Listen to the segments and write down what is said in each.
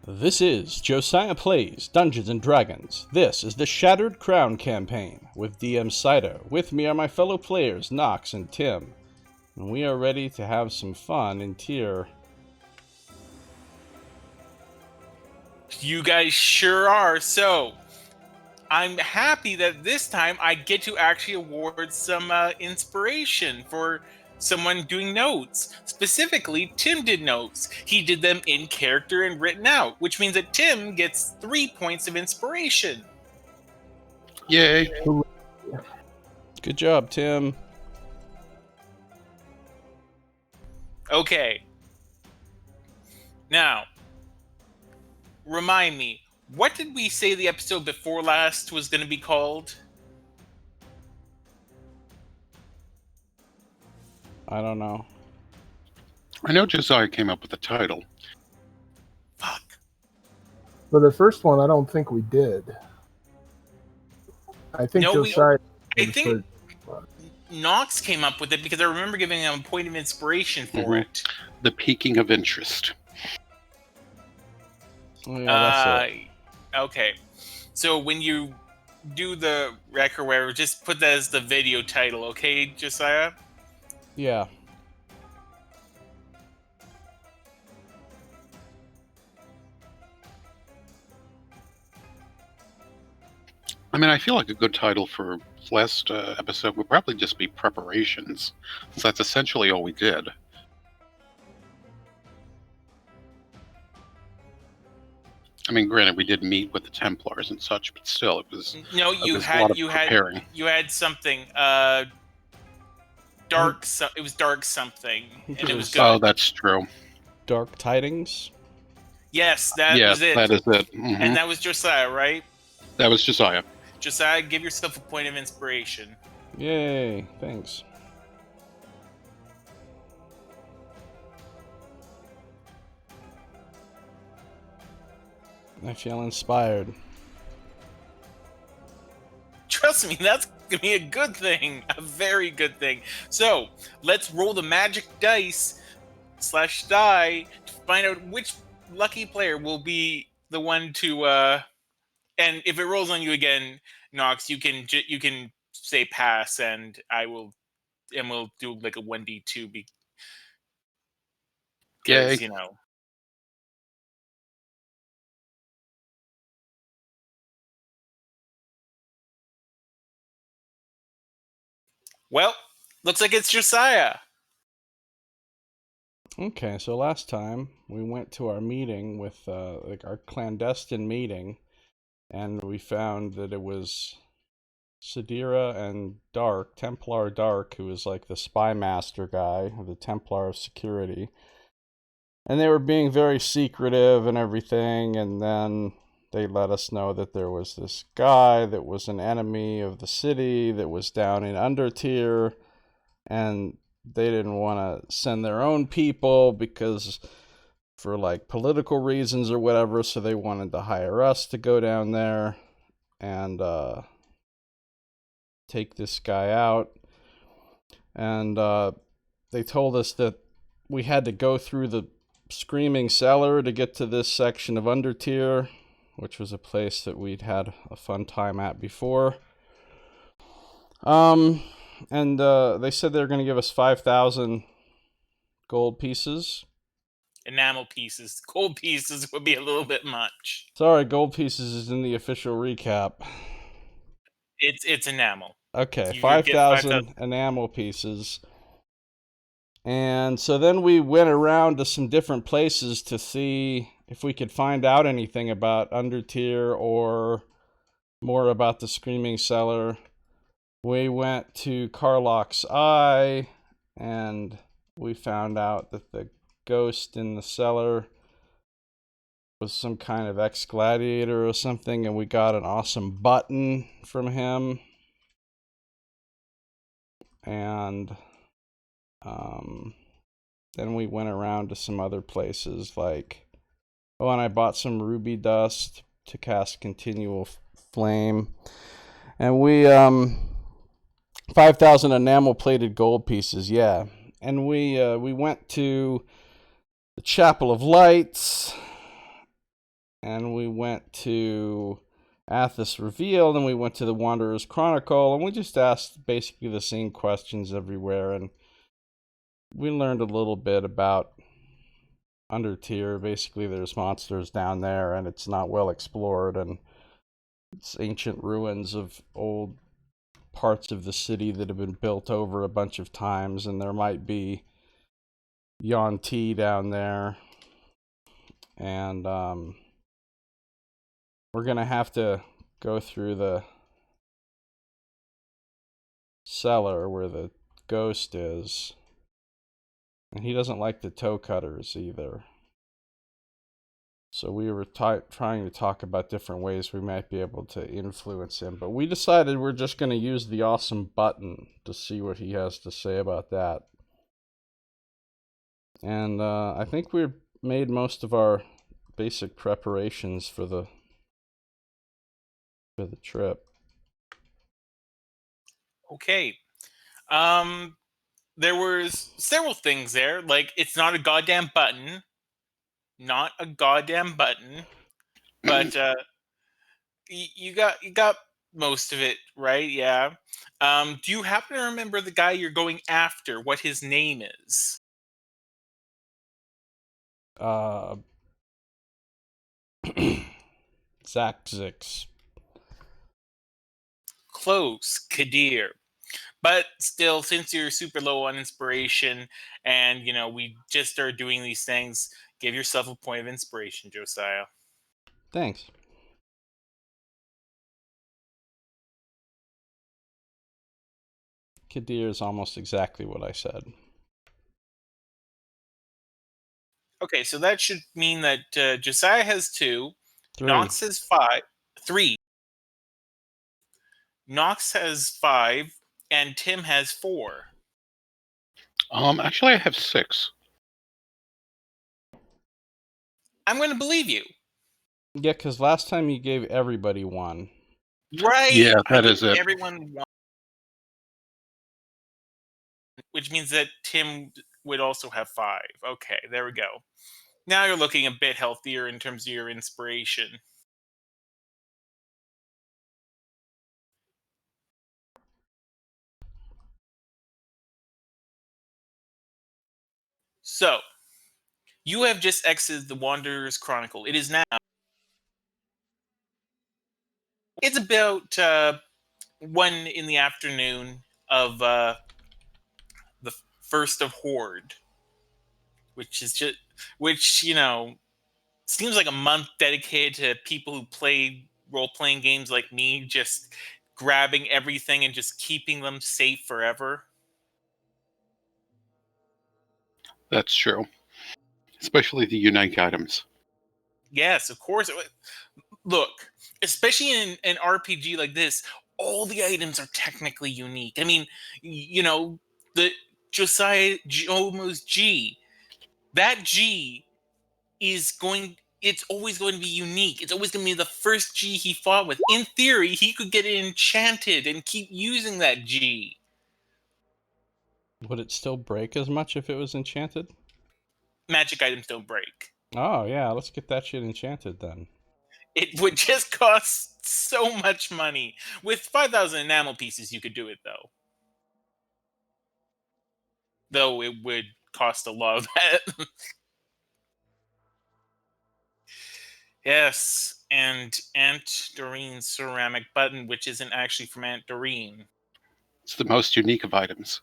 This is Josiah Plays Dungeons & Dragons. This is the Shattered Crown campaign with DM Scito. With me are my fellow players, Nox and Tim. And we are ready to have some fun in tier. You guys sure are. So, I'm happy that this time I get to actually award some inspiration for someone doing notes. Specifically, Tim did notes. He did them in character and written out, which means that Tim gets 3 points of inspiration. Yay. Good job, Tim. Okay. Now, remind me, what did we say the episode before last was going to be called? I don't know. I know Josiah came up with the title. Fuck. For the first one, I don't think we did. I think No, Josiah. I think Nox came up with it because I remember giving him a point of inspiration for it. The Peaking of Interest. Oh, yeah, that's it. Okay. So when you do the rec or whatever, just put that as the video title, okay, Josiah? Yeah. I mean, I feel like a good title for last episode would probably just be Preparations, since that's essentially all we did. I mean, granted, we did meet with the Templars and such, but still, it was No, you had something. Dark. It was dark something, and it was good. Oh, that's true. Dark Tidings? Yes, that was it. That is it. Mm-hmm. And that was Josiah, right? That was Josiah. Josiah, give yourself a point of inspiration. Yay, thanks. I feel inspired. Trust me, that's gonna be a good thing. A very good thing. So, let's roll the magic dice / die to find out which lucky player will be the one to and if it rolls on you again, Nox, you can say pass and we'll do like a 1d2 because, Yay. Well, looks like it's Josiah. Okay, so last time we went to our meeting with our clandestine meeting, and we found that it was Sidira and Dark, Templar Dark, who was like the spy master guy of the Templar of Security. And they were being very secretive and everything, and then they let us know that there was this guy that was an enemy of the city that was down in Undertier, and they didn't want to send their own people because for like political reasons or whatever, so they wanted to hire us to go down there and take this guy out. And they told us that we had to go through the Screaming Cellar to get to this section of Undertier, which was a place that we'd had a fun time at before. And they said they were going to give us 5,000 gold pieces. Enamel pieces. Gold pieces would be a little bit much. Sorry, gold pieces is in the official recap. It's enamel. Okay, 5,000 enamel pieces. And so then we went around to some different places to see if we could find out anything about Undertier or more about the Screaming Cellar. We went to Carlock's Eye, and we found out that the ghost in the cellar was some kind of ex-gladiator or something, and we got an awesome button from him. And then we went around to some other places, like, and I bought some ruby dust to cast Continual Flame. And we 5,000 enamel-plated gold pieces, yeah. And we went to the Chapel of Lights, and we went to Athos Revealed, and we went to the Wanderer's Chronicle, and we just asked basically the same questions everywhere, and we learned a little bit about Undertier. Basically, there's monsters down there, and it's not well explored, and it's ancient ruins of old parts of the city that have been built over a bunch of times, and there might be Yuan-Ti down there, and we're gonna have to go through the cellar where the ghost is, and he doesn't like the toe cutters either. So we were trying to talk about different ways we might be able to influence him, but we decided we're just going to use the awesome button to see what he has to say about that. And I think we've made most of our basic preparations for the trip. Okay. There was several things there. Like, it's not a goddamn button. Not a goddamn button. But you got most of it right, yeah. Do you happen to remember the guy you're going after? What his name is? Zach-Zix. Close, Kadir. But still, since you're super low on inspiration, and we just started doing these things, give yourself a point of inspiration, Josiah. Thanks. Kadir is almost exactly what I said. Okay, so that should mean that Josiah has 2, 3. Nox has 3. Nox has 5, and Tim has 4. Actually, I have 6. I'm going to believe you. Yeah, because last time you gave everybody 1. Right. Yeah, that I is gave it. Everyone 1, which means that Tim would also have 5. Okay, there we go. Now you're looking a bit healthier in terms of your inspiration. So, you have just exited the Wanderer's Chronicle. It is now. It's about 1 in the afternoon of the first of Horde, which seems like a month dedicated to people who play role-playing games like me, just grabbing everything and just keeping them safe forever. That's true. Especially the unique items. Yes, of course. Look, especially in an RPG like this, all the items are technically unique. I mean, the Josiah Jomo's G, that G it's always going to be unique. It's always going to be the first G he fought with. In theory, he could get it enchanted and keep using that G. Would it still break as much if it was enchanted? Magic items don't break. Oh, yeah, let's get that shit enchanted then. It would just cost so much money. With 5,000 enamel pieces, you could do it, though. Though it would cost a lot of that. Yes, and Aunt Doreen's ceramic button, which isn't actually from Aunt Doreen. It's the most unique of items.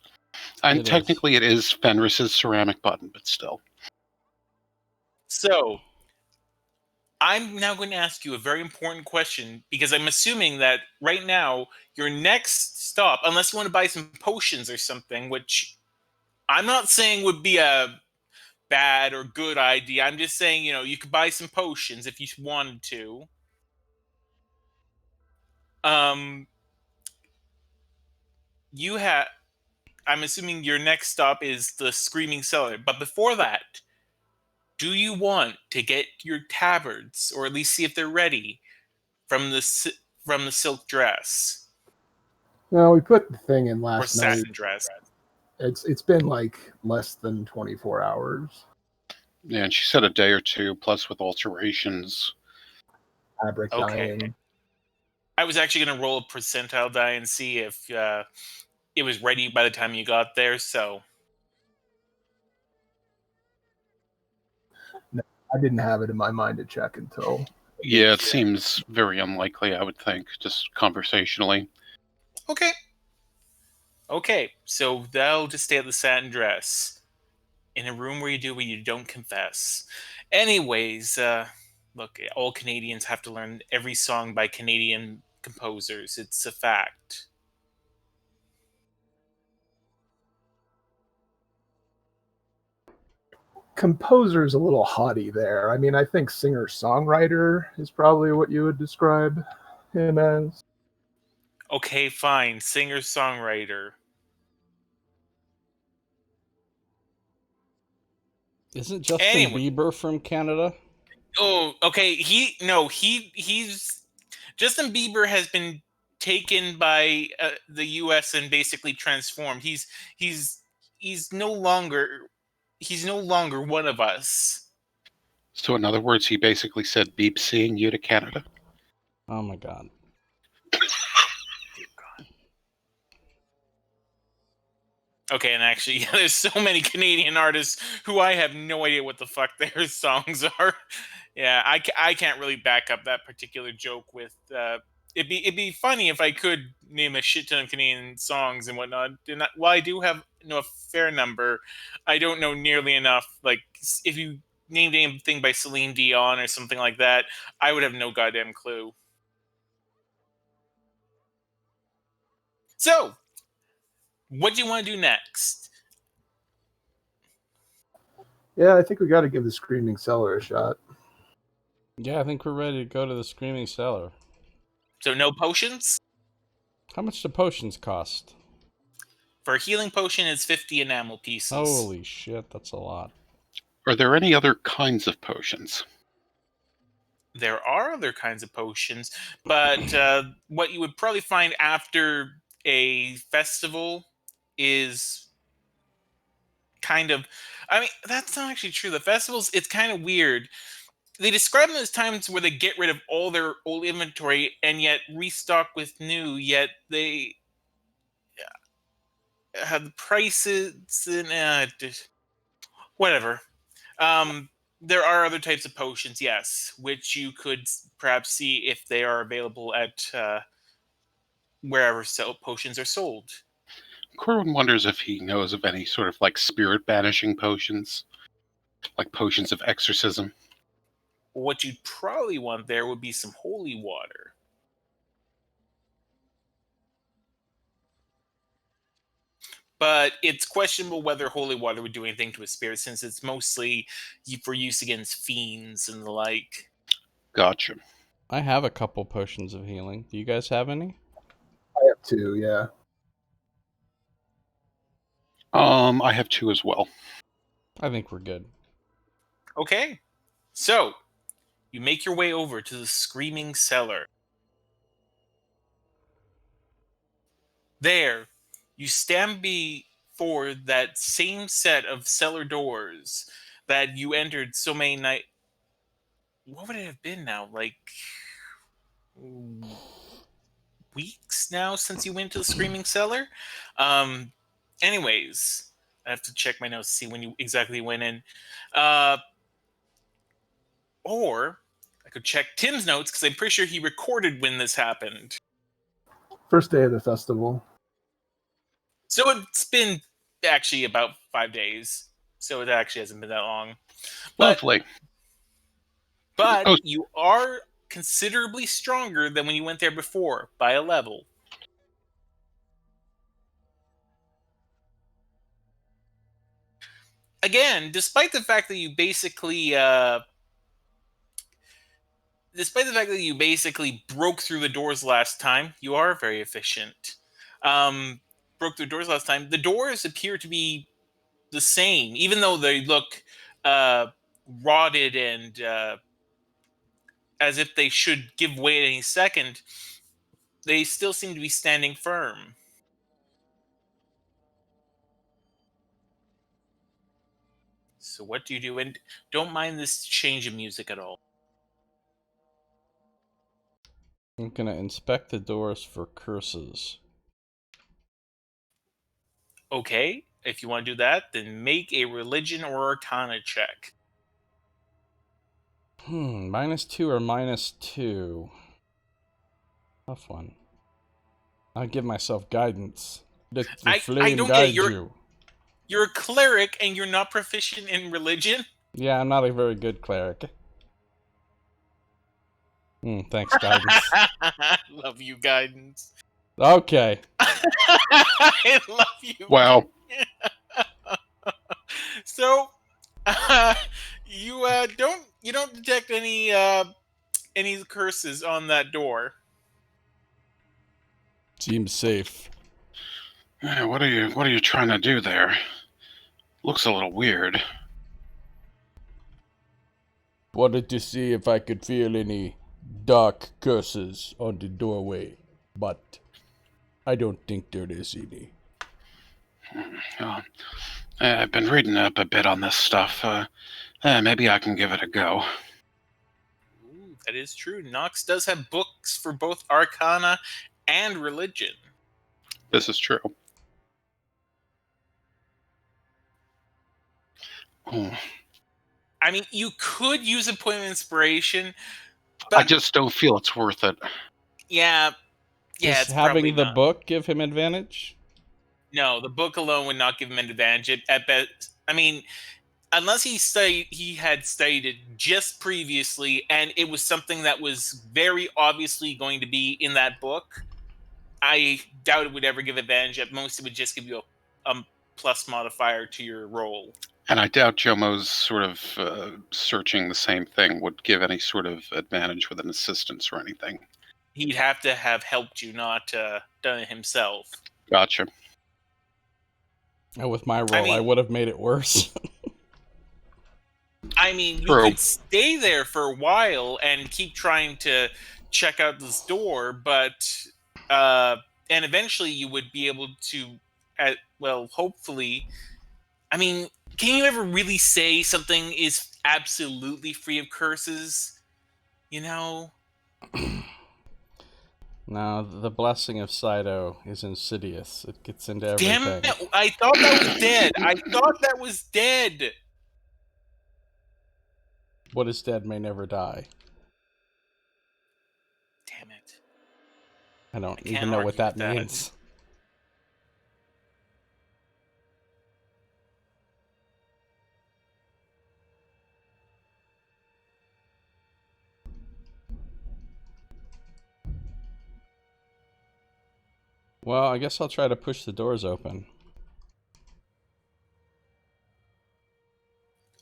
And technically it is Fenris's ceramic button, but still. So, I'm now going to ask you a very important question, because I'm assuming that right now, your next stop, unless you want to buy some potions or something, which I'm not saying would be a bad or good idea. I'm just saying, you could buy some potions if you wanted to. I'm assuming your next stop is the Screaming Cellar. But before that, do you want to get your tabards, or at least see if they're ready, from the silk dress No, we put the thing in or last night. satin dress? It's been like less than 24 hours. Yeah, and she said a day or two, plus with alterations. fabric Okay. dyeing. I was actually going to roll a percentile die and see if it was ready by the time you got there. So No, I didn't have it in my mind to check until. Yeah, it seems very unlikely, I would think, just conversationally. okay. Okay, so they'll just stay at the satin dress in a room where you do what you don't confess. Anyways, look, all Canadians have to learn every song by Canadian composers. It's a fact. Composer's a little haughty there. I mean, I think singer-songwriter is probably what you would describe him as. Okay, fine. Singer songwriter. Isn't Justin Anyway, Bieber from Canada? oh, okay. He's Justin Bieber has been taken by the U.S. and basically transformed. He's he's no longer he's no longer one of us. So, in other words, he basically said, "Beep, seeing you to Canada." Oh my god. Okay, and actually, yeah, there's so many Canadian artists who I have no idea what the fuck their songs are. Yeah, I can't really back up that particular joke with. It'd be funny if I could name a shit ton of Canadian songs and whatnot. While I do know a fair number, I don't know nearly enough. Like if you named anything by Celine Dion or something like that, I would have no goddamn clue. So, what do you want to do next? Yeah, I think we got to give the Screaming Cellar a shot. Yeah, I think we're ready to go to the Screaming Cellar. So, no potions. How much do potions cost? For a healing potion, it's 50 enamel pieces. Holy shit, that's a lot. Are there any other kinds of potions? There are other kinds of potions, but what you would probably find after a festival is kind of. I mean, that's not actually true. The festivals, it's kind of weird. They describe them as times where they get rid of all their old inventory and yet restock with new, yet they have the prices and whatever. There are other types of potions, yes, which you could perhaps see if they are available at wherever potions are sold. Corwin wonders if he knows of any sort of like spirit banishing potions, like potions of exorcism. What you'd probably want there would be some holy water. But it's questionable whether holy water would do anything to a spirit since it's mostly for use against fiends and the like. Gotcha. I have a couple potions of healing. Do you guys have any? I have two, yeah. I have two as well. I think we're good. Okay. So, you make your way over to the Screaming Cellar. There, you stand before that same set of cellar doors that you entered so many nights. What would it have been now? Like weeks now since you went to the Screaming Cellar? Um, anyways, I have to check my notes to see when you exactly went in. Uh, or I could check Tim's notes because I'm pretty sure he recorded when this happened. First day of the festival. So it's been actually about 5 days. So it actually hasn't been that long. But Lovely. But Oh, you are considerably stronger than when you went there before by a level. Again, despite the fact that you basically broke through the doors last time, you are very efficient. Broke through doors last time. The doors appear to be the same, even though they look rotted and as if they should give way at any second. They still seem to be standing firm. So what do you do? And don't mind this change of music at all. I'm gonna inspect the doors for curses. Okay, if you want to do that, then make a religion or arcana check. -2 or -2. Tough one. I'll give myself guidance. Let the I flame don't get it. guide you. You're a cleric and you're not proficient in religion? Yeah, I'm not a very good cleric. Thanks, guidance. Love you, guidance. Okay. I love you. Wow. So, you don't detect any curses on that door. Seems safe. What are you trying to do there? Looks a little weird. Wanted to see if I could feel any dark curses on the doorway, but I don't think there is any. Well, I've been reading up a bit on this stuff. Maybe I can give it a go. Ooh, that is true. Nox does have books for both arcana and religion. This is true. Oh, I mean, you could use a point of inspiration, but I just don't feel it's worth it. yeah, Does it's probably having the not. book give him advantage? No, the book alone would not give him an advantage. At best, I mean, unless he had studied it just previously, and it was something that was very obviously going to be in that book. I doubt it would ever give advantage. At most, it would just give you a plus modifier to your roll. And I doubt Jomo's sort of searching the same thing would give any sort of advantage with an assistance or anything. He'd have to have helped you, not done it himself. Gotcha. And with my roll, I would have made it worse. I mean, you True. could stay there for a while and keep trying to check out this door, but and eventually you would be able to, hopefully. I mean, can you ever really say something is absolutely free of curses? You know? No, the blessing of Scito is insidious. It gets into everything. Damn it! I thought that was dead. I thought that was dead. What is dead may never die. Damn it! I don't can't even know what argue that with that. means. Well, I guess I'll try to push the doors open.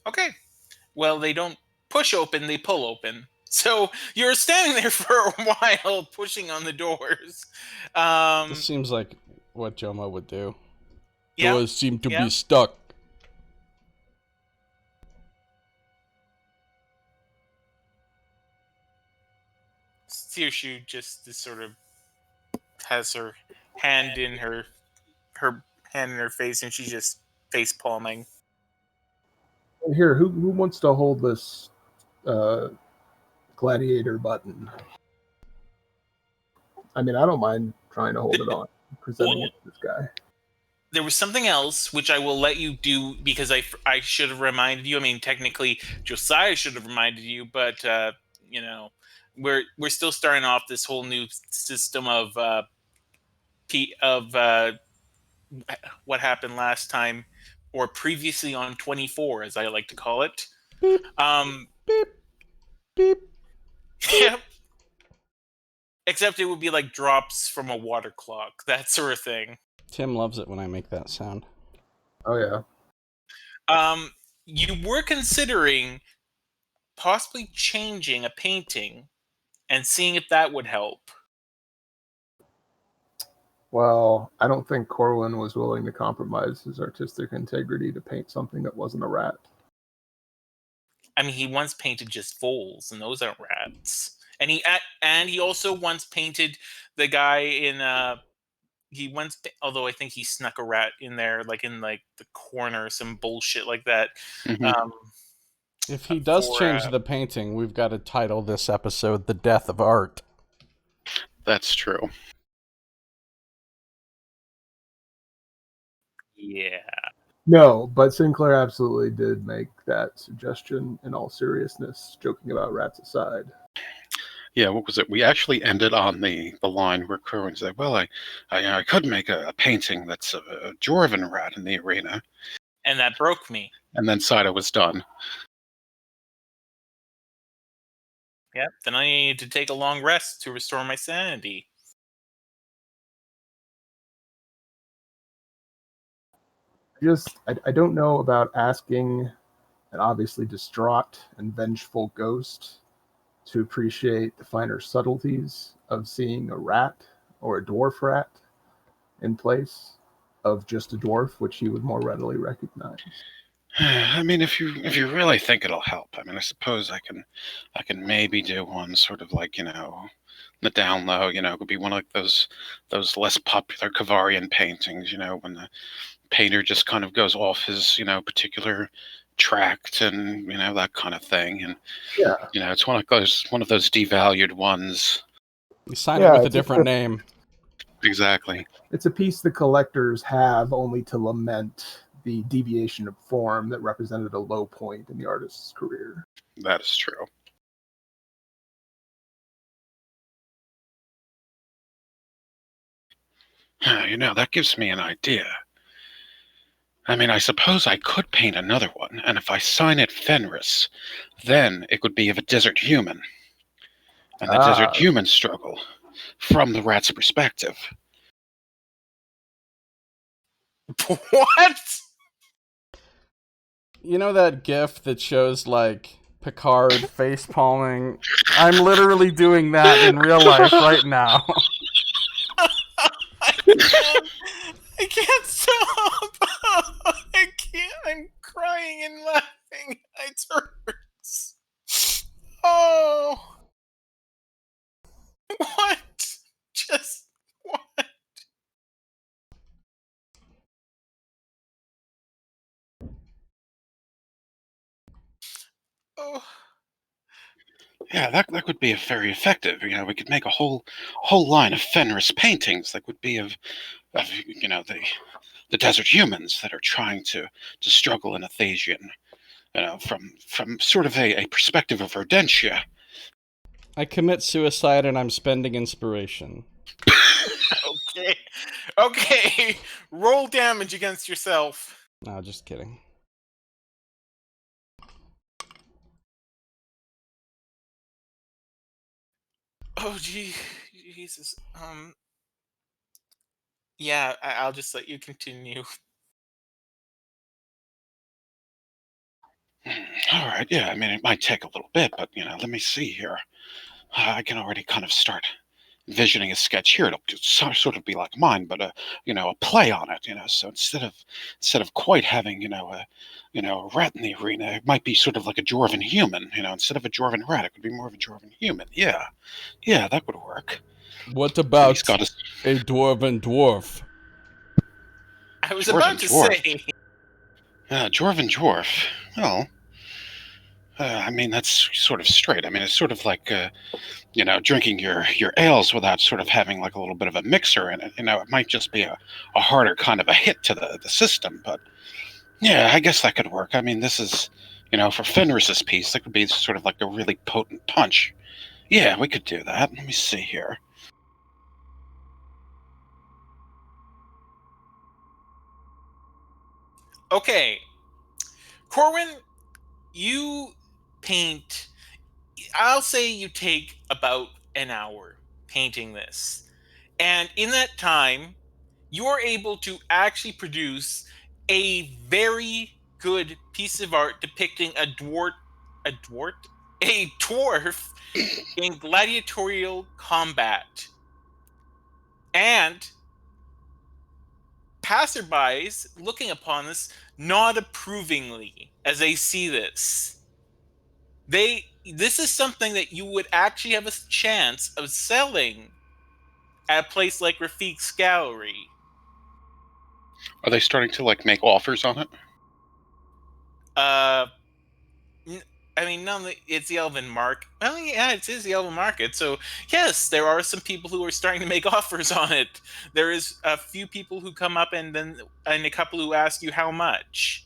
Okay. Well, they don't push open; they pull open. So you're standing there for a while, pushing on the doors. This seems like what Jomo would do. Yeah, Doors seem to be stuck. Sirshu just sort of has her hand in her hand in her face, and she's just face palming. Here, who wants to hold this gladiator button? I mean, I don't mind trying to hold it on, presenting it to this guy. There was something else which I will let you do because I should have reminded you. I mean, technically, Josiah should have reminded you, but you know, we're still starting off this whole new system of what happened last time, or previously on 24, as I like to call it. Beep, beep, beep. Yep. Except it would be like drops from a water clock, that sort of thing. Tim loves it when I make that sound. Oh yeah. You were considering possibly changing a painting and seeing if that would help. Well, I don't think Corwin was willing to compromise his artistic integrity to paint something that wasn't a rat. I mean, he once painted just foals, and those aren't rats. And he also once painted the guy in although I think he snuck a rat in there, like in like the corner, some bullshit like that. Mhm. If he does change the painting, we've got to title this episode "The Death of Art." That's true. Yeah. No, but Sinclair absolutely did make that suggestion in all seriousness, joking about rats aside. Yeah, what was it? We actually ended on the line where Kerwin said, well, I could make a painting that's a Dwarven rat in the arena. And that broke me. And then Scito was done. Yep. Then I needed to take a long rest to restore my sanity. I don't know about asking an obviously distraught and vengeful ghost to appreciate the finer subtleties of seeing a rat or a dwarf rat in place of just a dwarf, which he would more readily recognize. I mean, if you really think it'll help, I mean, I suppose I can maybe do one sort of like, the down low, it could be one of like those less popular Kavarian paintings, when the painter just kind of goes off his, particular tract and, that kind of thing. And, Yeah. it's one of those devalued ones. You sign it with a it's different name. Exactly. It's a piece the collectors have only to lament the deviation of form that represented a low point in the artist's career. That is true. That gives me an idea. I mean, I suppose I could paint another one, and if I sign it Fenris, then it would be of a desert human. And the desert human struggle from the rat's perspective. What? You know that GIF that shows like Picard face palming? I'm literally doing that in real life right now. I can't stop. I can't. I'm crying and laughing. It hurts. Oh. What? Just what? Oh. Yeah, that would be very effective. We could make a whole line of Fenris paintings that would be of the desert humans that are trying to struggle in Athasian, from sort of a perspective of Rodentia. I commit suicide and I'm spending inspiration. Okay. Okay. Roll damage against yourself. No, just kidding. Oh, Jesus. Yeah, I'll just let you continue. All right, yeah, I mean, it might take a little bit, but, let me see here. I can already kind of start envisioning a sketch here. It'll sort of be like mine, but a play on it. So instead of quite having a rat in the arena, it might be sort of like a dwarven human. Instead of a dwarven rat, it could be more of a dwarven human. Yeah, that would work. What about got a dwarven dwarf? I was Dwarven about to dwarf. say. Dwarven dwarf. Well, I mean, that's sort of straight. I mean, it's sort of like drinking your ales without sort of having like a little bit of a mixer in it. It might just be a harder kind of a hit to the system, but yeah, I guess that could work. I mean, this is, for Fenris's piece, that could be sort of like a really potent punch. Yeah, we could do that. Let me see here. Okay. Corwin, you paint. I'll say you take about an hour painting this. And in that time, you're able to actually produce a very good piece of art depicting a dwarf in gladiatorial combat. And passerbys looking upon this nod approvingly as they see this. This is something that you would actually have a chance of selling at a place like Rafiq's Gallery. Are they starting to like make offers on it? Uh, I mean, it's the Elven Market. Well, yeah, it is the Elven Market. So yes, there are some people who are starting to make offers on it. There is a few people who come up, and a couple who ask you how much.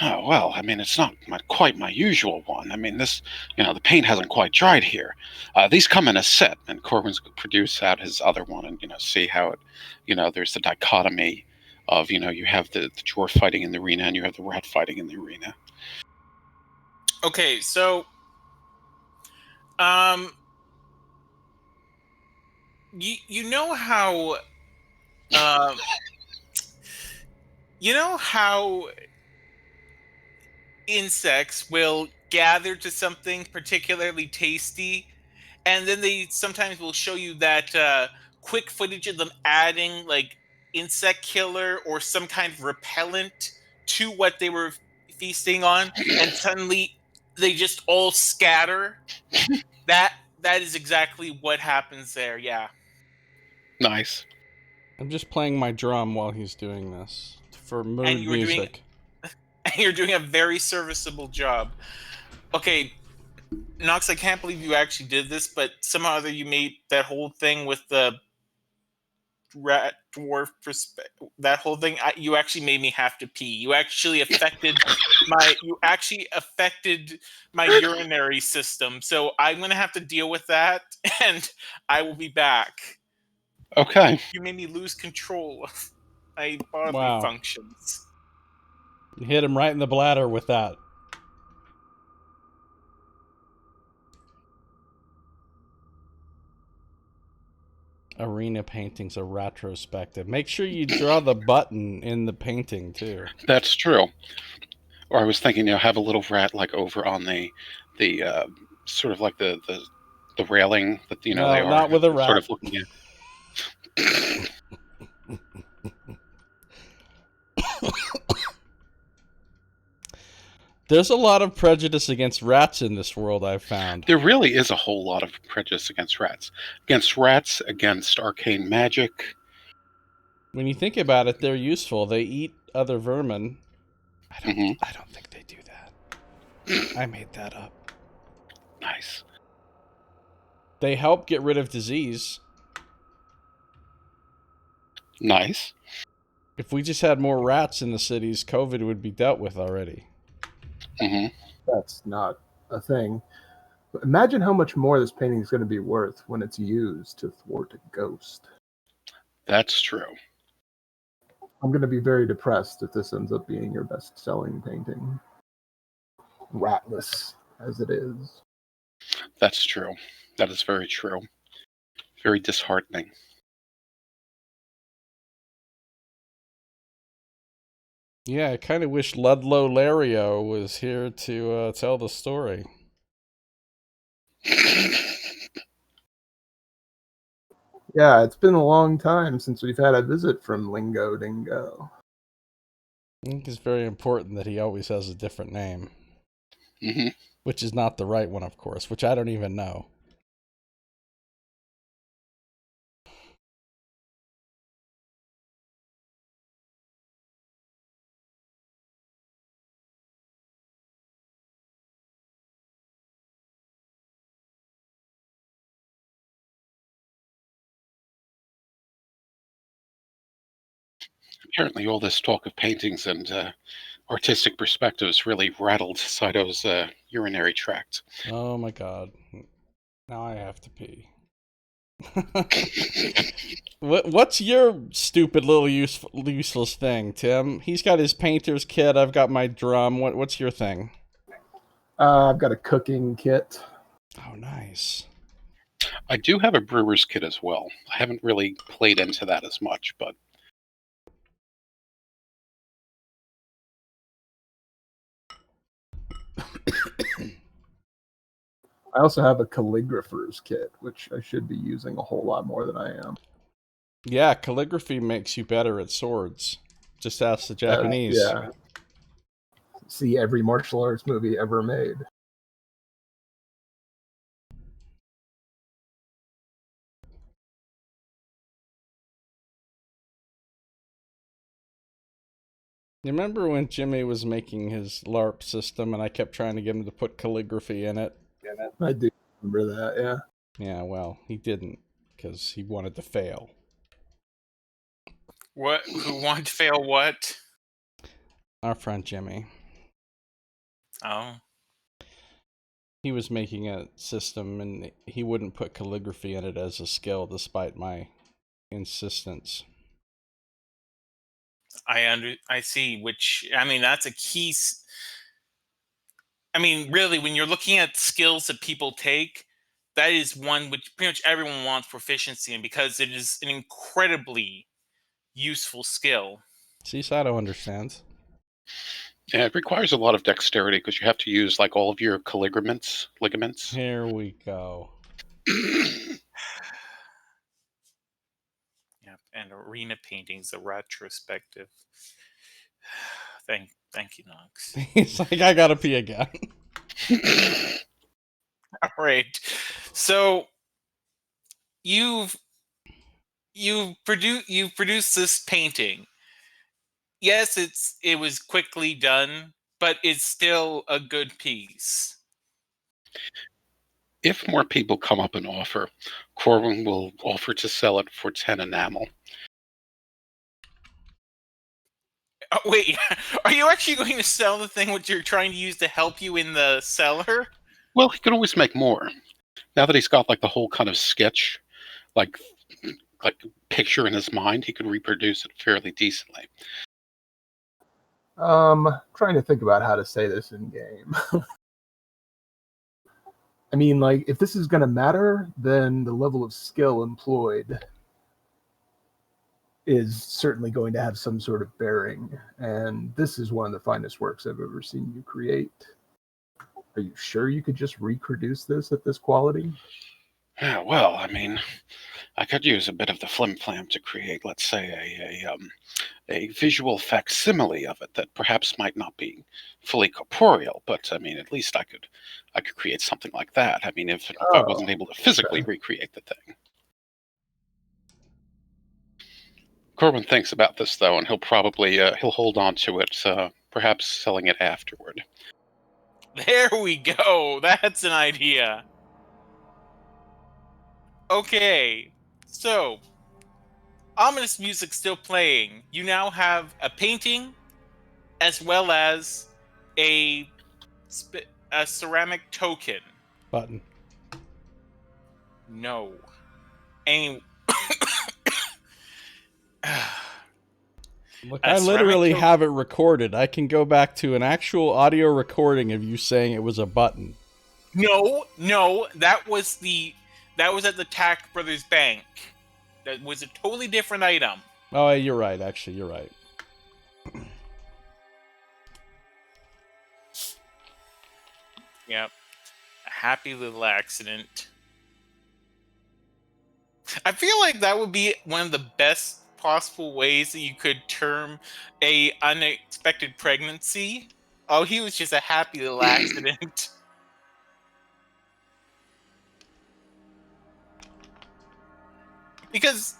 Oh, well, I mean, it's not quite my usual one. I mean, the paint hasn't quite dried here. These come in a set, and Corbin's produce out his other one and, see how it, there's the dichotomy of, you have the dwarf fighting in the arena and you have the rat fighting in the arena. Okay, so um, you know how um, you know how insects will gather to something particularly tasty, and then they sometimes will show you that quick footage of them adding like insect killer or some kind of repellent to what they were feasting on, and suddenly they just all scatter. That is exactly what happens there. Yeah, Nice. I'm just playing my drum while he's doing this for and mood music. you're doing a very serviceable job. Okay, Nox, I can't believe you actually did this, but somehow or other you made that whole thing with the rat dwarf that whole thing. You actually made me have to pee. You actually affected my urinary system. So I'm gonna have to deal with that, and I will be back. Okay. You made me lose control of my bodily Wow. functions. You hit him right in the bladder with that. Arena paintings are retrospective. Make sure you draw the button in the painting too. That's true. Or I was thinking, have a little rat like over on the sort of like the railing that they No, are not with a sort rat. of looking at. There's a lot of prejudice against rats in this world, I've found. There really is a whole lot of prejudice against rats. Against arcane magic. When you think about it, they're useful. They eat other vermin. Mm-hmm. I don't think they do that. I made that up. Nice. They help get rid of disease. Nice. If we just had more rats in the cities, COVID would be dealt with already. Mm-hmm. That's not a thing. But imagine how much more this painting is going to be worth when it's used to thwart a ghost. That's true. I'm going to be very depressed if this ends up being your best-selling painting. Ratless as it is. That's true. That is very true. Very disheartening. Yeah, I kind of wish Ludlow Lario was here to tell the story. Yeah, it's been a long time since we've had a visit from Lingo Dingo. I think it's very important that he always has a different name. Mm-hmm. Which is not the right one, of course, which I don't even know. Apparently, all this talk of paintings and artistic perspectives really rattled Scito's urinary tract. Oh my god. Now I have to pee. What's your stupid little useless thing, Tim? He's got his painter's kit. I've got my drum. What's your thing? I've got a cooking kit. Oh, nice. I do have a brewer's kit as well. I haven't really played into that as much, but I also have a calligrapher's kit, which I should be using a whole lot more than I am. Yeah, calligraphy makes you better at swords. Just ask the Japanese. Yeah. See every martial arts movie ever made. You remember when Jimmy was making his LARP system and I kept trying to get him to put calligraphy in it? I do remember that, yeah. Yeah, well, he didn't, because he wanted to fail. What? Who wanted to fail what? Our friend Jimmy. Oh. He was making a system and he wouldn't put calligraphy in it as a skill despite my insistence. I see, which, I mean, that's a key. I mean, really, when you're looking at skills that people take, that is one which pretty much everyone wants proficiency in because it is an incredibly useful skill. See, Scito understands. Yeah, it requires a lot of dexterity because you have to use like all of your ligaments. Here we go. Yep, and arena paintings, a retrospective. Thank you, Knox. He's like, I gotta pee again. All right, so you've produced this painting. Yes, it was quickly done, but it's still a good piece. If more people come up and offer, Corwin will offer to sell it for 10 enamel. Oh, wait, are you actually going to sell the thing which you're trying to use to help you in the cellar? Well, he can always make more. Now that he's got like the whole kind of sketch, like picture in his mind, he could reproduce it fairly decently. Trying to think about how to say this in game. I mean, like, if this is going to matter, then the level of skill employed is certainly going to have some sort of bearing. And this is one of the finest works I've ever seen you create. Are you sure you could just reproduce this at this quality? Yeah, well, I mean, I could use a bit of the flim-flam to create, let's say, a visual facsimile of it that perhaps might not be fully corporeal, but I mean, at least I could create something like that. I mean, if I wasn't able to physically recreate the thing. Corbin thinks about this though, and he'll probably he'll hold on to it, perhaps selling it afterward. There we go. That's an idea. Okay, so ominous music still playing. You now have a painting as well as a ceramic token. Button. No. Any. Look, A I ceramic literally token. have it recorded. I can go back to an actual audio recording of you saying it was a button. No, that was at the Tack Brothers Bank. That was a totally different item. Oh, you're right. Actually, you're right. Yep. A happy little accident. I feel like that would be one of the best possible ways that you could term a unexpected pregnancy. Oh, he was just a happy little accident. Because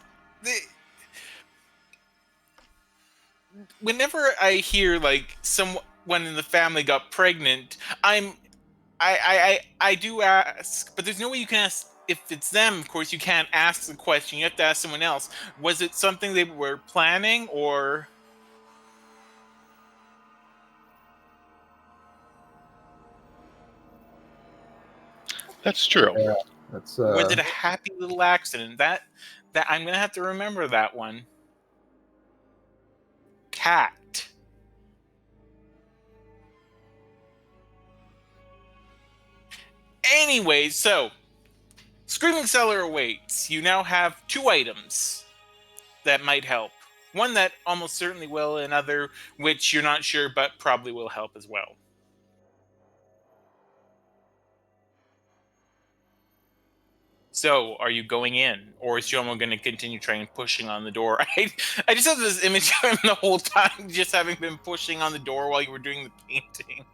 whenever I hear like someone in the family got pregnant, I do ask, but there's no way you can ask if it's them. Of course, you can't ask the question. You have to ask someone else. Was it something they were planning, or That's true. Yeah, that's was it a happy little accident? That I'm gonna have to remember that one. Cat. Anyway, so Screaming Cellar awaits. You now have 2 items that might help. One that almost certainly will, another which you're not sure but probably will help as well. So, are you going in, or is Jomo going to continue trying pushing on the door? I just have this image of him the whole time, just having been pushing on the door while you were doing the painting.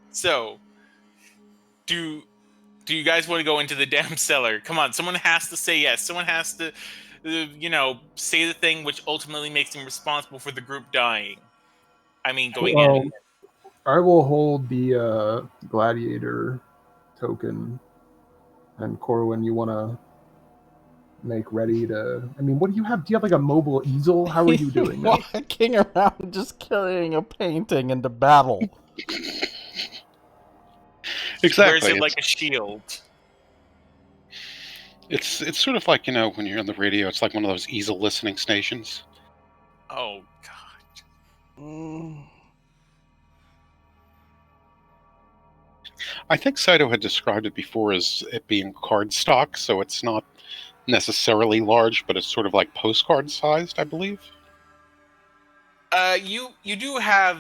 So, do do you guys want to go into the damn cellar? Come on, someone has to say yes. Someone has to, say the thing which ultimately makes him responsible for the group dying. I mean, going in. I will hold the gladiator token, and Corwin, you want to make ready to... I mean, what do you have? Do you have like a mobile easel? How are you doing this? Walking around just carrying a painting into battle. Exactly. Wears it like a shield. It's sort of like, when you're on the radio, it's like one of those easel listening stations. Oh, God. I think Scito had described it before as it being cardstock, so it's not necessarily large, but it's sort of like postcard sized, I believe. You do have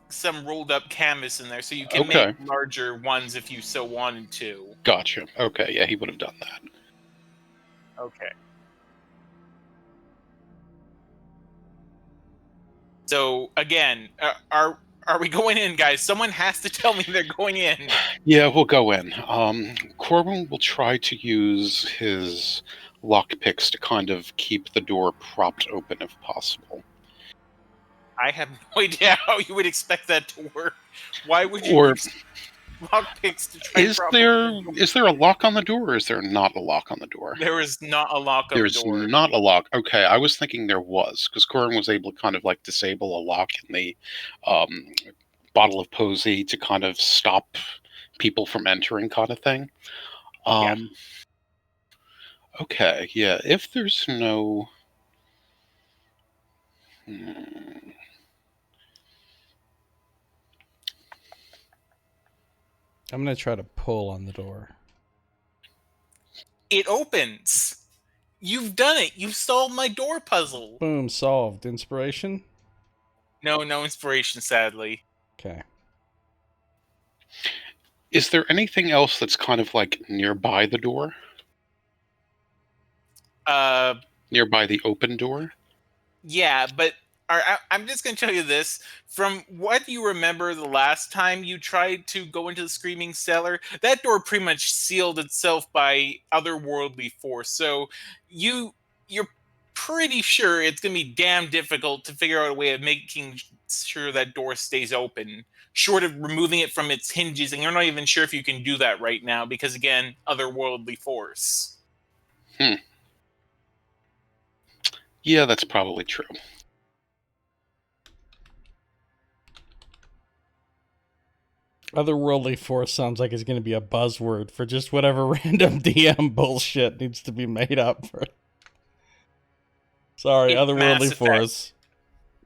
some rolled up canvas in there, so you can make larger ones if you so wanted to. Gotcha. Okay, yeah, he would have done that. Okay. So again, are we going in, guys? Someone has to tell me they're going in. Yeah, we'll go in. Corbin will try to use his lockpicks to kind of keep the door propped open if possible. I have no idea how you would expect that to work. Why would you use lockpicks to try to Is there a lock on the door, or is there not a lock on the door? There is not a lock on the door. There's not a lock. Okay, I was thinking there was, because Corbin was able to kind of like disable a lock in the bottle of posy to kind of stop people from entering, kind of thing. Okay, yeah, if there's no... I'm going to try to pull on the door. It opens. You've done it. You've solved my door puzzle. Boom, solved. Inspiration? No inspiration, sadly. Okay. Is there anything else that's kind of like nearby the door? Nearby the open door? Yeah, but I'm just going to tell you this. From what you remember the last time you tried to go into the Screaming Cellar, that door pretty much sealed itself by otherworldly force. So you're pretty sure it's going to be damn difficult to figure out a way of making sure that door stays open, short of removing it from its hinges. And you're not even sure if you can do that right now because, again, otherworldly force. Yeah, that's probably true. Otherworldly force sounds like it's going to be a buzzword for just whatever random DM bullshit needs to be made up for. Sorry, it's otherworldly force.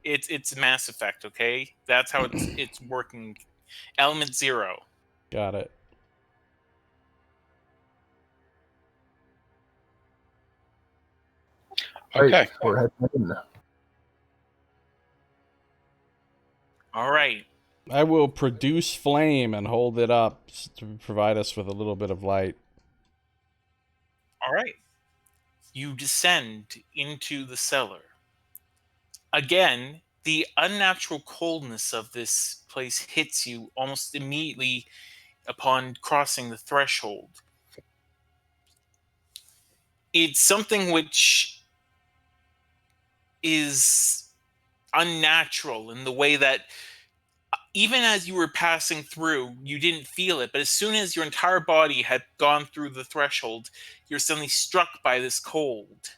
It's Mass Effect, okay? That's how it's working. Element 0. Got it. Okay. Right, we're heading in. All right. I will produce flame and hold it up to provide us with a little bit of light. All right. You descend into the cellar. Again, the unnatural coldness of this place hits you almost immediately upon crossing the threshold. It's something which is unnatural in the way that even as you were passing through, you didn't feel it. But as soon as your entire body had gone through the threshold, you're suddenly struck by this cold.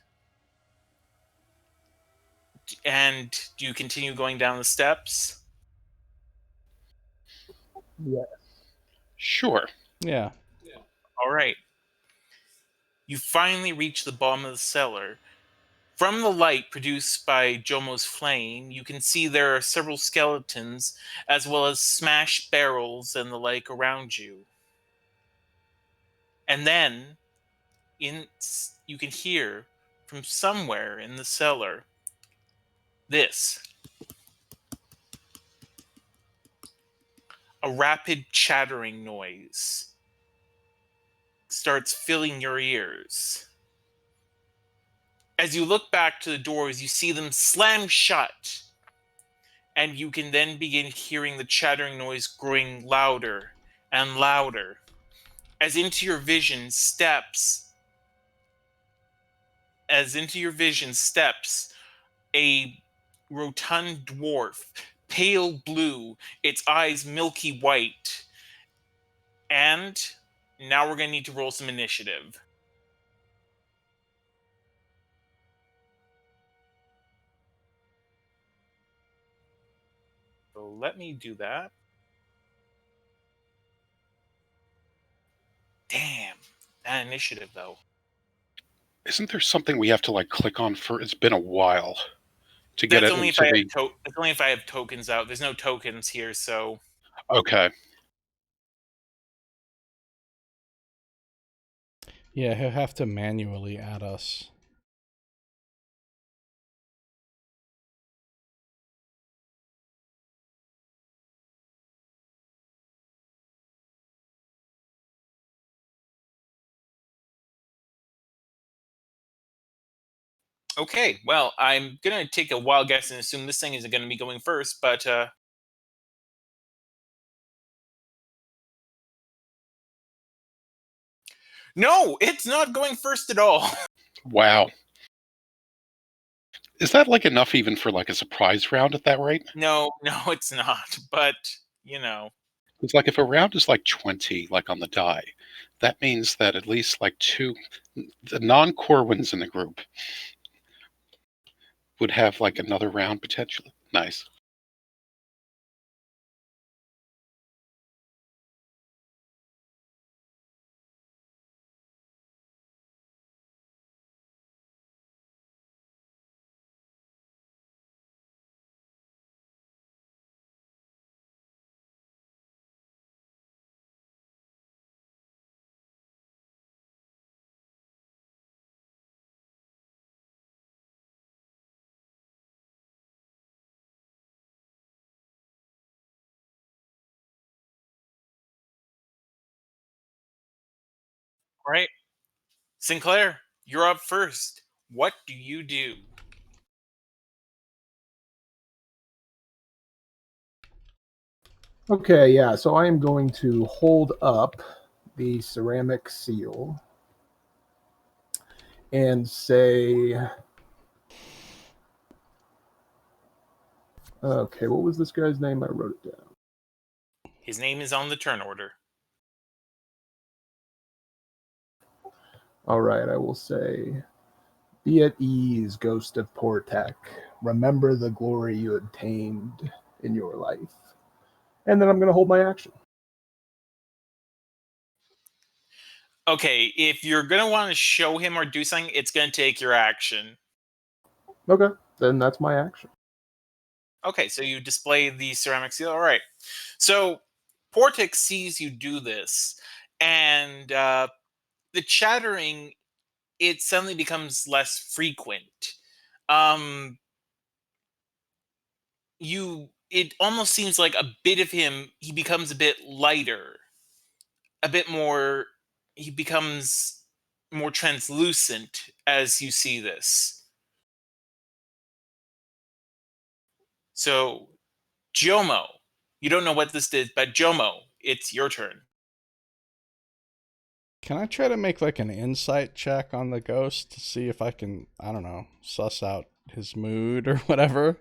And do you continue going down the steps? Yes. Sure. Yeah. All right. You finally reach the bottom of the cellar. From the light produced by Jomo's flame, you can see there are several skeletons, as well as smashed barrels and the like around you. And then, you can hear from somewhere in the cellar this. A rapid chattering noise starts filling your ears. As you look back to the doors, you see them slam shut. And you can then begin hearing the chattering noise growing louder and louder. as into your vision steps a rotund dwarf, pale blue, its eyes milky white. And now we're going to need to roll some initiative. So let me do that. Damn, that initiative though. Isn't there something we have to like click on for? It's been a while to get That's it only if into I the. have that's only if I have tokens out. There's no tokens here, so Okay. Yeah, he'll have to manually add us. okay. Well, I'm gonna take a wild guess and assume this thing isn't gonna be going first, but no, it's not going first at all. Wow. Is that like enough even for like a surprise round at that rate? No, it's not. But you know, It's like if a round is like 20, like on the die, that means that at least like the non-Corwins in the group would have like another round potentially. Nice. all right, Sinclair, you're up first. What do you do? Okay, yeah, so I am going to hold up the ceramic seal and say, okay, what was this guy's name? I wrote it down. His name is on the turn order. All right, I will say, be at ease, ghost of Portek. Remember the glory you obtained in your life. And then I'm going to hold my action. Okay, if you're gonna want to show him or do something, it's gonna take your action. Okay, then that's my action. Okay, so you display the ceramic seal. All right. So Portix sees you do this, and the chattering, it suddenly becomes less frequent. Um, it almost seems like a bit of him, he becomes a bit lighter, a bit more, he becomes more translucent as you see this. So, Jomo, you don't know what this is, but Jomo, it's your turn. Can I try to make like an insight check on the ghost to see if I can, I don't know, suss out his mood or whatever?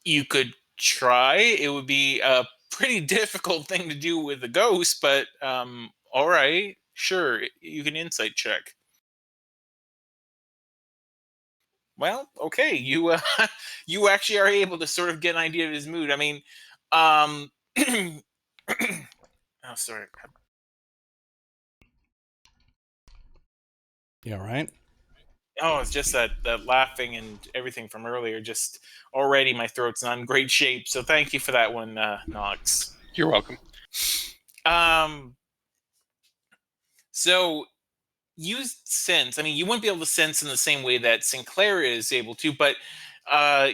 You could try. It would be a pretty difficult thing to do with a ghost, but all right, sure, you can insight check. Well, okay, you you actually are able to sort of get an idea of his mood. I mean, oh, sorry. Yeah, right? Oh, it's just that laughing and everything from earlier. Just already my throat's not in great shape. So thank you for that one, Knox. You're welcome. So you sense. I mean, you wouldn't be able to sense in the same way that Sinclair is able to, but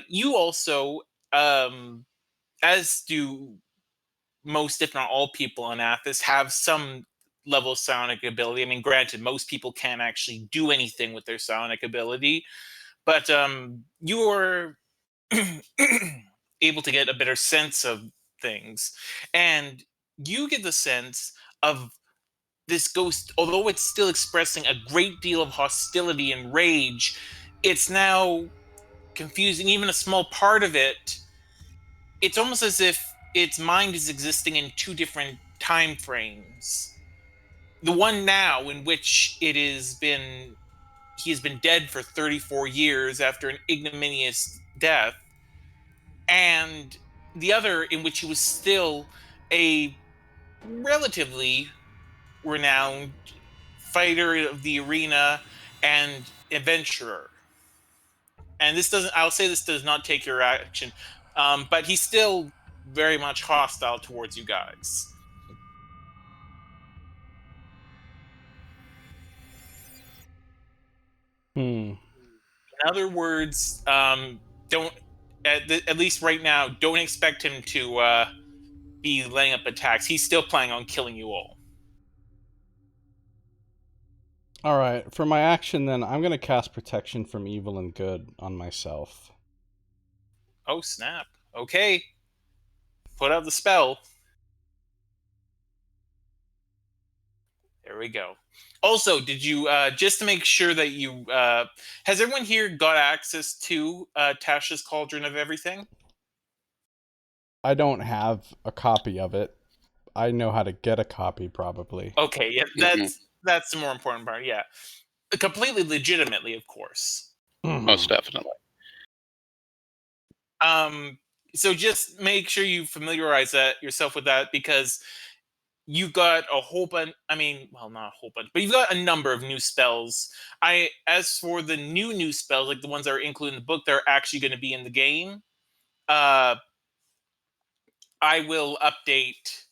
you also, as do most, if not all, people on Athos, have some level of psionic ability. I mean, granted, most people can't actually do anything with their psionic ability, but you are able to get a better sense of things. And you get the sense of this ghost, although it's still expressing a great deal of hostility and rage, it's now confusing even a small part of it. It's almost as if its mind is existing in two different time frames. The one now in which he has been dead for 34 years after an ignominious death, and the other in which he was still a relatively renowned fighter of the arena and adventurer. And this doesn't, I'll say this does not take your action, but he's still very much hostile towards you guys. Hmm. In other words, don't, at least right now, don't expect him to be laying up attacks. He's still planning on killing you all. All right. For my action, then, I'm going to cast Protection from Evil and Good on myself. Oh, snap. Okay. Put out the spell. There we go. Also, did you, just to make sure that you, has everyone here got access to Tasha's Cauldron of Everything? I don't have a copy of it. I know how to get a copy, probably. Okay, yeah, that's the more important part, yeah. Completely legitimately, of course. Most definitely. So just make sure you familiarize yourself with that, because you got a whole bunch. I mean, well, not a whole bunch, but you've got a number of new spells. As for the new spells, like the ones that are included in the book, they're actually going to be in the game. I will update.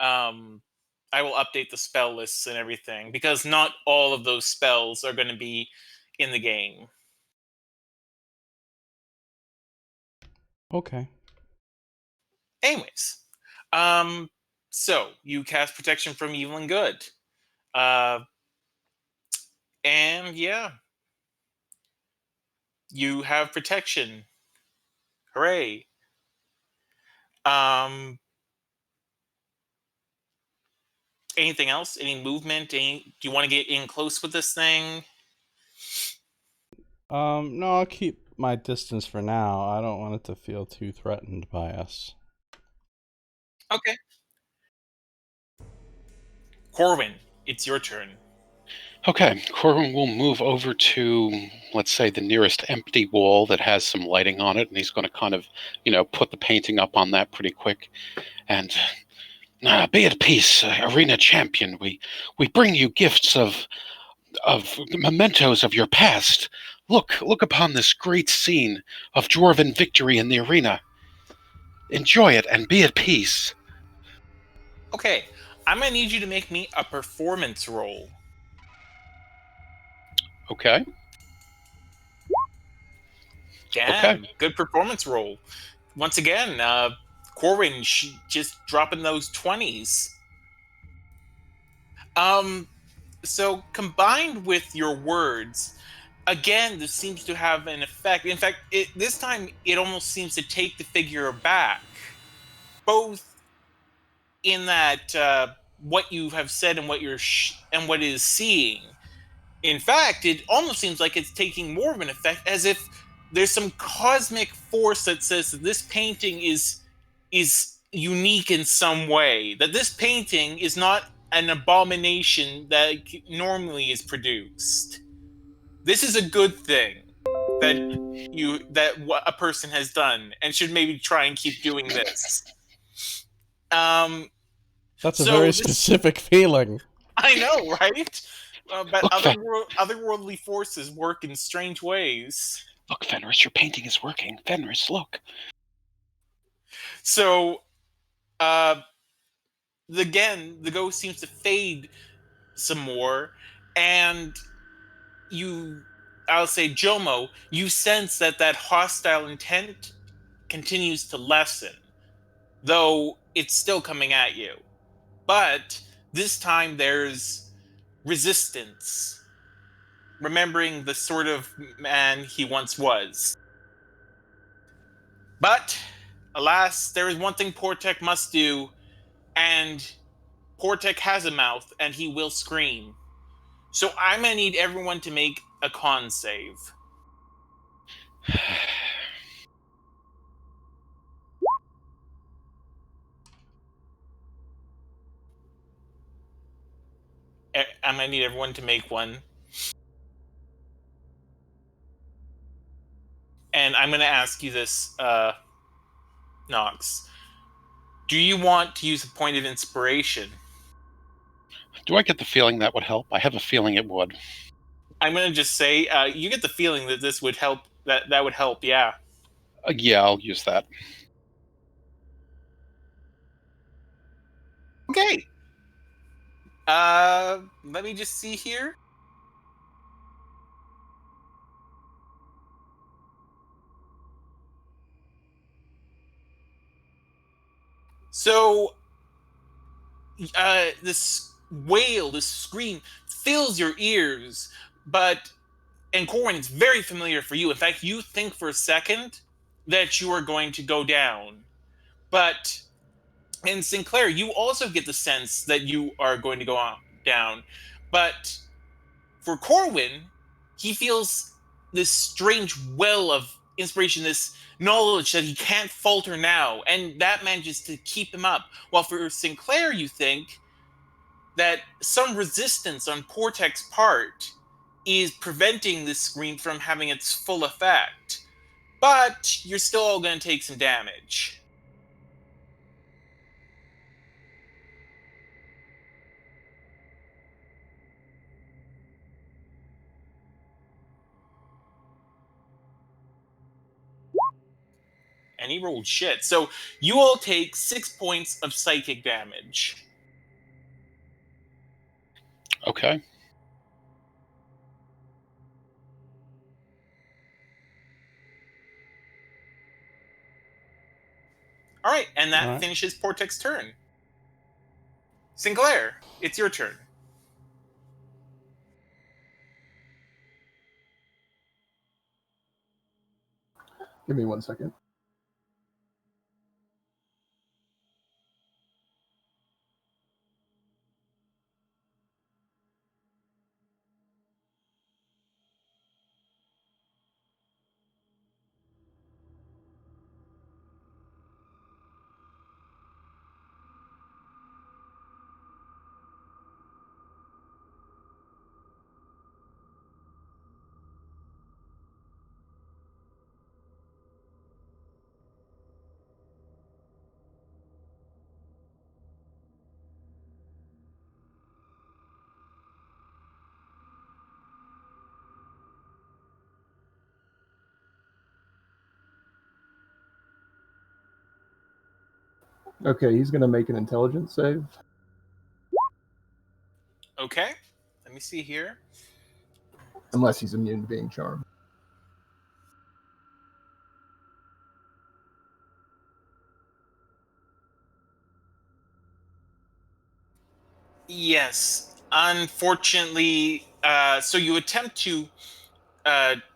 I will update the spell lists and everything, because not all of those spells are going to be in the game. Okay. Anyways, so you cast Protection from Evil and Good, and yeah, you have protection. Hooray! Anything else? Any movement? Do you want to get in close with this thing? No, I'll keep my distance for now. I don't want it to feel too threatened by us. Okay. Corwin, it's your turn. Okay, Corwin will move over to, let's say, the nearest empty wall that has some lighting on it, and he's going to kind of, put the painting up on that pretty quick. And be at peace, arena champion. We bring you gifts of mementos of your past. Look upon this great scene of dwarven victory in the arena. Enjoy it and be at peace. Okay, I'm gonna need you to make me a performance roll. Okay. Damn, Okay. good performance roll. Once again, Corwin just dropping those 20s. So combined with your words, again, this seems to have an effect. In fact, this time it almost seems to take the figure aback, both in that what you have said and what you're and what it is seeing. In fact, it almost seems like it's taking more of an effect, as if there's some cosmic force that says that this painting is unique in some way. That this painting is not an abomination that normally is produced. This is a good thing that what a person has done, and should maybe try and keep doing this. That's a very specific feeling. I know, right? But Look, otherworldly forces work in strange ways. Look, Fenris, your painting is working. Fenris, look. So, again, the ghost seems to fade some more, and I'll say, Jomo, you sense that hostile intent continues to lessen, though it's still coming at you. But this time there's resistance, remembering the sort of man he once was. But, alas, there is one thing Portek must do and Portek has a mouth, and he will scream. So I'm gonna need everyone to make a con save. I'm gonna need everyone to make one. And I'm gonna ask you this, Nox. Do you want to use a point of inspiration? Do I get the feeling that would help? I have a feeling it would. I'm gonna just say, you get the feeling that this would help. That would help. Yeah. Yeah, I'll use that. Okay. Let me just see here. So, this wail, this scream, fills your ears, and Corwin, it's very familiar for you. In fact, you think for a second that you are going to go down, but in Sinclair, you also get the sense that you are going to go down, but for Corwin, he feels this strange well of inspiration, this knowledge that he can't falter now, and that manages to keep him up. While for Sinclair, you think that some resistance on Portek's part is preventing this scream from having its full effect. But you're still all going to take some damage. And he rolled shit. So you all take 6 points of psychic damage. Okay. All right, and that All right. finishes Portek's turn. Sinclair, it's your turn. Give me 1 second. Okay, he's going to make an intelligence save. Okay, let me see here. Unless he's immune to being charmed. Yes, unfortunately, so you attempt to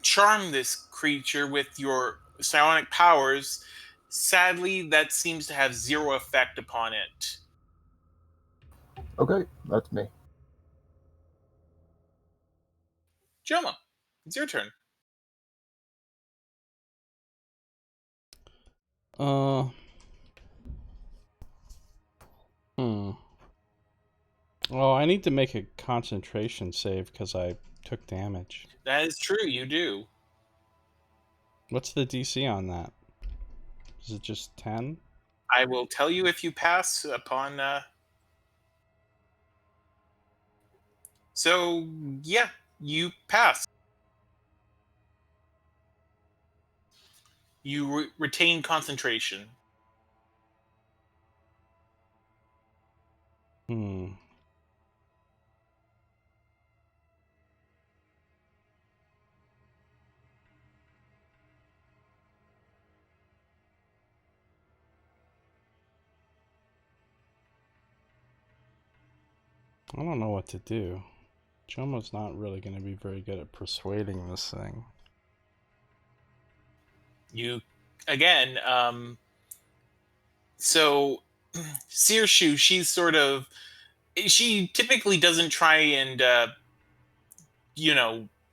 charm this creature with your psionic powers. Sadly, that seems to have zero effect upon it. Okay, that's me. Joma, it's your turn. Uh. Hmm. Oh, I need to make a concentration save because I took damage. That is true, you do. What's the DC on that? Is it just 10? I will tell you if you pass upon. So, yeah, you pass. You retain concentration. Hmm. I don't know what to do. Chomo's not really going to be very good at persuading this thing. You, again, so Searshoe, she typically doesn't try and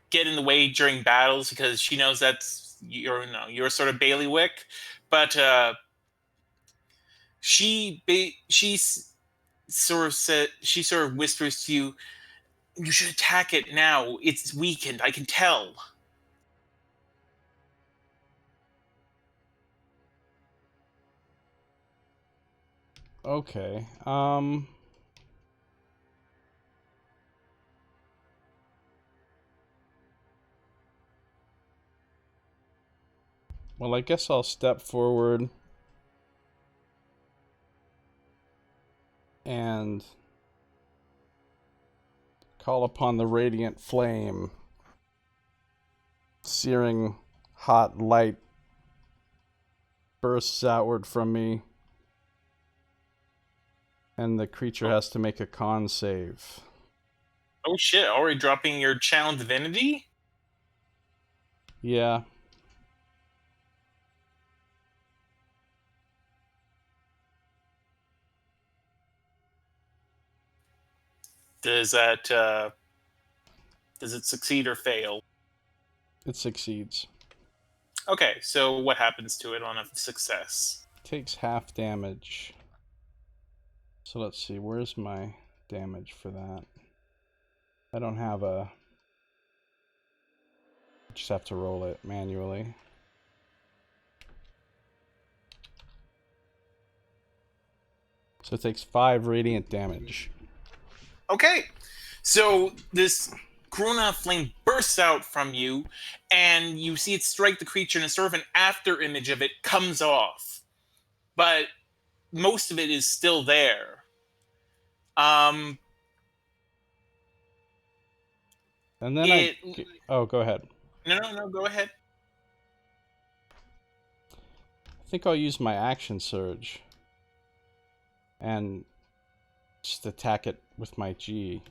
get in the way during battles because she knows that's your sort of bailiwick, but she sort of whispers to you, "You should attack it now. It's weakened. I can tell." Okay. Well, I guess I'll step forward and call upon the radiant flame. Searing hot light bursts outward from me, and the creature has to make a con save. Oh shit! Already dropping your channel divinity? Yeah. Does it succeed or fail? It succeeds. Okay, so what happens to it on a success? Takes half damage. So let's see, where's my damage for that? I don't have a... Just have to roll it manually. So it takes 5 radiant damage. Okay, so this Corona flame bursts out from you, and you see it strike the creature, and sort of an after image of it comes off. But most of it is still there. And then Oh, go ahead. No, go ahead. I think I'll use my action surge. And just attack it with my G.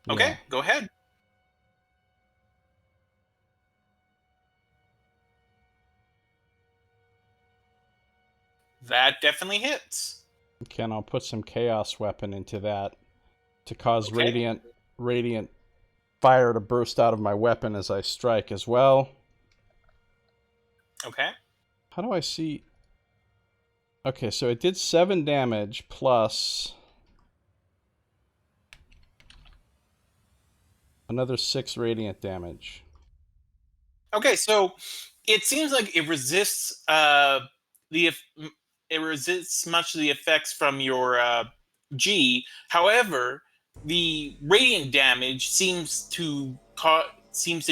Okay, Yeah. go ahead. That definitely hits. Okay, and I'll put some chaos weapon into that to cause Okay. radiant fire to burst out of my weapon as I strike as well. Okay. How do I see? Okay, so it did 7 damage plus another 6 radiant damage. Okay, so it seems like it resists the it resists much of the effects from your G. However, the radiant damage seems to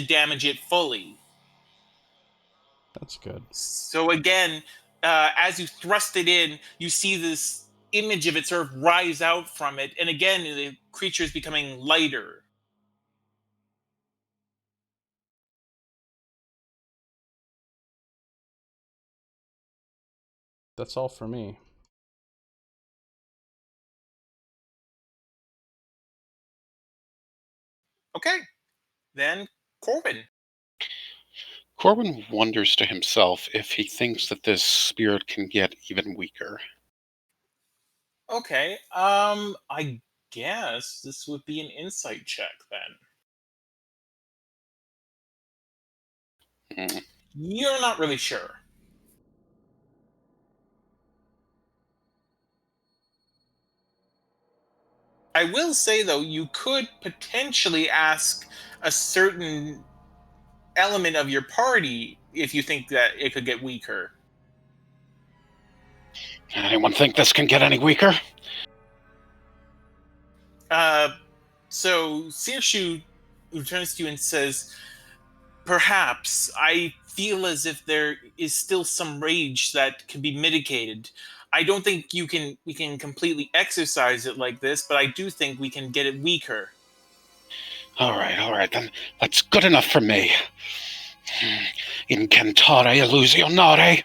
damage it fully. That's good. So again, as you thrust it in, you see this image of it sort of rise out from it, and again, the creature is becoming lighter. That's all for me. Okay, then Corbin. Corbin wonders to himself if he thinks that this spirit can get even weaker. Okay, I guess this would be an insight check then. Hmm. You're not really sure. I will say though, you could potentially ask a certain element of your party if you think that it could get weaker. Anyone think this can get any weaker? So Searshoe turns to you and says, "Perhaps I feel as if there is still some rage that can be mitigated. I don't think we can completely exercise it like this, but I do think we can get it weaker." All right, then that's good enough for me. Incantare illusionare.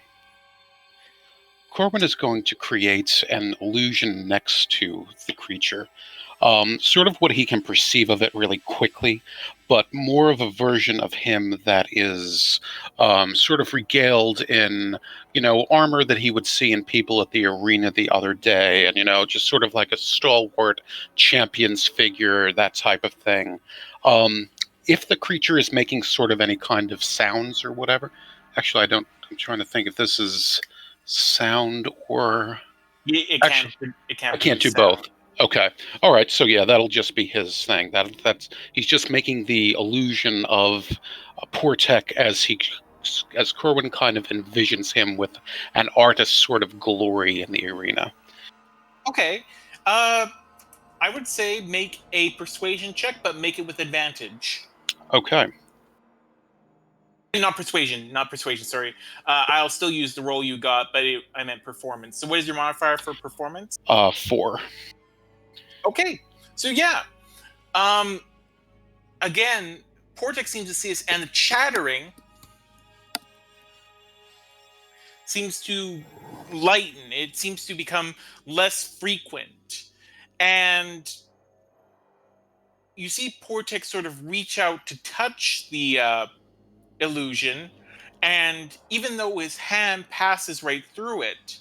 Corbin is going to create an illusion next to the creature. Sort of what he can perceive of it really quickly, but more of a version of him that is sort of regaled in, armor that he would see in people at the arena the other day, and, just sort of like a stalwart champion's figure, that type of thing. If the creature is making sort of any kind of sounds or whatever, actually, I'm trying to think if this is sound or... It Actually, can't I can't do produce both. sound. Okay. All right. So yeah, that'll just be his thing. That's he's just making the illusion of Portek as Corwin kind of envisions him with an artist's sort of glory in the arena. Okay. I would say make a persuasion check, but make it with advantage. Okay. Not persuasion. Sorry. I'll still use the roll you got, but I meant performance. So what is your modifier for performance? 4. Okay. So yeah. Again, Portek seems to see us, and the chattering seems to lighten. It seems to become less frequent. And you see Portek sort of reach out to touch the illusion, and even though his hand passes right through it,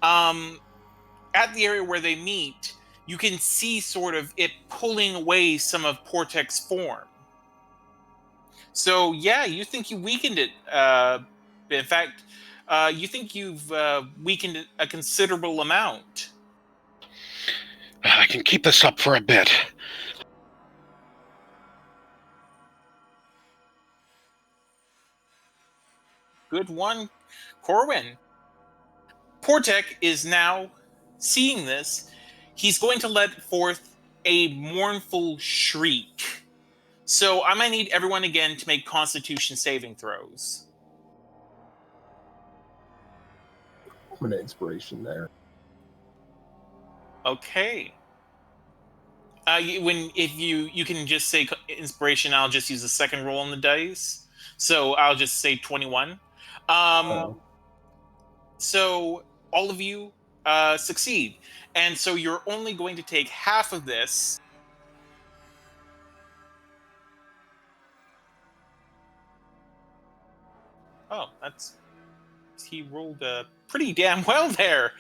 at the area where they meet, you can see sort of it pulling away some of Portek's form. So yeah, you think you weakened it. In fact, you think you've weakened it a considerable amount. I can keep this up for a bit. Good one, Corwin. Portek is now seeing this. He's going to let forth a mournful shriek. So I might need everyone again to make Constitution saving throws. I'm an inspiration there. Okay. If you can just say inspiration, I'll just use the second roll on the dice. So I'll just say 21. So all of you succeed, and so you're only going to take half of this. Oh, he rolled pretty damn well there.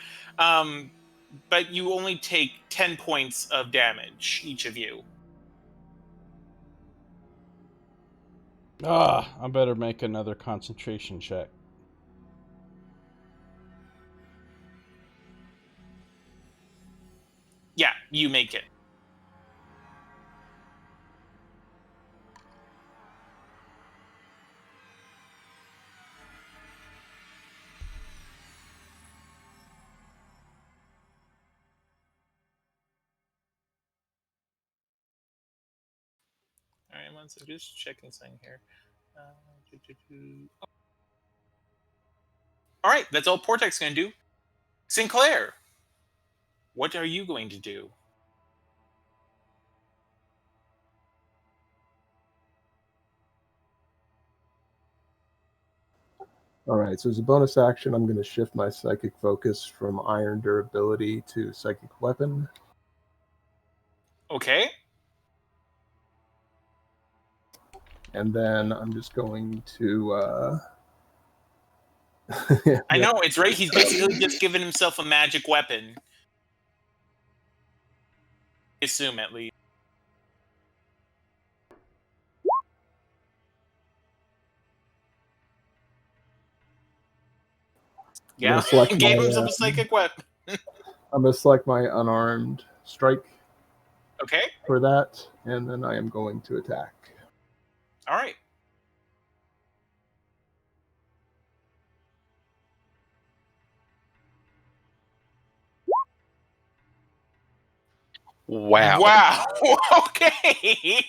But you only take 10 points of damage, each of you. I better make another concentration check. Yeah, you make it. All right, I'm just checking something here. All right, that's all Portek's going to do. Sinclair, what are you going to do? All right, so as a bonus action, I'm going to shift my psychic focus from iron durability to psychic weapon. Okay. And then I'm just going to... I know, it's right. He's basically just given himself a magic weapon. I assume, at least. Yeah, gave himself a psychic weapon. I'm going to select my unarmed strike. Okay. For that, and then I am going to attack. All right. Wow. Okay.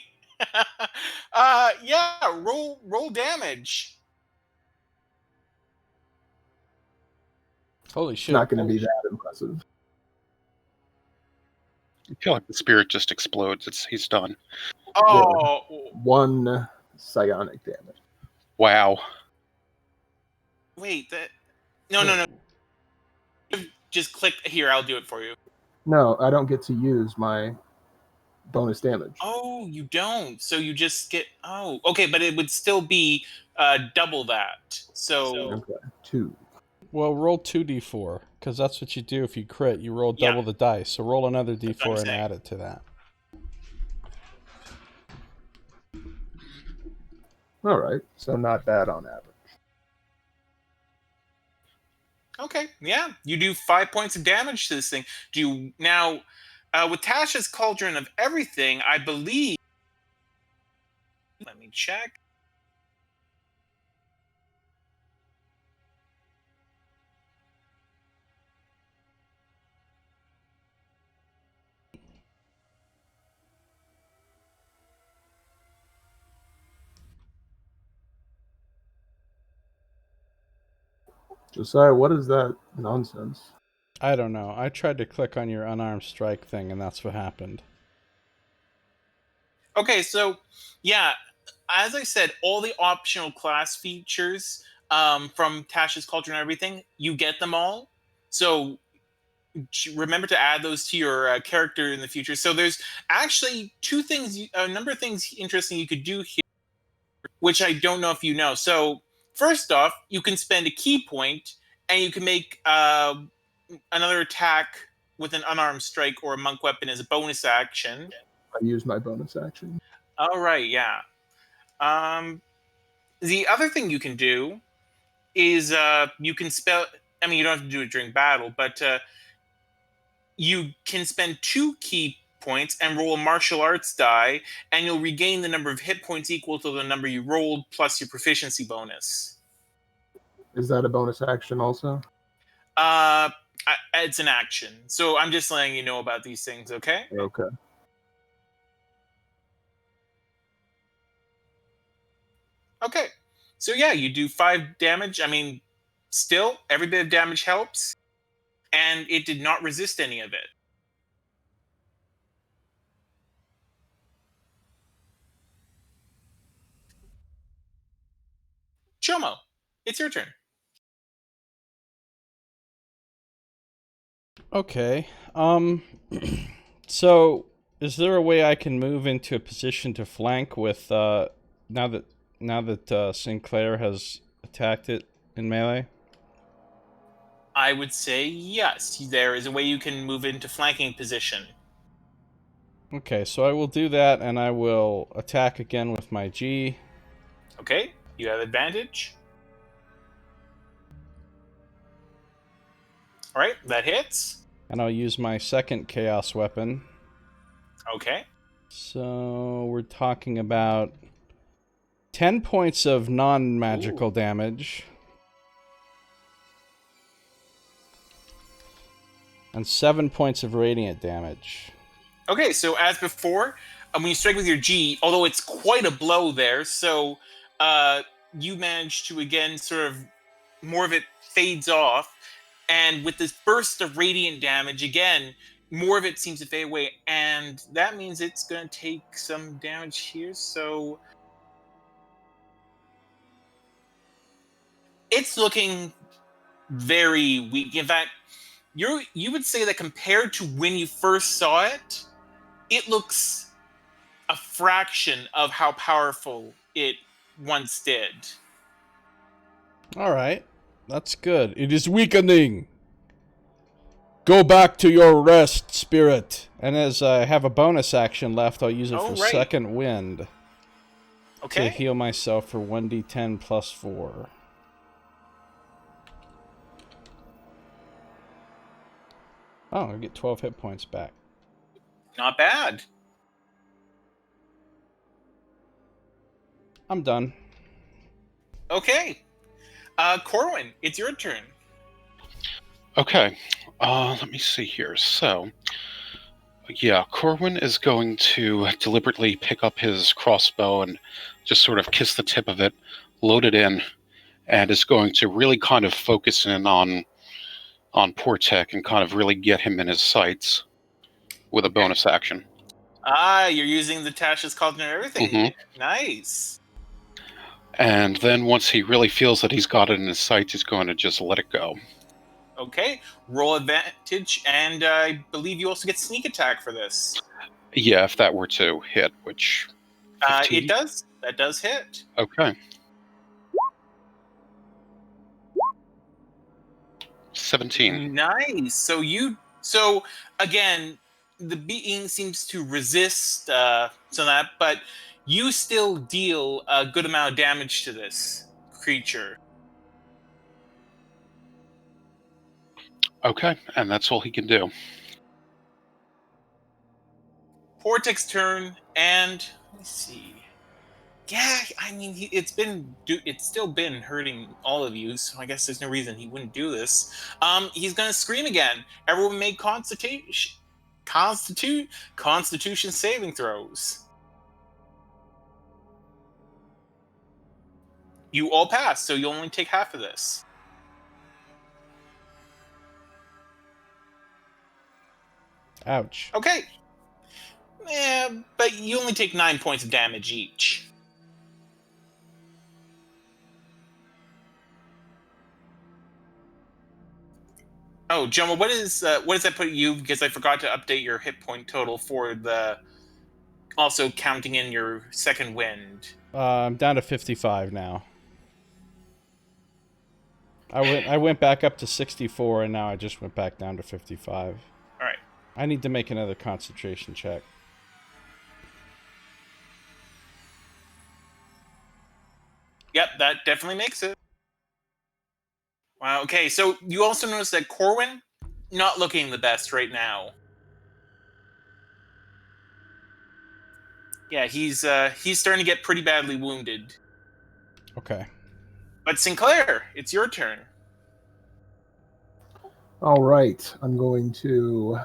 Yeah. Roll damage. Holy It's shit. not going to be that impressive. I feel like the spirit just explodes. He's done. Oh. Yeah. 1 psionic damage. Wow. Wait. No. just click here. I'll do it for you. No, I don't get to use my bonus damage. Oh, you don't. So you just get. Oh, okay, but it would still be double that. So Okay, 2. Well, roll 2d4, because that's what you do if you crit. You roll Yeah. double the dice. So roll another what I'm d4 and saying. add it to that. All right, so not bad on average. Okay, yeah, you do 5 points of damage to this thing. Do you now with Tasha's Cauldron of Everything? I believe. Let me check. Josiah, what is that nonsense? I don't know. I tried to click on your unarmed strike thing, and that's what happened. Okay, so yeah, as I said, all the optional class features from Tasha's Cauldron and Everything, you get them all. So remember to add those to your character in the future. So there's actually a number of things interesting you could do here, which I don't know if you know. So first off, you can spend a key point, and you can make another attack with an unarmed strike or a monk weapon as a bonus action. I use my bonus action. All right, yeah. The other thing you can do is you can spell. I mean, you don't have to do it during battle, but you can spend 2 key points and roll a martial arts die, and you'll regain the number of hit points equal to the number you rolled plus your proficiency bonus. Is that a bonus action also? It's an action, so I'm just letting you know about these things. Okay. Okay. Okay. So yeah, you do 5 damage. I mean, still, every bit of damage helps, and it did not resist any of it. Chomo, it's your turn. Okay. So is there a way I can move into a position to flank with now that Sinclair has attacked it in melee? I would say yes. There is a way you can move into flanking position. Okay, so I will do that, and I will attack again with my G. Okay, you have advantage. All right, that hits. And I'll use my second chaos weapon. Okay. So we're talking about 10 points of non-magical damage. And 7 points of radiant damage. Okay, so as before, when you strike with your G, although it's quite a blow there, so you manage to again sort of more of it fades off, and with this burst of radiant damage again, more of it seems to fade away, and that means it's going to take some damage here. So it's looking very weak. In fact, you would say that compared to when you first saw it, it looks a fraction of how powerful it once did. All right, that's good. It is weakening. Go back to your rest, spirit. And as I have a bonus action left, I'll use it for second wind. Okay. To heal myself for 1d10 plus 4. Oh, I get 12 hit points back. Not bad. I'm done. Okay. Corwin, it's your turn. Okay. Let me see here. So, yeah, Corwin is going to deliberately pick up his crossbow and just sort of kiss the tip of it, load it in, and is going to really kind of focus in on Portek and kind of really get him in his sights with a bonus action. You're using the Tasha's Cauldron and everything. Mm-hmm. Nice. And then once he really feels that he's got it in his sights, he's going to just let it go. Okay, roll advantage, and I believe you also get sneak attack for this. Yeah, if that were to hit, which 15? It does. That does hit. Okay. 17. Nice. So again, the being seems to resist some of that, but you still deal a good amount of damage to this creature. Okay, and that's all he can do. Portek's turn, and let's see. Yeah, I mean, it's still been hurting all of you, so I guess there's no reason he wouldn't do this. He's gonna scream again. Everyone make Constitution saving throws. You all pass, so you'll only take half of this. Ouch. Okay. Yeah, but you only take 9 points of damage each. Oh, Joma, what does that put you? Because I forgot to update your hit point total for the also counting in your second wind. I'm down to 55 now. I went back up to 64, and now I just went back down to 55. All right. I need to make another concentration check. Yep, that definitely makes it. Wow. Okay, so you also notice that Corwin not looking the best right now. Yeah, he's starting to get pretty badly wounded. Okay. But Sinclair, it's your turn. All right, I'm going to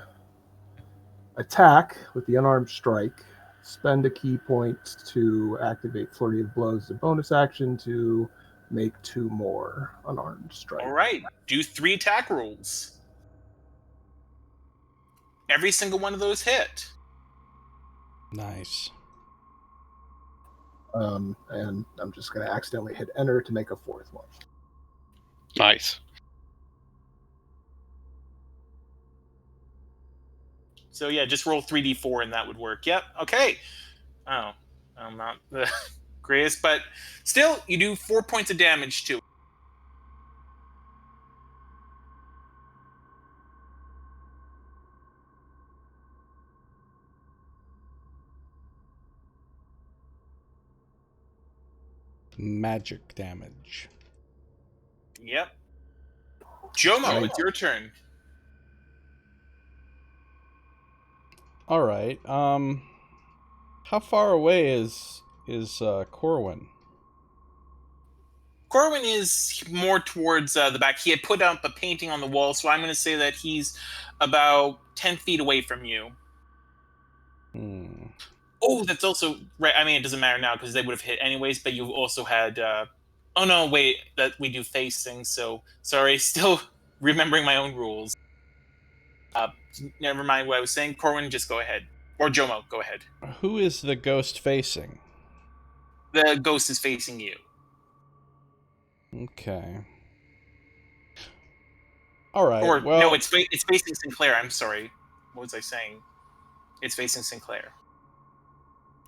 attack with the unarmed strike, spend a key point to activate Flurry of Blows as a bonus action to make 2 more unarmed strike. All right, do 3 attack rolls. Every single one of those hit. Nice. And I'm just going to accidentally hit enter to make a 4th one. Nice. So yeah, just roll 3d4 and that would work. Yep. Okay. Oh, I'm not the greatest, but still, you do 4 points of damage to it. Magic damage. Yep. Jomo, Right. it's your turn. All right. How far away is Corwin? Corwin is more towards the back. He had put up a painting on the wall, so I'm going to say that he's about 10 feet away from you. Oh, that's also right. I mean, it doesn't matter now because they would have hit anyways, but you also had oh no, wait, that we do facing, so sorry, still remembering my own rules. Never mind what I was saying. Corwin, just go ahead. Or Jomo, go ahead. Who is the ghost facing? The ghost is facing you. Okay. All right. Or well, no, it's facing Sinclair. I'm sorry. What was I saying? It's facing Sinclair.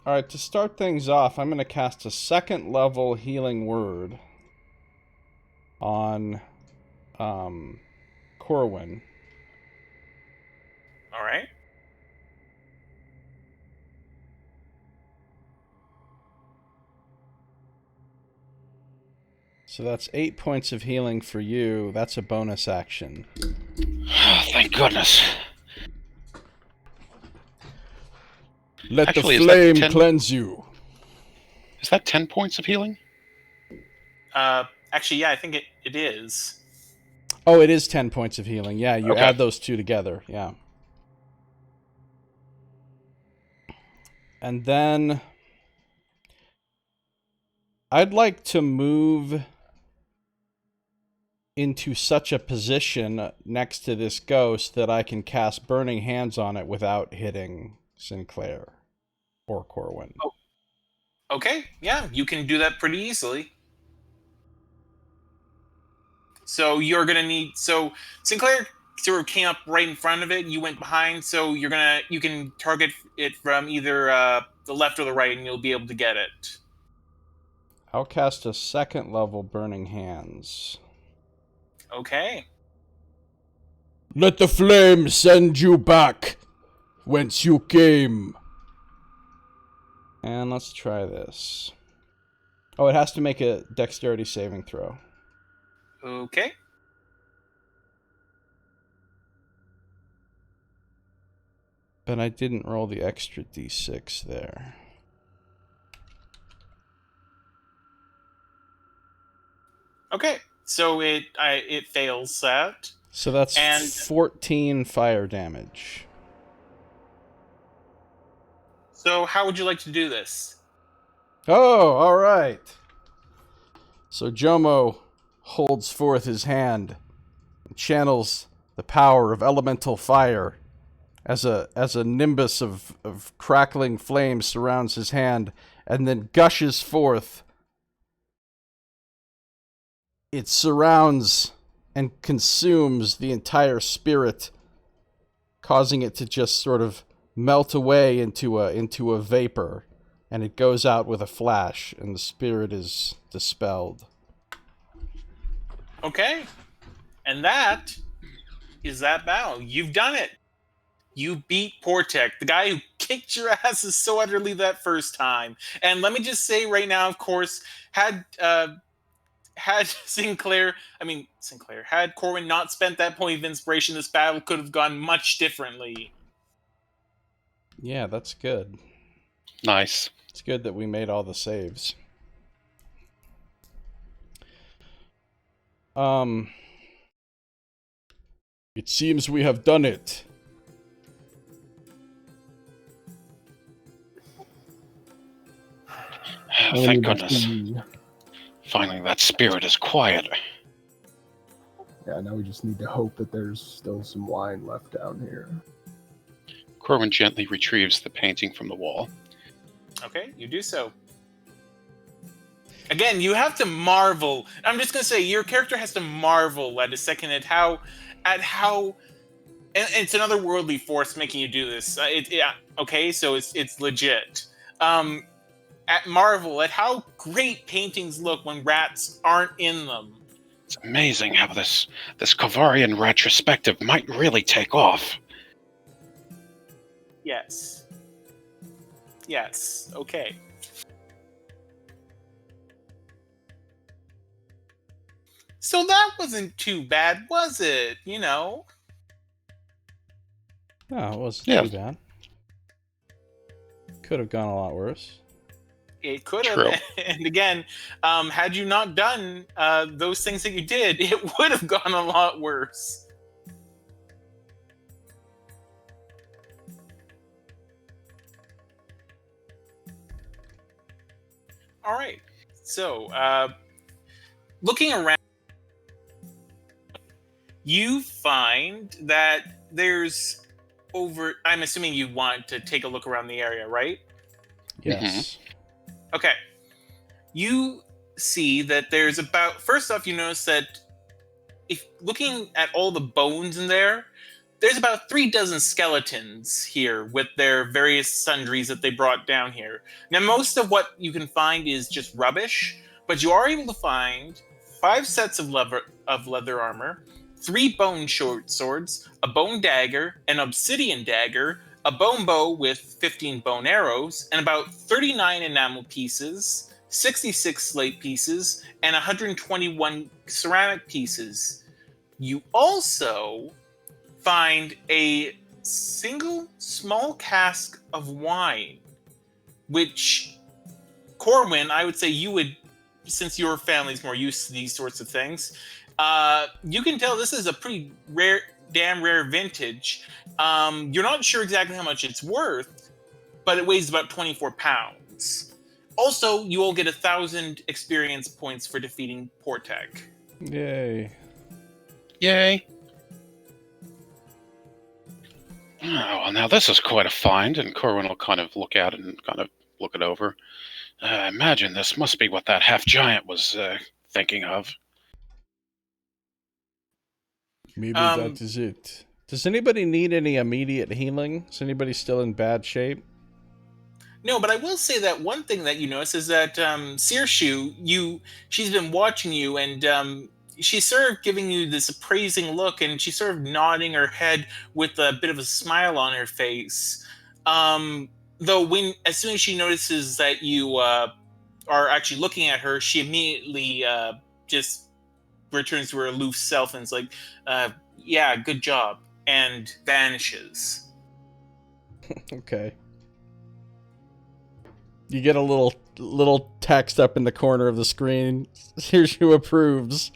all right. To start things off, I'm going to cast a 2nd level healing word on Corwin. All right. So that's 8 points of healing for you. That's a bonus action. Oh, thank goodness. Let Actually, the is that flame 10? cleanse you. Is that 10 points of healing? Actually, yeah, I think it is. Oh, it is 10 points of healing. Yeah, you Okay. add those two together. Yeah. And then I'd like to move into such a position next to this ghost that I can cast Burning Hands on it without hitting Sinclair or Corwin. Oh. Okay, yeah, you can do that pretty easily. So you're gonna need. So Sinclair sort of came up right in front of it. You went behind, so you can target it from either the left or the right, and you'll be able to get it. I'll cast a 2nd level Burning Hands. Okay. Let the flames send you back whence you came. And let's try this. Oh, it has to make a dexterity saving throw. Okay. But I didn't roll the extra d6 there. Okay. So it fails that. So that's And 14 fire damage. so how would you like to do this? Oh, all right. So Jomo holds forth his hand and channels the power of elemental fire as a nimbus of crackling flames surrounds his hand and then gushes forth. It surrounds and consumes the entire spirit, causing it to just sort of melt away into a vapor, and it goes out with a flash, and the spirit is dispelled. Okay. And that is that battle. You've done it. You beat Portek, the guy who kicked your asses so utterly that first time. And let me just say right now, of course, had Sinclair, had Corwin not spent that point of inspiration, this battle could have gone much differently. Yeah, that's good. Nice. It's good that we made all the saves. It seems we have done it. Thank goodness. Finally, that spirit is quiet. Yeah, now we just need to hope that there's still some wine left down here. Corwin gently retrieves the painting from the wall. Okay, you do so. Again, you have to marvel. I'm just gonna say your character has to marvel at a second at how, and it's another worldly force making you do this. Okay, so it's legit. At marvel at how great paintings look when rats aren't in them. It's amazing how this Kavarian retrospective might really take off. Yes. Yes. Okay. So that wasn't too bad, was it? You know? No, it wasn't Yeah. too bad. Could have gone a lot worse. It could True. have. And again, had you not done those things that you did, it would have gone a lot worse. All right. So, looking around, you find that there's I'm assuming you want to take a look around the area, right? Yes. Okay. You see that there's first off, you notice that if looking at all the bones in there's about 3 dozen skeletons here with their various sundries that they brought down here. Now, most of what you can find is just rubbish, but you are able to find 5 sets of leather armor, 3 bone short swords, a bone dagger, an obsidian dagger, a bone bow with 15 bone arrows, and about 39 enamel pieces, 66 slate pieces, and 121 ceramic pieces. You also find a single small cask of wine, which Corwin, I would say you would, since your family's more used to these sorts of things, you can tell this is a pretty damn rare vintage. You're not sure exactly how much it's worth, but it weighs about 24 pounds. Also, you all get 1,000 experience points for defeating Portek. Yay. Yay. Oh, well, now this is quite a find, and Corwin will kind of look at it and kind of look it over. I imagine this must be what that half-giant was thinking of. Maybe that is it. Does anybody need any immediate healing? Is anybody still in bad shape? No, but I will say that one thing that you notice is that Searshu, she's been watching you, and she's sort of giving you this appraising look, and she's sort of nodding her head with a bit of a smile on her face. Though, as soon as she notices that you are actually looking at her, she immediately just returns to her aloof self and is like, "Yeah, good job," and vanishes. Okay. You get a little text up in the corner of the screen. Here's who approves.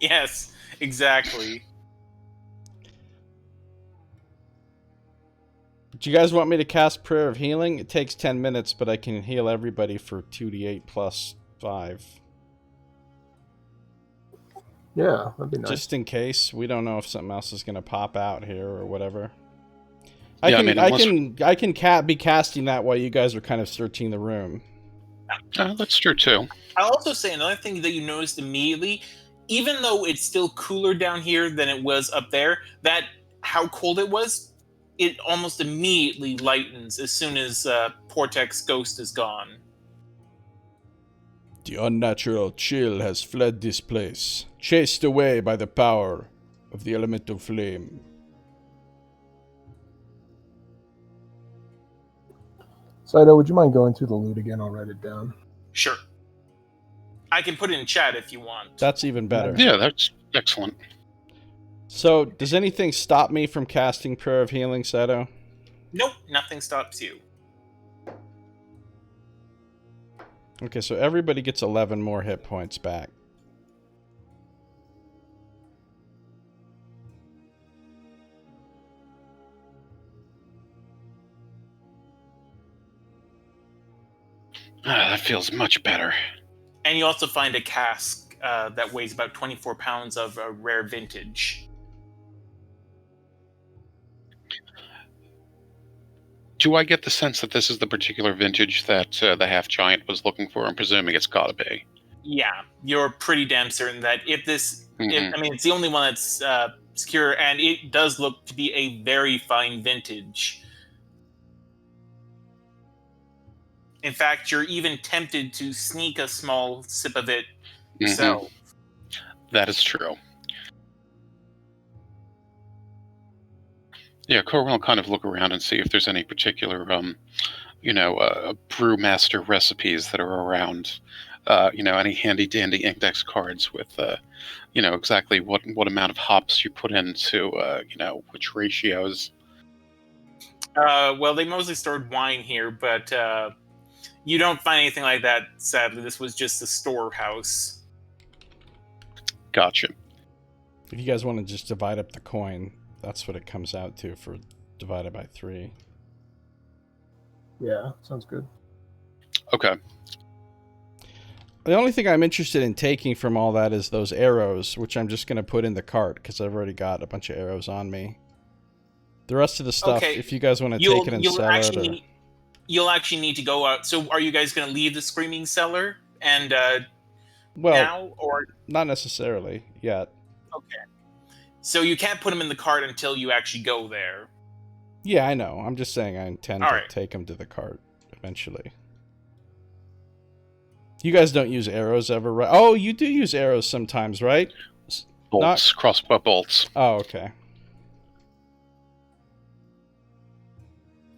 Yes, exactly. Do you guys want me to cast Prayer of Healing? It takes 10 minutes, but I can heal everybody for 2d8 plus 5. Yeah, that'd be nice. Just in case. We don't know if something else is going to pop out here or whatever. Yeah, I can be casting that while you guys are kind of searching the room. That's true too. I'll also say another thing that you noticed immediately, even though it's still cooler down here than it was up there, that how cold it was, it almost immediately lightens as soon as Portek's ghost is gone. The unnatural chill has fled this place, chased away by the power of the elemental flame. Scito, would you mind going through the loot again? I'll write it down. Sure. I can put it in chat if you want. That's even better. Yeah, that's excellent. So, does anything stop me from casting Prayer of Healing, Scito? Nope, nothing stops you. Okay, so everybody gets 11 more hit points back. That feels much better. And you also find a cask that weighs about 24 pounds of a rare vintage. Do I get the sense that this is the particular vintage that the half-giant was looking for? I'm presuming it's gotta be. Yeah, you're pretty damn certain that if this... Mhm. I mean, it's the only one that's secure, and it does look to be a very fine vintage. In fact, you're even tempted to sneak a small sip of it yourself. That is true. Yeah, Corin will kind of look around and see if there's any particular, brewmaster recipes that are around. Any handy-dandy index cards with, exactly what amount of hops you put into, which ratios. Well, they mostly stored wine here, but you don't find anything like that, sadly. This was just a storehouse. Gotcha. If you guys want to just divide up the coin, that's what it comes out to for divided by 3. Yeah, sounds good. Okay. The only thing I'm interested in taking from all that is those arrows, which I'm just going to put in the cart, because I've already got a bunch of arrows on me. The rest of the stuff, Okay, if you guys want to take it and sell it. Or... You'll actually need to go out. So are you guys going to leave the Screaming Cellar and now? Or not necessarily yet. Okay. So you can't put them in the cart until you actually go there. Yeah, I know. I'm just saying I intend to take them to the cart eventually. You guys don't use arrows ever, right? Oh, you do use arrows sometimes, right? Bolts, crossbow bolts. Oh, okay.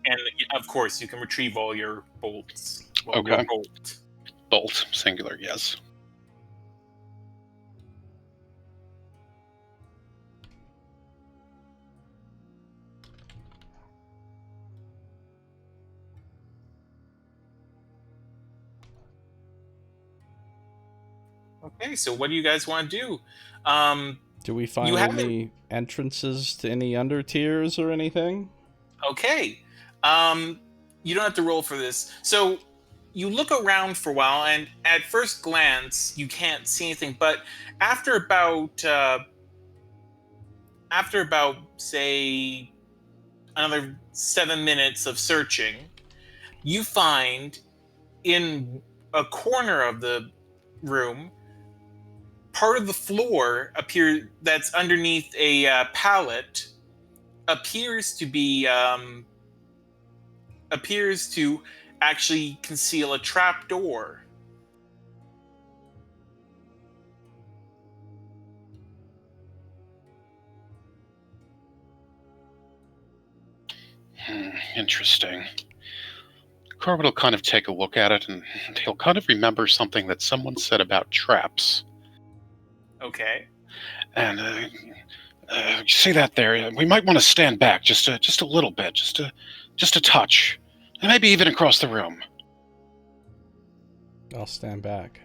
And of course, you can retrieve all your bolts. Well, Okay. your bolt. Bolt, singular, yes. Okay, so what do you guys want to do? Do we find any entrances to any under tiers or anything? Okay. You don't have to roll for this. So you look around for a while, and at first glance, you can't see anything. But after about say another 7 minutes of searching, you find in a corner of the room part of the floor that's underneath a pallet appears to actually conceal a trap door. Interesting. Corbett will kind of take a look at it, and he'll kind of remember something that someone said about traps. Okay. And you see that there? We might want to stand back just a little bit, just a touch, and maybe even across the room. I'll stand back.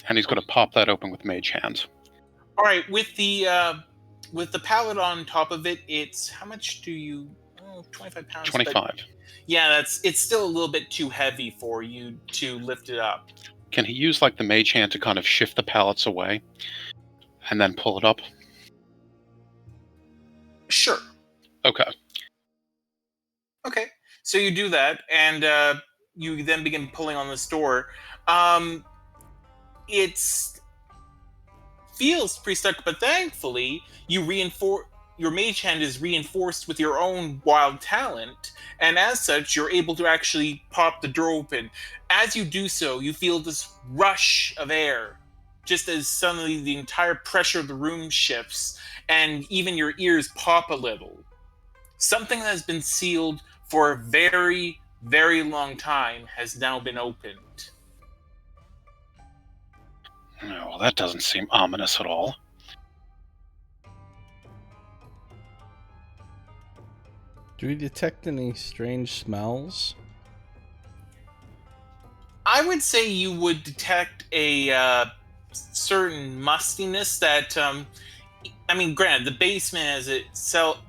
And he's going to pop that open with Mage Hand. All right, with the pallet on top of it, it's how much do you? 25 pounds. 25. Yeah, it's still a little bit too heavy for you to lift it up. Can he use like the Mage Hand to kind of shift the pallets away, and then pull it up? Sure. Okay. Okay. So you do that, and you then begin pulling on this door. It feels pretty stuck, but thankfully your Mage Hand is reinforced with your own wild talent, and as such, you're able to actually pop the door open. As you do so, you feel this rush of air, just as suddenly the entire pressure of the room shifts, and even your ears pop a little. Something that has been sealed for a very, very long time has now been opened. No, well, that doesn't seem ominous at all. Do we detect any strange smells? I would say you would detect a certain mustiness that, granted, the basement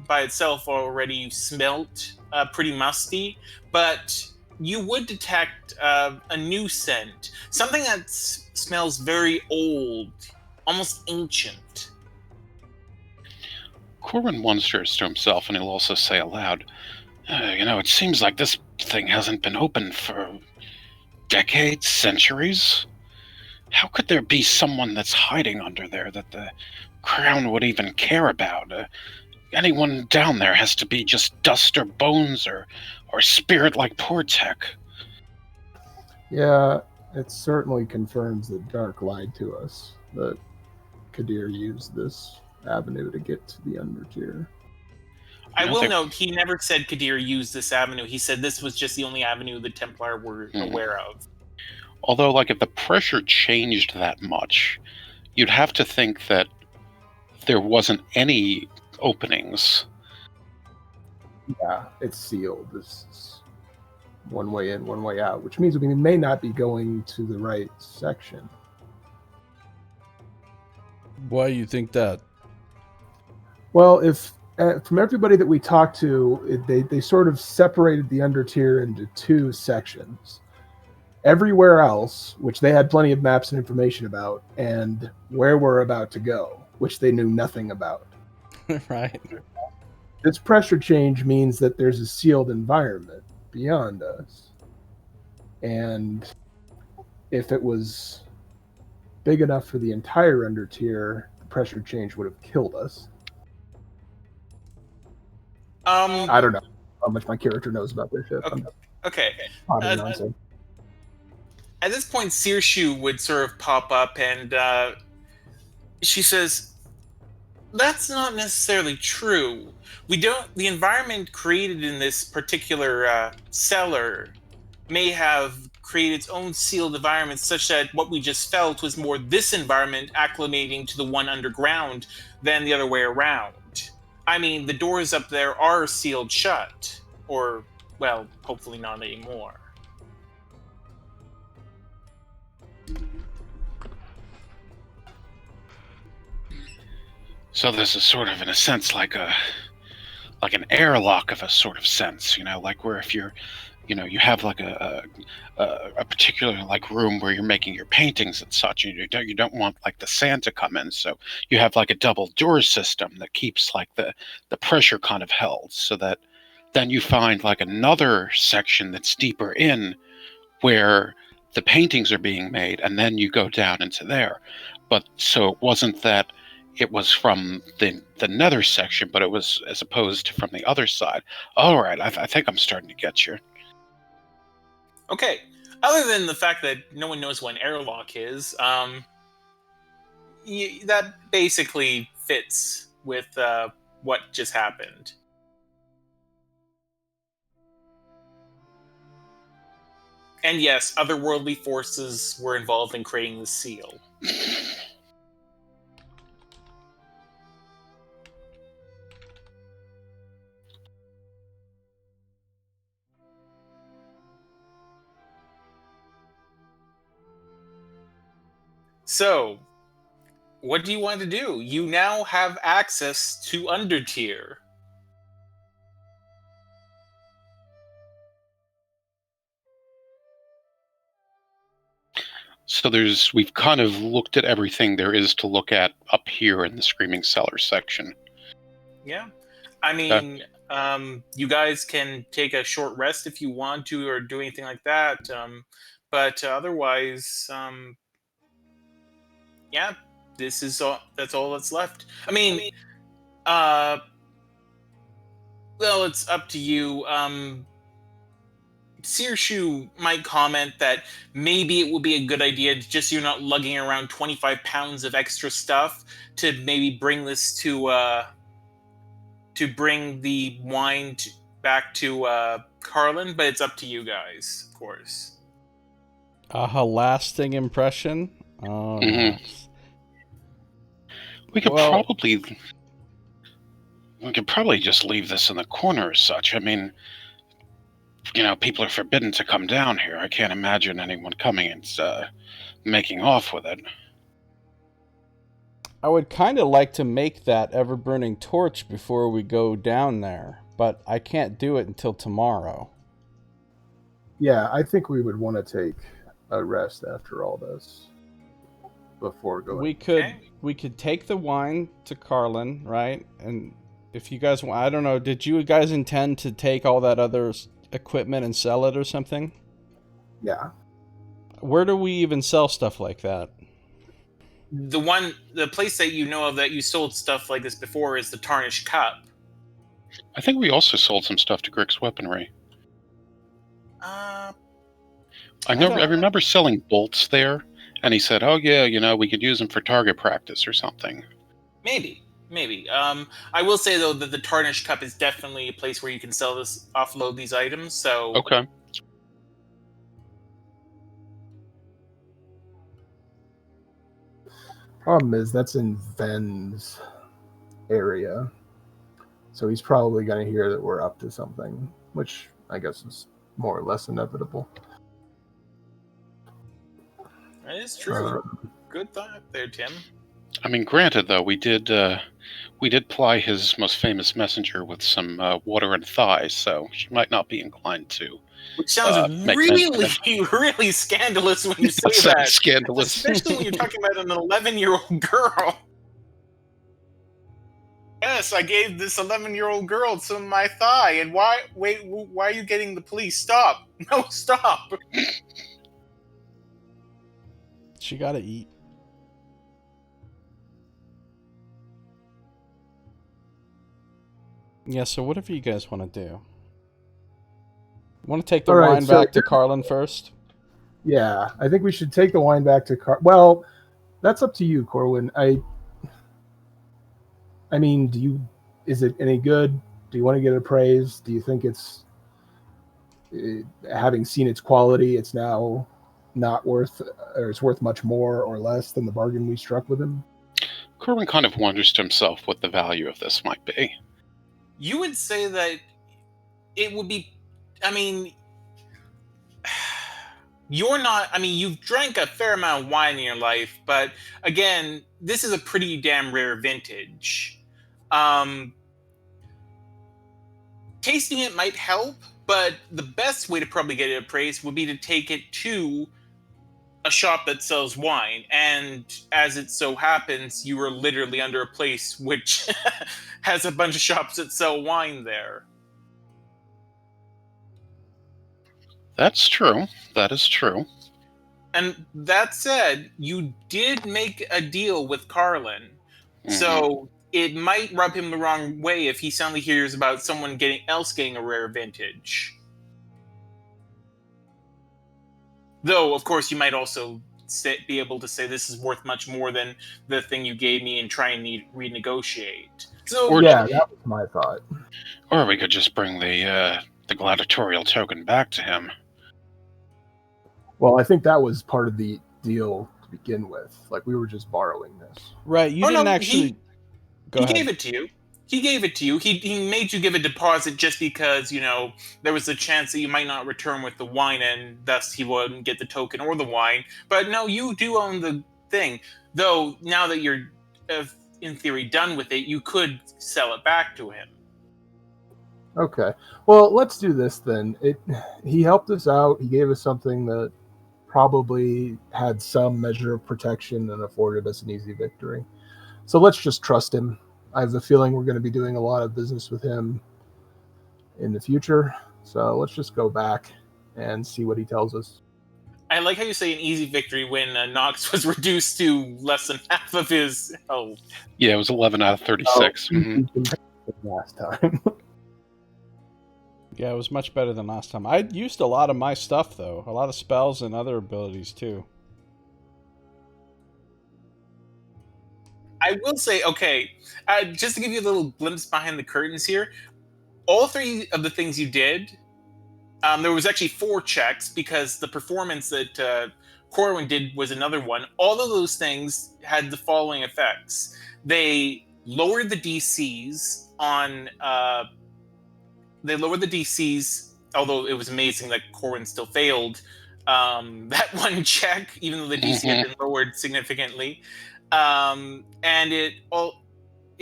by itself already smelt pretty musty, but you would detect a new scent, something that smells very old, almost ancient. Corbin wonders to himself, and he'll also say aloud, it seems like this thing hasn't been opened for decades, centuries. How could there be someone that's hiding under there that the Crown would even care about? Anyone down there has to be just dust or bones or spirit like Portek. Yeah, it certainly confirms that Dark lied to us, that Kadir used this avenue to get to the Undertier. I will note, he never said Kadir used this avenue. He said this was just the only avenue the Templar were aware of. Although, if the pressure changed that much, you'd have to think that there wasn't any openings. Yeah, it's sealed. This is one way in, one way out, which means we may not be going to the right section. Why do you think that? Well, if from everybody that we talked to, they sort of separated the Undertier into two sections. Everywhere else, which they had plenty of maps and information about, and where we're about to go, which they knew nothing about. Right. This pressure change means that there's a sealed environment beyond us. And if it was big enough for the entire Undertier, the pressure change would have killed us. I don't know how much my character knows about this shit. Okay. Nonsense. At this point, Sirshu would sort of pop up, and she says, "That's not necessarily true. The environment created in this particular cellar may have created its own sealed environment, such that what we just felt was more this environment acclimating to the one underground than the other way around. I mean, the doors up there are sealed shut, or, well, hopefully not anymore." So this is sort of, in a sense, like an airlock of a sort of sense, like where if you're, you have like a particular room where you're making your paintings and such, and you don't want the sand to come in, so you have a double door system that keeps the pressure kind of held, so that then you find another section that's deeper in where the paintings are being made, and then you go down into there. But so it wasn't that it was from the nether section, but it was as opposed to from the other side. All right, I think I'm starting to get you. Okay. Other than the fact that no one knows what an airlock is, that basically fits with what just happened. And yes, otherworldly forces were involved in creating the seal. So, what do you want to do? You now have access to Undertier. So we've kind of looked at everything there is to look at up here in the Screaming Cellar section. Yeah. I mean, you guys can take a short rest if you want to, or do anything like that. But otherwise, yeah, this is all. That's all that's left. I mean, well, it's up to you. Searshoe might comment that maybe it would be a good idea, just so you're not lugging around 25 pounds of extra stuff, to maybe bring this to bring the wine back to Carlin, but it's up to you guys, of course. A lasting impression? Oh, nice. We could probably just leave this in the corner or such. I mean, people are forbidden to come down here. I can't imagine anyone coming and making off with it. I would kind of like to make that ever-burning torch before we go down there, but I can't do it until tomorrow. Yeah, I think we would want to take a rest after all this before going. We could take the wine to Carlin, right? And if you guys want, I don't know, did you guys intend to take all that other equipment and sell it or something? Yeah. Where do we even sell stuff like that? The place that you know of that you sold stuff like this before is the Tarnished Cup. I think we also sold some stuff to Grick's Weaponry. Uh, I remember selling bolts there, and he said, "Oh yeah, we could use them for target practice or something." Maybe. I will say though that the Tarnished Cup is definitely a place where you can offload these items. So Okay. Problem is, that's in Ven's area. So he's probably going to hear that we're up to something, which I guess is more or less inevitable. That is true. Good thought there, Tim. I mean, granted, though, we did ply his most famous messenger with some water and thighs, so she might not be inclined to. Which sounds really scandalous when you say that. Scandalous. Especially when you're talking about an 11-year-old girl. Yes, I gave this 11-year-old girl some of my thigh, and why are you getting the police? Stop. No, stop. She gotta eat. Yeah, so whatever you guys want to do. Want to take the wine back to Carlin first? Yeah, I think we should take the wine back to Well, that's up to you, Corwin. I mean, is it any good? Do you want to get it appraised? Do you think it's, having seen its quality, it's now not worth, or it's worth much more or less than the bargain we struck with him? Corwin kind of wonders to himself what the value of this might be. You would say that it would be, I mean, you've drank a fair amount of wine in your life, but again, this is a pretty damn rare vintage. Tasting it might help, but the best way to probably get it appraised would be to take it to a shop that sells wine, and as it so happens, you are literally under a place which has a bunch of shops that sell wine there. That's true. That is true. And that said, you did make a deal with Carlin. Mhm. So it might rub him the wrong way if he suddenly hears about someone getting a rare vintage. Though, of course, you might also be able to say this is worth much more than the thing you gave me and try and renegotiate. So Or- Yeah, that was my thought. Or we could just bring the gladiatorial token back to him. Well, I think that was part of the deal to begin with. Like, we were just borrowing this. Right, you Oh, didn't no, actually... Go he ahead. gave it to you. He gave it to you. He made you give a deposit just because, there was a chance that you might not return with the wine and thus he wouldn't get the token or the wine. But no, you do own the thing. Though, now that you're, in theory, done with it, you could sell it back to him. Okay. Well, let's do this then. He helped us out. He gave us something that probably had some measure of protection and afforded us an easy victory. So let's just trust him. I have a feeling we're going to be doing a lot of business with him in the future. So let's just go back and see what he tells us. I like how you say an easy victory when Nox was reduced to less than half of his health. Yeah, it was 11 out of 36. Oh, Mhm. last time. Yeah, it was much better than last time. I used a lot of my stuff, though. A lot of spells and other abilities, too. I will say, okay, just to give you a little glimpse behind the curtains here, all three of the things you did, there was actually 4 checks because the performance that Corwin did was another one. All of those things had the following effects. They lowered the DCs on... although it was amazing that Corwin still failed that one check, even though the DC had been lowered significantly. And it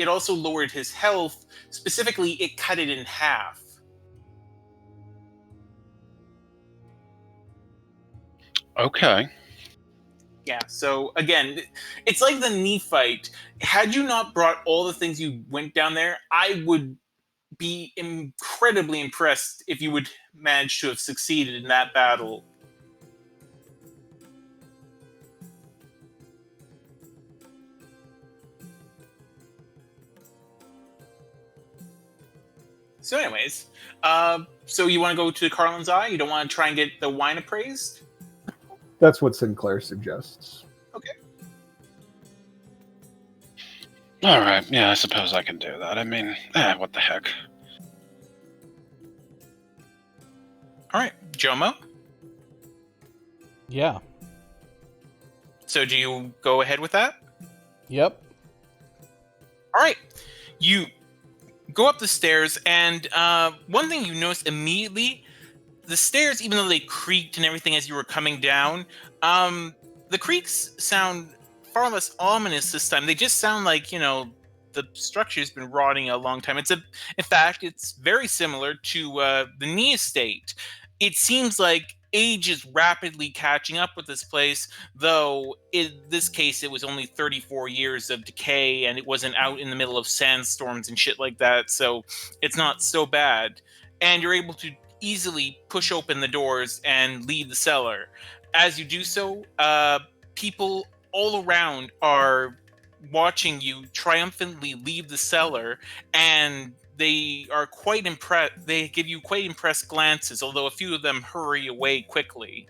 also lowered his health. Specifically, it cut it in half. Okay. Yeah, so again, it's like the knee fight. Had you not brought all the things you went down there, I would be incredibly impressed if you would manage to have succeeded in that battle. So anyways, so you want to go to Carlin's Eye? You don't want to try and get the wine appraised? That's what Sinclair suggests. Okay. All right. Yeah, I suppose I can do that. I mean, what the heck? All right, Jomo. Yeah. So do you go ahead with that? Yep. All right. You go up the stairs, and one thing you notice immediately, the stairs, even though they creaked and everything as you were coming down, the creaks sound far less ominous this time. They just sound like, the structure's been rotting a long time. In fact, it's very similar to the Knee Estate. It seems like age is rapidly catching up with this place, though in this case it was only 34 years of decay and it wasn't out in the middle of sandstorms and shit like that, so it's not so bad. And you're able to easily push open the doors and leave the cellar. As you do so, people all around are watching you triumphantly leave the cellar, and they are quite impressed. They give you quite impressed glances, although a few of them hurry away quickly.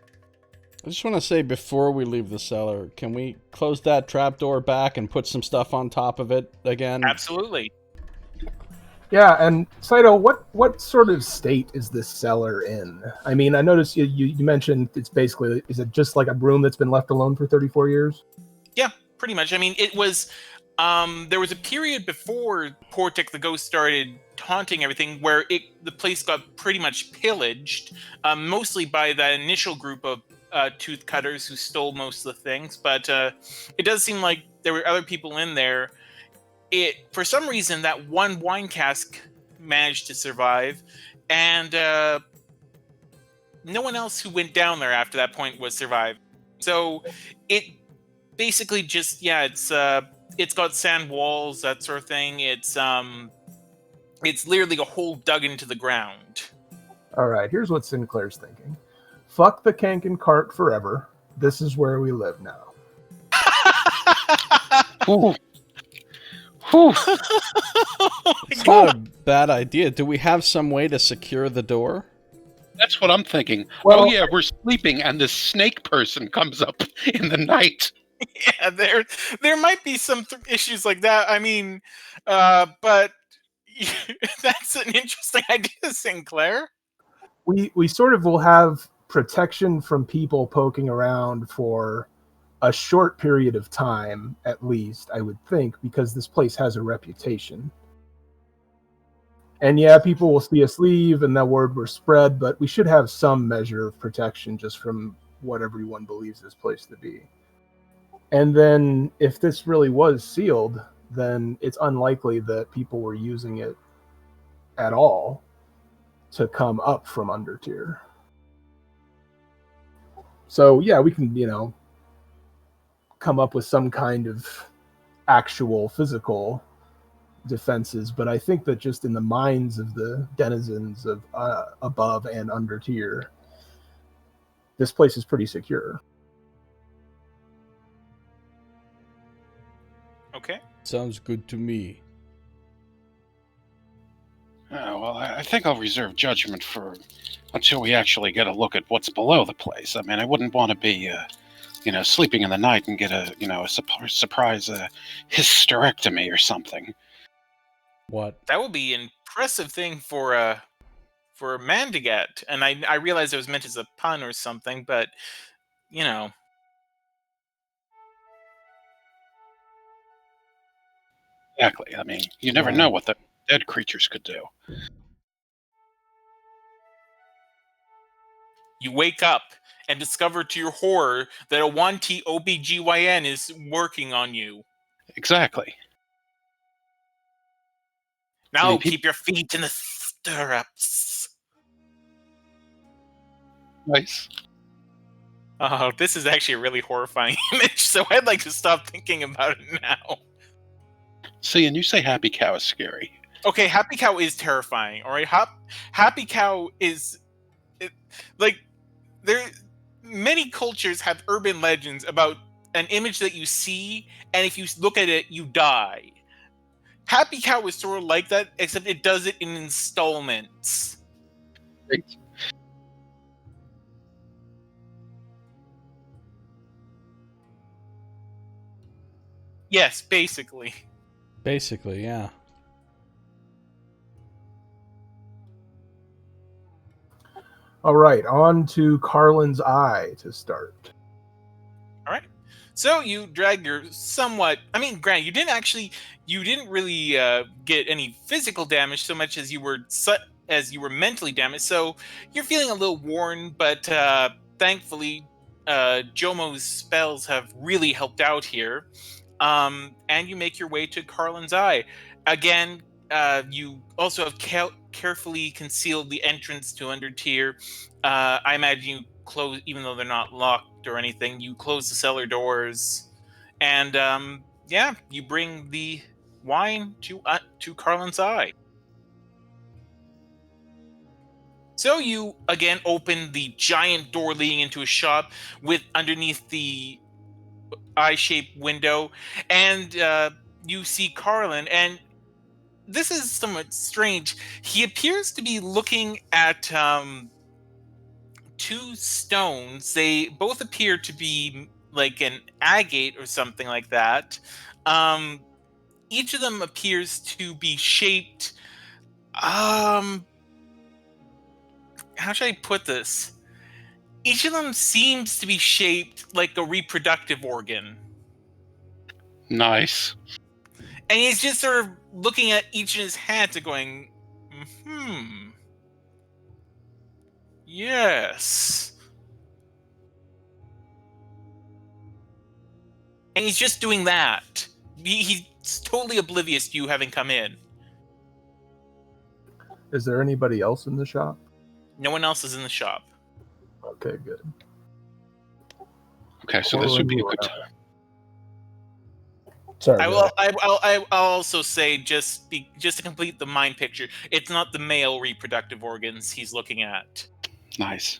I just want to say before we leave the cellar, can we close that trapdoor back and put some stuff on top of it again? Absolutely. Yeah, and Scito, what sort of state is this cellar in? I mean, I noticed you mentioned it's basically, is it just like a room that's been left alone for 34 years? Yeah, pretty much. I mean, it was... there was a period before Portic the Ghost started haunting everything where the place got pretty much pillaged, mostly by that initial group of tooth cutters who stole most of the things. But it does seem like there were other people in there. For some reason, that one wine cask managed to survive, and no one else who went down there after that point was survived. So it basically just, it's got sand walls, that sort of thing. It's literally a hole dug into the ground. All right, here's what Sinclair's thinking. fuck the Kanken cart forever. This is where we live now. Ooh. Whew. It's not a bad idea. Do we have some way to secure the door? That's what I'm thinking. Well- oh yeah, we're sleeping, and this snake person comes up in the night. Yeah, there might be some issues like that. I mean, but that's an interesting idea, Sinclair. We sort of will have protection from people poking around for a short period of time, at least, I would think, because this place has a reputation. And yeah, people will see us leave and that word will spread, but we should have some measure of protection just from what everyone believes this place to be. And then if this really was sealed, then it's unlikely that people were using it at all to come up from under tier. So yeah, we can, come up with some kind of actual physical defenses, but I think that just in the minds of the denizens of above and under tier, this place is pretty secure. Okay. Sounds good to me. Well, I think I'll reserve judgment for until we actually get a look at what's below the place. I mean, I wouldn't want to be, sleeping in the night and get a surprise hysterectomy or something. What? That would be an impressive thing for a man to get. And I realized it was meant as a pun or something, but Exactly. I mean, you never know what the dead creatures could do. You wake up and discover to your horror that a 1T OBGYN is working on you. Exactly. Now keep your feet in the stirrups. Nice. Oh, this is actually a really horrifying image, so I'd like to stop thinking about it now. See, and you say Happy Cow is scary. Okay, Happy Cow is terrifying, alright? Happy Cow is... many cultures have urban legends about an image that you see, and if you look at it, you die. Happy Cow is sort of like that, except it does it in installments. Right. Yes, basically. Basically, yeah. All right, on to Carlin's Eye to start. All right. So you drag your granted, you didn't really get any physical damage so much as you were mentally damaged. So you're feeling a little worn, but thankfully, Jomo's spells have really helped out here. And you make your way to Carlin's Eye. Again, you also have carefully concealed the entrance to Undertier. I imagine you close, even though they're not locked or anything, you close the cellar doors. And you bring the wine to Carlin's Eye. So you again open the giant door leading into a shop with underneath the eye-shaped window, and you see Carlin, and this is somewhat strange. He appears to be looking at two stones. They both appear to be like an agate or something like that. Each of them appears to be shaped. How should I put this? Each of them seems to be shaped like a reproductive organ. Nice. And he's just sort of looking at each in his hands and going, yes. And he's just doing that. He's totally oblivious to you having come in. Is there anybody else in the shop? No one else is in the shop. Okay, good. Okay, so this would be a good time. Sorry. I'll also say just to complete the mind picture, it's not the male reproductive organs he's looking at. Nice.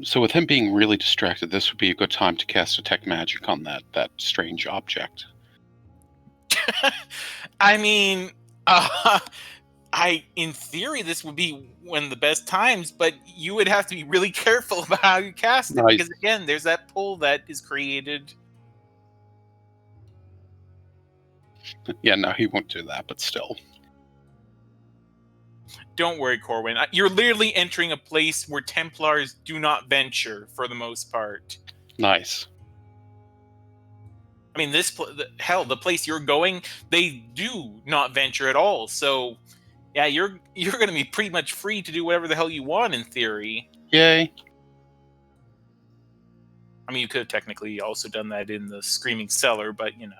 So with him being really distracted, this would be a good time to cast Detect Magic on that strange object. I mean, in theory, this would be one of the best times, but you would have to be really careful about how you cast it, Nice. because again, there's that pull that is created. Yeah, no, he won't do that, but still. Don't worry, Corwin. You're literally entering a place where Templars do not venture for the most part. Nice. I mean, the place you're going, they do not venture at all. So, yeah, you're going to be pretty much free to do whatever the hell you want in theory. Yay. I mean, you could have technically also done that in the Screaming Cellar, but you know.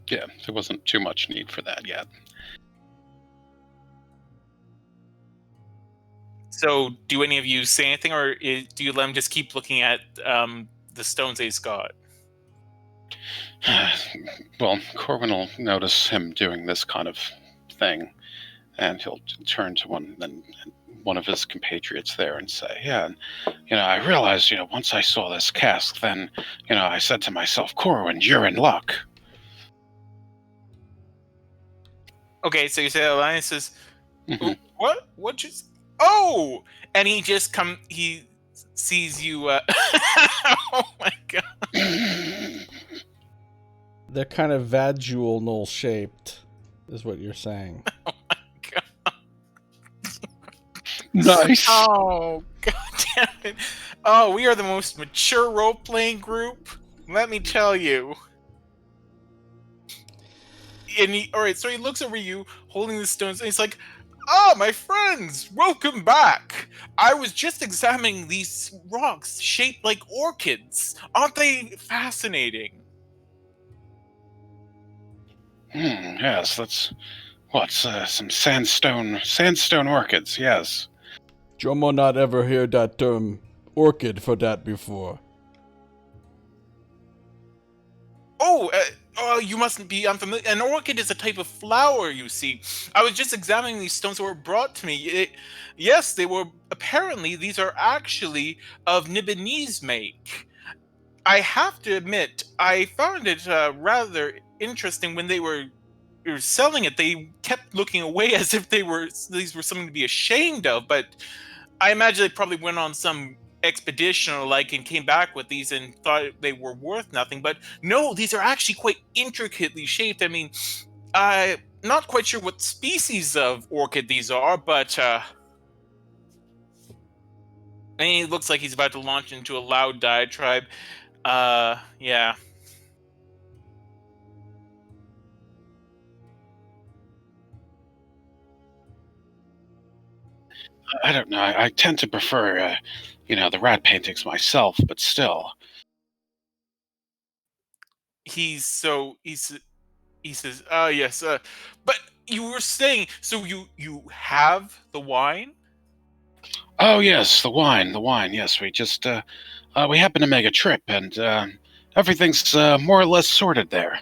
Yeah, there wasn't too much need for that yet. So, do any of you say anything, or do you let him just keep looking at the stones he's got? Well, Corwin will notice him doing this kind of thing, and he'll turn to one of his compatriots there and say, "Yeah, I realized, once I saw this cask, then, I said to myself, Corwin, you're in luck." Okay, so you say that line, and says, Mhm. "What? What just? Oh!" And he just he sees you. Oh my god! They're kind of vaginal shaped, is what you're saying. Oh my god! Nice. Oh god damn it! Oh, we are the most mature role-playing group. Let me tell you. And alright, so he looks over you, holding the stones, and he's like, "Ah, my friends, welcome back. I was just examining these rocks shaped like orchids. Aren't they fascinating?" Yes, that's some sandstone orchids. Yes. Jomo not ever hear that term orchid for that before. Oh, you mustn't be unfamiliar. An orchid is a type of flower, you see. I was just examining these stones that were brought to me. Yes, apparently, these are actually of Nibonese make. I have to admit, I found it rather interesting when they were selling it. They kept looking away as if these were something to be ashamed of. But I imagine they probably went on some expedition or and came back with these and thought they were worth nothing. But no, these are actually quite intricately shaped. I mean, I'm not quite sure what species of orchid these are, but and he looks like he's about to launch into a loud diatribe. Yeah. I don't know. I tend to prefer, the rat paintings myself, but still. He says, yes, but you were saying, so you have the wine?" Oh yes, the wine. Yes, we just we happened to make a trip, and everything's more or less sorted there.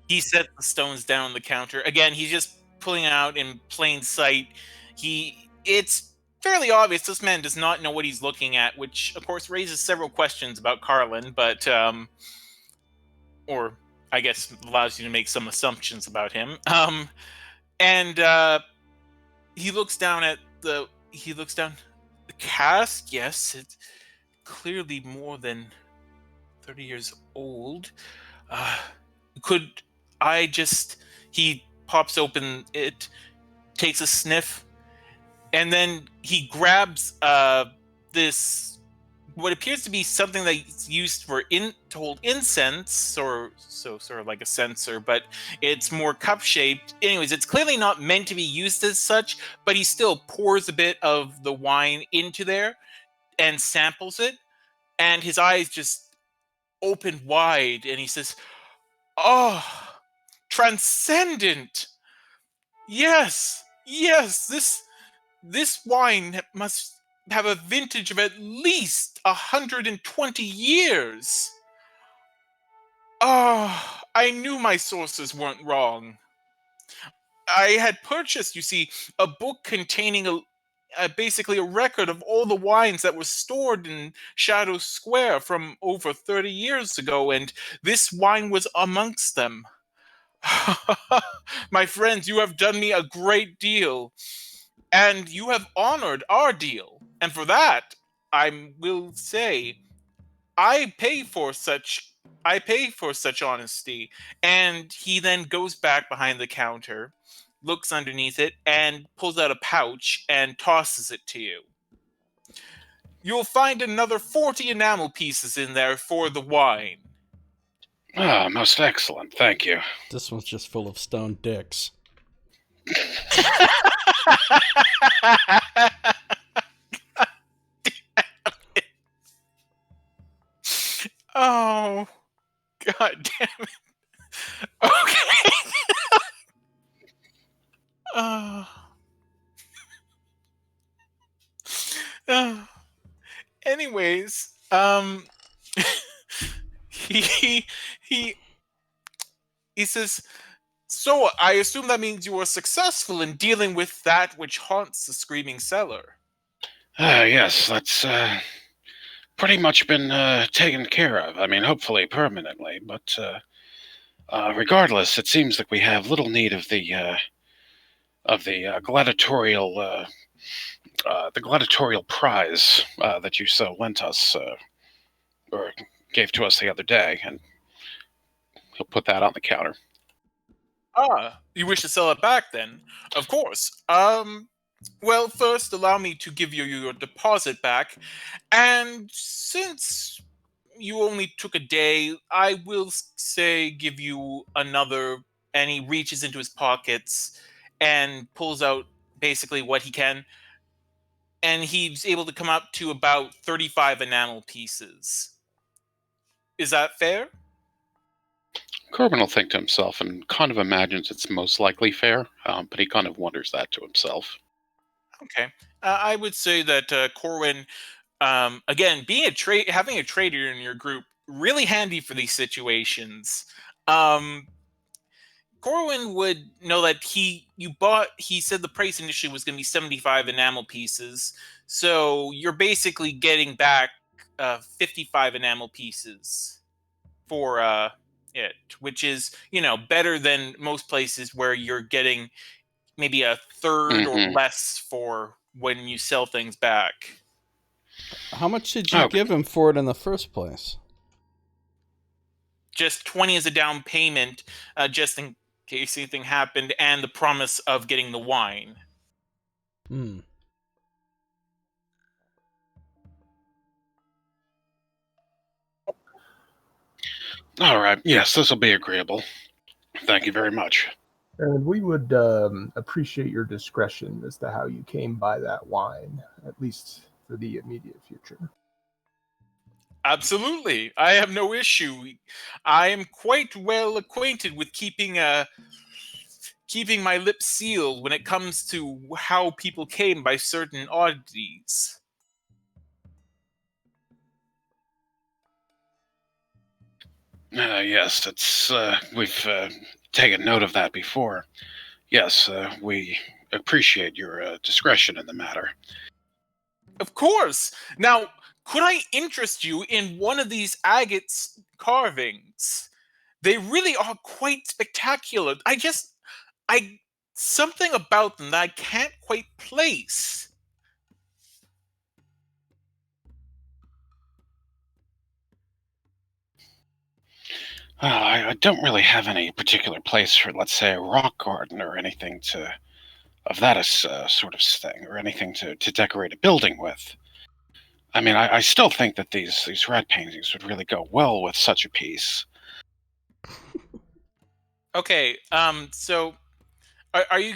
He sets the stones down on the counter. Again, he's just pulling it out in plain sight. It's fairly obvious this man does not know what he's looking at, which of course raises several questions about Carlin, but or I guess allows you to make some assumptions about him. And he looks down at the cask. Yes, it's clearly more than 30 years old. Uh, could I just. He pops open it, takes a sniff, and then he grabs this. What appears to be something that's used to hold incense, or so sort of like a censer, but it's more cup shaped. Anyways, it's clearly not meant to be used as such, but he still pours a bit of the wine into there and samples it, and his eyes just open wide, and he says, "Oh, transcendent! Yes, yes, this wine must have a vintage of at least 120 years. Oh, I knew my sources weren't wrong. I had purchased, you see, a book containing basically a record of all the wines that were stored in Shadow Square from over 30 years ago, and this wine was amongst them. My friends, you have done me a great deal, and you have honored our deal. And for that, I will say, I pay for such I pay for such honesty. And he then goes back behind the counter, looks underneath it, and pulls out a pouch and tosses it to you. You'll find another 40 enamel pieces in there for the wine. Ah, most excellent. Thank you. This one's just full of stone dicks. Oh, god damn it. Okay. uh, uh, anyways, he he he says, so I assume that means you were successful in dealing with that which haunts the Screaming Cellar. Yes, that's pretty much been taken care of. I mean, hopefully permanently, but regardless, it seems like we have little need of the gladiatorial prize that you so lent us or gave to us the other day, and he'll put that on the counter. Ah, you wish to sell it back then? Of course. Well, first allow me to give you your deposit back, and since you only took a day, I will say give you another. And he reaches into his pockets and pulls out basically what he can, and he's able to come up to about 35 enamel pieces. Is that fair? Corbin will think to himself and kind of imagines it's most likely fair, but he kind of wonders that to himself. Okay. I would say that Corwin, again, being having a trader in your group, really handy for these situations. Corwin would know that he said the price initially was going to be 75 enamel pieces, so you're basically getting back 55 enamel pieces for it, which is, better than most places where you're getting maybe a third or Mm-hmm. less for when you sell things back. How much did you give him for it in the first place? Just 20 as a down payment, just in case anything happened, and the promise of getting the wine. Hmm. All right. Yes, this will be agreeable. Thank you very much. And we would appreciate your discretion as to how you came by that wine, at least for the immediate future. Absolutely. I have no issue. I am quite well acquainted with keeping my lips sealed when it comes to how people came by certain oddities. Yes, it's we've taken note of that before. Yes, we appreciate your discretion in the matter. Of course. Now, could I interest you in one of these agate carvings? They really are quite spectacular. I something about them that I can't quite place. I don't really have any particular place for, let's say, a rock garden or anything of that sort of thing, or anything to decorate a building with. I mean, I still think that these rat paintings would really go well with such a piece. Okay, so are you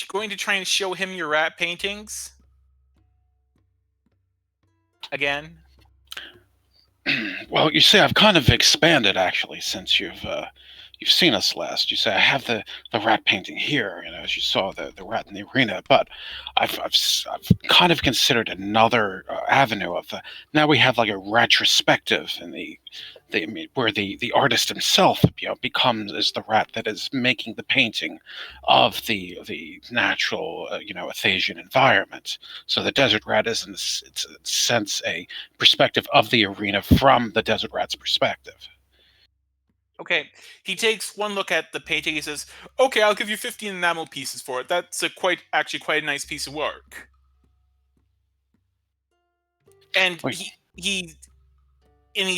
going to try and show him your rat paintings again? Well, you see, I've kind of expanded actually since you've seen us last. You say, I have the rat painting here, as you saw the rat in the arena. But I've kind of considered another avenue of now we have like a retrospective in where the artist himself becomes as the rat that is making the painting of the natural Athasian environment. So the desert rat is in its sense a perspective of the arena from the desert rat's perspective. Okay, he takes one look at the painting. He says, "Okay, I'll give you 15 enamel pieces for it. That's quite a nice piece of work." And Wait. he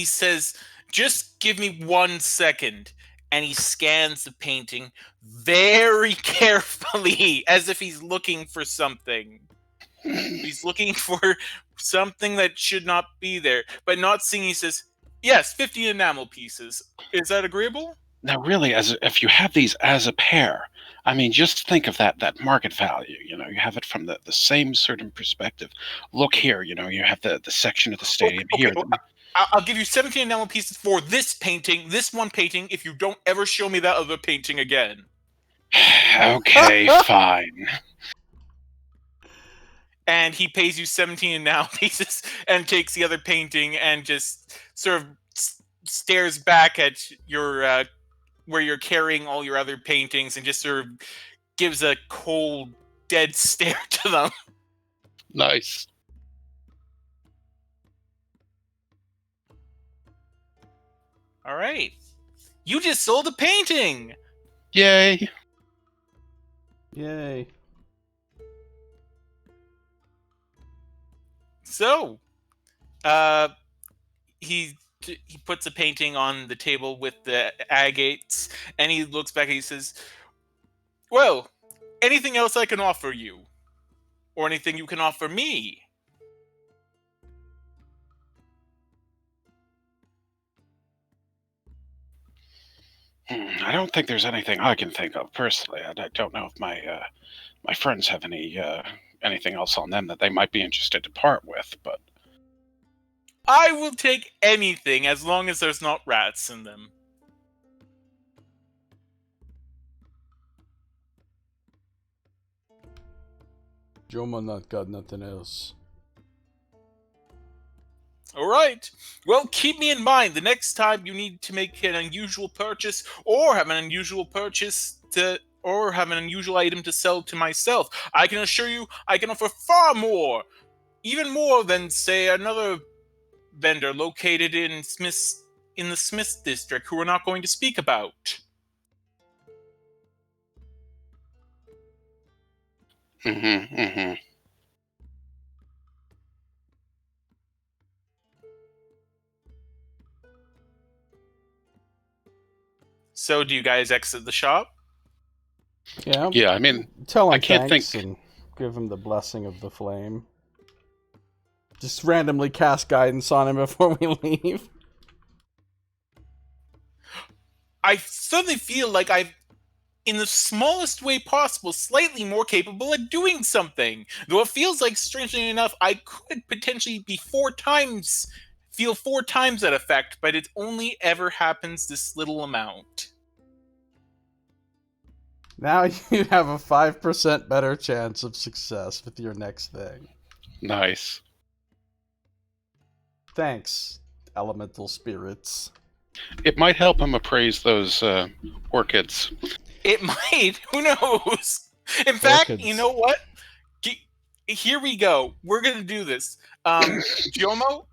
says, "Just give me 1 second." And he scans the painting very carefully, as if he's looking for something. He's looking for something that should not be there, but not seeing. He says, "Yes, 50 enamel pieces. Is that agreeable?" Now, really, if you have these as a pair, I mean, just think of that market value. You have it from the same certain perspective. Look here, you have the section of the stadium here. Well, I'll give you 17 enamel pieces for this painting, this one painting, if you don't ever show me that other painting again. Okay, fine. And he pays you 17 enamel pieces and takes the other painting and just sort of stares back at your where you're carrying all your other paintings and just sort of gives a cold, dead stare to them. Nice. All right. You just sold a painting! Yay. Yay. So, he puts a painting on the table with the agates, and he looks back and he says, "Well, anything else I can offer you? Or anything you can offer me?" I don't think there's anything I can think of personally. I don't know if my friends have anything else on them that they might be interested to part with, but I will take anything as long as there's not rats in them. Joma not got nothing else. Alright. Well, keep me in mind the next time you need to make an unusual purchase or have an unusual item to sell to myself. I can assure you I can offer far more. Even more than, say, another vendor located in the Smiths district who we're not going to speak about. Mm-hmm. So, do you guys exit the shop? Yeah. Yeah, I mean, Tell him I can't thanks think. and give him the blessing of the flame. Just randomly cast guidance on him before we leave. I suddenly feel like I'm, in the smallest way possible, slightly more capable at doing something. Though it feels like, strangely enough, I could potentially be feel 4 times that effect, but it only ever happens this little amount. Now you have a 5% better chance of success with your next thing. Nice. Thanks, elemental spirits. It might help him appraise those orchids. It might. Who knows? In fact, Orchids. you know what? Here we go. We're going to do this. Giomo,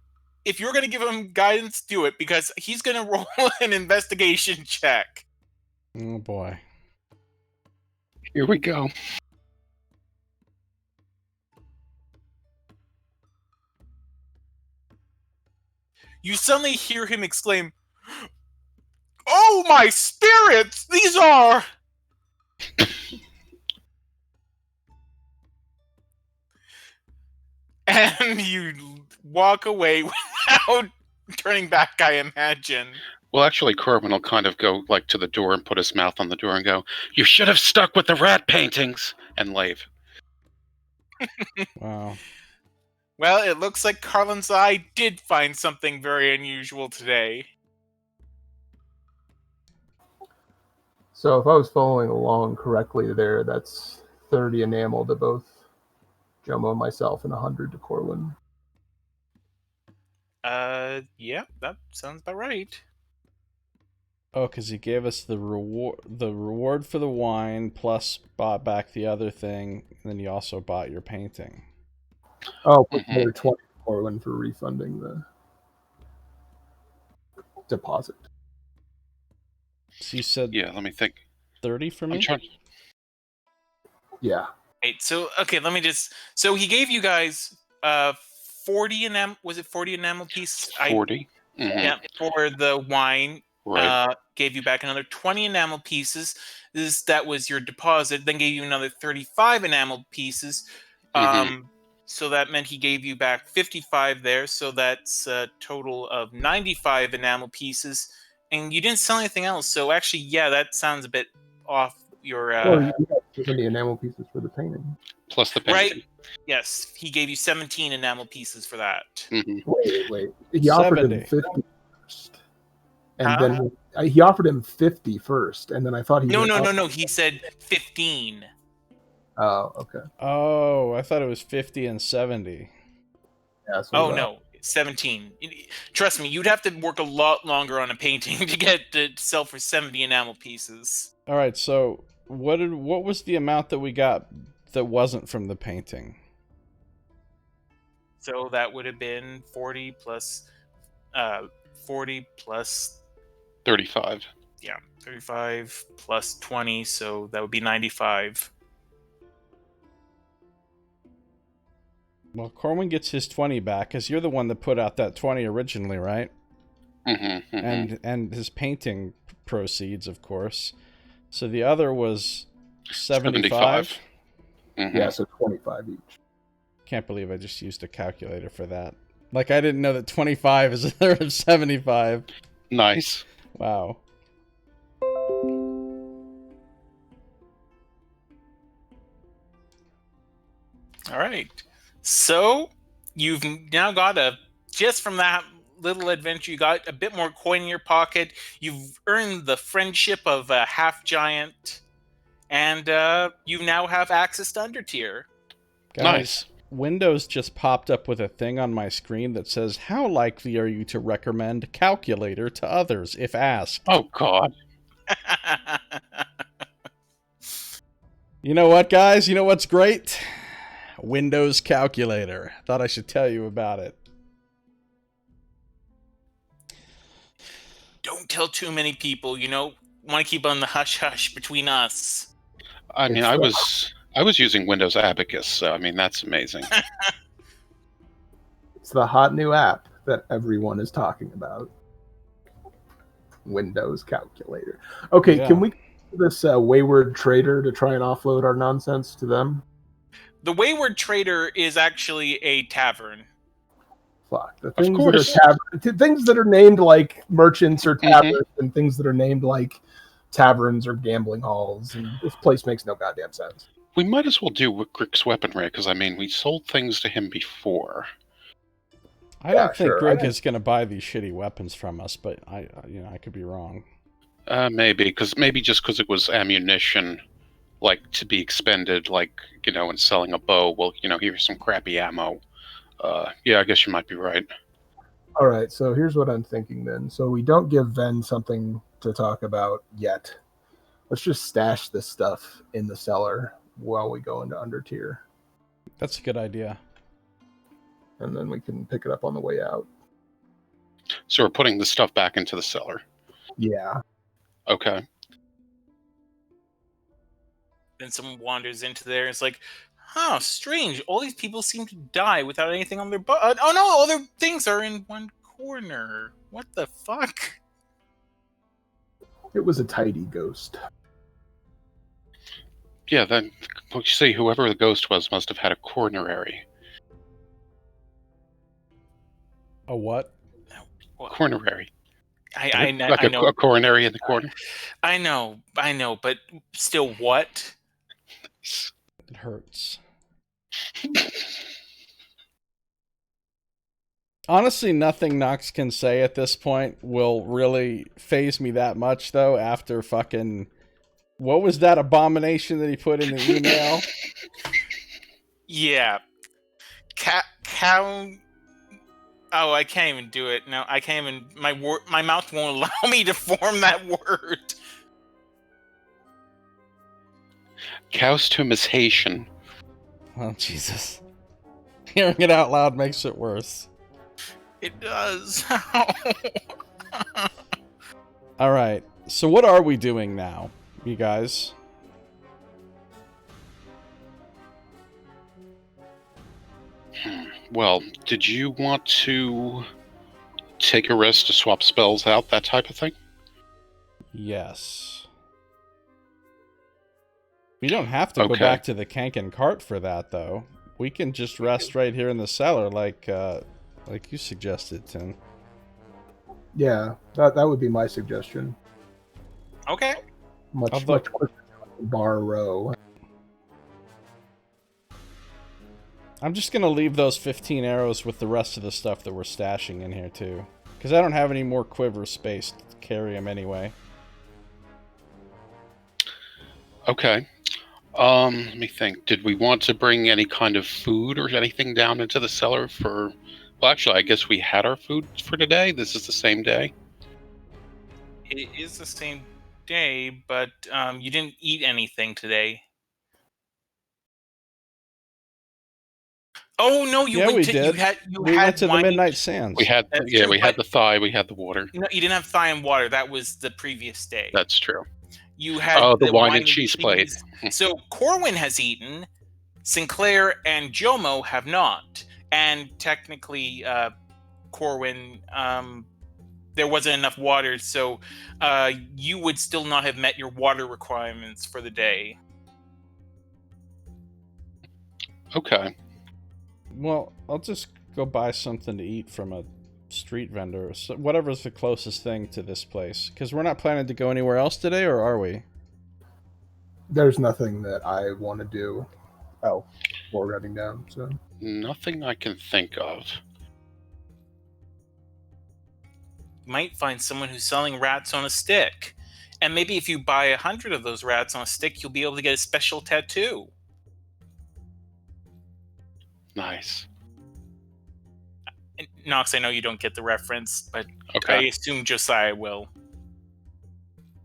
if you're going to give him guidance, do it, because he's going to roll an investigation check. Oh boy. Here we go. You suddenly hear him exclaim, "Oh, my spirits! These are..." And you walk away without turning back, I imagine. Well, actually, Corbin will kind of go like to the door and put his mouth on the door and go, "You should have stuck with the rat paintings," and leave. Wow. Well, it looks like Carlin's eye did find something very unusual today. So if I was following along correctly there, that's 30 enamel to both Jomo and myself and 100 to Corwin. Yeah, that sounds about right. Oh, because he gave us the reward for the wine, plus bought back the other thing, and then you also bought your painting. Oh, put another 20 to Corwin for refunding the deposit. So you said Yeah, let me think. 30 for I'm me? trying. Yeah. Right. So okay, let me just. So he gave you guys 40 enamel. Was it 40 enamel pieces? 40. Yeah, for the wine. Right. Gave you back another 20 enamel pieces. That was your deposit. Then gave you another 35 enamel pieces. So that meant he gave you back 55 there. So that's a total of 95 enamel pieces. And you didn't sell anything else. So actually, yeah, that sounds a bit off your. Well, you got 70 enamel pieces for the painting. Plus the Right? painting. Yes, he gave you 17 enamel pieces for that. Wait. He offered him 70. 50 first. And Huh? then he offered him 50 first, and then I thought he No. went up. He said 15. Oh, okay. Oh, I thought it was 50 and 70. Yeah, so Oh no, 17. Trust me, you'd have to work a lot longer on a painting to get to sell for 70 enamel pieces. All right, so what was the amount that we got that wasn't from the painting? So that would have been 40 plus 35. Yeah, 35 plus 20, so that would be 95. Well, Corwin gets his 20 back because you're the one that put out that 20 originally, right? And his painting proceeds, of course. So the other was 75. Yeah, so 25 each. Can't believe I just used a calculator for that. Like I didn't know that 25 is a third of 75. Nice. Wow. All right. So you've now got just from that little adventure, you got a bit more coin in your pocket. You've earned the friendship of a half giant, and you now have access to Undertier. Guys, Nice. Windows just popped up with a thing on my screen that says, "How likely are you to recommend calculator to others if asked?" Oh, God. You know what, guys? You know what's great? Windows calculator. Thought I should tell you about it. Don't tell too many people. Want to keep on the hush hush between us. I mean, I was using Windows Abacus, so I mean that's amazing. It's the hot new app that everyone is talking about. Windows calculator. Okay, Yeah. Can we do this wayward trader to try and offload our nonsense to them? The Wayward Trader is actually a tavern. Fuck. The Of things course. that are things that are named like merchants or taverns, and things that are named like taverns or gambling halls, and this place makes no goddamn sense. We might as well do Grick's weaponry, because I mean, we sold things to him before. I don't think sure. Greg is going to buy these shitty weapons from us, but I could be wrong. Maybe just because it was ammunition, like to be expended, like and selling a bow. Well, here's some crappy ammo. Yeah, I guess you might be right. All right, so here's what I'm thinking then. So we don't give Ven something to talk about yet. Let's just stash this stuff in the cellar while we go into Undertier, That's a good idea. and then we can pick it up on the way out. So we're putting the stuff back into the cellar. Yeah. Okay. Then someone wanders into there. It's like, huh, strange. All these people seem to die without anything on their butt. Oh no, all their things are in one corner. What the fuck? It was a tidy ghost. Yeah, then you see, whoever the ghost was must have had a coronary. A what? Coronary. I Like know. a coronary in the corner. I know, but still, what? It hurts. Honestly, nothing Nox can say at this point will really phase me that much, though, after fucking What was that abomination that he put in the email? Yeah. Cow. Oh, I can't even do it. No, I can't even. My mouth won't allow me to form that word. Coustomization. Oh, Jesus. Hearing it out loud makes it worse. It does. All right. So what are we doing now, you guys? Well, did you want to take a rest to swap spells out, that type of thing? Yes. We don't have to go Okay. back to the Kanken cart for that, though. We can just rest right here in the cellar, like you suggested, Tim. Yeah, that would be my suggestion. Okay. Much quicker than bar row. I'm just gonna leave those 15 arrows with the rest of the stuff that we're stashing in here too, because I don't have any more quiver space to carry them anyway. Okay. Let me think. Did we want to bring any kind of food or anything down into the cellar for... Well, actually, I guess we had our food for today. This is the same day. It is the same day, but you didn't eat anything today. Oh no, you Yeah, went we to did. you We had went to the wine. Midnight Sands. We had, That's yeah, true, we had but- the thigh, we had the water. No, you didn't have thigh and water. That was the previous day. That's true. You had the wine and cheese plate. So Corwin has eaten, Sinclair and Jomo have not, and technically, Corwin, there wasn't enough water, so you would still not have met your water requirements for the day. Okay. Well, I'll just go buy something to eat from a street vendor, so whatever's the closest thing to this place. Because we're not planning to go anywhere else today, or are we? There's nothing that I want to do. Oh, before heading down. So Nothing I can think of. You might find someone who's selling rats on a stick. And maybe if you buy 100 of those rats on a stick, you'll be able to get a special tattoo. Nice. And Nox, I know you don't get the reference, but I Okay. assume Josiah will.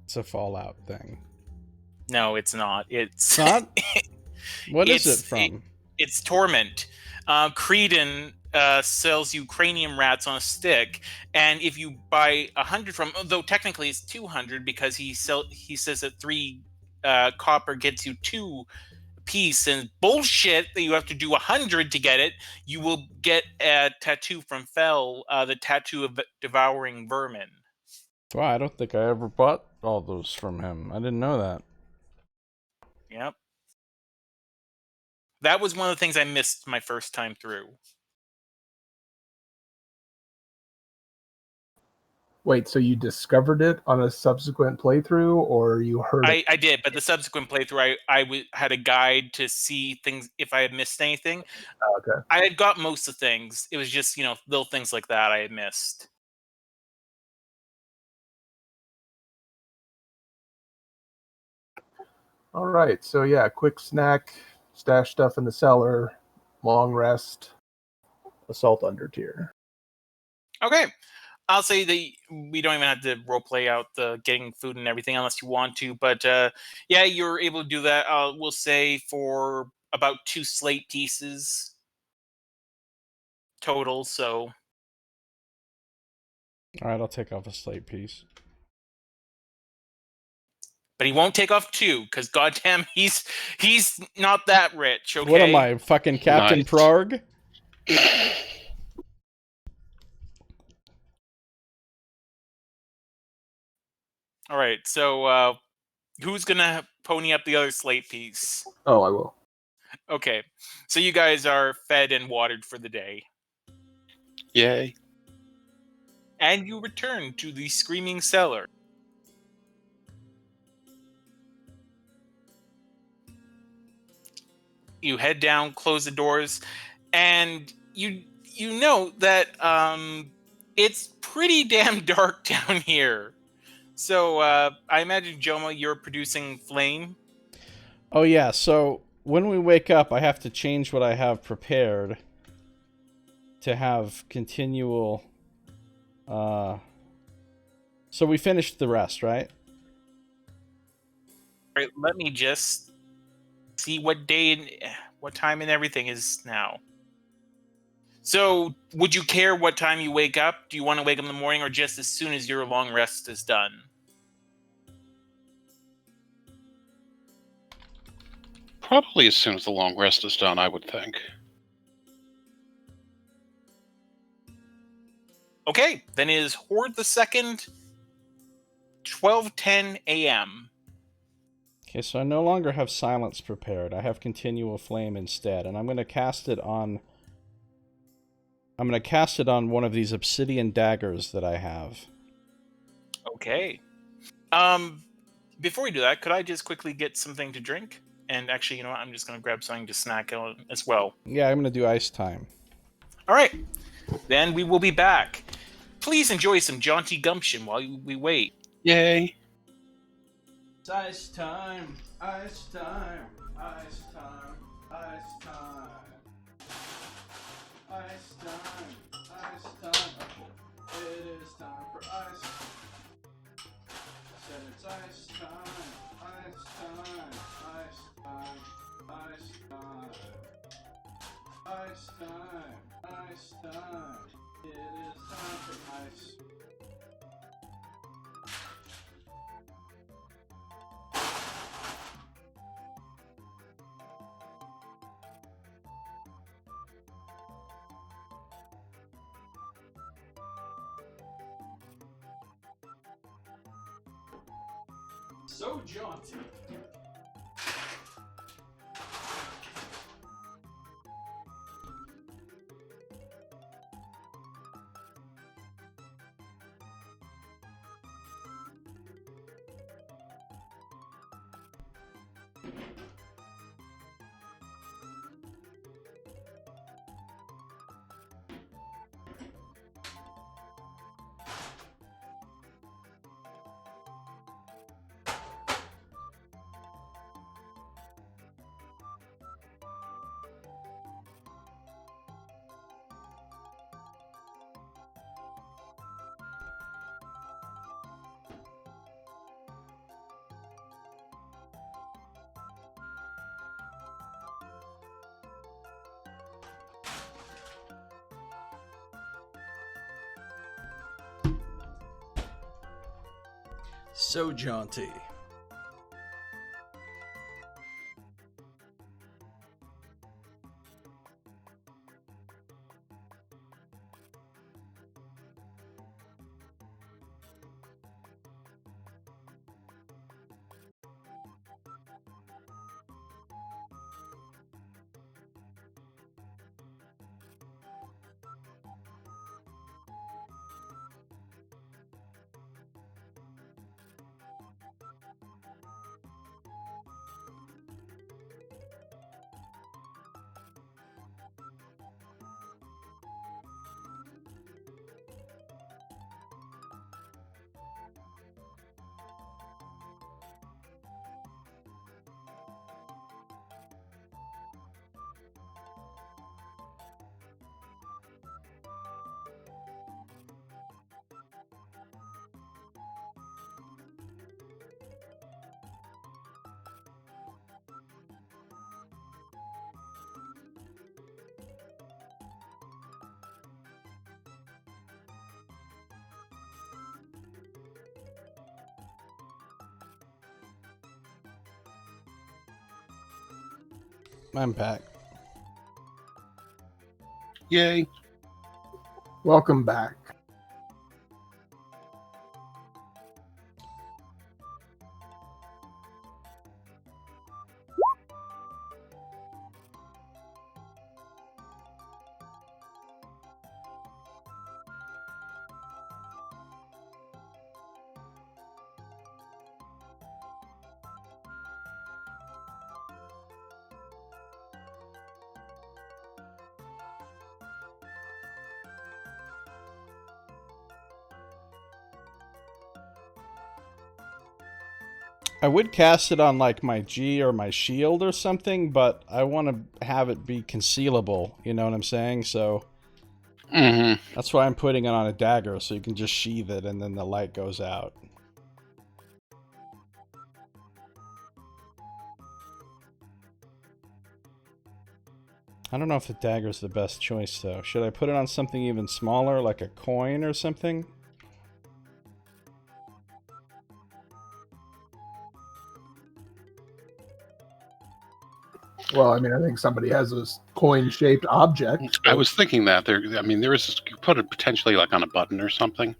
It's a Fallout thing. No, it's not. It's Not? What is It's- it from? it's Torment. Creedon sells you cranium rats on a stick, and if you buy 100 from, though technically it's 200 because he says that 3 copper gets you 2 piece, and bullshit that you have to do 100 to get it. You will get a tattoo from Fell, the tattoo of devouring vermin. Wow, I don't think I ever bought all those from him. I didn't know that. Yep. That was one of the things I missed my first time through. wait, so you discovered it on a subsequent playthrough, or you heard it? I did, but the subsequent playthrough, I had a guide to see things if I had missed anything. Oh, okay. I had got most of things. It was just, little things like that I had missed. All right. So yeah, quick snack, stash stuff in the cellar, long rest, assault under tier. Okay. I'll say that we don't even have to roleplay out the getting food and everything unless you want to. But yeah, you're able to do that. We'll say for about 2 slate pieces total. So All right, I'll take off a slate piece. but he won't take off 2 because goddamn, he's not that rich. Okay. What am I, fucking Captain Nice. Prague? All right. So who's gonna pony up the other slate piece? Oh, I will. Okay. So you guys are fed and watered for the day. Yay. And you return to the Screaming Cellar. You head down, close the doors, and you know that it's pretty damn dark down here. So I imagine, Joma, you're producing flame. Oh yeah, so when we wake up, I have to change what I have prepared to have continual. So we finished the rest, right? All right, let me just see what day and what time and everything is now. So, would you care what time you wake up? Do you want to wake up in the morning or just as soon as your long rest is done? Probably as soon as the long rest is done, I would think. Okay, then it is Horde the Second, 12:10 a.m. Okay, so I no longer have silence prepared. I have continual flame instead, and I'm going to cast it on. I'm going to cast it on one of these obsidian daggers that I have. Okay. Before we do that, could I just quickly get something to drink? And actually, you know what? I'm just going to grab something to snack on as well. Yeah, I'm going to do ice time. All right. Then we will be back. Please enjoy some jaunty gumption while we wait. Yay! It's ice time, ice time, ice time, ice time. Ice time, ice time. It is time for ice. Said it's ice time, ice time, ice time, ice time. Ice time, ice time. It is time for ice. So jaunty. So jaunty. I'm back. Yay! Welcome back. I would cast it on like my G or my shield or something, but I want to have it be concealable, you know what I'm saying? So that's why I'm putting it on a dagger, so you can just sheath it and then the light goes out. I don't know if the dagger's the best choice though. Should I put it on something even smaller, like a coin or something? Well, I mean, I think somebody has a coin-shaped object. I was thinking that there. I mean, there is. You put it potentially like on a button or something.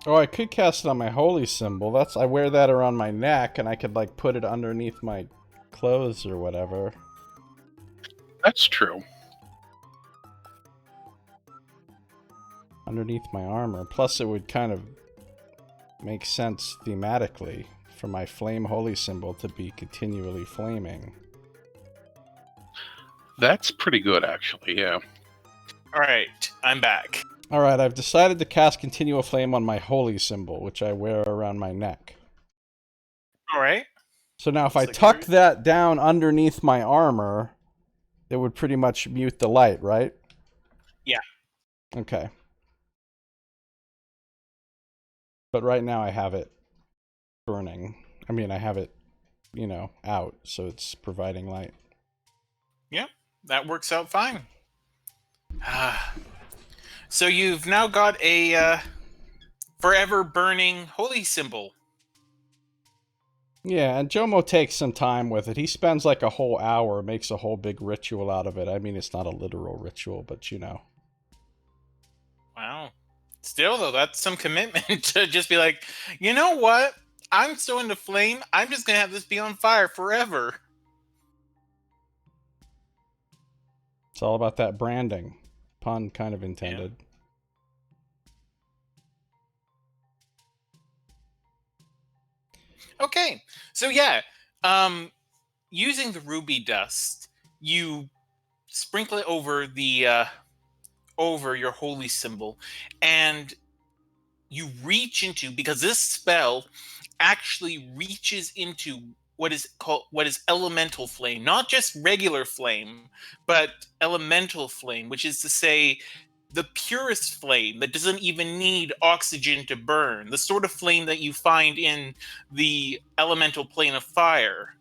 Oh, I could cast it on my holy symbol. I wear that around my neck, and I could like put it underneath my clothes or whatever. That's true. Underneath my armor. Plus, it would kind of make sense thematically for my flame holy symbol to be continually flaming. That's pretty good, actually. Yeah. All right, I'm back. Alright, I've decided to cast Continual Flame on my holy symbol, which I wear around my neck. All right. So now if I tuck that down underneath my armor, it would pretty much mute the light, right? Yeah. Okay. But right now I have it burning. I mean, I have it, you know, out, so it's providing light. Yeah, that works out fine. So you've now got a forever burning holy symbol. Yeah, and Jomo takes some time with it. He spends like a whole hour, makes a whole big ritual out of it. I mean, it's not a literal ritual, but you know. Wow. Still, though, that's some commitment to just be like, you know what? I'm so into flame, I'm just going to have this be on fire forever. It's all about that branding. Pun kind of intended. Yeah. Okay. So yeah, using the ruby dust, you sprinkle it over the over your holy symbol, and you reach into, because this spell actually reaches into what is elemental flame, not just regular flame, but elemental flame, which is to say the purest flame that doesn't even need oxygen to burn, the sort of flame that you find in the elemental plane of fire,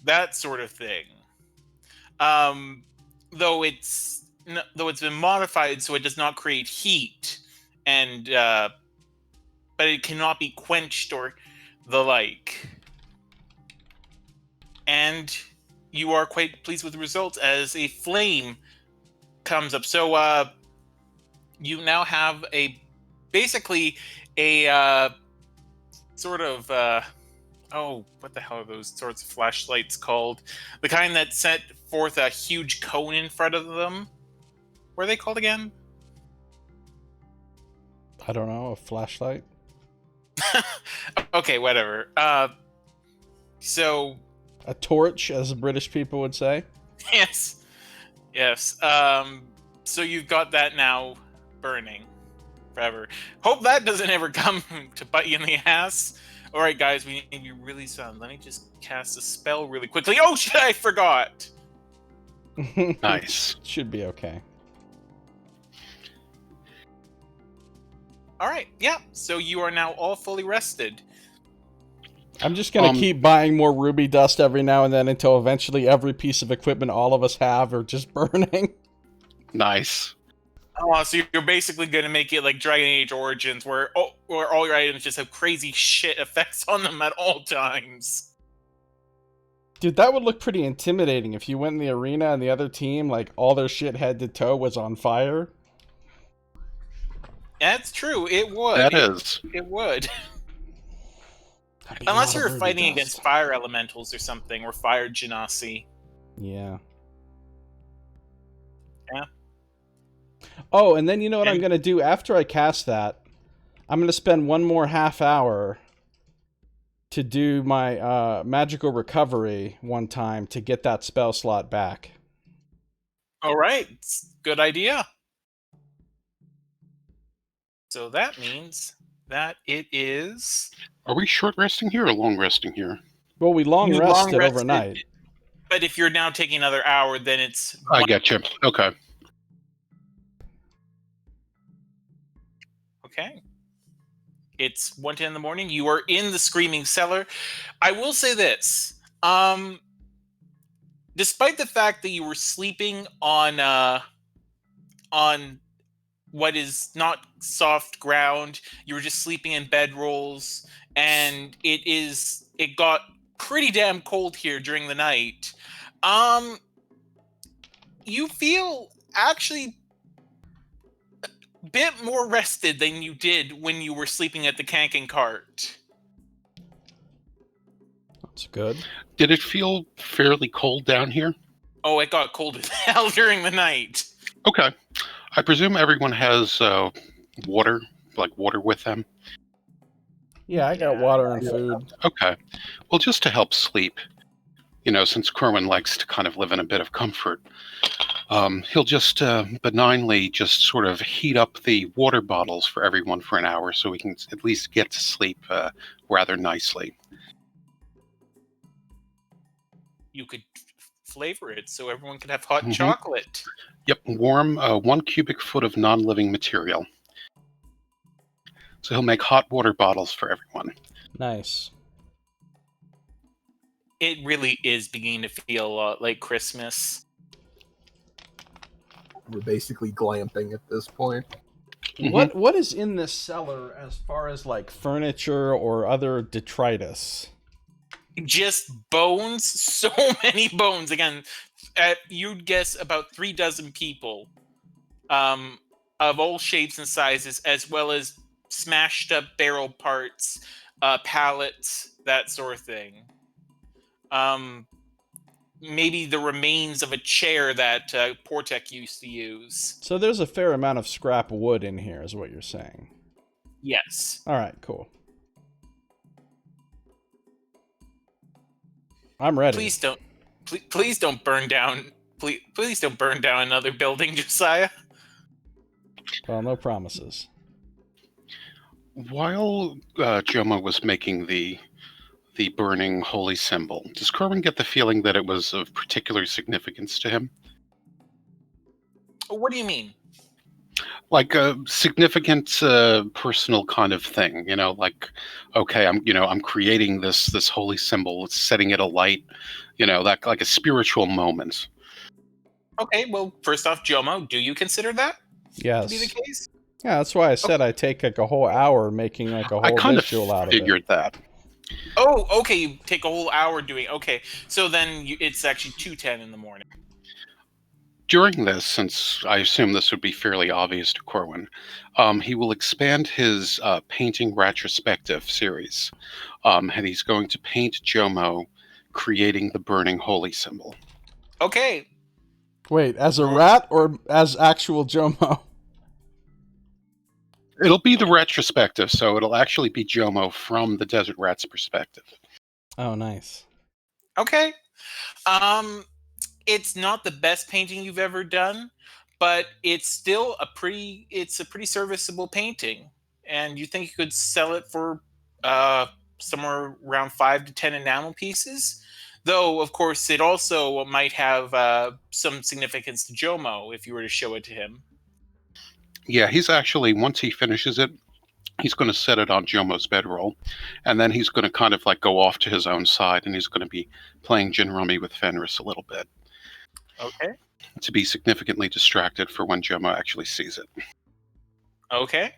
that sort of thing. um though it's been modified so it does not create heat, and but it cannot be quenched or the like. And you are quite pleased with the results as a flame comes up. So you now have basically a sort of oh, what the hell are those sorts of flashlights called? The kind that set forth a huge cone in front of them. What are they called again? I don't know, a flashlight? Okay, whatever. So A torch, as the British people would say. yes. So you've got that now burning forever. Hope that doesn't ever come to bite you in the ass. All right, guys, we need you really soon. Let me just cast a spell really quickly. Oh shit, I forgot. Nice. Should be okay. All right, yeah. So you are now all fully rested. I'm just gonna keep buying more ruby dust every now and then until eventually every piece of equipment all of us have are just burning. Nice. Oh, so you're basically going to make it like Dragon Age Origins, where all your items just have crazy shit effects on them at all times. Dude, that would look pretty intimidating if you went in the arena and the other team, like, all their shit head to toe was on fire. That's true. It would. That is. It would. Unless you were fighting against fire elementals or something, or fire genasi. Yeah. Yeah. Oh, and then you know what I'm going to do after I cast that? I'm going to spend one more half hour to do my magical recovery one time to get that spell slot back. All right. Good idea. So that means that it is. Are we short resting here or long resting here? Well, we long You long rested rested, overnight. but if you're now taking another hour, then it's I get you. Okay. okay. It's 1:10 in the morning. You are in the Screaming Cellar. I will say this. Despite the fact that you were sleeping on what is not soft ground, you were just sleeping in bedrolls, and it got pretty damn cold here during the night. Um, you feel actually a bit more rested than you did when you were sleeping at the Kanken cart. That's good. Did it feel fairly cold down here? Oh, it got cold as hell during the night. Okay. I presume everyone has water, like water with them. Yeah, I got water and food. Okay. Well, just to help sleep, since Kerwin likes to kind of live in a bit of comfort, he'll just benignly just sort of heat up the water bottles for everyone for an hour so we can at least get to sleep rather nicely. You could flavor it so everyone could have hot Mhm. chocolate. Yep, warm 1 cubic foot of non-living material. So he'll make hot water bottles for everyone. Nice. It really is beginning to feel like Christmas. We're basically glamping at this point. Mhm. What is in this cellar as far as like furniture or other detritus? Just bones, so many bones. Again, you'd guess about 36 people, of all shapes and sizes, as well as smashed up barrel parts, pallets, that sort of thing. Maybe the remains of a chair that Portek used to use. So there's a fair amount of scrap wood in here, is what you're saying. Yes. All right, cool. I'm ready. Please don't burn down. Please don't burn down another building, Josiah. Well, no promises. While Joma was making the burning holy symbol, does Kerwin get the feeling that it was of particular significance to him? What do you mean? Like a significant personal kind of thing, like, okay, I'm creating this holy symbol, setting it alight, that like a spiritual moment. Okay, well, first off, Jomo, do you consider that Yes. to be the case? Yeah, that's why I said I take like a whole hour making like a I whole kind of visual out of it. figured that. Oh, okay, you take a whole hour doing. Okay, so then it's actually 2:10 in the morning. During this, since I assume this would be fairly obvious to Corwin, he will expand his painting retrospective series, and he's going to paint Jomo creating the burning holy symbol. Okay. Wait, as a rat or as actual Jomo? It'll be the retrospective, so it'll actually be Jomo from the Desert Rat's perspective. Oh, nice. Okay. It's not the best painting you've ever done, but it's still a pretty serviceable painting, and you think you could sell it for somewhere around 5 to 10 enamel pieces. Though, of course, it also might have some significance to Jomo if you were to show it to him. Yeah, he's actually, once he finishes it, he's going to set it on Jomo's bedroll, and then he's going to kind of like go off to his own side, and he's going to be playing gin rummy with Fenris a little bit. Okay. To be significantly distracted for when Jomo actually sees it. Okay.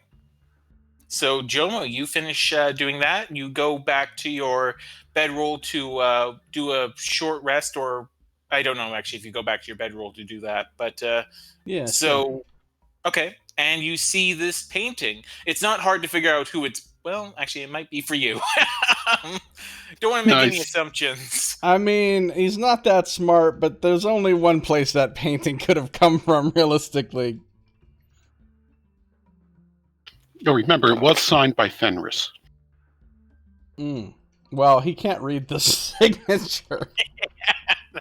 So, Jomo, you finish doing that. You go back to your bedroll to do a short rest, or I don't know actually if you go back to your bedroll to do that. But Yeah. so, Sure. okay, and you see this painting. It's not hard to figure out who it's. Well, actually, it might be for you. Don't want to make any assumptions. I mean, he's not that smart, but there's only one place that painting could have come from, realistically. Oh, remember, it was signed by Fenris. Well, he can't read the signature.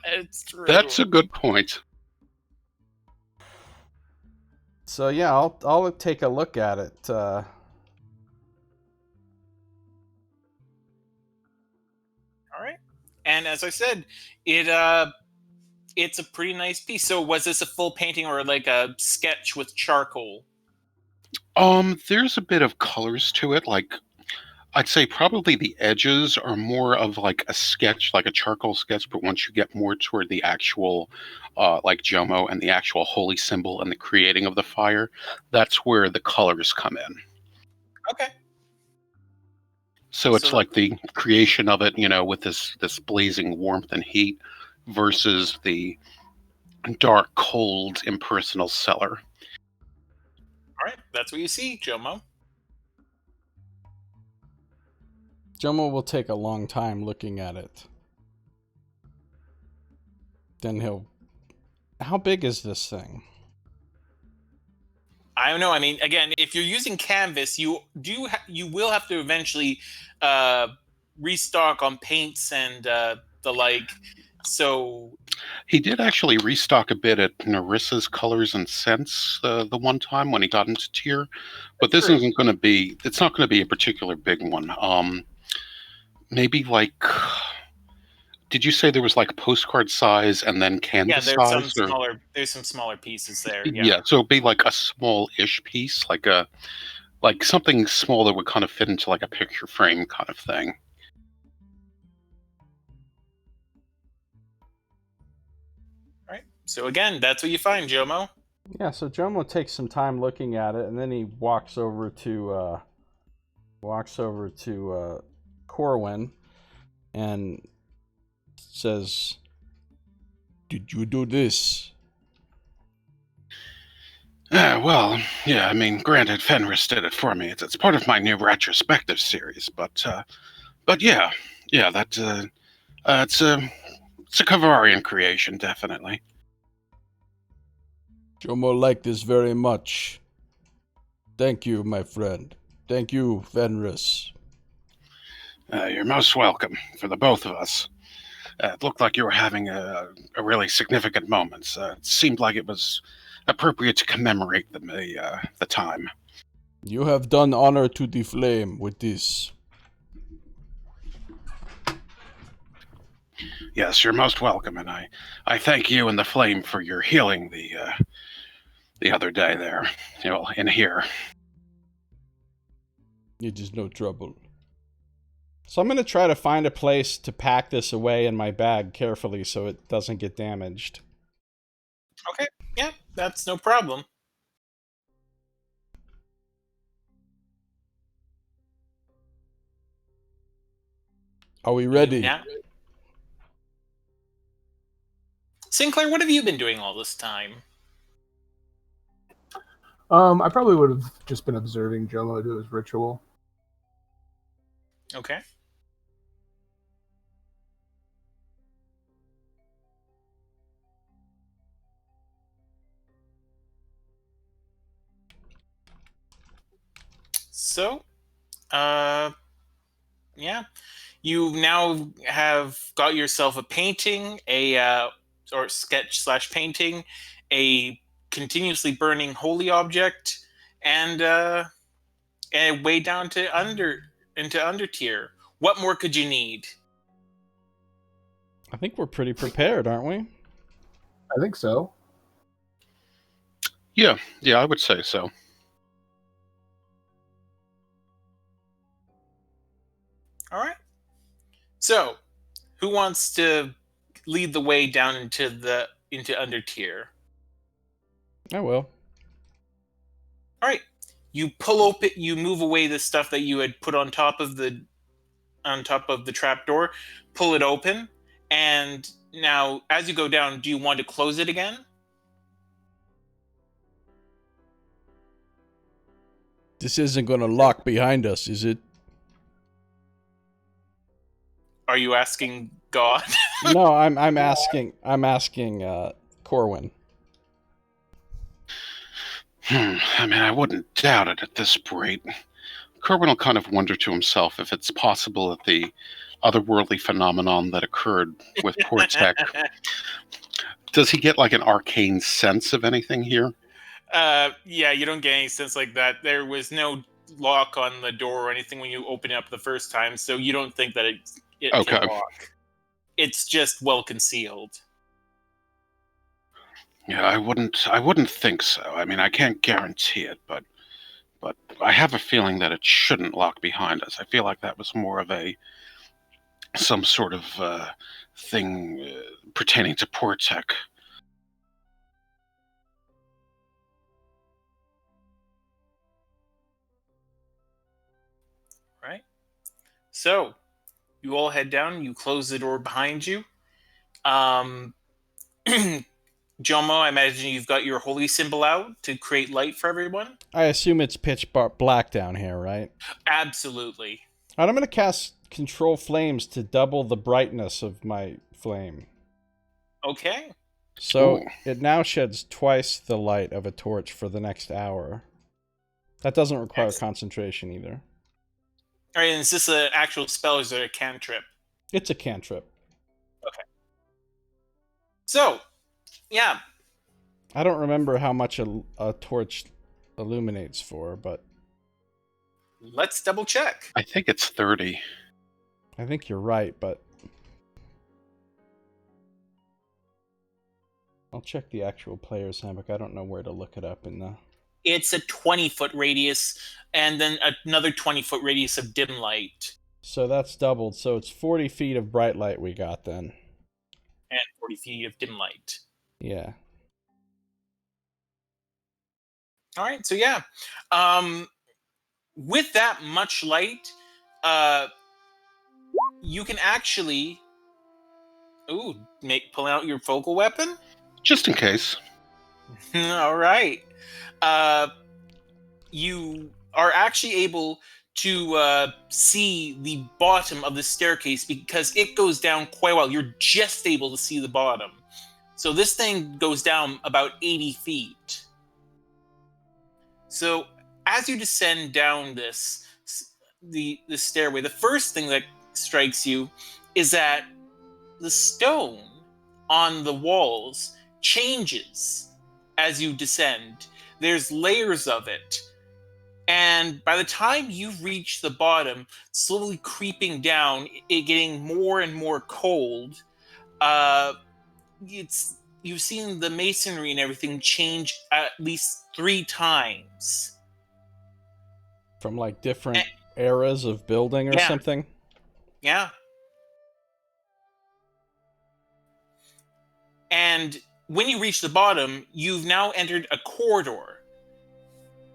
That's true. That's a good point. So yeah, I'll take a look at it. All right. And as I said, it's a pretty nice piece. So was this a full painting or like a sketch with charcoal? There's a bit of colors to it. Like, I'd say probably the edges are more of like a sketch, like a charcoal sketch, but once you get more toward the actual, like Jomo and the actual holy symbol and the creating of the fire, that's where the colors come in. Okay. So it's like the creation of it, with this blazing warmth and heat versus the dark, cold, impersonal cellar. All right, that's what you see, Jomo. Jomo will take a long time looking at it. Then he'll... How big is this thing? I don't know. I mean, again, if you're using canvas, you will have to eventually restock on paints and the like. So he did actually restock a bit at Narissa's Colors and Scents the one time when he got into tier, but this isn't going to be. It's not going to be a particular big one. Maybe like. Did you say there was like postcard size and then canvas size? Yeah, there's some smaller pieces there. Yeah. So it'd be like a small-ish piece, like something small that would kind of fit into like a picture frame kind of thing. All right. So again, that's what you find, Jomo. Yeah. So Jomo takes some time looking at it, and then he walks over to Corwin, and says, "Did you do this?" Well, yeah, I mean, granted, Fenris did it for me. It's part of my new retrospective series, but yeah, it's a Kavarian creation, definitely. Jomo liked this very much. Thank you, my friend. Thank you, Fenris. You're most welcome, for the both of us. It looked like you were having a really significant moment. It seemed like it was appropriate to commemorate the time. You have done honor to the flame with this. Yes, you're most welcome, and I thank you and the flame for your healing the other day there, in here. It is no trouble. So I'm going to try to find a place to pack this away in my bag carefully so it doesn't get damaged. Okay, yeah, that's no problem. Are we ready? Yeah. Sinclair, what have you been doing all this time? I probably would have just been observing Jomo do his ritual. Okay. So, yeah, you now have got yourself a painting, or sketch/painting, a continuously burning holy object, and a way down to under tier. What more could you need? I think we're pretty prepared, aren't we? I think so. Yeah, I would say so. All right. So, who wants to lead the way down into under tier? I will. All right. You pull open. You move away the stuff that you had put on top of the trapdoor. Pull it open, and now as you go down, do you want to close it again? This isn't going to lock behind us, is it? Are you asking God? No, I'm asking Corwin. I mean, I wouldn't doubt it at this rate. Corwin will kind of wonder to himself if it's possible that the otherworldly phenomenon that occurred with Portec, does he get like an arcane sense of anything here? Yeah, you don't get any sense like that. There was no lock on the door or anything when you open it up the first time, so you don't think that it Okay. can lock. It's just well concealed. Yeah, I wouldn't think so. I mean, I can't guarantee it, but I have a feeling that it shouldn't lock behind us. I feel like that was more of some sort of thing pertaining to Portec. Right? So, you all head down, you close the door behind you. Um, Jomo, I imagine you've got your holy symbol out to create light for everyone? I assume it's pitch black down here, right? Absolutely. Alright, I'm going to cast Control Flames to double the brightness of my flame. Okay. So Ooh. it now sheds twice the light of a torch for the next hour. That doesn't require Excellent. concentration either. All right, and is this an actual spell or is it a cantrip? It's a cantrip. Okay. So, yeah. I don't remember how much a torch illuminates for, but Let's double check. I think it's 30. I think you're right, but I'll check the actual player's handbook. I don't know where to look it up in the... It's a 20-foot radius and then another 20-foot radius of dim light. So that's doubled. So it's 40 feet of bright light we got then. And 40 feet of dim light. Yeah. All right, so yeah. With that much light, you can actually... Ooh, pull out your focal weapon? Just in case. All right. You are actually able to see the bottom of the staircase because it goes down quite well. You're just able to see the bottom. So this thing goes down about 80 feet. So as you descend down the stairway, the first thing that strikes you is that the stone on the walls changes as you descend. There's layers of it. And by the time you reach the bottom, slowly creeping down, it getting more and more cold, you've seen the masonry and everything change at least 3 times. From like different eras of building or something? Yeah. And when you reach the bottom, you've now entered a corridor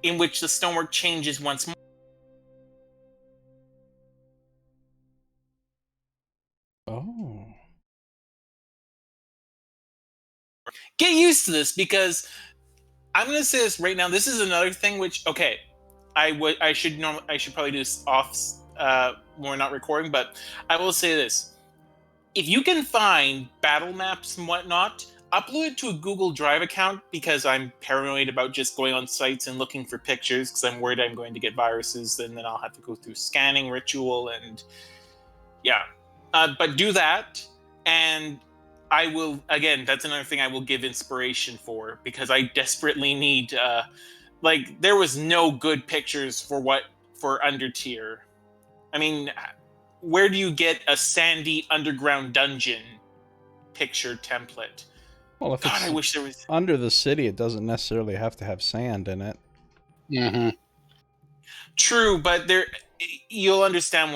in which the stonework changes once more. Oh. Get used to this because I'm going to say this right now. This is another thing which, okay, I should probably do this off when we're not recording, but I will say this. If you can find battle maps and whatnot, upload it to a Google Drive account because I'm paranoid about just going on sites and looking for pictures because I'm worried I'm going to get viruses and then I'll have to go through scanning ritual and yeah. But do that and I will, again, that's another thing I will give inspiration for because I desperately need, there was no good pictures for Undertier. I mean, where do you get a sandy underground dungeon picture template? Well, if God, it's I wish there was under the city, it doesn't necessarily have to have sand in it. Mm-hmm. True, but you'll understand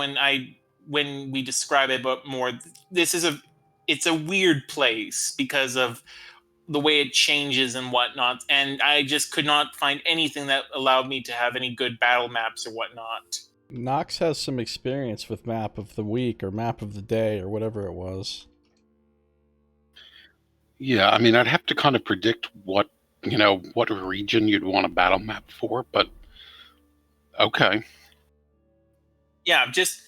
when we describe it. But more, it's a weird place because of the way it changes and whatnot. And I just could not find anything that allowed me to have any good battle maps or whatnot. Knox has some experience with map of the week or map of the day or whatever it was. Yeah, I mean, I'd have to kind of predict what region you'd want a battle map for, but okay. Yeah, just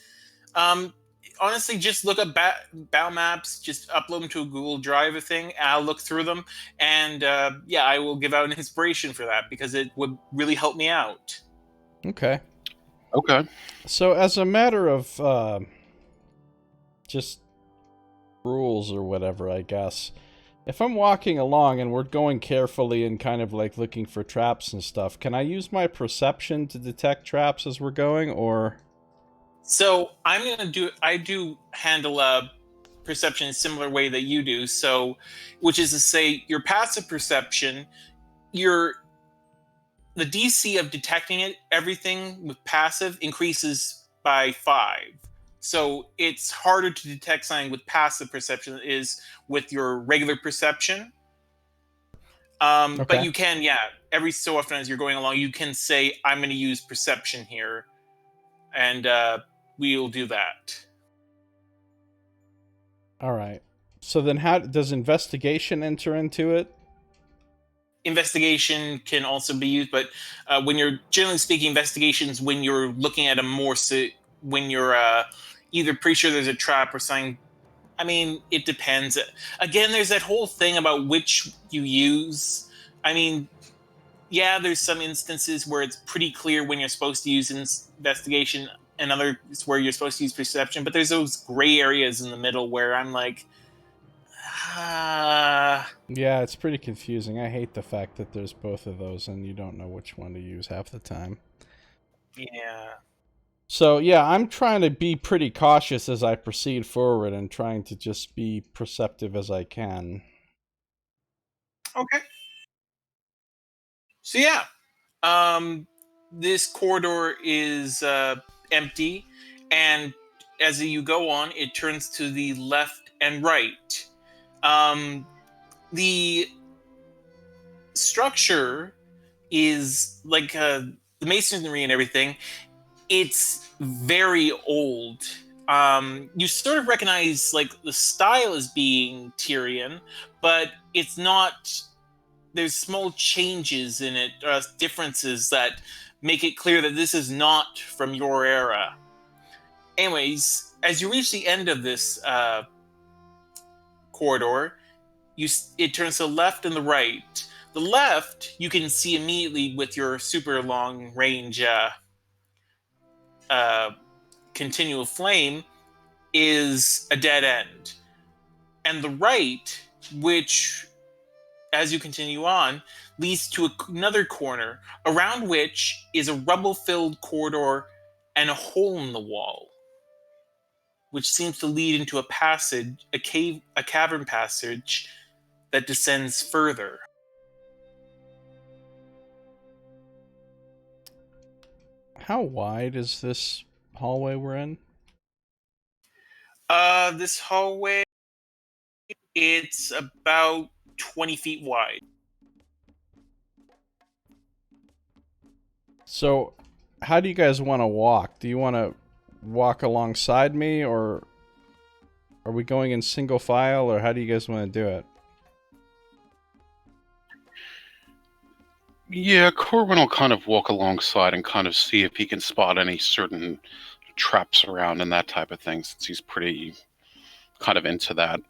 honestly, just look up battle maps. Just upload them to a Google Drive thing. I'll look through them, and I will give out an inspiration for that because it would really help me out. Okay. Okay. So as a matter of just rules or whatever, I guess, If I'm walking along and we're going carefully and kind of like looking for traps and stuff, can I use my perception to detect traps as we're going, or? So I do handle perception in a similar way that you do. So, which is to say, your passive perception, the DC of detecting everything with passive increases by 5. So it's harder to detect something with passive perception than it is with your regular perception. Okay. But you can, every so often as you're going along, you can say, I'm going to use perception here. And we'll do that. All right. So then how does investigation enter into it? Investigation can also be used, but when you're generally speaking, investigations when you're looking at when you're either pretty sure there's a trap or something. I mean, it depends. Again, there's that whole thing about which you use. I mean, yeah, there's some instances where it's pretty clear when you're supposed to use investigation, and others where you're supposed to use perception. But there's those gray areas in the middle where I'm like, Yeah, it's pretty confusing. I hate the fact that there's both of those and you don't know which one to use half the time. yeah. So, yeah, I'm trying to be pretty cautious as I proceed forward and trying to just be perceptive as I can. Okay. So this corridor is empty, and as you go on, it turns to the left and right. The structure is like the masonry and everything. It's very old. You sort of recognize like the style as being Tyrian, but it's not. There's small changes in it, differences that make it clear that this is not from your era. Anyways, as you reach the end of this corridor, it turns to the left and the right. The left you can see immediately with your super long range continual flame is a dead end, and the right, which as you continue on, leads to another corner, around which is a rubble-filled corridor and a hole in the wall, which seems to lead into a passage, a cavern passage that descends further. How wide is this hallway we're in? This hallway, it's about 20 feet wide. So, how do you guys want to walk? Do you want to walk alongside me, or are we going in single file, or how do you guys want to do it? Yeah, Corwin will kind of walk alongside and kind of see if he can spot any certain traps around and that type of thing, since he's pretty kind of into that.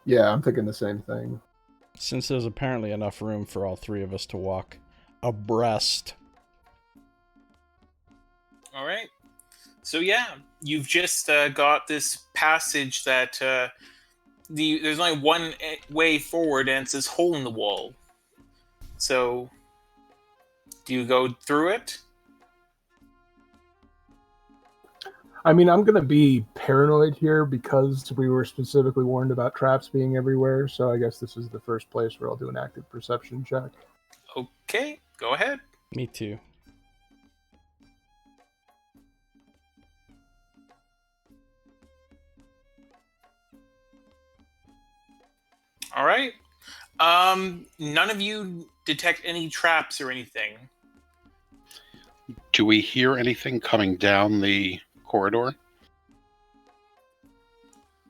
Yeah, I'm thinking the same thing. Since there's apparently enough room for all three of us to walk abreast. All right. So you've just got this passage that there's only one way forward, and it's this hole in the wall. So, do you go through it? I mean, I'm going to be paranoid here because we were specifically warned about traps being everywhere, so I guess this is the first place where I'll do an active perception check. Okay, go ahead. Me too. All right. None of you detect any traps or anything. Do we hear anything coming down the corridor?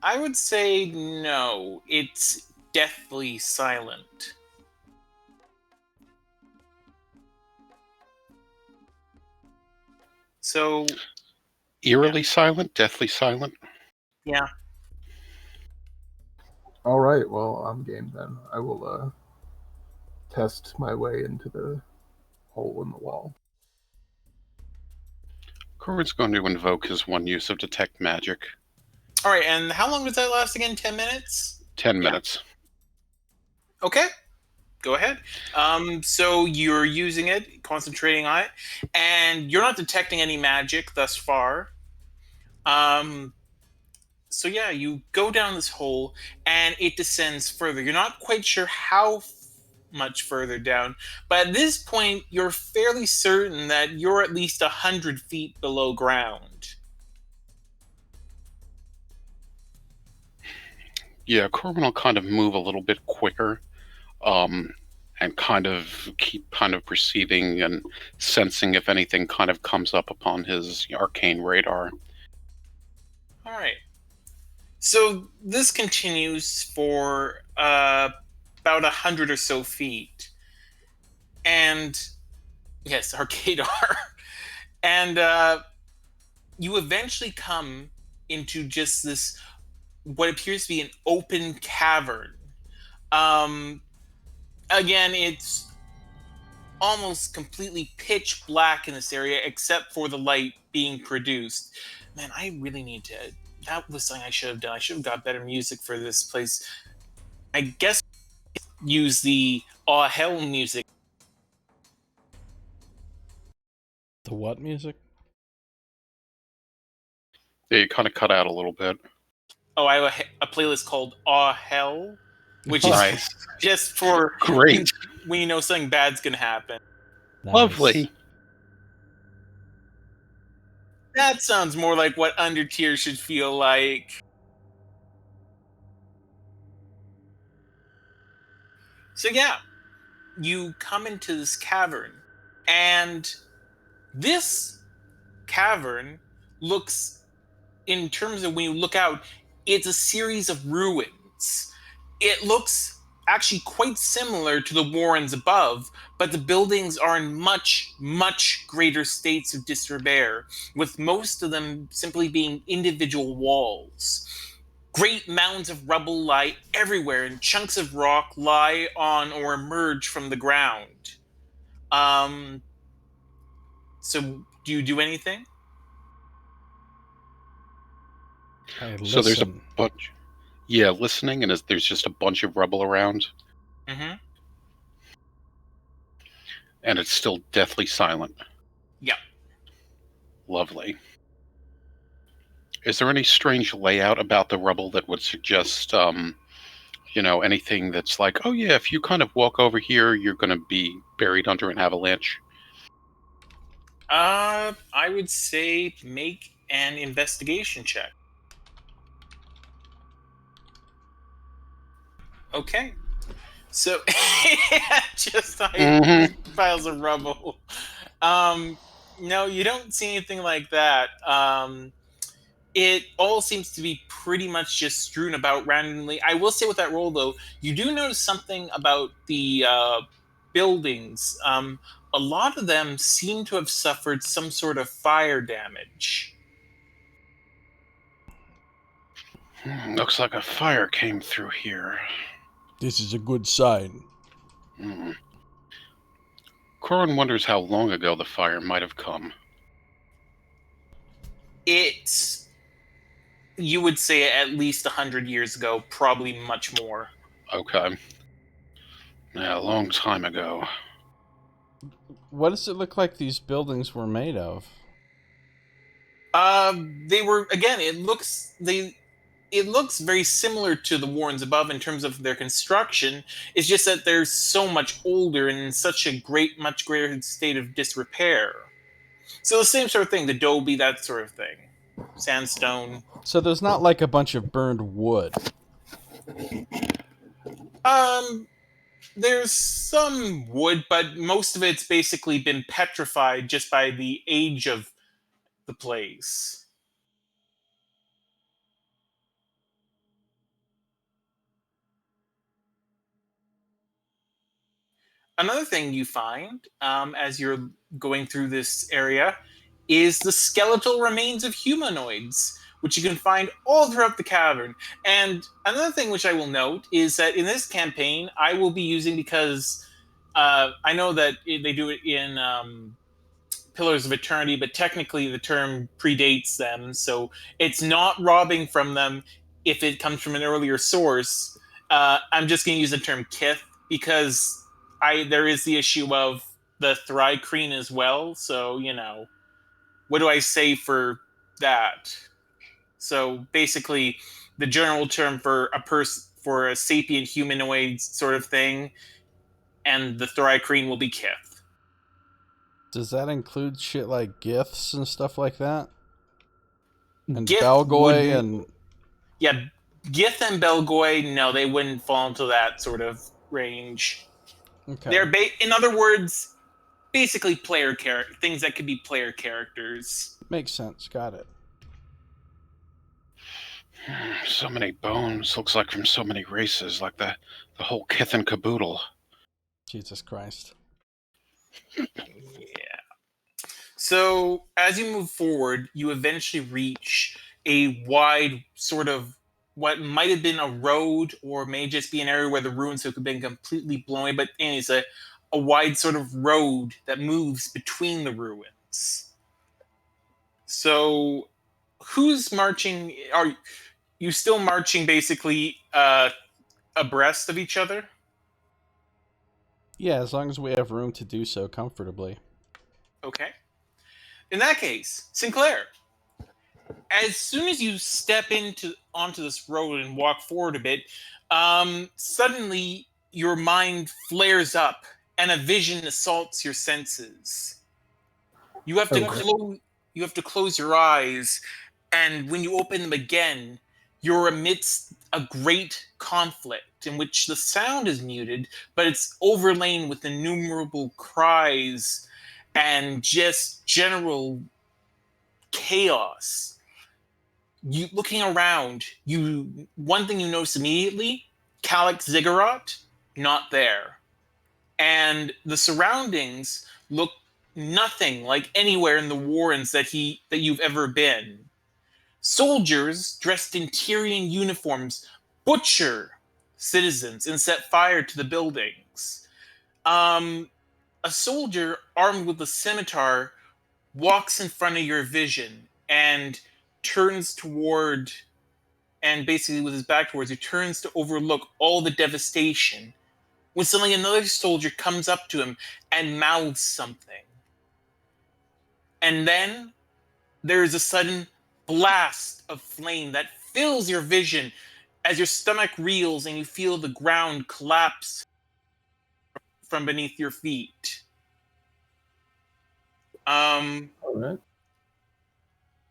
I would say no. It's deathly silent. So, Eerily silent? Deathly silent? yeah. All right, well, I'm game then. I will test my way into the hole in the wall. Corwin's going to invoke his one use of detect magic. All right, and how long does that last again? 10 minutes? 10 Yeah. minutes. Okay, go ahead. So you're using it, concentrating on it, and you're not detecting any magic thus far. Um, so yeah, you go down this hole, and it descends further. You're not quite sure how much further down, but at this point, you're fairly certain that you're at least 100 feet below ground. Yeah, Corbin will kind of move a little bit quicker, um, and kind of keep kind of perceiving and sensing if anything kind of comes up upon his arcane radar. All right. So this continues for about 100 or so feet, and yes, arcade R, and you eventually come into just this what appears to be an open cavern. Um, Again, it's almost completely pitch black in this area, except for the light being produced. Man, I really need to. That was something I should have done. I should have got better music for this place. I guess use the hell music. The what music? Yeah, you kind of cut out a little bit. Oh, I have a playlist called hell, which is Nice. just for Great. when you know something bad's gonna happen. Nice. Lovely. That sounds more like what Undertier should feel like. So yeah, you come into this cavern, and this cavern looks, in terms of when you look out, it's a series of ruins. It looks actually quite similar to the warrens above, but the buildings are in much, much greater states of disrepair, with most of them simply being individual walls. Great mounds of rubble lie everywhere, and chunks of rock lie on or emerge from the ground. Um, so, do you do anything? I So there's a listen. bunch. Yeah, listening, and there's just a bunch of rubble around, Mm-hmm. and it's still deathly silent. Yeah. Lovely. Is there any strange layout about the rubble that would suggest, anything that's like, oh yeah, if you kind of walk over here, you're going to be buried under an avalanche? I would say make an investigation check. Okay. So, just Mhm. piles of rubble. Um, no, you don't see anything like that. It all seems to be pretty much just strewn about randomly. I will say with that roll, though, you do notice something about the buildings. A lot of them seem to have suffered some sort of fire damage. Looks like a fire came through here. This is a good sign. Hmm. Corin wonders how long ago the fire might have come. It's, you would say, at least 100 years ago, probably much more. Okay. Yeah, a long time ago. What does it look like these buildings were made of? They were, again. It looks very similar to the Warrens above in terms of their construction. It's just that they're so much older and in such a much greater state of disrepair. So the same sort of thing, the Adobe, that sort of thing, sandstone. So there's not like a bunch of burned wood. Um, there's some wood, but most of it's basically been petrified just by the age of the place. Another thing you find as you're going through this area is the skeletal remains of humanoids, which you can find all throughout the cavern. And another thing which I will note is that in this campaign, I will be using, because I know that they do it in Pillars of Eternity, but technically the term predates them, so it's not robbing from them if it comes from an earlier source. I'm just going to use the term kith because there is the issue of the Thri-kreen as well, so, what do I say for that? So basically, the general term for for a sapient humanoid sort of thing, and the Thri-kreen will be kith. Does that include shit like giths and stuff like that? And Gith Belgoy and... Yeah, Gith and Belgoy, no, they wouldn't fall into that sort of range. Okay. They're in other words, basically things that could be player characters. Makes sense. Got it. So many bones. Looks like from so many races, like the whole kith and caboodle. Jesus Christ. Yeah. So as you move forward, you eventually reach a wide sort of what might have been a road or may just be an area where the ruins have been completely blown away, but anyways, a wide sort of road that moves between the ruins. So who's marching? Are you still marching basically abreast of each other? Yeah, as long as we have room to do so comfortably. Okay. In that case, Sinclair, as soon as you step onto this road and walk forward a bit, suddenly your mind flares up and a vision assaults your senses. You have to close your eyes, and when you open them again, you're amidst a great conflict in which the sound is muted, but it's overlain with innumerable cries and just general chaos. You looking around, one thing you notice immediately, Calyx Ziggurat, not there. And the surroundings look nothing like anywhere in the warrens that you've ever been. Soldiers dressed in Tyrian uniforms butcher citizens and set fire to the buildings. A soldier armed with a scimitar walks in front of your vision and turns toward, and basically with his back towards you, turns to overlook all the devastation, when suddenly another soldier comes up to him and mouths something. And then there is a sudden blast of flame that fills your vision as your stomach reels and you feel the ground collapse from beneath your feet. All right.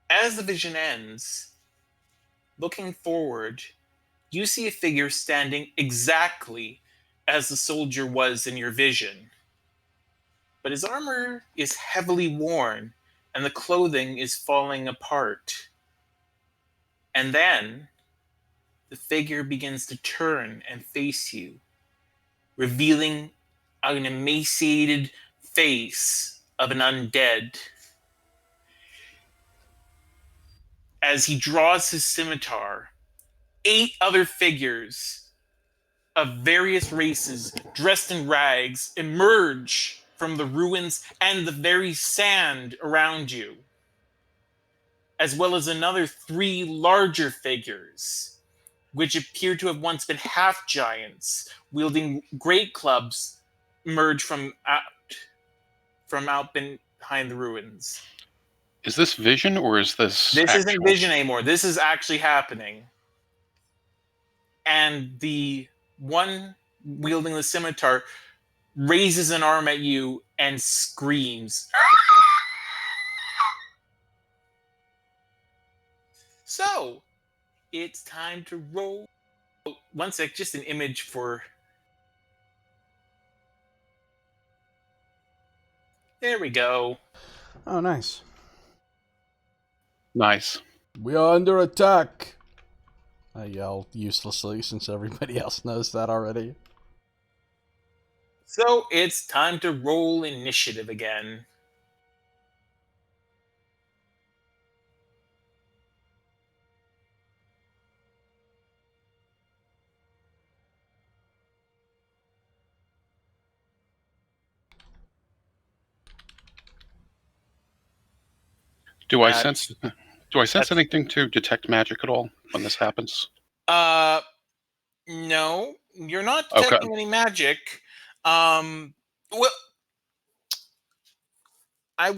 As the vision ends, looking forward, you see a figure standing exactly as the soldier was in your vision. But his armor is heavily worn and the clothing is falling apart. And then the figure begins to turn and face you, revealing an emaciated face of an undead. As he draws his scimitar, 8 other figures of various races dressed in rags emerge from the ruins and the very sand around you, as well as another 3 larger figures, which appear to have once been half giants, wielding great clubs, emerge from out behind the ruins. Is this vision or is this? This isn't vision anymore. This is actually happening. And the one wielding the scimitar raises an arm at you and screams. So, it's time to roll. Oh, one sec, just an image for... There we go. Oh, nice. Nice. We are under attack! I yelled uselessly since everybody else knows that already. So, it's time to roll initiative again. Do I That's- sense? Do I sense that's- anything to detect magic at all when this happens? No, you're not Okay. detecting any magic. Well, I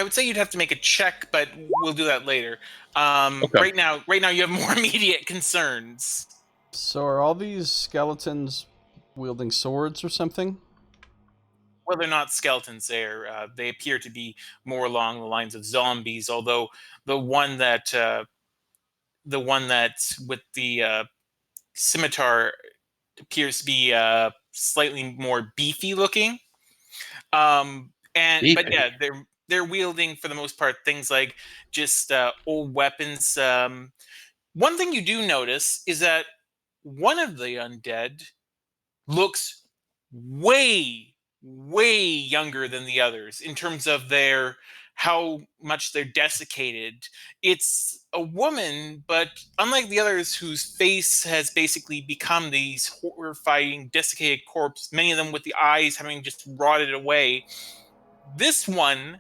would say you'd have to make a check, but we'll do that later. Okay. Right now you have more immediate concerns. So are all these skeletons wielding swords or something? Well, they're not skeletons. They appear to be more along the lines of zombies. Although the one that's with the scimitar appears to be slightly more beefy looking. But Beefy. yeah, they're wielding for the most part things like just old weapons. One thing you do notice is that one of the undead looks way younger than the others in terms of their how much they're desiccated. It's a woman, but unlike the others whose face has basically become these horrifying desiccated corpse, many of them with the eyes having just rotted away, this one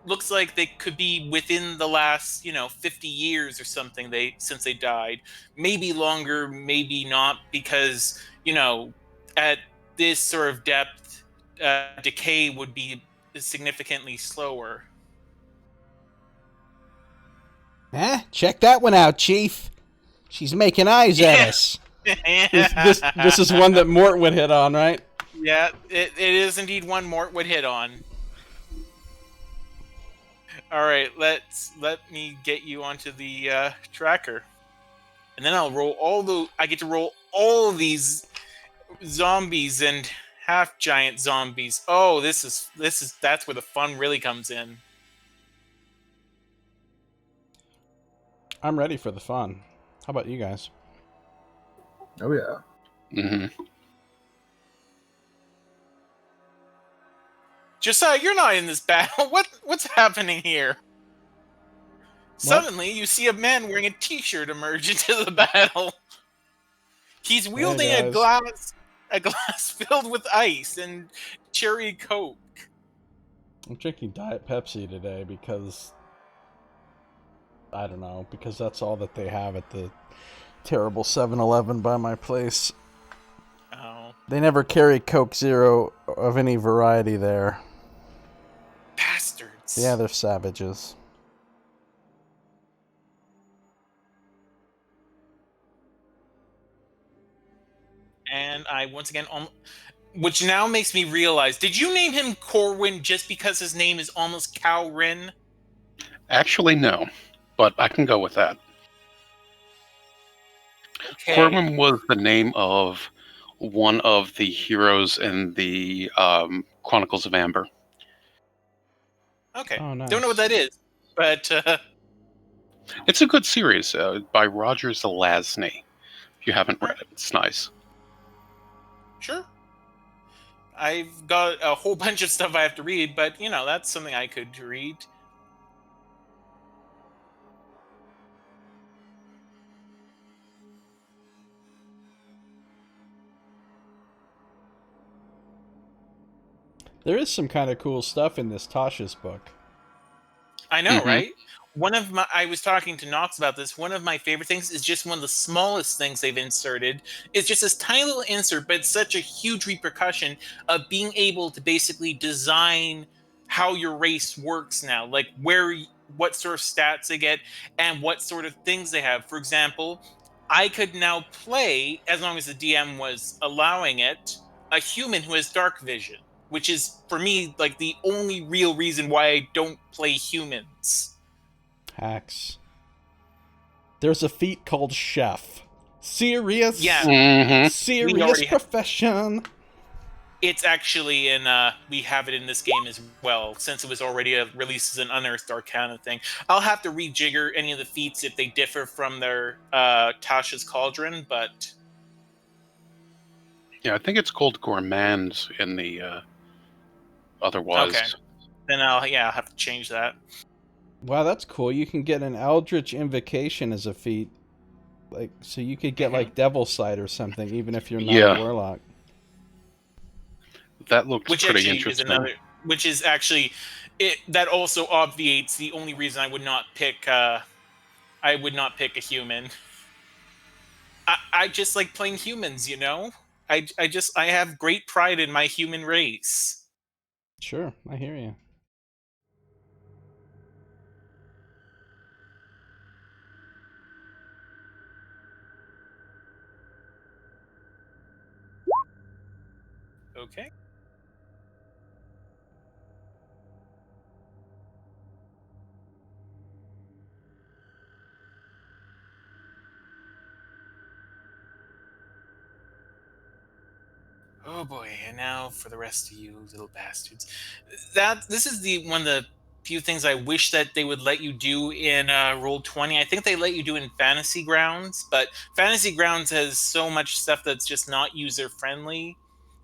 looks like they could be within the last 50 years or something since they died, maybe longer, maybe not, because at this sort of depth, decay would be significantly slower. Check that one out, Chief. She's making eyes at us. This is one that Mort would hit on, right? Yeah, it is indeed one Mort would hit on. All right, let me get you onto the tracker, and then I get to roll all of these zombies and half giant zombies. Oh, that's where the fun really comes in. I'm ready for the fun. How about you guys? Oh yeah. Hmm. Josiah, you're not in this battle. What's happening here? Suddenly, you see a man wearing a T-shirt emerge into the battle. He's wielding Hey, a glass filled with ice and cherry Coke. I'm drinking Diet Pepsi today because I don't know, because that's all that they have at the terrible 7-Eleven by my place. Oh, They never carry Coke Zero of any variety there. bastards! Yeah, they're savages. And I once again, which now makes me realize: did you name him Corwin just because his name is almost Calrin? Actually, no, but I can go with that. Okay. Corwin was the name of one of the heroes in the Chronicles of Amber. Okay. Oh, nice. Don't know what that is, but It's a good series by Roger Zelazny. If you haven't read it, it's nice. sure. I've got a whole bunch of stuff I have to read, but that's something I could read. There is some kind of cool stuff in this Tasha's book. I know, Mhm. right? I was talking to Knox about this. One of my favorite things is just one of the smallest things they've inserted. It's just this tiny little insert, but it's such a huge repercussion of being able to basically design how your race works now, like what sort of stats they get and what sort of things they have. For example, I could now play, as long as the DM was allowing it, a human who has dark vision, which is for me like the only real reason why I don't play humans. Hacks. There's a feat called Chef. Serious? Yeah. Mhm. We Serious already profession. It's actually in we have it in this game as well, since it was already released as an Unearthed Arcana thing. I'll have to rejigger any of the feats if they differ from their Tasha's Cauldron, but Yeah, I think it's called Gourmand in the otherwise. okay. Then I'll have to change that. Wow, that's cool. You can get an Eldritch Invocation as a feat. So you could get like Devil Sight or something, even if you're not Yeah. a warlock. That looks Which pretty actually interesting. which is actually That also obviates the only reason I would not pick a human. I just like playing humans, you know? I have great pride in my human race. Sure, I hear you. Okay. Oh boy, and now for the rest of you little bastards. This is the one of the few things I wish that they would let you do in Roll20. I think they let you do in Fantasy Grounds, but Fantasy Grounds has so much stuff that's just not user friendly.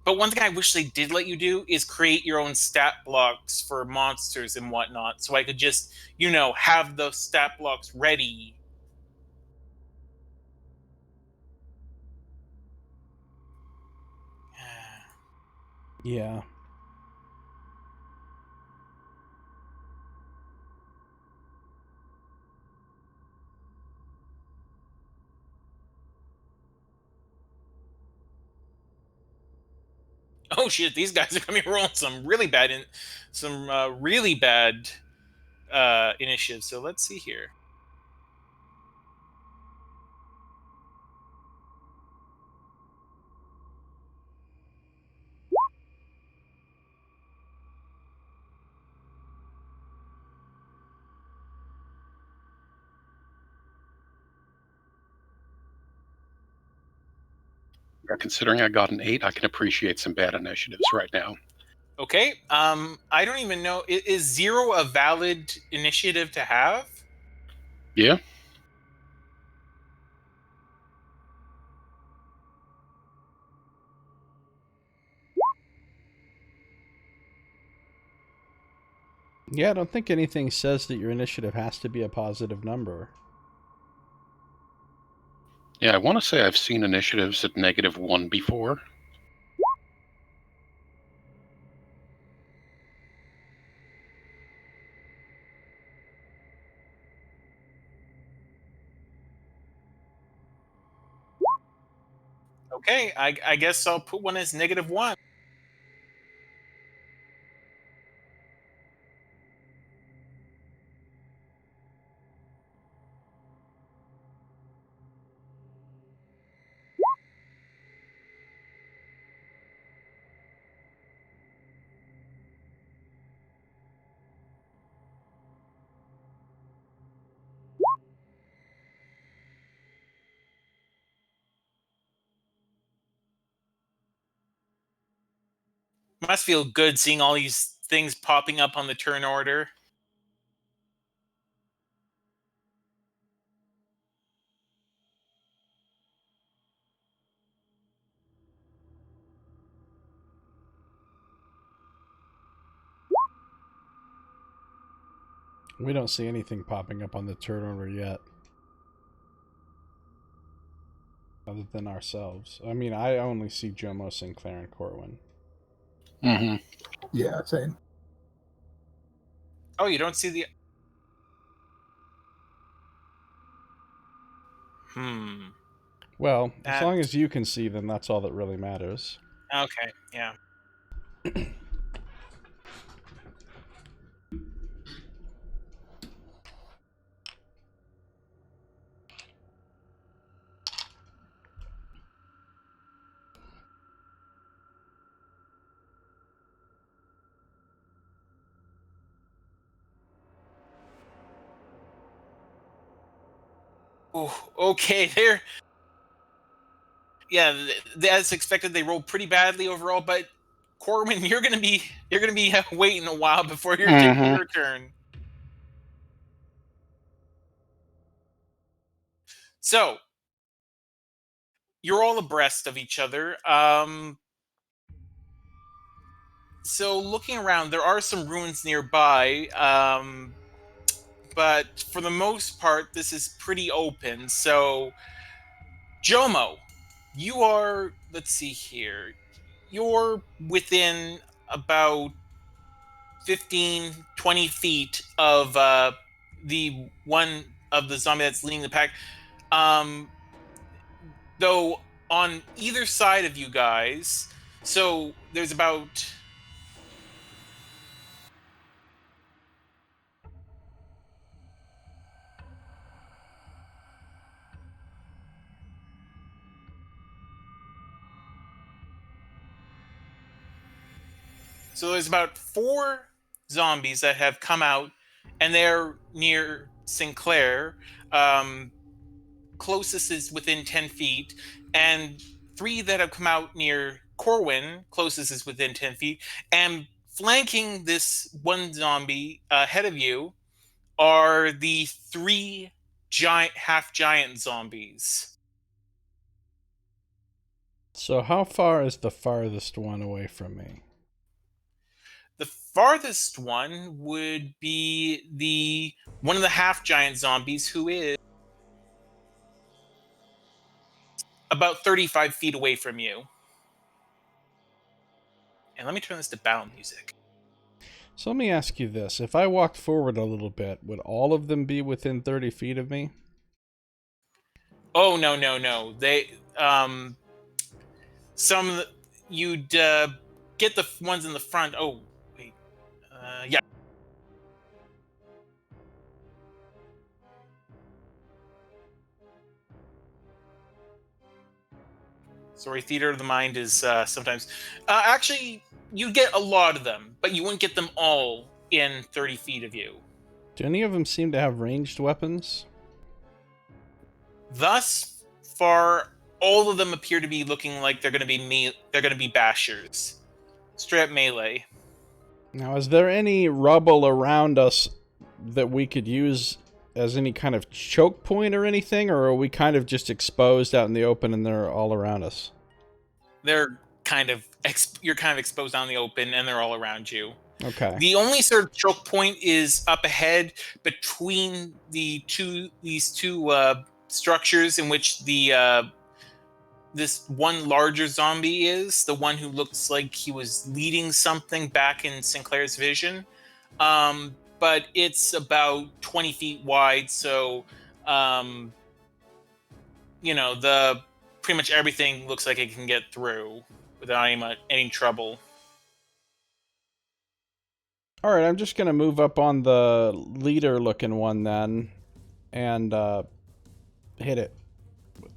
But one thing I wish they did let you do is create your own stat blocks for monsters and whatnot, so I could just, have those stat blocks ready. Yeah. Oh shit, these guys are gonna be rolling some really bad initiatives. So let's see here. Considering I got an 8, I can appreciate some bad initiatives right now. Okay. I don't even know. Is 0 a valid initiative to have? Yeah. Yeah, I don't think anything says that your initiative has to be a positive number. Yeah, I want to say I've seen initiatives at -1 before. Okay. I guess I'll put one as -1. Must feel good seeing all these things popping up on the turn order. We don't see anything popping up on the turn order yet. Other than ourselves. I mean, I only see Jomo, Sinclair, and Corwin. Mm-hmm. Yeah, same. Oh, you don't see the. Well, as That. long as you can see them, that's all that really matters. Okay. Yeah. Oh, okay. There. Yeah, as expected, they rolled pretty badly overall. But Corwin, you're gonna be waiting a while before you're taking Mm-hmm. your turn. So you're all abreast of each other. So looking around, there are some ruins nearby. But for the most part, this is pretty open. So Jomo, you are. Let's see here. You're within about 15, 20 feet of the one of the zombie that's leading the pack. Though on either side of you guys, so there's about... So there's about 4 zombies that have come out, and they're near Sinclair. Closest is within 10 feet, and 3 that have come out near Corwin. Closest is within 10 feet, and flanking this one zombie ahead of you are the 3 half-giant zombies. So how far is the farthest one away from me? The farthest one would be one of the half-giant zombies, who is about 35 feet away from you. And let me turn this to battle music. So let me ask you this. If I walked forward a little bit, would all of them be within 30 feet of me? Oh, no. They, you'd get the ones in the front. Oh, wait. Yeah. Sorry, theater of the mind is sometimes... actually, you'd get a lot of them, but you wouldn't get them all in 30 feet of you. Do any of them seem to have ranged weapons? Thus far, all of them appear to be looking like they're going to be bashers. Straight up melee. Now, is there any rubble around us that we could use as any kind of choke point or anything, or are we kind of just exposed out in the open and they're all around us? They're kind of you're kind of exposed out in the open, and they're all around you. Okay. The only sort of choke point is up ahead between these two structures, in which this one larger zombie is the one who looks like he was leading something back in Sinclair's vision. But it's about 20 feet wide, so pretty much everything looks like it can get through without any trouble. All right, I'm just going to move up on the leader-looking one then, and hit it.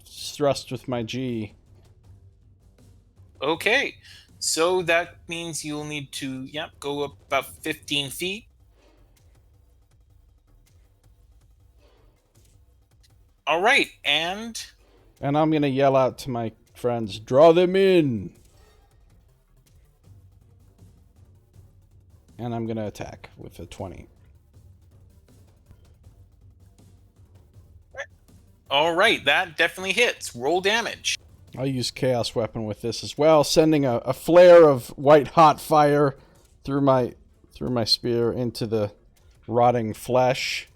Thrust with my G. Okay, so that means you'll need to go up about 15 feet. All right, and I'm going to yell out to my friends, draw them in! And I'm going to attack with a 20. all right, that definitely hits. Roll damage. I'll use Chaos Weapon with this as well, sending a flare of white hot fire through my spear into the rotting flesh.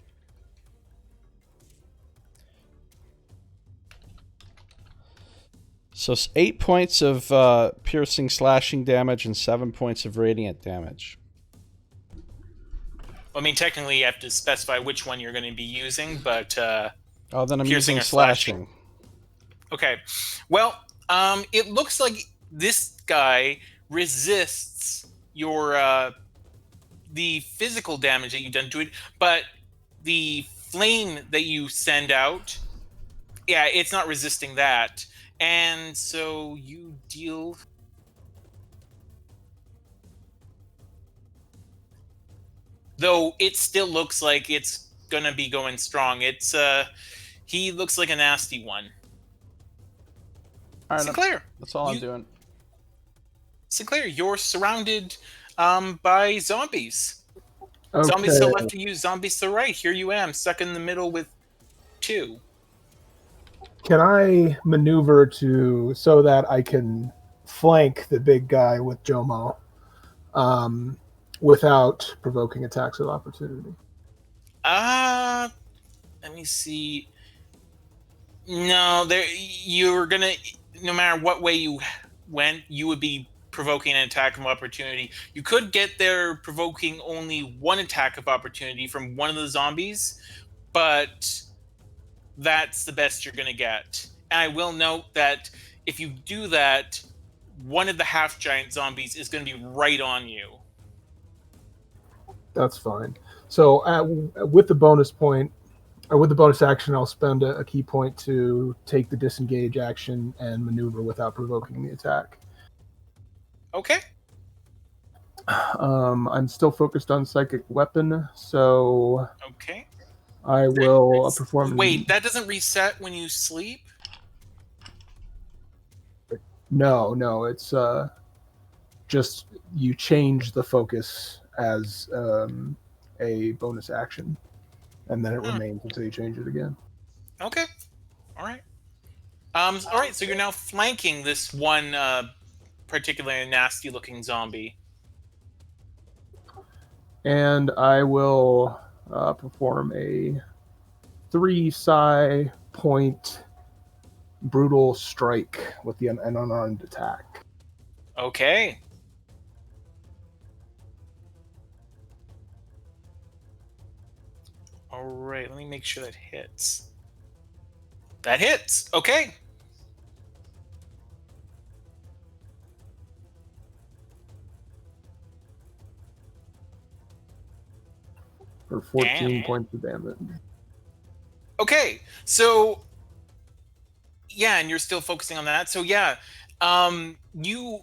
So 8 points of piercing slashing damage and 7 points of radiant damage. I mean, technically you have to specify which one you're going to be using, but then I'm piercing using or slashing. Okay. Well, it looks like this guy resists your the physical damage that you've done to it, but the flame that you send out, it's not resisting that. And so you deal... Though it still looks like it's gonna be going strong. It's he looks like a nasty one. All right, Sinclair, that's all I'm doing. Sinclair, you're surrounded by zombies. Okay. Zombies to the left of you, zombies to the right. Here you am, stuck in the middle with 2. Can I maneuver so that I can flank the big guy with Jomo without provoking attacks of opportunity? Let me see. No, you're gonna, no matter what way you went, you would be provoking an attack of opportunity. You could get there provoking only one attack of opportunity from one of the zombies, but that's the best you're going to get. And I will note that if you do that, one of the half-giant zombies is going to be right on you. That's fine. So with the bonus point, or with the bonus action, I'll spend a key point to take the disengage action and maneuver without provoking the attack. Okay. I'm still focused on psychic weapon, so Okay. I will perform. Wait, that doesn't reset when you sleep? No, it's just you change the focus as a bonus action, and then it remains until you change it again. Okay. All right. All right. So you're now flanking this one particularly nasty-looking zombie. And I will perform a 3 psi point brutal strike with an unarmed attack. Okay. All right. Let me make sure that hits. That hits. Okay. For 14 Damn. points of damage. Okay. So yeah, and you're still focusing on that. So yeah, you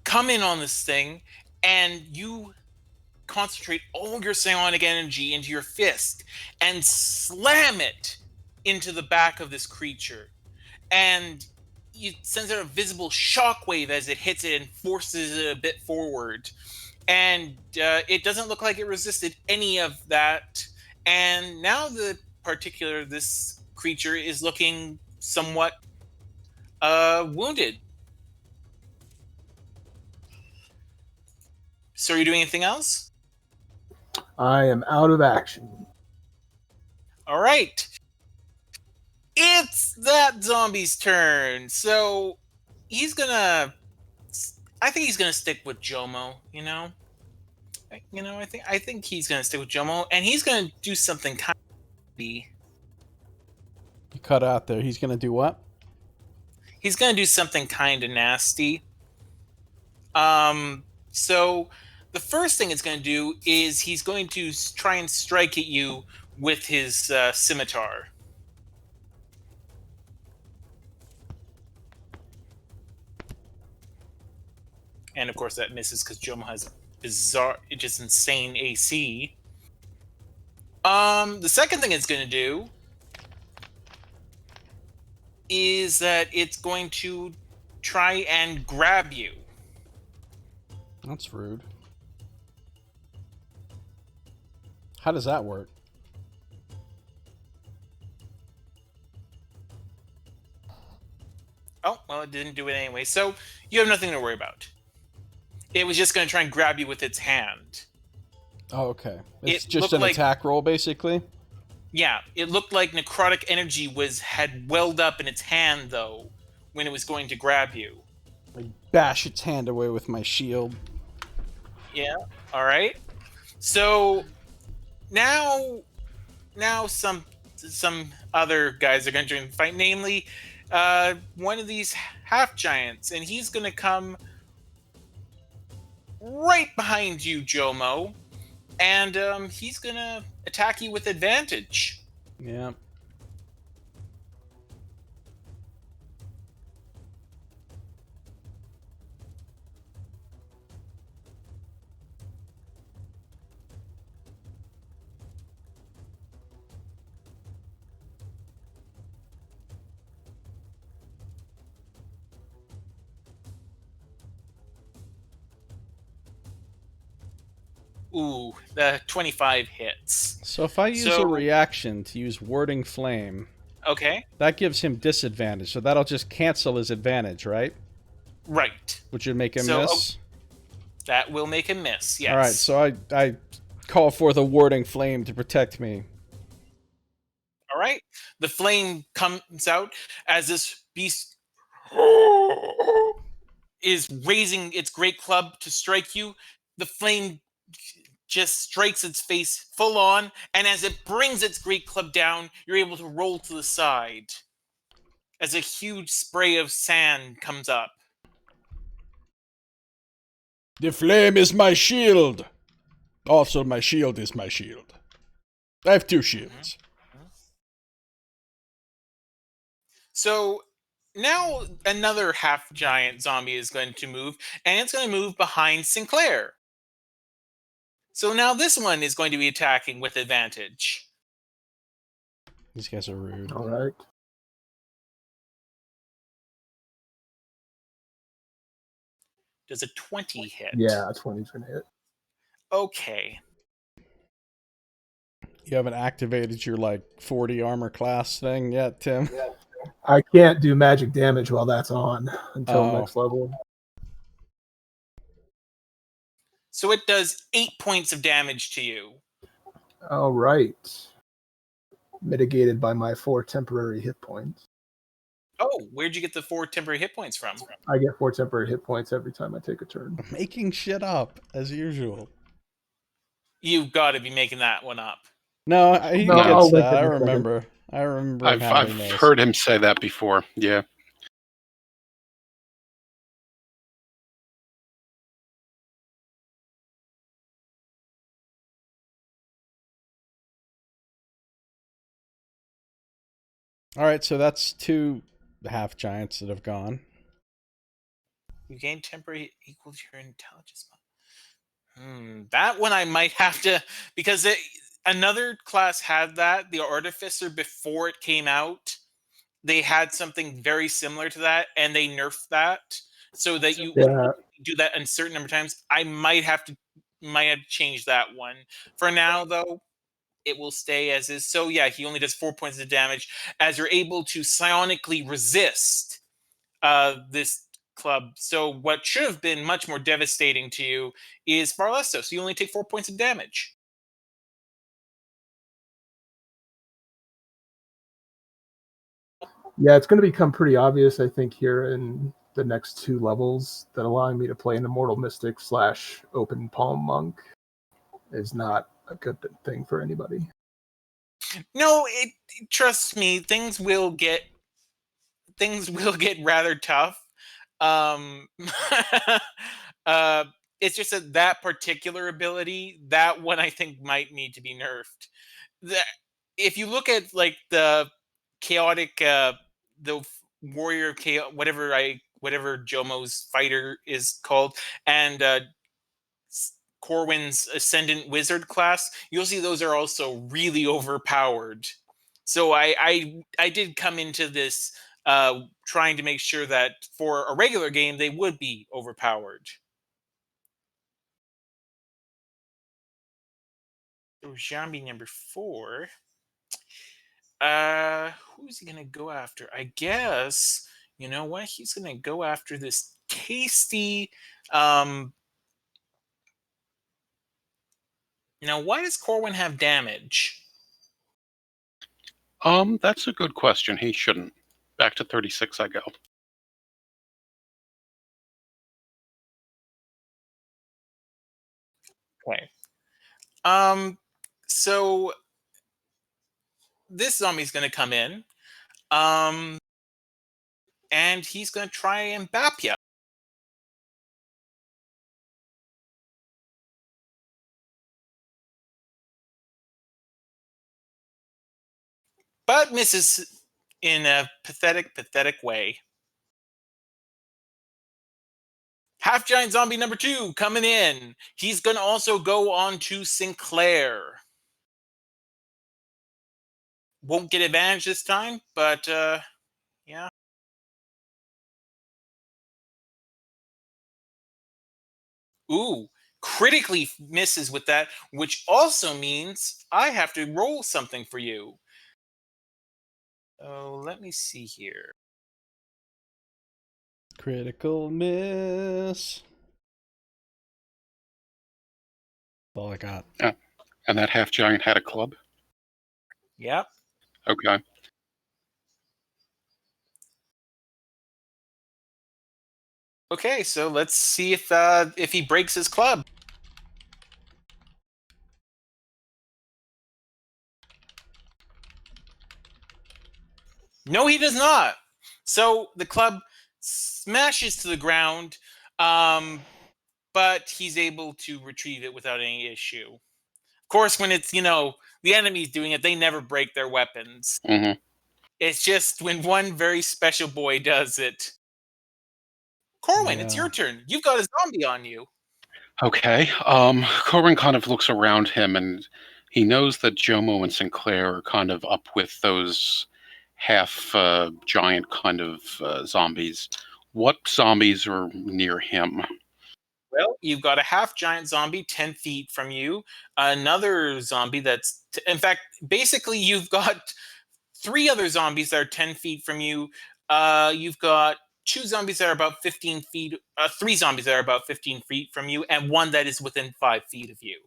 come in on this thing and you concentrate all your psionic energy into your fist and slam it into the back of this creature. And it sends out a visible shockwave as it hits it and forces it a bit forward. And it doesn't look like it resisted any of that. And now this creature is looking somewhat wounded. So are you doing anything else? I am out of action. All right. It's that zombie's turn. So I think he's gonna stick with Jomo, you know? I think he's gonna stick with Jomo, and he's gonna do something kind of. You cut out there. He's gonna do what? He's gonna do something kind of nasty. So the first thing it's gonna do is he's going to try and strike at you with his scimitar. And of course that misses because Jomo has just insane AC. The second thing it's going to do is that it's going to try and grab you. That's rude. How does that work? Oh, well, it didn't do it anyway. So you have nothing to worry about. It was just going to try and grab you with its hand. Oh, okay. It's It just looked an like- attack roll, basically? Yeah, it looked like necrotic energy had welled up in its hand, though, when it was going to grab you. I bash its hand away with my shield. Yeah, all right. So now some other guys are going to join the fight, namely one of these half giants, and he's going to come right behind you, Jomo, and he's going to attack you with advantage. Yeah. Ooh, the 25 hits. So if I use a reaction to use Warding Flame, Okay. that gives him disadvantage. So that'll just cancel his advantage, right? Right. Which would make him So, miss. That will make him miss, yes. All right, so I call forth a Warding Flame to protect me. All right. The flame comes out as this beast is raising its great club to strike you. The flame just strikes its face full on, and as it brings its great club down, you're able to roll to the side as a huge spray of sand comes up. The flame is my shield. Also, my shield is my shield. I have 2 shields. So now another half giant zombie is going to move, and it's going to move behind Sinclair. So now this one is going to be attacking with advantage. These guys are rude. All right. Does a 20 hit? Yeah, 20's gonna hit. Okay. You haven't activated your, 40 armor class thing yet, Tim? I can't do magic damage while that's on until Oh. next level. So it does 8 points of damage to you. All right. Mitigated by my 4 temporary hit points. Oh, where'd you get the 4 temporary hit points from? I get 4 temporary hit points every time I take a turn. Making shit up, as usual. You've got to be making that one up. No, he No, gets I'll link that. it I in a second. remember. I remember I've having those. heard him say that before. Yeah. All right, so that's 2 half giants that have gone. You gain temporary equal to your intelligence. That one I might have to, because another class had that, the Artificer, before it came out. They had something very similar to that, and they nerfed that so that you do that a certain number of times. I might have to change that one. For now, though, it will stay as is. So yeah, he only does 4 points of damage as you're able to psionically resist this club. So what should have been much more devastating to you is far less so. So you only take 4 points of damage. Yeah, it's going to become pretty obvious, I think, here in the next 2 levels that allowing me to play an Immortal Mystic / Open Palm Monk is not a good thing for anybody. No, trust me, things will get rather tough. uh, it's just that particular ability, that one I think might need to be nerfed. If you look at the chaotic, the warrior chaos, whatever Jomo's fighter is called, and Corwin's ascendant wizard class, you'll see those are also really overpowered. So I did come into this trying to make sure that for a regular game they would be overpowered. So zombie number 4. Who's he gonna go after? I guess you know what, he's gonna go after this tasty. Now, why does Corwin have damage? That's a good question. He shouldn't. Back to 36 I go. Okay. So this zombie's gonna come in. And he's gonna try and bap you. But misses in a pathetic way. Half giant zombie number 2 coming in. He's gonna also go on to Sinclair. Won't get advantage this time, but yeah. Ooh, critically misses with that, which also means I have to roll something for you. Oh, let me see here. Critical miss. That's all I got. And that half giant had a club? Yep. Okay. Okay, so let's see if he breaks his club. No, he does not. So the club smashes to the ground, but he's able to retrieve it without any issue. Of course, when it's the enemy's doing it, they never break their weapons. Hmm. It's just when one very special boy does it. Corwin, it's Yeah. your turn. You've got a zombie on you. Okay. Corbin kind of looks around him, and he knows that Jomo and Sinclair are kind of up with those half giant kind of zombies. What zombies are near him? Well, you've got a half giant zombie 10 feet from you, another zombie in fact, basically, you've got three other zombies that are 10 feet from you. You've got two zombies that are about 15 feet, three zombies that are about 15 feet from you, and one that is within 5 feet of you.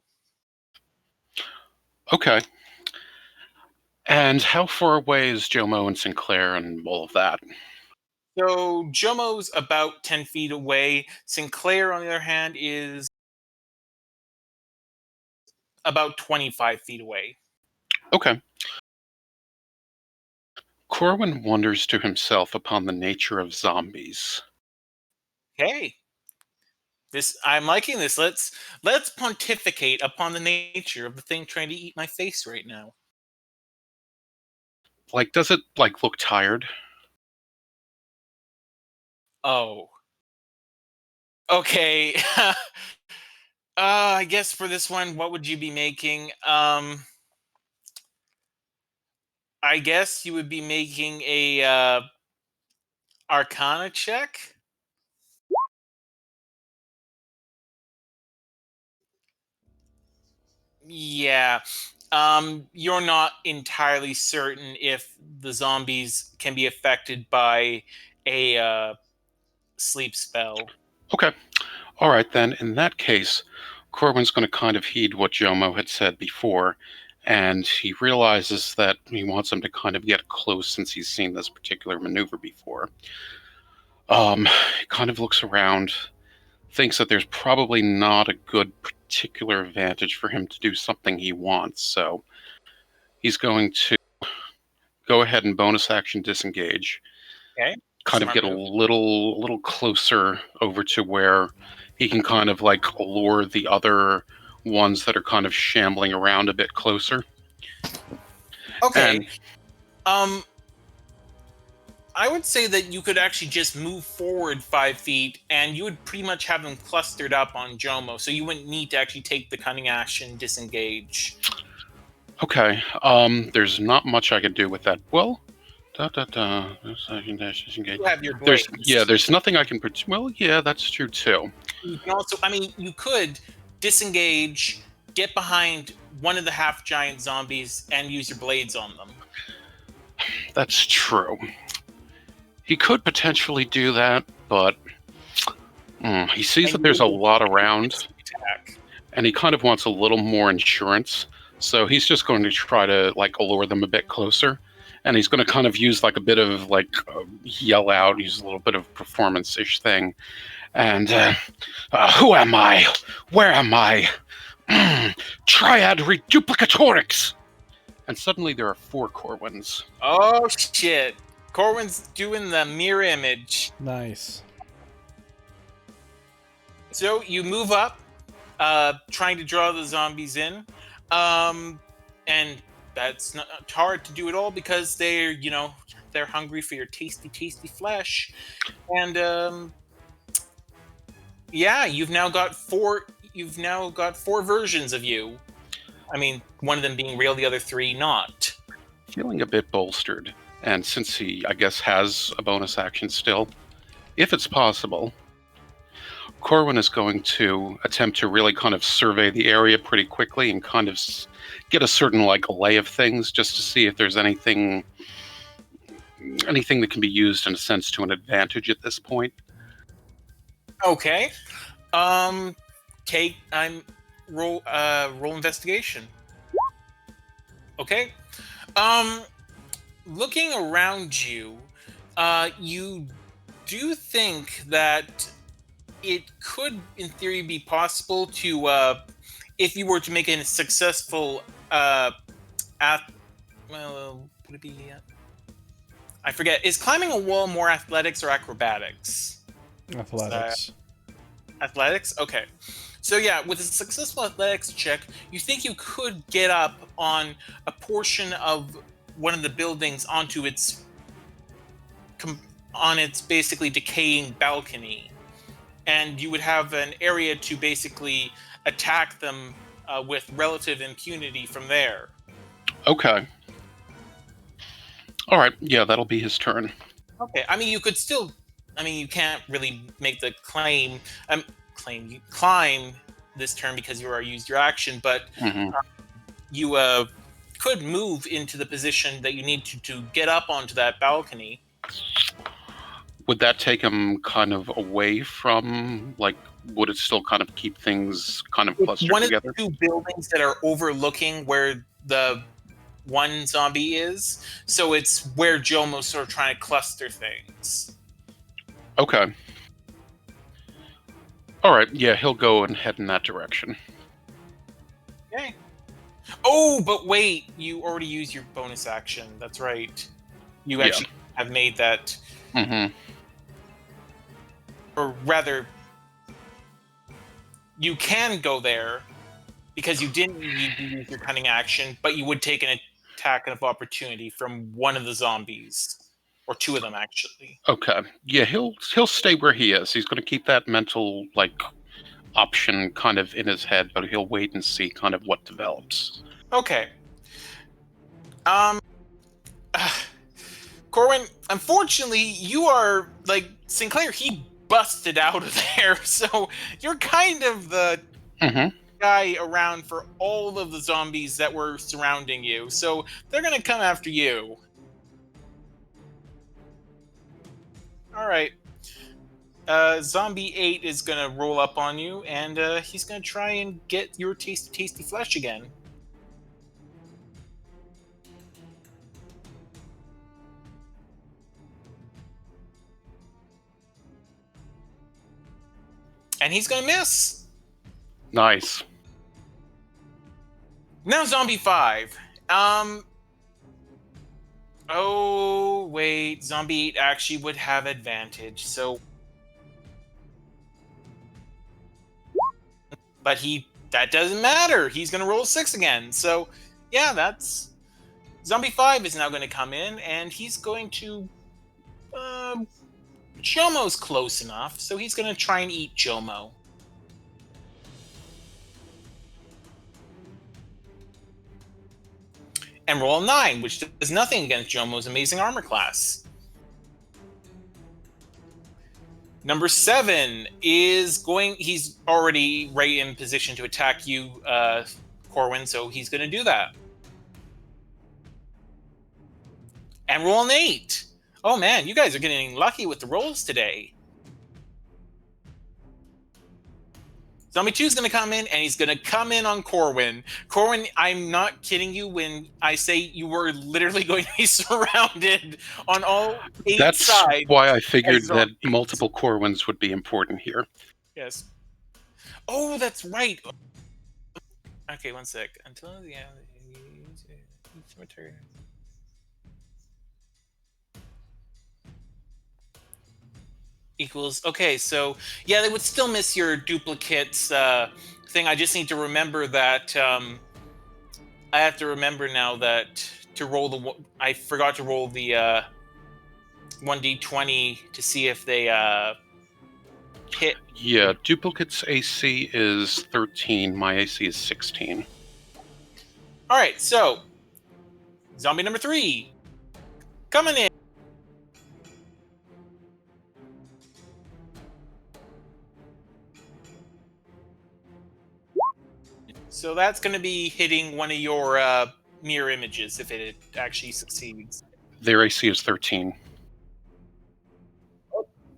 Okay. And how far away is Jomo and Sinclair and all of that? So Jomo's about 10 feet away. Sinclair, on the other hand, is about 25 feet away. Okay. Corwin wonders to himself upon the nature of zombies. Hey, I'm liking this. Let's pontificate upon the nature of the thing trying to eat my face right now. Like, does it like look tired? Oh. Okay. I guess for this one, what would you be making? I guess you would be making a Arcana check. Yeah. You're not entirely certain if the zombies can be affected by a sleep spell. Okay. All right, then. In that case, Corwin's going to kind of heed what Jomo had said before, and he realizes that he wants him to kind of get close since he's seen this particular maneuver before. He kind of looks around, thinks that there's probably not a good particular advantage for him to do something he wants, so he's going to go ahead and bonus action disengage. Okay. Kind of Smart get a move. little closer over to where he can kind of like lure the other ones that are kind of shambling around a bit closer. Okay. And Um, I would say that you could actually just move forward 5 feet, and you would pretty much have them clustered up on Jomo, so you wouldn't need to actually take the cunning action disengage. okay, there's not much I could do with that. Well, You have your there's blades. there's nothing I can. Well, yeah, that's true too. You can also, I mean, you could disengage, get behind one of the half giant zombies, and use your blades on them. That's true. He could potentially do that, but he sees that there's a lot around, Attack. and he kind of wants a little more insurance. So he's just going to try to like allure them a bit closer, and he's going to kind of use like a bit of like yell out, use a little bit of performance-ish thing. And who am I? Where am I? Triad reduplicatorix. And suddenly there are 4 Corwins. Oh shit! Corwin's doing the mirror image. Nice. So you move up, trying to draw the zombies in, and that's not hard to do at all because they're hungry for your tasty, tasty flesh, and yeah, you've now got four. You've now got 4 versions of you. I mean, one of them being real, the other 3 not. Feeling a bit bolstered, and since he, I guess, has a bonus action still, if it's possible, Corwin is going to attempt to really kind of survey the area pretty quickly and kind of get a certain like lay of things just to see if there's anything that can be used in a sense to an advantage at this point. Okay. Roll investigation. Okay. Looking around you, you do think that it could, in theory, be possible to, if you were to make a successful, would it be? I forget. Is climbing a wall more athletics or acrobatics? Athletics. Athletics? Okay. So yeah, with a successful athletics check, you think you could get up on a portion of one of the buildings onto its basically decaying balcony, and you would have an area to basically attack them with relative impunity from there. Okay. All right. Yeah, that'll be his turn. Okay. I mean, you could still. I mean, you can't really make the claim. You climb this turn because you already used your action, but you could move into the position that you need to get up onto that balcony. Would that take him kind of away from, like, would it still kind of keep things kind of clustered One together? of the two buildings that are overlooking where the one zombie is, so it's where Jomo's sort of trying to cluster things. Okay. All right. Yeah, he'll go and head in that direction. Okay. Oh, but wait, you already used your bonus action. That's right. You actually have made that. Or rather, you can go there because you didn't need to use your cunning action, but you would take an attack of opportunity from one of the zombies. Or two of them, actually. Okay. Yeah, he'll stay where he is. He's going to keep that mental, like, option kind of in his head, but he'll wait and see kind of what develops. Okay. Corwin, unfortunately, you are, like, Sinclair, he busted out of there, so you're kind of the guy around for all of the zombies that were surrounding you, so they're gonna come after you. Alright. Zombie 8 is gonna roll up on you, and he's gonna try and get your tasty flesh again. And he's gonna miss. Nice. Now Zombie 5. Oh, wait. Zombie 8 actually would have advantage, so... But that doesn't matter. He's gonna roll 6 again. So, yeah, that's... Zombie 5 is now gonna come in, and he's going to... Jomo's close enough, so he's gonna try and eat Jomo. And roll a 9, which does nothing against Jomo's amazing armor class. Number 7 is he's already right in position to attack you, Corwin, so he's gonna do that. And roll an 8. Oh man, you guys are getting lucky with the rolls today. Zombie 2 is going to come in, and he's going to come in on Corwin. Corwin, I'm not kidding you when I say you were literally going to be surrounded on all 8 That's sides. That's why I figured that multiple Corwins would be important here. Yes. Oh, that's right. Okay, one sec. Until the end of the turn. Equals. Okay, so yeah, they would still miss your duplicates thing. I just need to remember that. I have to remember now that to roll I forgot to roll the 1d20 to see if they hit. Yeah, duplicates AC is 13. My AC is 16. All right, so zombie number 3 coming in. So that's going to be hitting one of your mirror images if it actually succeeds. Their AC is 13.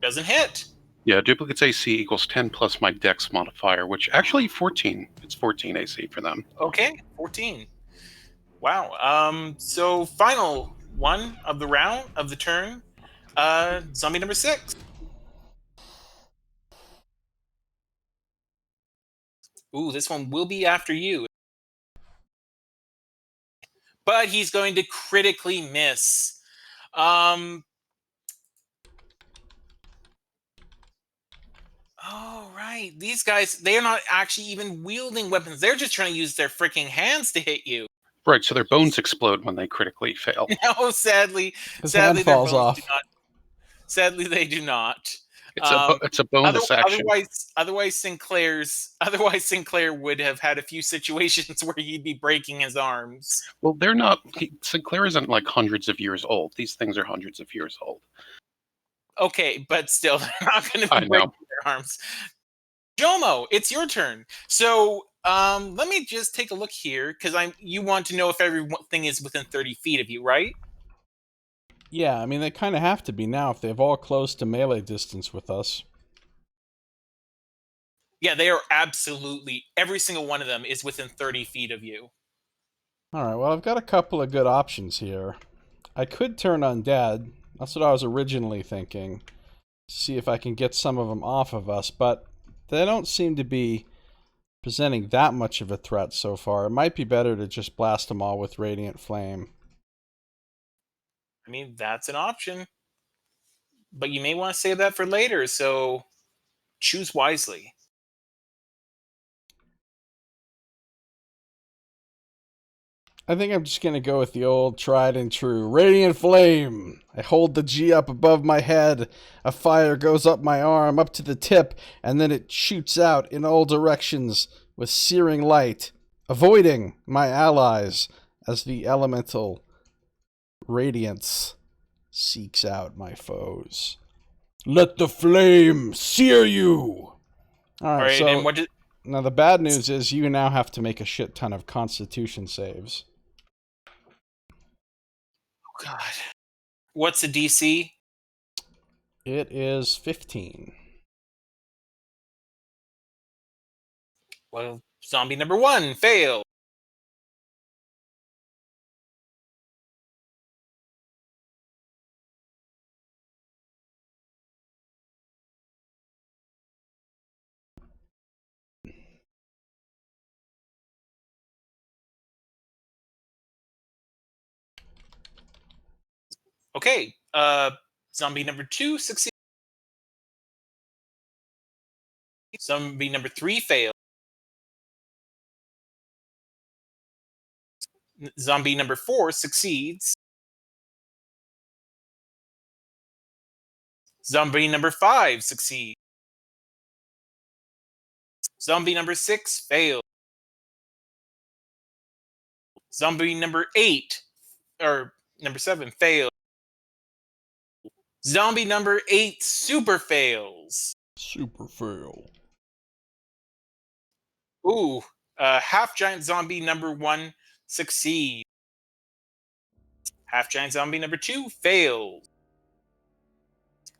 Doesn't hit. Yeah, duplicates AC equals 10 plus my dex modifier, which actually 14. It's 14 AC for them. Okay, 14. Wow. So final one of the round, of the turn. Zombie number 6. Ooh, this one will be after you. But he's going to critically miss. Oh, right. These guys, they are not actually even wielding weapons. They're just trying to use their freaking hands to hit you. Right, so their bones explode when they critically fail. No, sadly, His hand their falls bones off. do not. Sadly, they do not. It's a bonus action. Otherwise, Sinclair would have had a few situations where he'd be breaking his arms. Well, they're not. Sinclair isn't like hundreds of years old. These things are hundreds of years old. Okay, but still, they're not going to I be know. breaking their arms. Jomo, it's your turn. So, let me just take a look here because you want to know if everything is within 30 feet of you, right? Yeah, I mean, they kind of have to be now if they've all close to melee distance with us. Yeah, they are absolutely. Every single one of them is within 30 feet of you. Alright, well, I've got a couple of good options here. I could turn undead. That's what I was originally thinking. See if I can get some of them off of us, but they don't seem to be presenting that much of a threat so far. It might be better to just blast them all with Radiant Flame. I mean, that's an option. But you may want to save that for later, so choose wisely. I think I'm just going to go with the old tried and true Radiant Flame. I hold the G up above my head. A fire goes up my arm, up to the tip, and then it shoots out in all directions with searing light, avoiding my allies as the elemental radiance seeks out my foes. Let the flame sear you! Alright, so and what did... now the bad news is you now have to make a shit ton of Constitution saves. Oh, God. What's the DC? It is 15. Well, zombie number 1 failed. Okay, zombie number 2 succeeded. Zombie number 3 failed. Zombie number 4 succeeds. Zombie number 5 succeeds. Zombie number 6 failed. Zombie number 8, or number 7, failed. Zombie number 8 super fails. Super fail. Ooh, half giant zombie number 1 succeeds. Half giant zombie number 2 fails.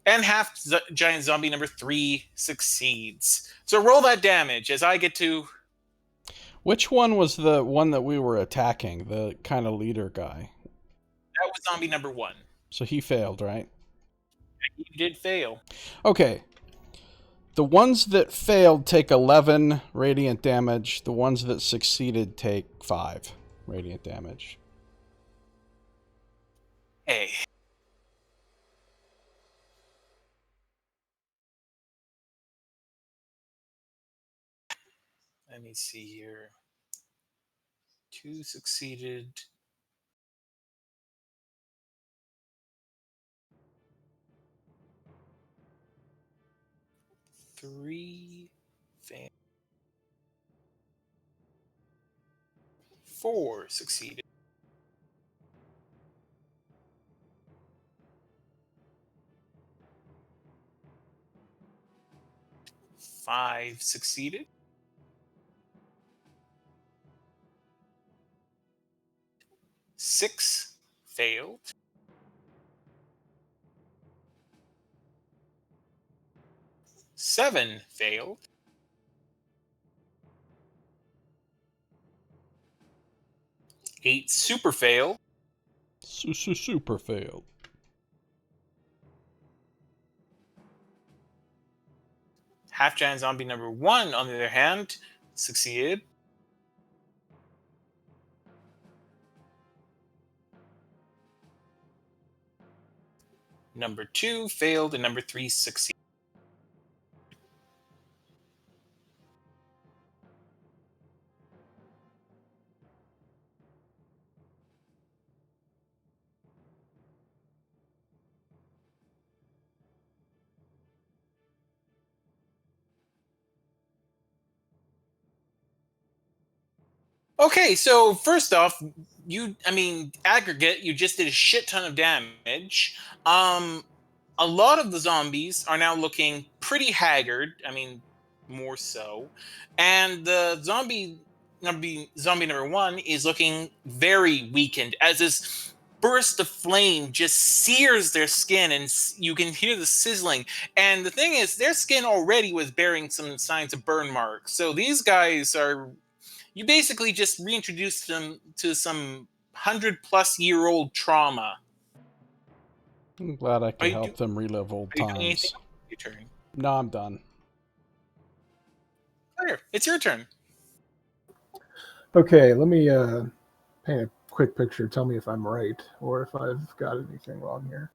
And half giant zombie number 3 succeeds. So roll that damage as I get to... Which one was the one that we were attacking? The kind of leader guy. That was zombie number 1. So he failed, right? He did fail. Okay. The ones that failed take 11 radiant damage. The ones that succeeded take 5 radiant damage. Hey. Let me see here. 2 succeeded. 3 failed. 4 succeeded. 5 succeeded. 6 failed. 7 failed. 8 super failed. Super failed. Half giant zombie number 1, on the other hand, Succeeded. Number 2 failed, and number 3 succeeded. Okay, so first off, aggregate, you just did a shit ton of damage. A lot of the zombies are now looking pretty haggard. More so. And the zombie number 1 is looking very weakened as this burst of flame just sears their skin, and you can hear the sizzling. And the thing is, their skin already was bearing some signs of burn marks. So these guys are, you basically just reintroduced them to some 100-plus-year-old trauma. I'm glad I Are could you help them relive old Are you doing anything? times. Your turn. No, I'm done. Claire, it's your turn. Okay, let me paint a quick picture. Tell me if I'm right or if I've got anything wrong here.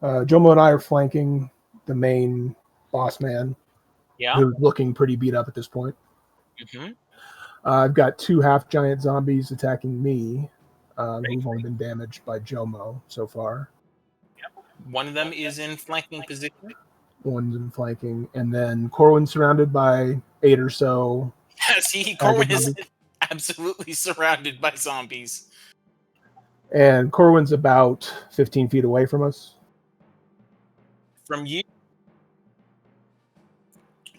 Jomo and I are flanking the main boss man, Yeah. who's looking pretty beat up at this point. Mm-hmm. I've got 2 half-giant zombies attacking me, who've only been damaged by Jomo so far. One of them is in flanking position. One's in flanking, and then Corwin's surrounded by 8 or so. See, Corwin is absolutely surrounded by zombies. And Corwin's about 15 feet away from us. From you,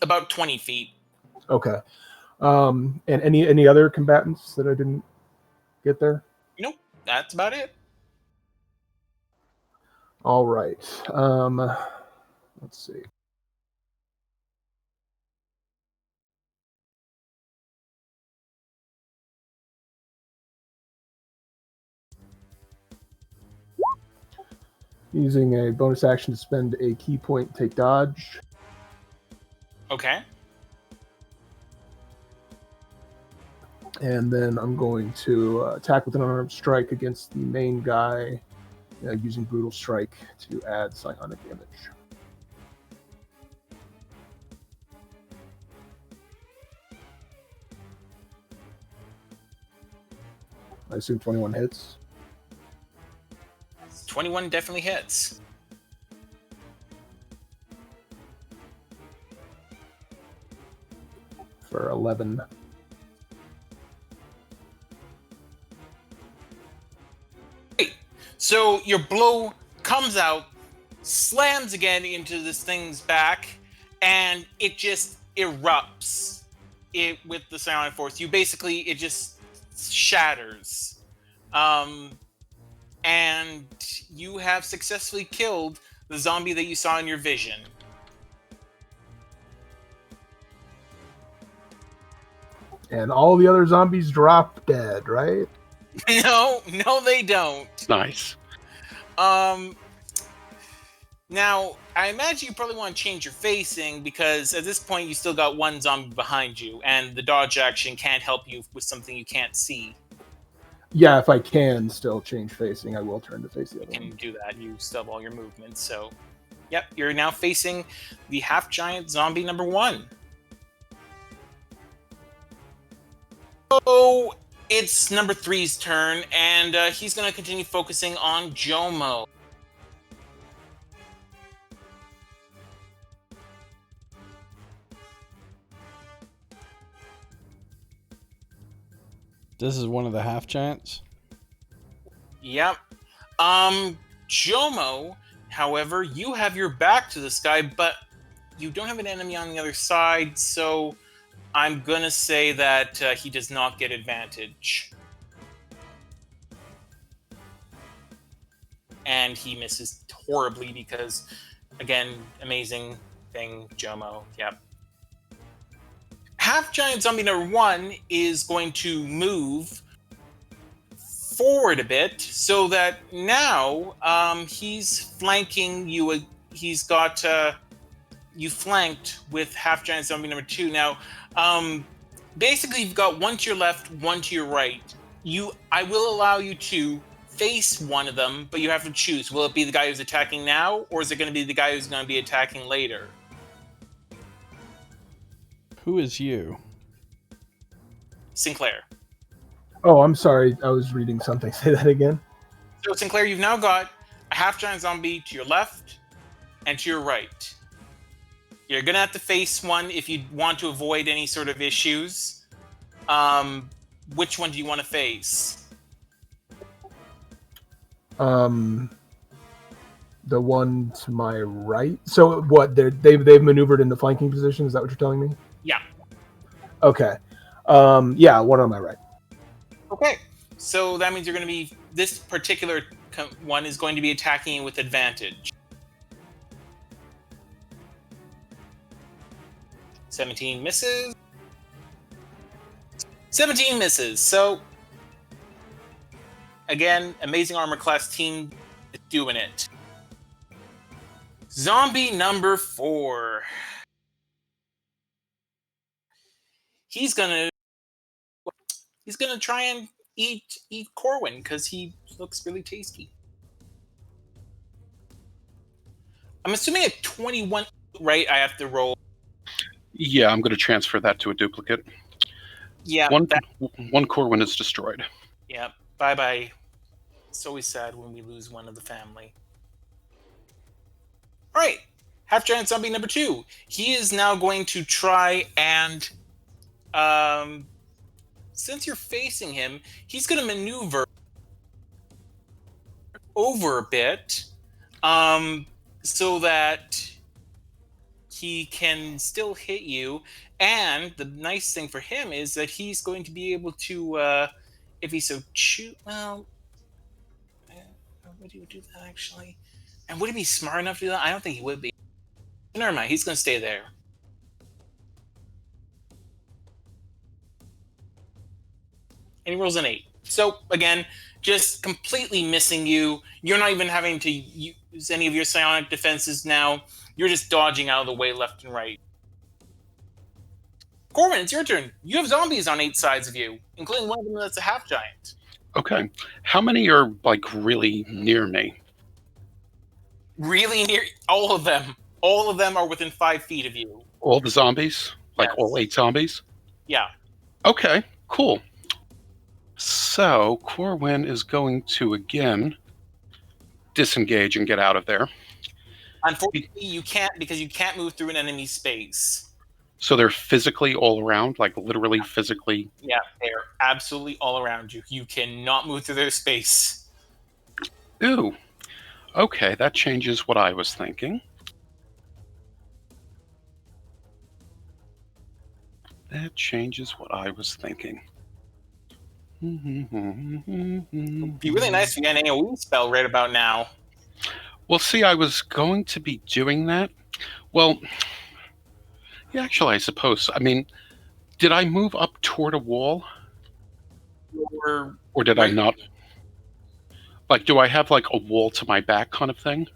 about 20 feet. Okay. And any other combatants that I didn't get there? Nope, that's about it. All right. Let's see. Using a bonus action to spend a key point, take dodge. Okay. And then I'm going to attack with an unarmed strike against the main guy, using brutal strike to add psionic damage. I assume 21 hits. 21 definitely hits. For 11. So your blow comes out, slams again into this thing's back, and it just erupts with the psionic force. It just shatters. And you have successfully killed the zombie that you saw in your vision. And all the other zombies drop dead, right? No, they don't. Nice. Now, I imagine you probably want to change your facing, because at this point you still got one zombie behind you, and the dodge action can't help you with something you can't see. Yeah, if I can still change facing, I will turn to face the other You one. can do that. You still have all your movements, so... Yep, you're now facing the half-giant zombie number 1. So, it's number 3's turn, and he's going to continue focusing on Jomo. This is one of the half giants. Yep. Jomo, however, you have your back to this guy, but you don't have an enemy on the other side, so I'm gonna say that he does not get advantage. And he misses horribly because, again, amazing thing, Jomo. Yep. Half-giant zombie number 1 is going to move forward a bit, so that now he's flanking you. He's got you flanked with half-giant zombie number 2. Now, basically you've got one to your left, one to your right. I will allow you to face one of them, but you have to choose. Will it be the guy who's attacking now, or is it going to be the guy who's going to be attacking later? Who is you? Sinclair. Oh, I'm sorry. I was reading something. Say that again. So Sinclair, you've now got a half-giant zombie to your left and to your right. You're going to have to face one if you want to avoid any sort of issues. Which one do you want to face? The one to my right. So what? They've maneuvered in the flanking position. Is that what you're telling me? Yeah. Okay. Yeah, one on my right. Okay. So that means you're going to be... This particular one is going to be attacking you with advantage. 17 misses. 17 misses. So, again, amazing armor class team is doing it. Zombie number 4. He's gonna try and eat Corwin because he looks really tasty. I'm assuming at 21, right? I have to roll. Yeah, I'm going to transfer that to a duplicate. Yeah. One Corwin is destroyed. Yeah. Bye-bye. It's always sad when we lose one of the family. All right. Half-giant zombie number 2. He is now going to try and... since you're facing him, he's going to maneuver over a bit so that he can still hit you. And the nice thing for him is that he's going to be able to, if he so choose... Well, would he do that, actually? And would he be smart enough to do that? I don't think he would be. Never mind, he's going to stay there. And he rolls an 8. So, again, just completely missing you. You're not even having to use any of your psionic defenses now. You're just dodging out of the way left and right. Corwin, it's your turn. You have zombies on 8 sides of you, including one of them that's a half-giant. Okay. How many are, like, really near me? Really near... All of them. All of them are within 5 feet of you. All the zombies? Like, Yes. all 8 zombies? Yeah. Okay, cool. So, Corwin is going to, again, disengage and get out of there. Unfortunately, you can't, because you can't move through an enemy space. So they're physically all around, like literally physically? Yeah, they're absolutely all around you. You cannot move through their space. Ooh. Okay, that changes what I was thinking. That changes what I was thinking. It'd be really nice if you had an AoE spell right about now. Well, see, I was going to be doing that. Well, yeah, actually, I suppose. I mean, did I move up toward a wall? Or did I not? Like, do I have, like, a wall to my back kind of thing?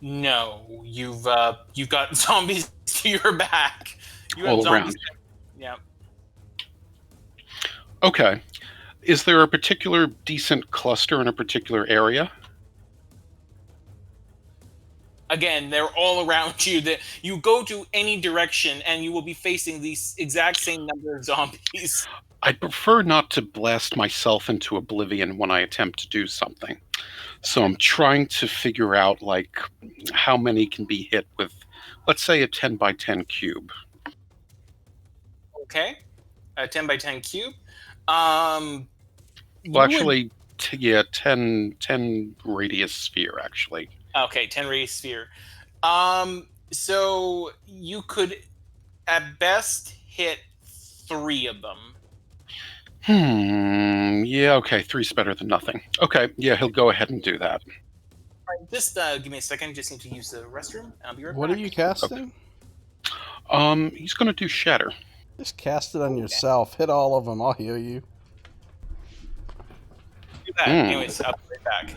No, you've got zombies to your back. You have All zombies. around. Yeah. Okay. Is there a particular decent cluster in a particular area? Again, they're all around you. That you go to any direction, and you will be facing these exact same number of zombies. I'd prefer not to blast myself into oblivion when I attempt to do something. So I'm trying to figure out, like, how many can be hit with, let's say, a 10 by 10 cube. Okay, a 10 by 10 cube. Well, actually, 10 radius sphere, actually. Okay, 10 radius sphere. So you could, at best, hit 3 of them. Yeah, okay, 3's better than nothing. Okay, yeah, he'll go ahead and do that. All right, just give me a second. Just need to use the restroom. I'll be right What back. are you casting? He's gonna do Shatter. Just cast it on yourself. Hit all of them. I'll heal you. Do that. Anyways, I'll be right back.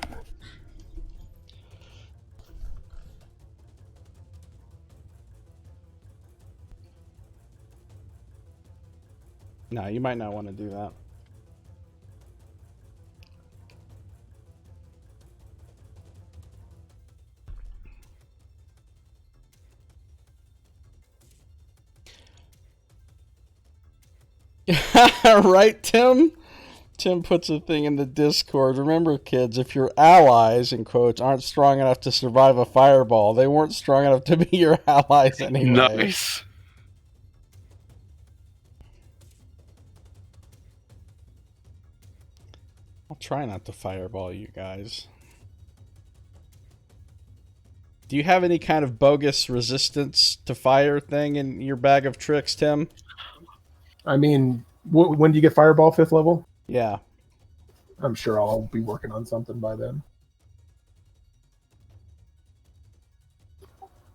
No, you might not want to do that. Right, Tim? Tim puts a thing in the Discord. Remember, kids, if your allies, in quotes, aren't strong enough to survive a fireball, they weren't strong enough to be your allies anyway. Nice. I'll try not to fireball you guys. Do you have any kind of bogus resistance to fire thing in your bag of tricks, Tim? I mean, when do you get Fireball 5th level? Yeah. I'm sure I'll be working on something by then.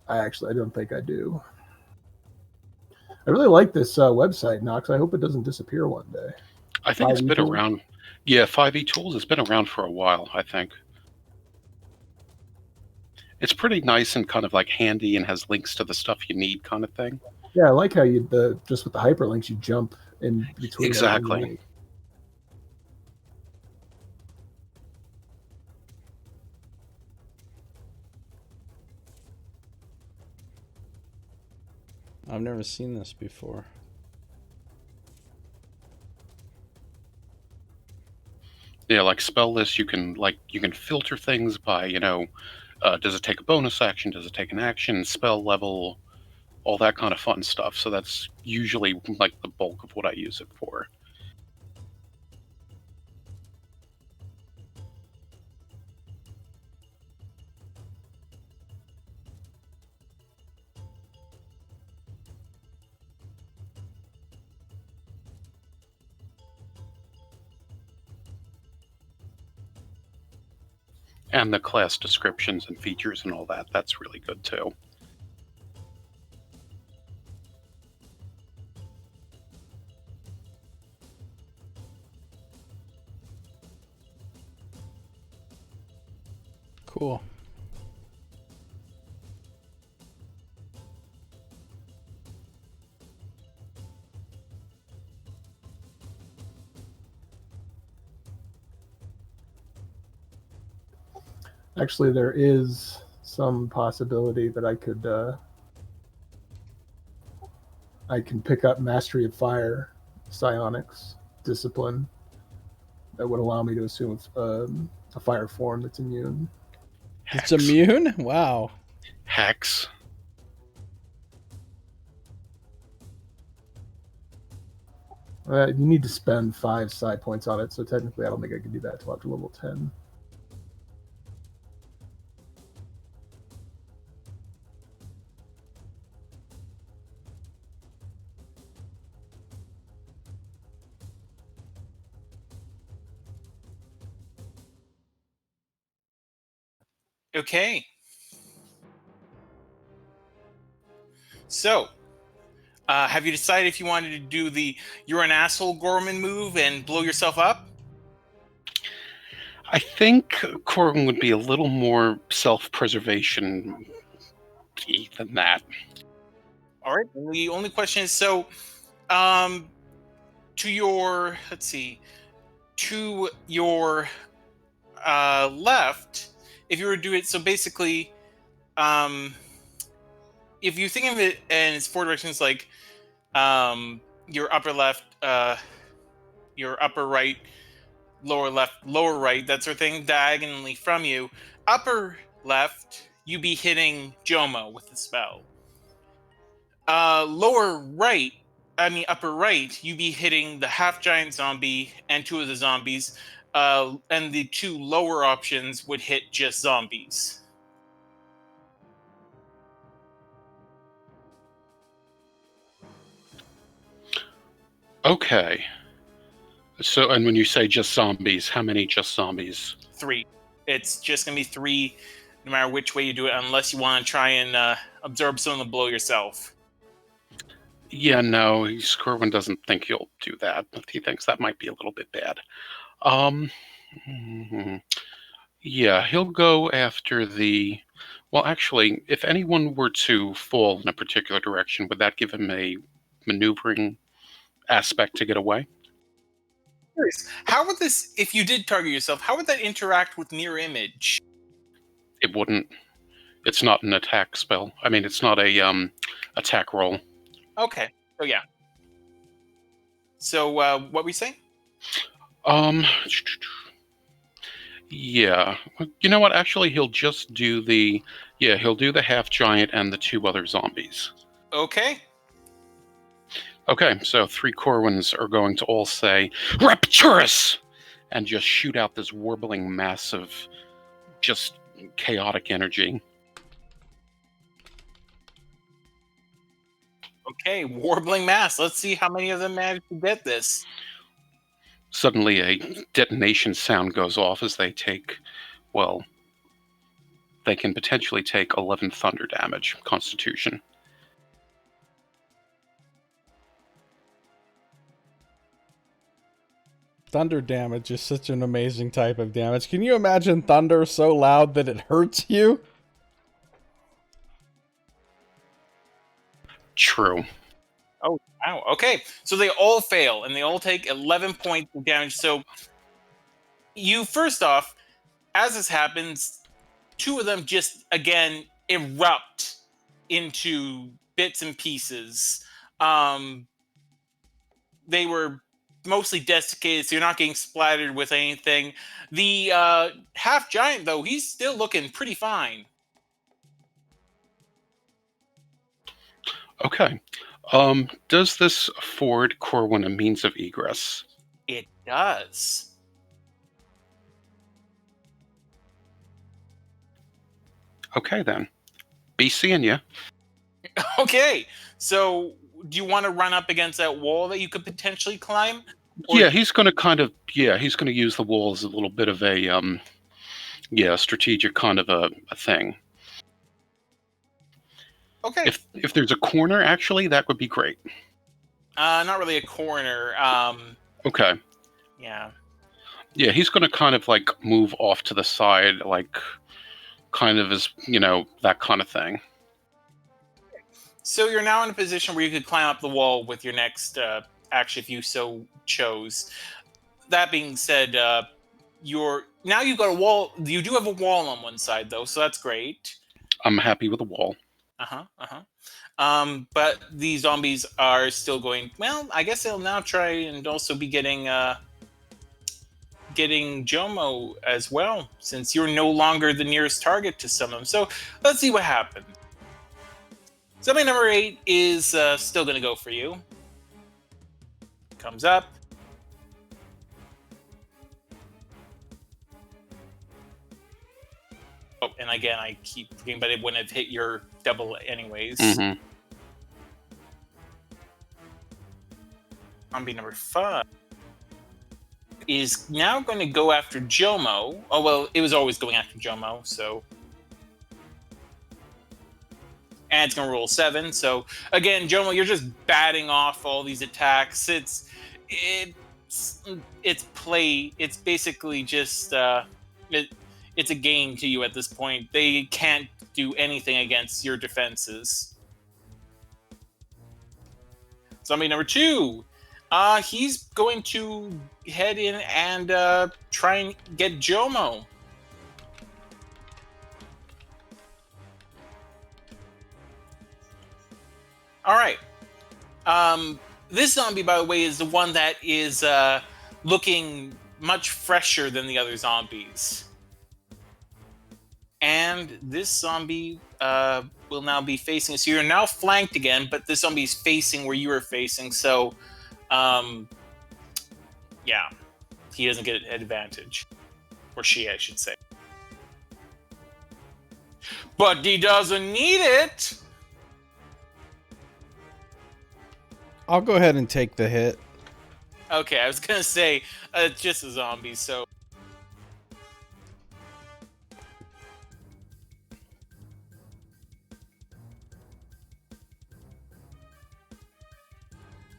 I don't think I do. I really like this website, Knox. I hope it doesn't disappear one day. I think it's 5e been Tools? around. Yeah, 5e Tools has been around for a while, I think. It's pretty nice and kind of like handy and has links to the stuff you need kind of thing. Yeah, I like how just with the hyperlinks you jump in between. Exactly. everything. I've never seen this before. Yeah, like spell lists, you can filter things by, does it take a bonus action? Does it take an action? Spell level, all that kind of fun stuff. So that's usually like the bulk of what I use it for. And the class descriptions and features and all that, that's really good too. Cool. Actually, there is some possibility that I can pick up Mastery of Fire, Psionics, Discipline. That would allow me to assume a fire form that's immune. It's immune? Wow. Hex. You need to spend 5 side points on it, so technically I don't think I can do that until after level 10. Okay. So, have you decided if you wanted to do the "you're an asshole" Gorman move and blow yourself up? I think Corbin would be a little more self-preservation than that. All right. The only question is to your to your left, if you were to do it, so basically, if you think of it and it's 4 directions, like your upper left, your upper right, lower left, lower right, that sort of thing, diagonally from you. Upper left, you be hitting Jomo with the spell. Upper right, you be hitting the half giant zombie and 2 of the zombies. And the 2 lower options would hit just zombies. Okay. So, and when you say just zombies, how many just zombies? 3. It's just going to be 3, no matter which way you do it, unless you want to try and absorb some of the blow yourself. Yeah, no, Corwin doesn't think you'll do that. He thinks that might be a little bit bad. Yeah, he'll go after the... Well, actually, if anyone were to fall in a particular direction, would that give him a maneuvering aspect to get away. Curious. How would this, if you did target yourself, how would that interact with mirror image? It wouldn't. It's not an attack spell. I mean, it's not a attack roll. Okay. So yeah. So what were we saying? Yeah. You know what? Actually, he'll just do the he'll do the half giant and the 2 other zombies. Okay. Okay, so 3 Corwins are going to all say Rapturus and just shoot out this warbling mass of just chaotic energy. Okay, warbling mass. Let's see how many of them manage to get this. Suddenly a detonation sound goes off as they take, well, they can potentially take 11 thunder damage, Constitution. Thunder damage is such an amazing type of damage. Can you imagine thunder so loud that it hurts you? True. Oh, wow. Okay, so they all fail, and they all take 11 points of damage. So you, first off, as this happens, 2 of them just, again, erupt into bits and pieces. They were mostly desiccated, so you're not getting splattered with anything. The half giant, though, he's still looking pretty fine. Okay. Does this afford Corwin a means of egress? It does. Okay, then. Be seeing ya. Okay, so do you want to run up against that wall that you could potentially climb? Or- Yeah, he's going to he's going to use the wall as a little bit of a, strategic kind of a thing. Okay. If there's a corner, actually, that would be great. Not really a corner. Okay. Yeah. Yeah, he's going to kind of like move off to the side, like kind of as, that kind of thing. So you're now in a position where you could climb up the wall with your next action if you so chose. That being said, you've got a wall. You do have a wall on one side, though, so that's great. I'm happy with the wall. But the zombies are still going. Well, I guess they'll now try and also be getting Jomo as well, since you're no longer the nearest target to some of them. So let's see what happens. Zombie number 8 is still going to go for you. Comes up. Oh, and again, I keep forgetting, but it wouldn't have hit your double anyways. Mm-hmm. Zombie number 5 is now going to go after Jomo. Oh, well, it was always going after Jomo, so... And it's going to roll 7. So, again, Jomo, you're just batting off all these attacks. It's play. It's basically just... it's a game to you at this point. They can't do anything against your defenses. Zombie number 2. He's going to head in and try and get Jomo. All right. This zombie, by the way, is the one that is looking much fresher than the other zombies. And this zombie will now be facing. So you're now flanked again, but this zombie is facing where you were facing. So, yeah, he doesn't get an advantage. Or she, I should say. But he doesn't need it! I'll go ahead and take the hit. Okay, I was gonna say, it's just a zombie, so...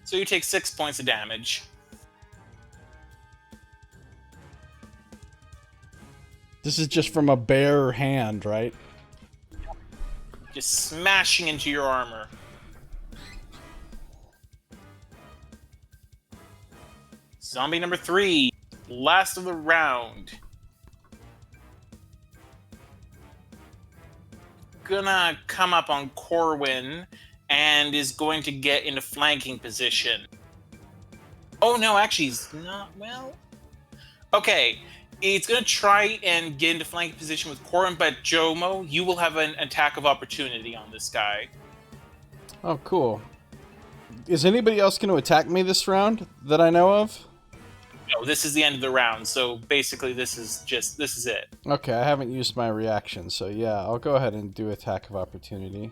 So you take 6 points of damage. This is just from a bare hand, right? Just smashing into your armor. Zombie number 3, last of the round. Gonna come up on Corwin and is going to get into flanking position. Oh no, actually he's not. Well, okay. It's gonna try and get into flanking position with Corwin, but Jomo, you will have an attack of opportunity on this guy. Oh, cool. Is anybody else going to attack me this round that I know of? No, this is the end of the round, so basically this is it. Okay, I haven't used my reaction, so yeah, I'll go ahead and do attack of opportunity.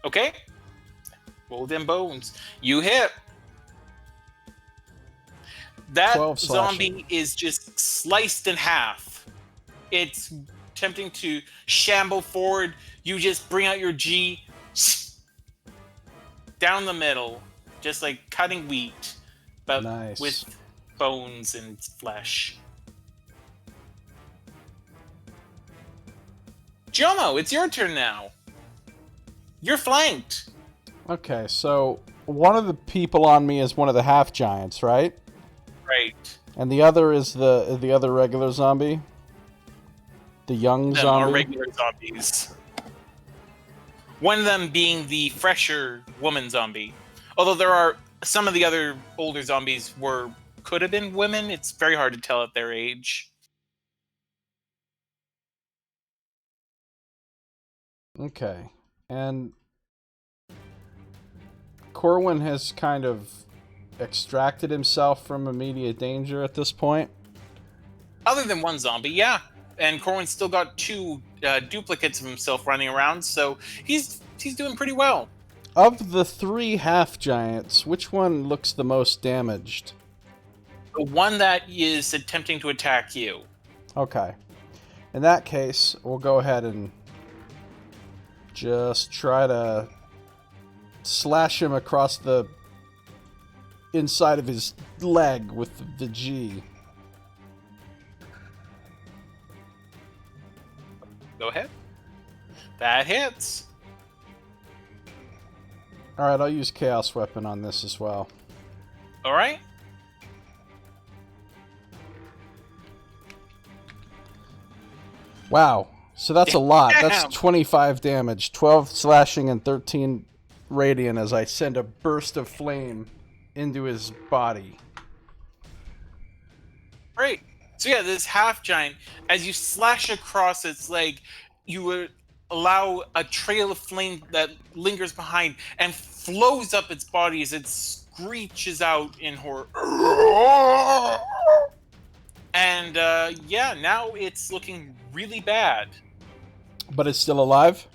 Okay. Roll them bones. You hit. That 12 slashing. zombie is just sliced in half. It's attempting to shamble forward. You just bring out your G down the middle, just like cutting wheat, but Nice. with bones and flesh. Jomo, it's your turn now. You're flanked. Okay, so one of the people on me is one of the half giants, right? Right. And the other is the other regular zombie? The young Them zombie? are regular zombies. One of them being the fresher woman zombie. Although there are some of the other older zombies could have been women. It's very hard to tell at their age. Okay. And Corwin has kind of extracted himself from immediate danger at this point. Other than one zombie, yeah. And Corwin's still got 2 duplicates of himself running around, so he's doing pretty well. Of the 3 half giants, which one looks the most damaged? The one that is attempting to attack you. Okay. In that case, we'll go ahead and just try to slash him across the inside of his leg with the G. Go ahead. That hits. Alright, I'll use Chaos Weapon on this as well. All right. Wow. So that's a lot. Damn. That's 25 damage, 12 slashing and 13 radiant as I send a burst of flame into his body. Great. So yeah, this half giant, as you slash across its leg, you would allow a trail of flame that lingers behind and flows up its body as it screeches out in horror. And yeah, now it's looking really bad. But it's still alive?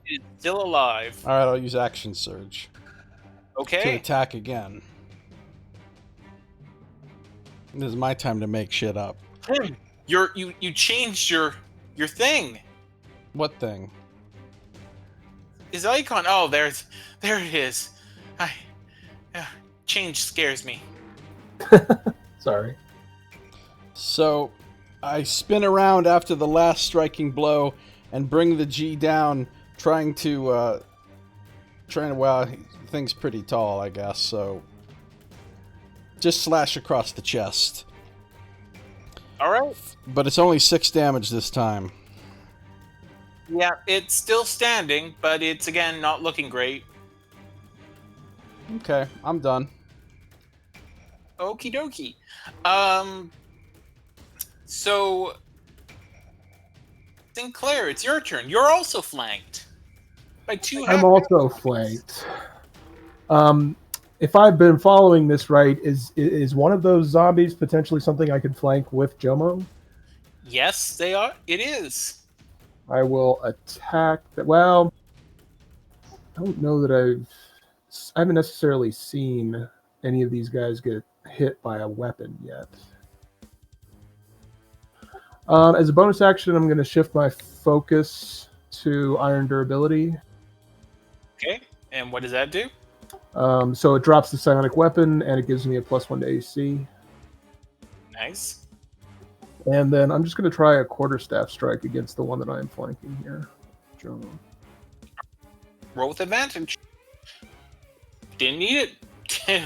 It's still alive. Alright, I'll use Action Surge to Okay. attack again. This is my time to make shit up. You changed your thing. What thing? His icon. Oh, there it is. Change scares me. Sorry. So, I spin around after the last striking blow and bring the G down, trying to, well, thing's pretty tall, I guess, so just slash across the chest. All right. But it's only 6 damage this time. Yeah, it's still standing, but it's again not looking great. Okay, I'm done. Okie dokie. So Sinclair, it's your turn. You're also flanked by 2 I'm also flanked. If I've been following this right, is one of those zombies potentially something I could flank with Jomo? Yes, they are. It is. I will attack that. Well, I don't know that I haven't necessarily seen any of these guys get hit by a weapon yet. As a bonus action, I'm going to shift my focus to Iron Durability. Okay. And what does that do? So it drops the psionic weapon, and it gives me a +1 to AC. Nice. And then I'm just going to try a quarterstaff strike against the one that I am flanking here. Jomo. Roll with advantage. Didn't need it.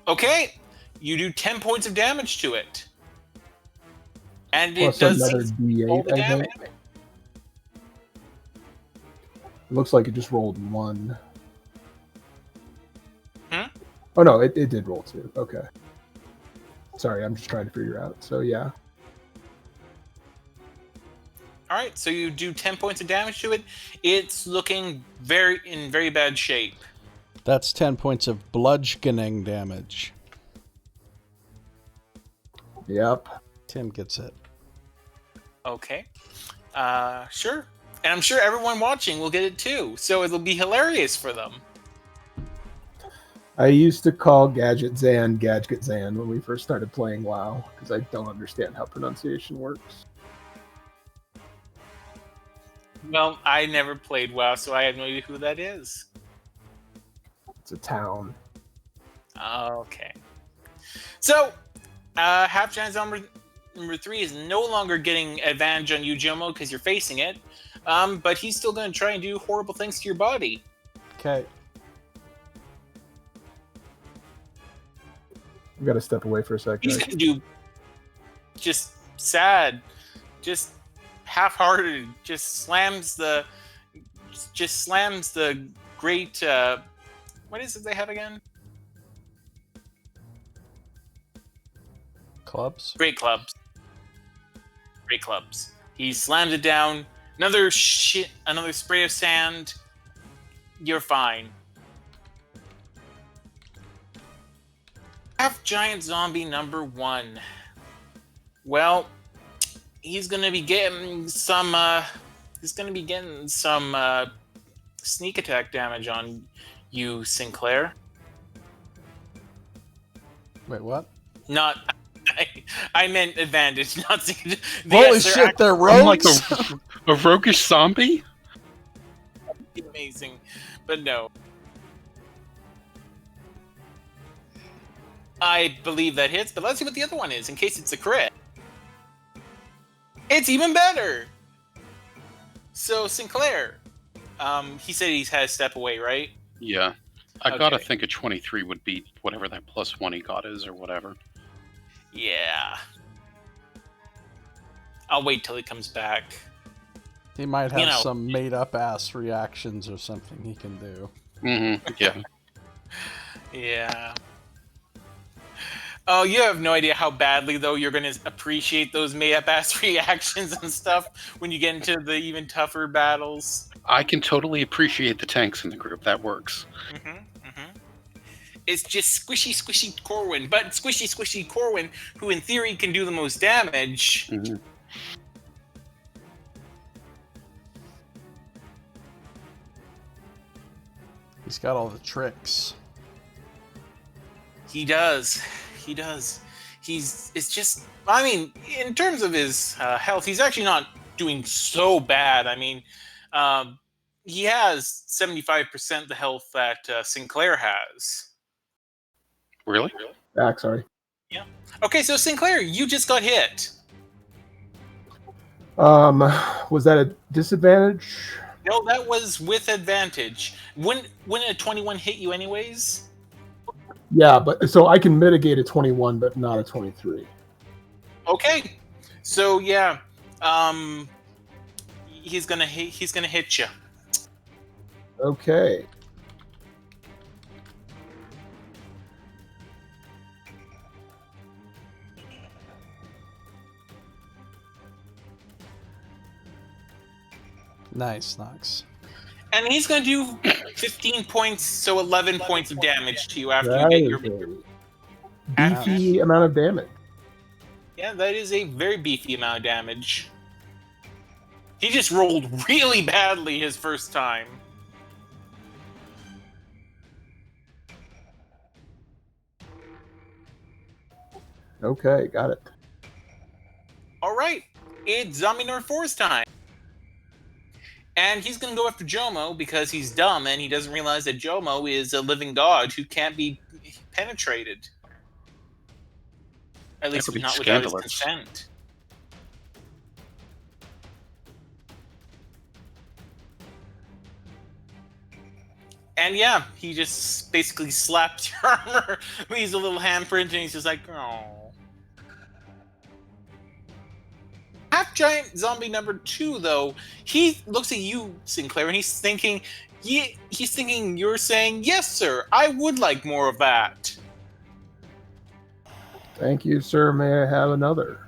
Okay. You do 10 points of damage to it. And Plus it does another all the D8, I damage. think. It looks like it just rolled 1. Oh no, it did roll 2. Okay. Sorry, I'm just trying to figure out. So yeah. All right, so you do 10 points of damage to it. It's looking in very bad shape. That's 10 points of bludgeoning damage. Yep. Tim gets it. Okay. Sure. And I'm sure everyone watching will get it too, so it'll be hilarious for them. I used to call Gadget Zan when we first started playing WoW, because I don't understand how pronunciation works. Well, I never played WoW, so I have no idea who that is. It's a town. Okay. So, Half Giant Zombie number 3 is no longer getting advantage on you, Jomo, because you're facing it. But he's still going to try and do horrible things to your body. Okay. We gotta step away for a second. He's going to do just sad, just half-hearted, just slams the great, what is it they have again? Clubs? Great clubs. Great clubs. He slams it down. Another spray of sand. You're fine. Half Giant Zombie number 1. Well, he's gonna be getting some. Sneak attack damage on you, Sinclair. Wait, what? Not. I meant advantage, not sneak. Holy shit, they're I'm like rogues! a roguish zombie? Amazing, but no. I believe that hits, but let's see what the other one is, in case it's a crit. It's even better! So, Sinclair, he said he's had to step away, right? Yeah. I gotta Okay. think a 23 would beat whatever that +1 he got is, or whatever. Yeah. I'll wait till he comes back. He might have You know. some made-up ass reactions or something he can do. Mm-hmm. Yeah. Yeah. Oh, you have no idea how badly, though, you're going to appreciate those made-up ass reactions and stuff when you get into the even tougher battles. I can totally appreciate the tanks in the group. That works. It's just squishy Corwin, but squishy Corwin, who in theory can do the most damage. Mhm. He's got all the tricks. He does. It's just, I mean, in terms of his health, he's actually not doing so bad. I mean, he has 75% the health that Sinclair has. Really? Back, sorry. Okay, so Sinclair, you just got hit. Was that a disadvantage? No, that was with advantage. Wouldn't a 21 hit you anyways? Yeah, but so I can mitigate a 21, but not a 23. Okay, so yeah, he's gonna hit you. Okay. Nice, Nox. And he's going to do 15 points, so 11 points of damage to you after That you get is your... a beefy amount of damage. Yeah, that is a very beefy amount of damage. He just rolled really badly his first time. Okay, got it. All right, it's Zombie Number 4's time. And he's going to go after Jomo because he's dumb and he doesn't realize that Jomo is a living god who can't be penetrated. At least That would be not without his scandalous. consent. And yeah, he just basically slaps your armor, leaves a little handprint, and he's just like, oh. Half giant zombie number 2, though, he looks at you, Sinclair, and he's thinking you're saying, yes, sir, I would like more of that. Thank you, sir. May I have another?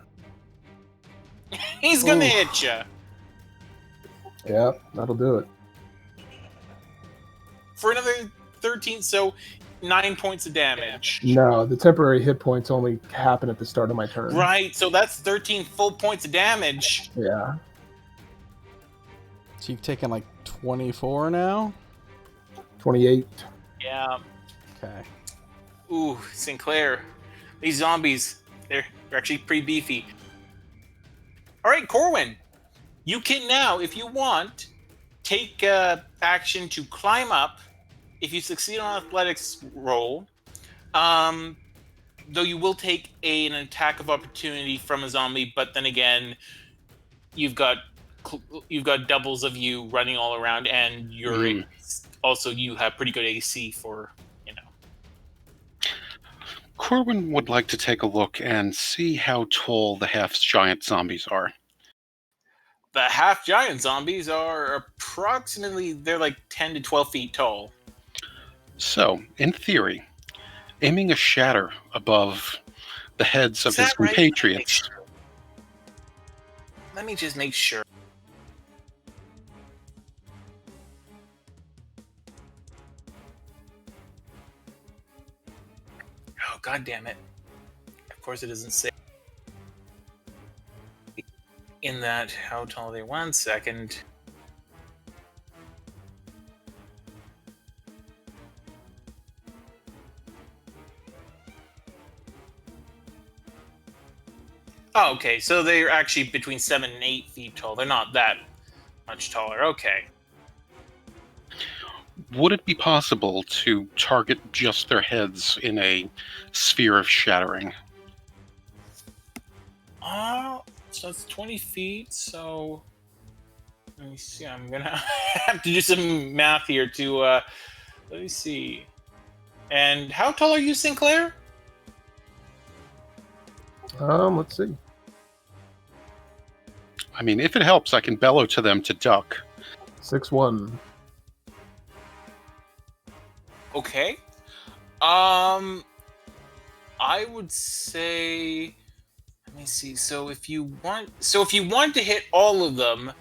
He's gonna Oof. hit you. Yep, that'll do it. For another 13, so 9 points of damage. No, the temporary hit points only happen at the start of my turn. Right, so that's 13 full points of damage. Yeah. So you've taken like 24 now? 28. Yeah. Okay. Ooh, Sinclair. These zombies, they're actually pretty beefy. Alright, Corwin. You can now, if you want, take action to climb up. If you succeed on athletics roll, though you will take an attack of opportunity from a zombie, but then again, you've got doubles of you running all around, and you're also you have pretty good AC for, you know. Corwin would like to take a look and see how tall the half-giant zombies are. The half-giant zombies are approximately, they're like 10 to 12 feet tall. So, in theory, aiming a shatter above the heads of Is his that right? compatriots. Let me just make sure. Oh, god damn it. Of course it doesn't say in that how tall they 1 second. Oh, okay, so they're actually between 7 and 8 feet tall. They're not that much taller. Okay. Would it be possible to target just their heads in a sphere of shattering? So that's 20 feet, so let me see. I'm gonna have to do some math here to let me see. And how tall are you, Sinclair? Let's see. I mean, if it helps, I can bellow to them to duck. 6'1". Okay. I would say, let me see. So if you want to hit all of them,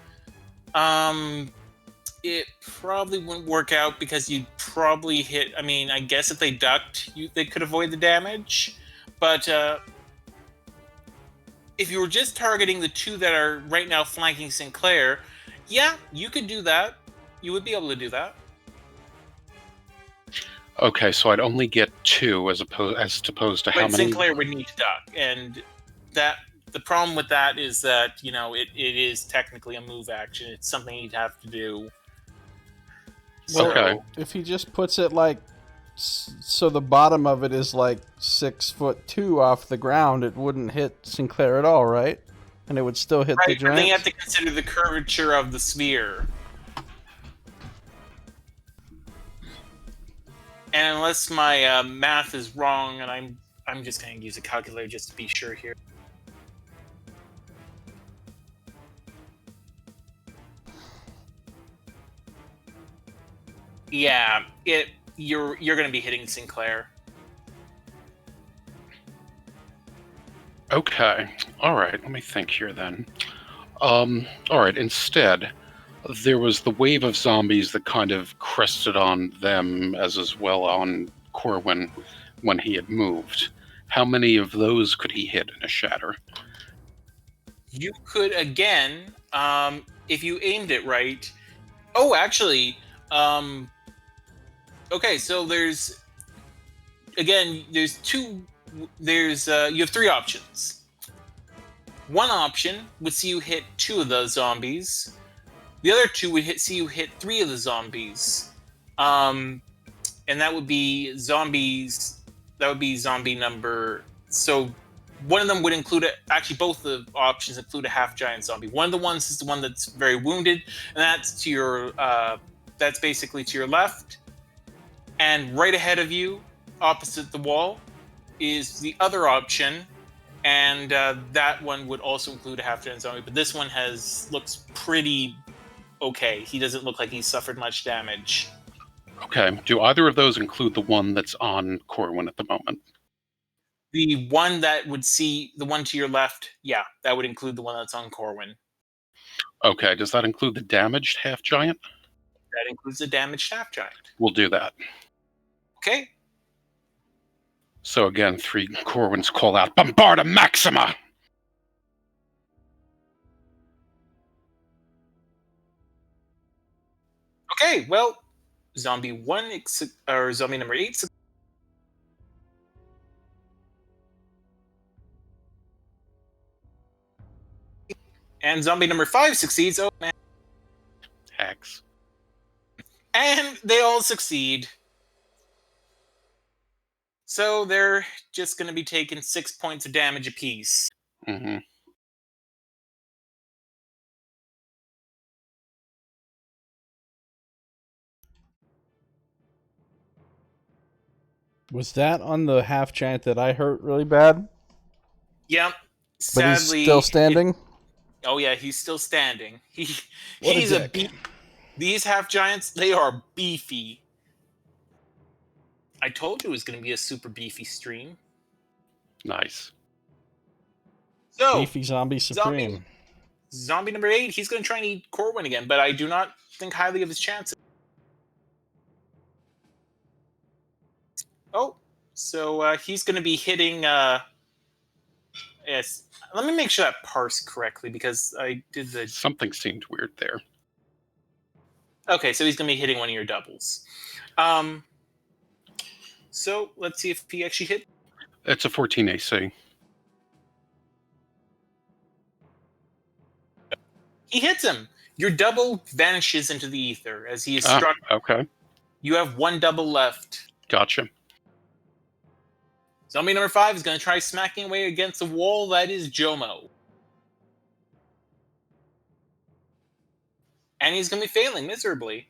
it probably wouldn't work out because you'd probably hit. I mean, I guess if they ducked, they could avoid the damage, but if you were just targeting the 2 that are right now flanking Sinclair, yeah, you could do that. You would be able to do that. Okay, so I'd only get 2 as opposed to how But many? Sinclair would need to duck, and that the problem with that is that, you know, it is technically a move action. It's something you'd have to do. Well, Okay. if he just puts it like so the bottom of it is like 6'2" off the ground, it wouldn't hit Sinclair at all, right? And it would still hit the Right, but then you have giant. to consider the curvature of the sphere. And unless my math is wrong, and I'm just going to use a calculator just to be sure here. Yeah, you're going to be hitting Sinclair. Okay. All right. Let me think here then. All right. Instead, there was the wave of zombies that kind of crested on them as well on Corwin when he had moved. How many of those could he hit in a shatter? You could, again, if you aimed it right. Oh, actually, okay, so there's you have 3 options. One option would see you hit 2 of those zombies. The other 2 would see you hit 3 of the zombies. And that would be zombies. That would be zombie number. So one of them would include actually both the options include a half giant zombie. One of the ones is the one that's very wounded, and that's to your that's basically to your left. And right ahead of you, opposite the wall, is the other option, and that one would also include a half-giant zombie. But this one looks pretty okay. He doesn't look like he's suffered much damage. Okay. Do either of those include the one that's on Corwin at the moment? The one that would see the one to your left, yeah, that would include the one that's on Corwin. Okay. Does that include the damaged half giant? That includes the damaged half-giant. We'll do that. Okay. So again, 3 Corwins call out, Bombarda Maxima! Okay, well, zombie number 8. And zombie number 5 succeeds. Oh, man. Hacks. And they all succeed. So they're just going to be taking 6 points of damage apiece. Mm-hmm. Was that on the half giant that I hurt really bad? Yep. But Sadly, he's still standing? Oh yeah, he's still standing. What He's a dick. These half giants, they are beefy. I told you it was going to be a super beefy stream. Nice. So, Beefy Zombie Supreme. Zombie number 8, he's going to try and eat Corwin again, but I do not think highly of his chances. Oh, so he's going to be hitting... yes. Let me make sure that parsed correctly, because I did the... Something seemed weird there. Okay, so he's going to be hitting one of your doubles. So, let's see if he actually hit. It's a 14 AC. He hits him. Your double vanishes into the ether as he is struck. Okay. You have 1 double left. Gotcha. Zombie number 5 is going to try smacking away against the wall that is Jomo. And he's going to be failing miserably.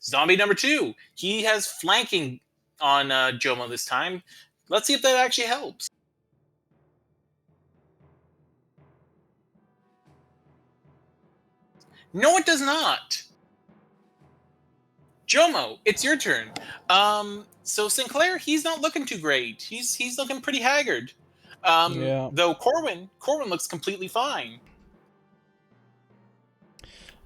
Zombie number 2. He has flanking on Jomo this time. Let's see if that actually helps. No, it does not. Jomo, it's your turn. So Sinclair, he's not looking too great. He's looking pretty haggard. Yeah. Though Corwin looks completely fine.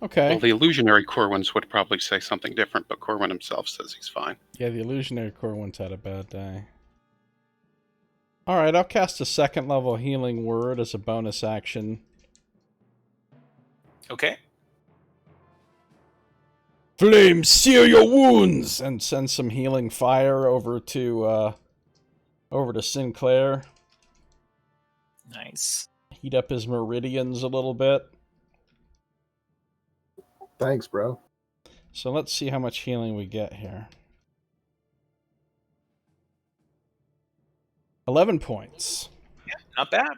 Okay. Well, the illusionary Corwins would probably say something different, but Corwin himself says he's fine. Yeah, the illusionary Corwin's had a bad day. Alright, I'll cast a 2nd level healing word as a bonus action. Okay. Flame, seal your wounds! And send some healing fire over to Sinclair. Nice. Heat up his meridians a little bit. Thanks, bro. So let's see how much healing we get here. 11 points. Yeah, not bad.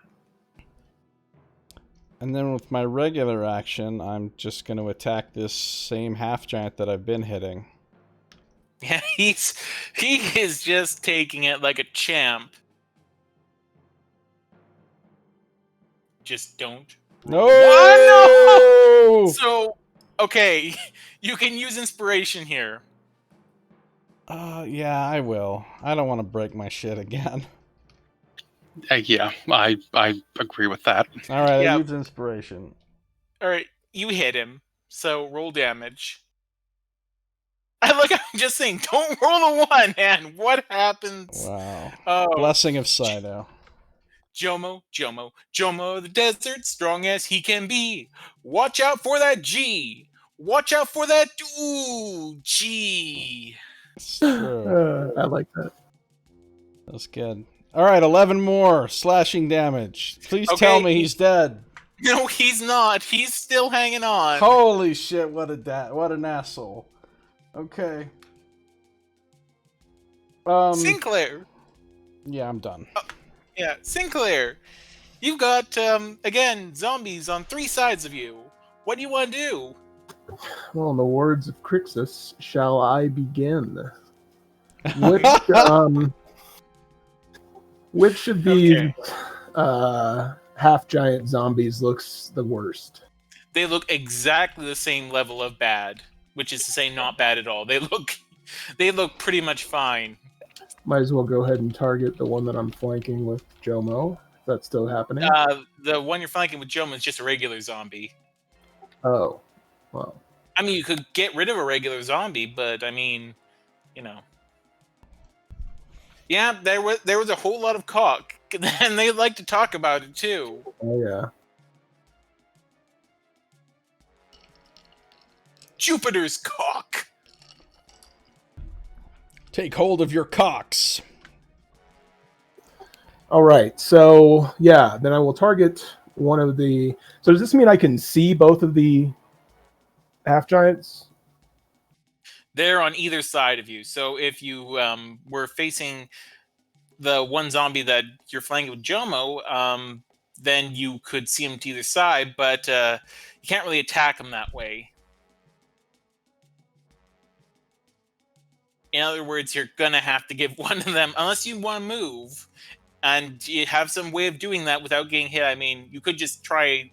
And then with my regular action, I'm just going to attack this same half-giant that I've been hitting. Yeah, he is just taking it like a champ. Just don't. No! Oh, no! So, okay, you can use inspiration here. Yeah, I will. I don't want to break my shit again. Yeah, I agree with that. Alright, Yeah. I use inspiration. Alright, you hit him. So, roll damage. I'm just saying, don't roll a 1, man. What happens? Wow. Oh, Blessing of Scito. Jomo, the desert, strong as he can be. Watch out for that G. Watch out for that G. It's true. I like that. That's good. Alright, 11 more slashing damage. Please tell Okay. me he's dead. No, he's not. He's still hanging on. Holy shit, what an asshole. Okay. Sinclair. Yeah, I'm done. Yeah, Sinclair. You've got, again, zombies on 3 sides of you. What do you want to do? Well, in the words of Crixus, shall I begin? Which which of these Okay. half-giant zombies looks the worst? They look exactly the same level of bad, which is to say not bad at all. They look pretty much fine. Might as well go ahead and target the one that I'm flanking with Jomo. If that's still happening. The one you're flanking with Joma is just a regular zombie. Oh, well. I mean, you could get rid of a regular zombie, but I mean, you know. Yeah, there was a whole lot of cock, and they like to talk about it too. Oh yeah. Jupiter's cock. Take hold of your cocks. All right. So yeah, then I will target one of the. So does this mean I can see both of the half giants? They're on either side of you. So if you were facing the one zombie that you're flanking with Jomo, then you could see him to either side, but you can't really attack him that way. In other words, you're gonna have to give one of them, unless you want to move, and you have some way of doing that without getting hit. I mean, you could just try,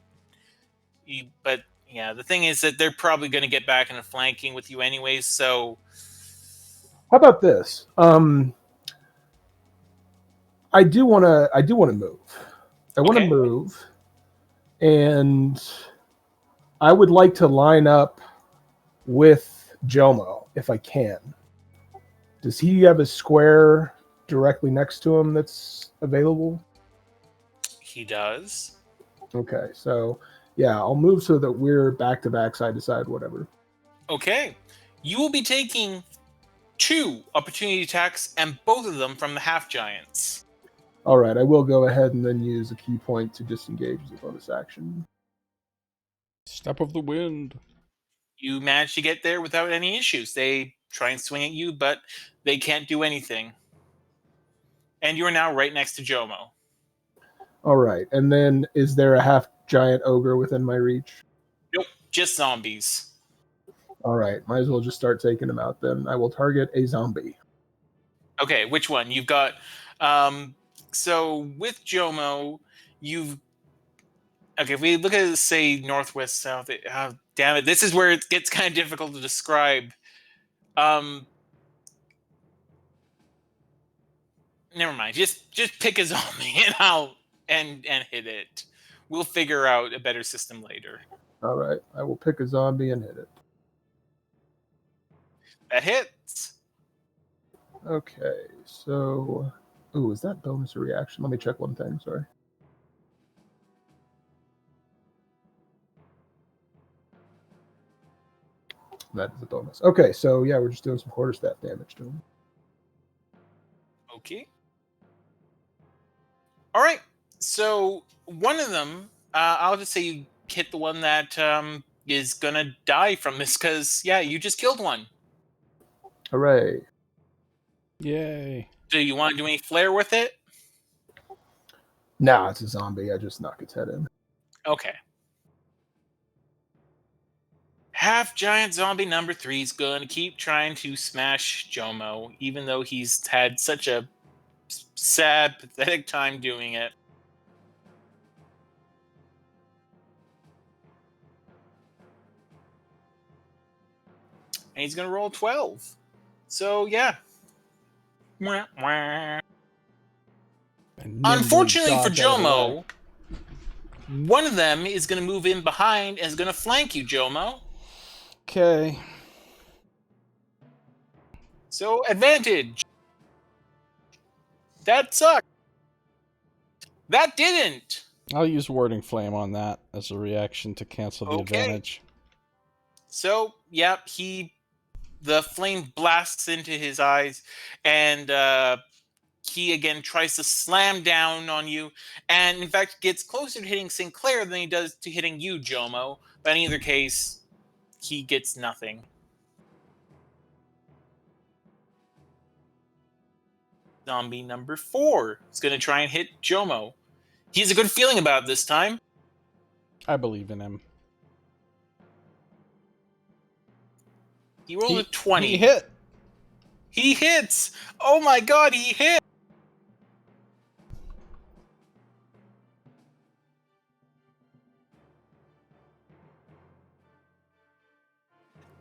but yeah, the thing is that they're probably going to get back into flanking with you anyways. So, How about this? I do want to move. I want to Okay. move, and I would like to line up with Jomo if I can. Does he have a square directly next to him that's available? He does. Okay, so yeah, I'll move so that we're back to back, side to side, whatever. Okay. You will be taking 2 opportunity attacks, and both of them from the half giants. All right, I will go ahead and then use a key point to disengage as a bonus action. Step of the wind. You manage to get there without any issues. They try and swing at you, but they can't do anything. And you are now right next to Jomo. All right, and then is there a half giant ogre within my reach? Nope, just zombies. All right, might as well just start taking them out then. I will target a zombie. Okay, which one? You've got so with Jomo, you've okay, if we look at say northwest south, damn it, this is where it gets kind of difficult to describe. Never mind. Just pick a zombie and I'll and hit it. We'll figure out a better system later. All right, I will pick a zombie and hit it. That hits. Okay, so ooh, is that bonus or reaction? Let me check one thing. Sorry. That is a bonus. Okay, so yeah, we're just doing some quarterstaff damage to him. Okay. All right. So one of them, I'll just say you hit the one that is gonna die from this because yeah, you just killed one. Hooray! Yay. Do you want to do any flair with it? Nah, it's a zombie. I just knock its head in. Okay. Half giant zombie number 3 is gonna keep trying to smash Jomo, even though he's had such a sad, pathetic time doing it. And he's gonna roll 12. So yeah. Wah, wah. And nimbly Unfortunately for dodge out of the way. Jomo, one of them is gonna move in behind and is gonna flank you, Jomo. Okay. So advantage. That sucked. That didn't. I'll use Warding Flame on that as a reaction to cancel the Okay. advantage. So, yep, the flame blasts into his eyes, and he again tries to slam down on you, and in fact gets closer to hitting Sinclair than he does to hitting you, Jomo. But in either case, he gets nothing. Zombie number 4 is going to try and hit Jomo. He has a good feeling about it this time. I believe in him. He rolled a 20. He hit. He hits! Oh my god, he hit!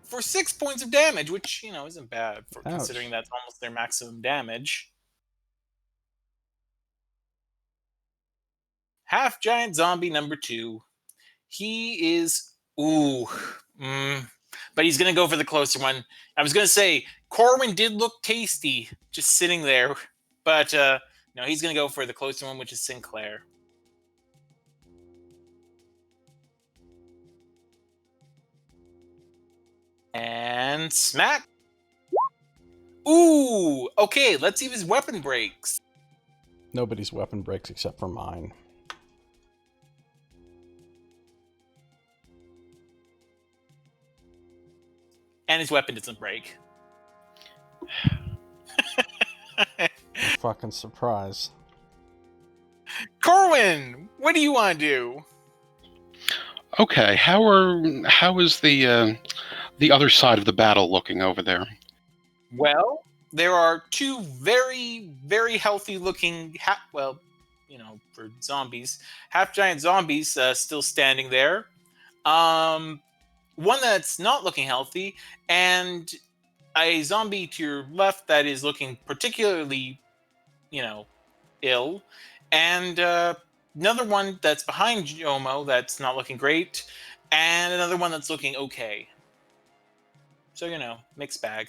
For 6 points of damage, which, isn't bad for Ouch. considering that's almost their maximum damage. Half giant zombie number 2. He is but he's gonna go for the closer one. I was gonna say Corwin did look tasty just sitting there, but no, he's gonna go for the closer one, which is Sinclair. And smack. Ooh, okay, let's see if his weapon breaks. Nobody's weapon breaks except for mine. And his weapon doesn't break. Fucking surprise. Corwin, what do you want to do? Okay, how is the other side of the battle looking over there? Well, there are 2 very, very healthy looking, for zombies, half giant zombies still standing there. One that's not looking healthy, and a zombie to your left that is looking particularly, ill, and another one that's behind Jomo that's not looking great, and another one that's looking okay. So, mixed bag.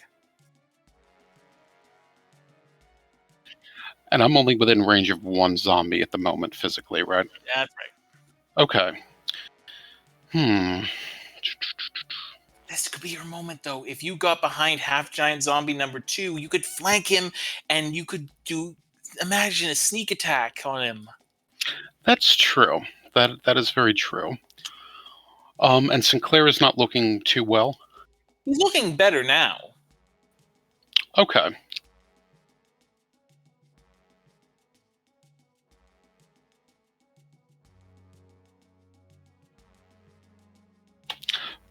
And I'm only within range of 1 zombie at the moment, physically, right? That's right. Okay. This could be your moment, though. If you got behind half giant zombie number 2, you could flank him, and you could imagine a sneak attack on him. That's true. That is very true. And Sinclair is not looking too well. He's looking better now. Okay.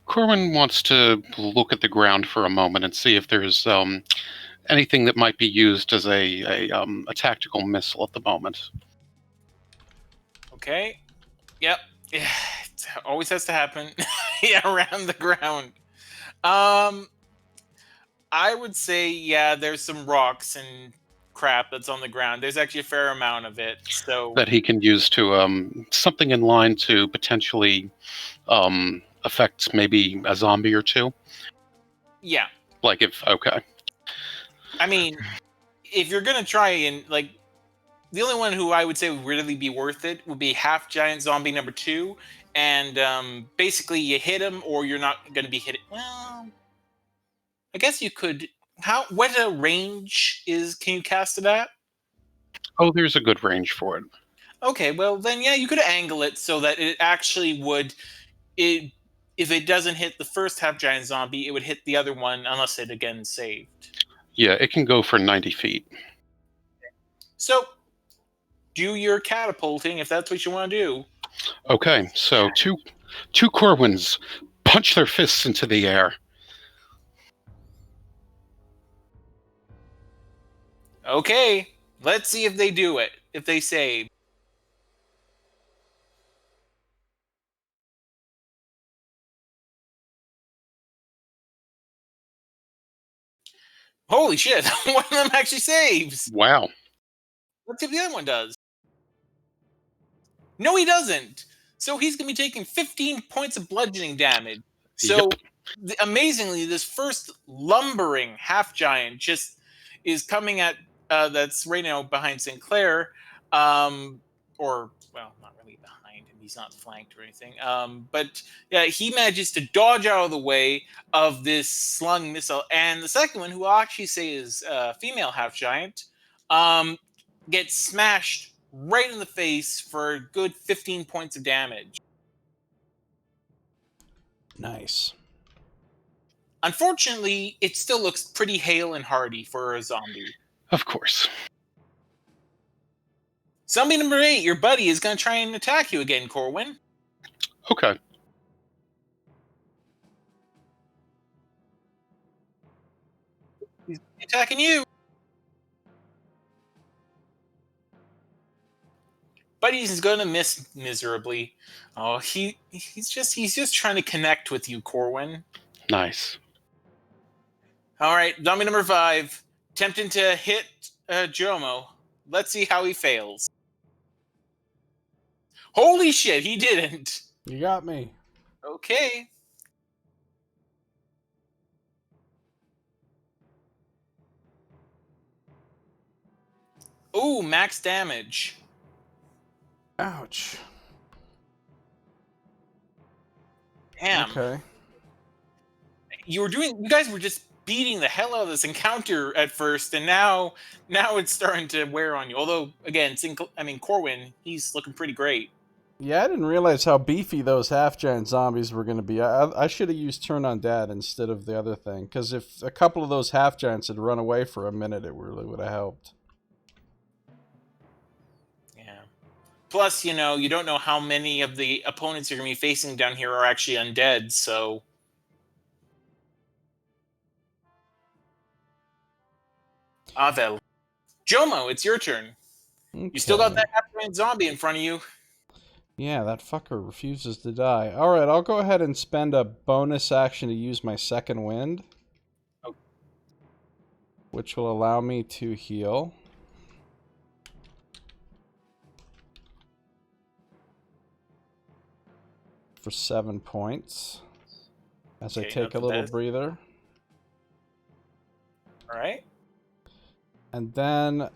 Corwin wants to look at the ground for a moment and see if there's anything that might be used as a tactical missile at the moment. Okay. Yep. It always has to happen. Yeah, around the ground. I would say, yeah, there's some rocks and crap that's on the ground. There's actually a fair amount of it. So That he can use to something in line to potentially affect maybe a zombie or 2. yeah. Okay. I mean, if you're gonna try and the only one who I would say would really be worth it would be half giant zombie number 2, and basically you hit him or you're not gonna be hit. Well, I guess you could. What a range is? Can you cast it at? Oh, there's a good range for it. Okay, well then, yeah, you could angle it so that it actually would. If it doesn't hit the first half giant zombie, it would hit the other one unless it again saved. Yeah, it can go for 90 feet. So, do your catapulting if that's what you want to do. Okay, so two Corwins punch their fists into the air. Okay, let's see if they do it. If they save. Holy shit! One of them actually saves. Wow. Let's see if the other one does. No, he doesn't. So he's going to be taking 15 points of bludgeoning damage. So, amazingly, this first lumbering half giant just is coming at, that's right now behind Sinclair. Well, not really behind him. He's not flanked or anything. But yeah, he manages to dodge out of the way of this slung missile. And the second one, who I'll actually say is female half giant, gets smashed right in the face for a good 15 points of damage. Nice. Unfortunately, it still looks pretty hale and hearty for a zombie. Of course. Zombie number 8, your buddy, is going to try and attack you again, Corwin. Okay. Attacking you. But he's gonna miss miserably. Oh, he's just trying to connect with you, Corwin. Nice. All right, zombie number 5, attempting to hit Jomo. Let's see how he fails. Holy shit, he didn't. You got me. Okay. Ooh, max damage. Ouch. Damn. Okay. You guys were just beating the hell out of this encounter at first, and now it's starting to wear on you. Although, again, Corwin, he's looking pretty great. Yeah, I didn't realize how beefy those half-giant zombies were going to be. I should have used Turn on Dad instead of the other thing, because if a couple of those half-giants had run away for a minute, it really would have helped. Yeah. Plus, you don't know how many of the opponents you're going to be facing down here are actually undead, so... Avel. Jomo, it's your turn. Okay. You still got that half-giant zombie in front of you. Yeah, that fucker refuses to die. Alright, I'll go ahead and spend a bonus action to use my second wind. Okay. Which will allow me to heal. For 7 points. As I take a little breather. Alright. And then,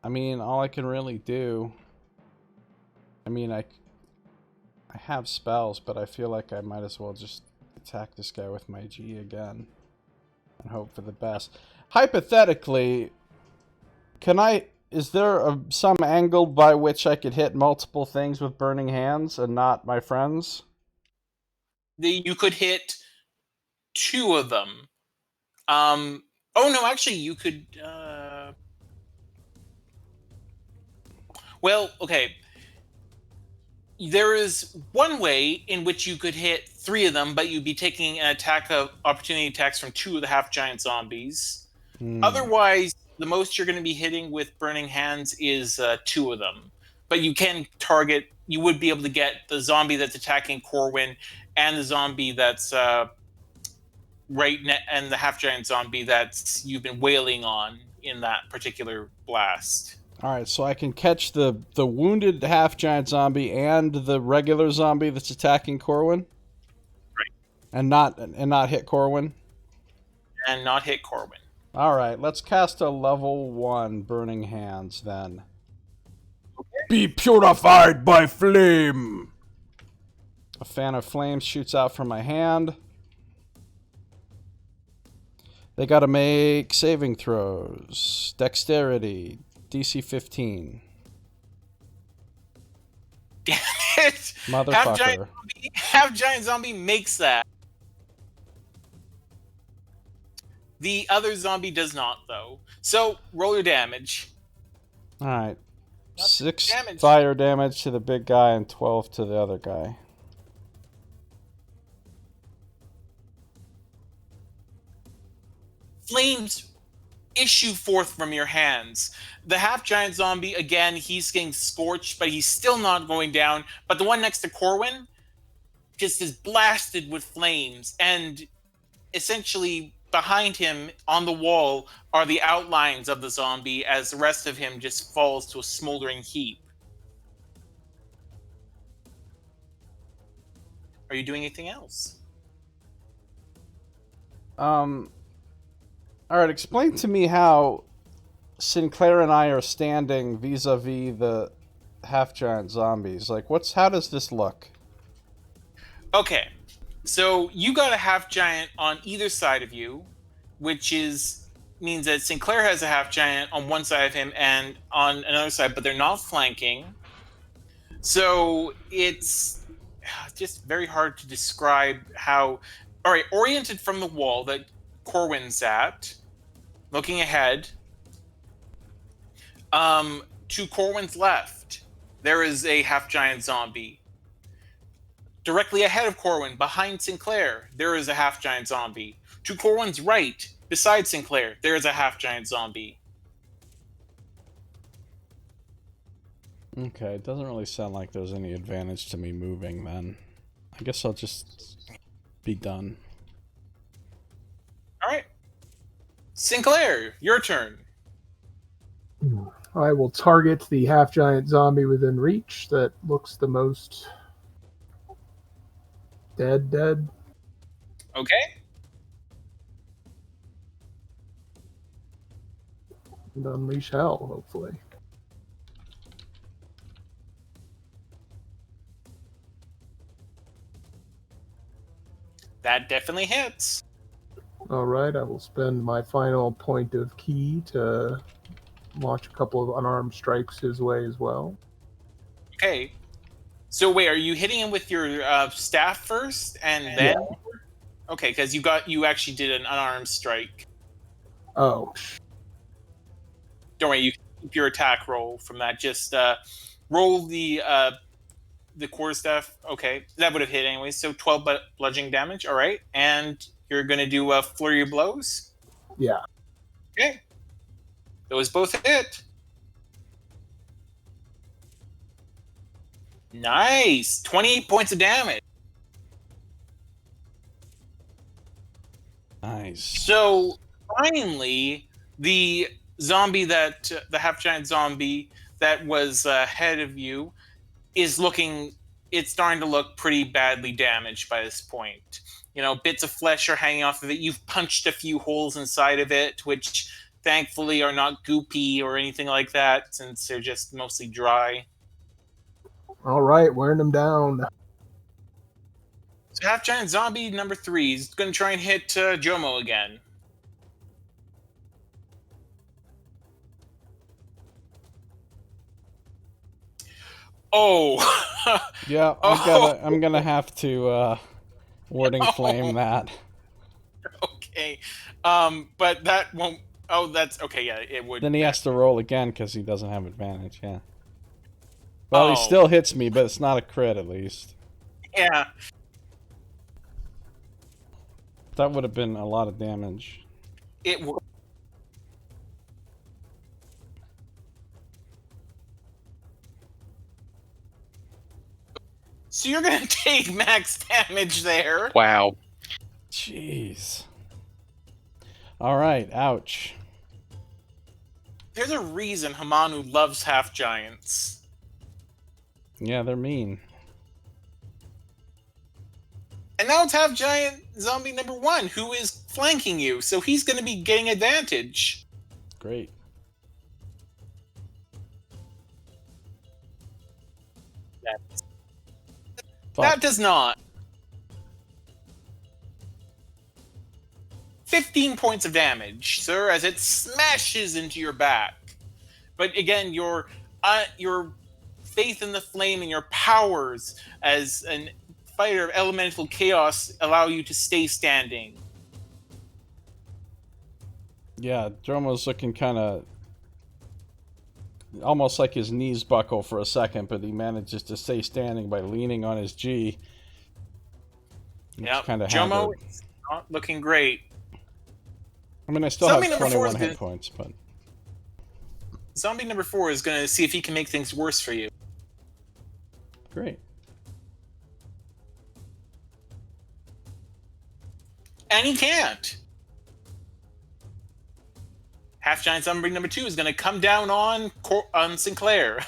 all I can really do... I have spells, but I feel like I might as well just attack this guy with my G again. And hope for the best. Hypothetically, is there some angle by which I could hit multiple things with burning hands and not my friends? You could hit 2 of them. Oh no, actually you could... Well, okay. There is one way in which you could hit 3 of them, but you'd be taking an attack of opportunity attacks from 2 of the half-giant zombies. Otherwise, the most you're going to be hitting with burning hands is 2 of them. But you would be able to get the zombie that's attacking Corwin and the zombie that's and the half-giant zombie that you've been wailing on in that particular blast. Alright, so I can catch the wounded half-giant zombie and the regular zombie that's attacking Corwin? Right. And not hit Corwin? And not hit Corwin. Alright, let's cast a level 1 Burning Hands, then. Okay. Be purified by flame! A fan of flames shoots out from my hand. They gotta make saving throws. Dexterity. DC 15. Damn it! Motherfucker. Half-giant zombie makes that. The other zombie does not, though. So, roll your damage. Alright. 6 damage. fire damage to the big guy and 12 to the other guy. Flames issue forth from your hands. The half-giant zombie, again, he's getting scorched, but he's still not going down. But the one next to Corwin just is blasted with flames, and essentially behind him on the wall are the outlines of the zombie as the rest of him just falls to a smoldering heap. Are you doing anything else? Alright, explain to me how Sinclair and I are standing vis-a-vis the half-giant zombies. Like, how does this look? Okay, so you got a half-giant on either side of you, which means that Sinclair has a half-giant on one side of him and on another side, but they're not flanking. So it's just very hard to describe how... Alright, oriented from the wall that Corwin's at, looking ahead, to Corwin's left, there is a half-giant zombie. Directly ahead of Corwin, behind Sinclair, there is a half-giant zombie. To Corwin's right, besides Sinclair, there is a half-giant zombie. Okay, it doesn't really sound like there's any advantage to me moving then. I guess I'll just be done. All right. Sinclair, your turn. I will target the half-giant zombie within reach that looks the most dead. Okay. And unleash hell, hopefully. That definitely hits. All right, I will spend my final point of key to launch a couple of unarmed strikes his way as well. Okay. So wait, are you hitting him with your staff first, and then? Yeah. Okay, because you actually did an unarmed strike. Oh, Don't worry, you can keep your attack roll from that. Just roll the quarterstaff. Okay, that would have hit anyway. So 12 bludgeoning damage. All right, and you're gonna do a flurry of blows. yeah. Okay, those both hit. Nice, 28 points of damage. Nice. So finally, the zombie the half-giant zombie that was ahead of you is it's starting to look pretty badly damaged by this point. You know, bits of flesh are hanging off of it. You've punched a few holes inside of it, which thankfully are not goopy or anything like that, since they're just mostly dry. All right, wearing him down. So half-giant zombie number 3 is going to try and hit Jomo again. Oh. Yeah, I'm gonna have to warding flame that. Okay. But that won't. Oh, that's okay. Yeah, it would. Then he has to roll again because he doesn't have advantage. Yeah. Well, he still hits me, but it's not a crit at least. Yeah. That would have been a lot of damage. It would. So you're gonna take max damage there. Wow. Jeez. All right. Ouch. There's a reason Hamanu loves half giants. Yeah, they're mean. And now it's half giant zombie number 1 who is flanking you, so he's gonna be getting advantage. Great. That does not. 15 points of damage, sir, as it smashes into your back. But again, your faith in the flame and your powers as a fighter of elemental chaos allow you to stay standing. Yeah, Dromo's looking kind of almost like his knees buckle for a second, but he manages to stay standing by leaning on his G. Yeah, kind of Jomo is not looking great. I mean, I still have 21 hit points, but zombie number 4 is going to see if he can make things worse for you. Great. And he can't. Half-giant zombie number 2 is going to come down on Sinclair.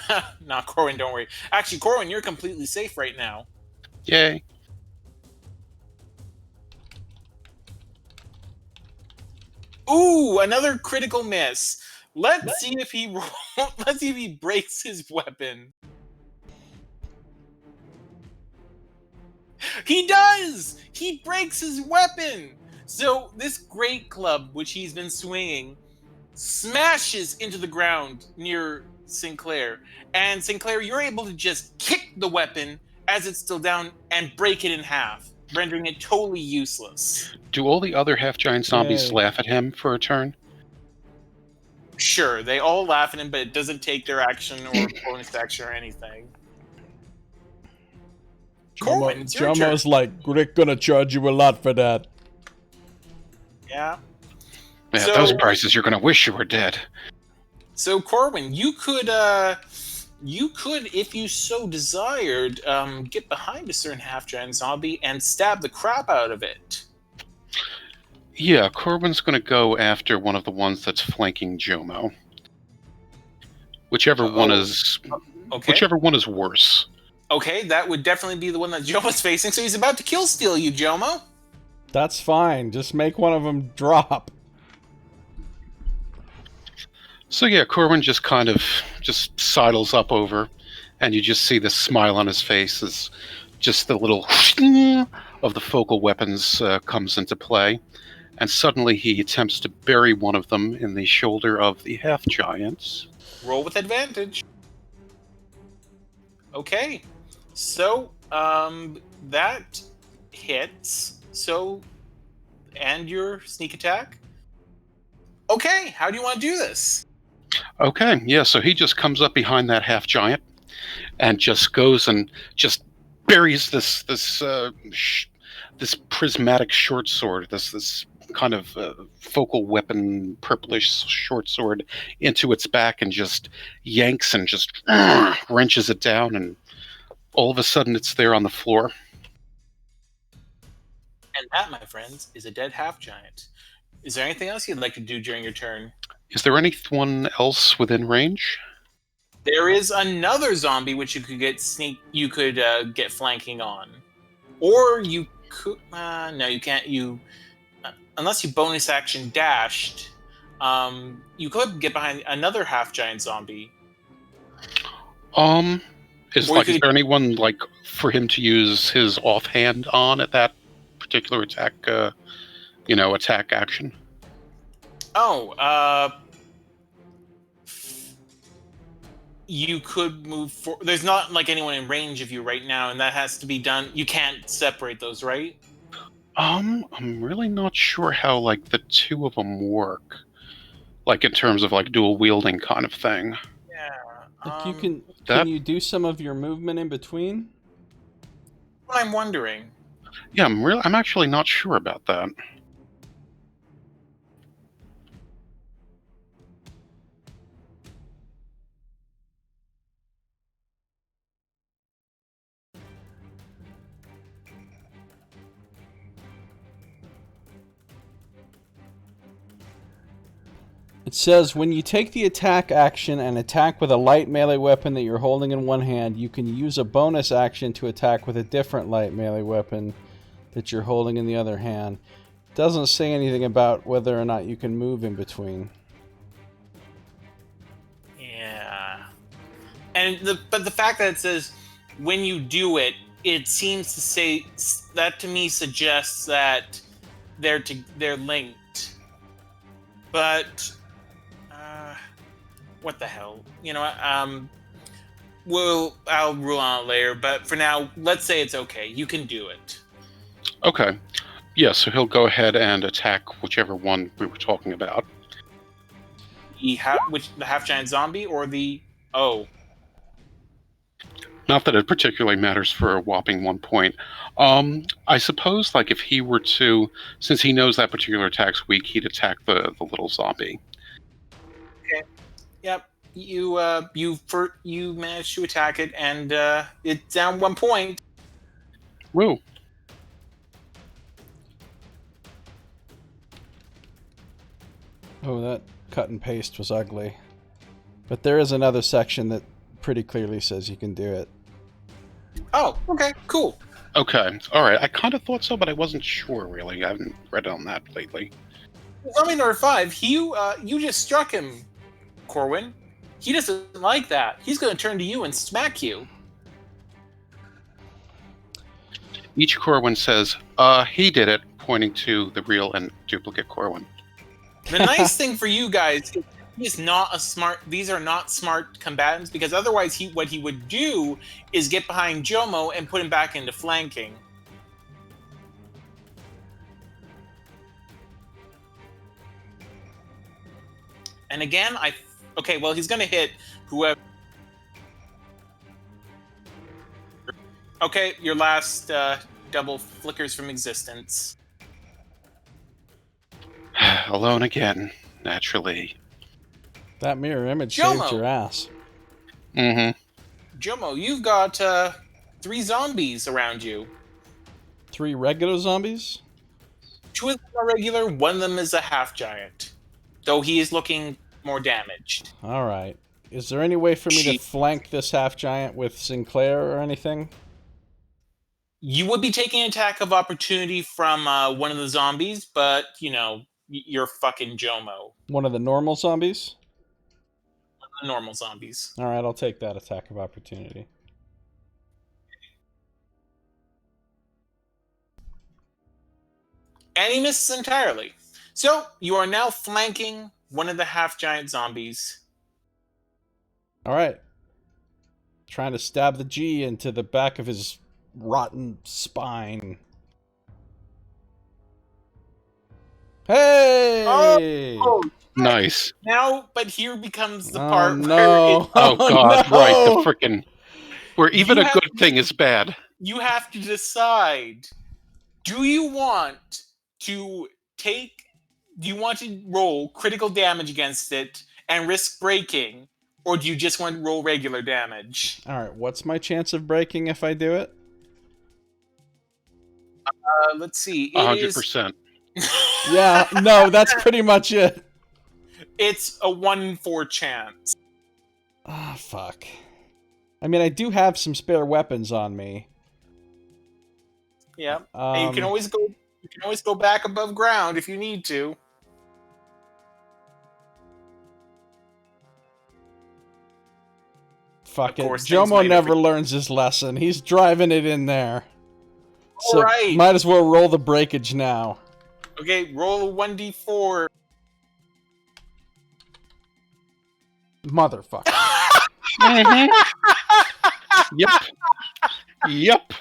Not Corwin, don't worry. Actually, Corwin, you're completely safe right now. Yay. Ooh, another critical miss. Let's see if he let's see if he breaks his weapon. He does! He breaks his weapon! So this great club, which he's been swinging, smashes into the ground near Sinclair. And Sinclair, you're able to just kick the weapon as it's still down and break it in half, rendering it totally useless. Do all the other half-giant zombies Yay. laugh at him for a turn? Sure, they all laugh at him, but it doesn't take their action or bonus action or anything. Corwin, it's your turn. Jomo's like, Rick gonna charge you a lot for that. Yeah. Yeah, So- those prices you're going to wish you were dead. So Corwin, you could, if you so desired, get behind a certain half-giant zombie and stab the crap out of it. Yeah, Corbin's going to go after one of the ones that's flanking Jomo. Whichever one is worse. Okay, that would definitely be the one that Jomo's facing. So he's about to kill steal you, Jomo. That's fine. Just make one of them drop. So yeah, Corbin just kind of just sidles up over, and you just see the smile on his face as just the little of the focal weapons comes into play. And suddenly he attempts to bury one of them in the shoulder of the half-giant. Roll with advantage. Okay. So, that hits. So, and your sneak attack. Okay, how do you want to do this? Okay, yeah, so he just comes up behind that half-giant and just goes and just buries this prismatic short sword, this kind of focal weapon, purplish short sword, into its back and just yanks and just wrenches it down, and all of a sudden it's there on the floor. And that, my friends, is a dead half-giant. Is there anything else you'd like to do during your turn? Is there anyone else within range? There is another zombie which you could get get flanking on, or you could. No, you can't. Unless you bonus action dashed, you could get behind another half-giant zombie. Is there anyone like for him to use his offhand on at that particular attack? Attack action. You could move for. There's not like anyone in range of you right now, and that has to be done. You can't separate those, right? I'm really not sure how like the two of them work, like in terms of like dual wielding kind of thing. Yeah. Like can you do some of your movement in between? I'm wondering. Yeah, I'm actually not sure about that. It says, when you take the attack action and attack with a light melee weapon that you're holding in one hand, you can use a bonus action to attack with a different light melee weapon that you're holding in the other hand. It doesn't say anything about whether or not you can move in between. Yeah. But the fact that it says when you do it, it seems to say that to me suggests that they're linked. But what the hell? I'll rule on it later. But for now, let's say it's okay. You can do it. Okay. Yeah, so he'll go ahead and attack whichever one we were talking about. The half-giant zombie or the... Oh. Not that it particularly matters for a whopping 1 point. I suppose, like, if he were to... Since he knows that particular attack's weak, he'd attack the little zombie. Okay. Yep. You managed to attack it, and it's down 1 point. Woo. Oh, that cut and paste was ugly. But there is another section that pretty clearly says you can do it. Oh, okay, cool. Okay, alright. I kind of thought so, but I wasn't sure, really. I haven't read on that lately. Zombie number 5, you just struck him, Corwin. He doesn't like that. He's going to turn to you and smack you. Each Corwin says, he did it, pointing to the real and duplicate Corwin. The nice thing for you guys is these are not smart combatants, because otherwise what he would do is get behind Jomo and put him back into flanking. And again, okay, well, he's going to hit whoever... Okay, your last double flickers from existence. alone again, naturally. That mirror image Jomo! saved your ass. Mm-hmm. Jomo, you've got 3 zombies around you. 3 regular zombies? 2 of them are regular, 1 of them is a half giant. Though he is looking more damaged. Alright. Is there any way for me to She- flank this half giant with Sinclair or anything? You would be taking an attack of opportunity from one of the zombies, but, you know, you're fucking Jomo. One of the normal zombies? The normal zombies. Alright, I'll take that attack of opportunity. And he misses entirely. So, you are now flanking one of the half-giant zombies. Alright. Trying to stab the G into the back of his rotten spine. Hey! Oh! Nice. Now, but here becomes the Oh, part no. where Oh, God, no! right, the frickin'... Where even You a have good to- thing is bad. you have to decide. Do you want to roll critical damage against it and risk breaking, or do you just want to roll regular damage? Alright, what's my chance of breaking if I do it? Let's see. It is 100%. Yeah, no, that's pretty much it. It's a 1 in 4 chance. Ah, fuck. I mean, I do have some spare weapons on me. Yeah. And you can always go back above ground if you need to. Fuck Of it. course, things Jomo might never have- learns his lesson. He's driving it in there. So Alright. might as well roll the breakage now. Okay, roll a 1d4. Motherfucker. Mhm. Yep. Yep.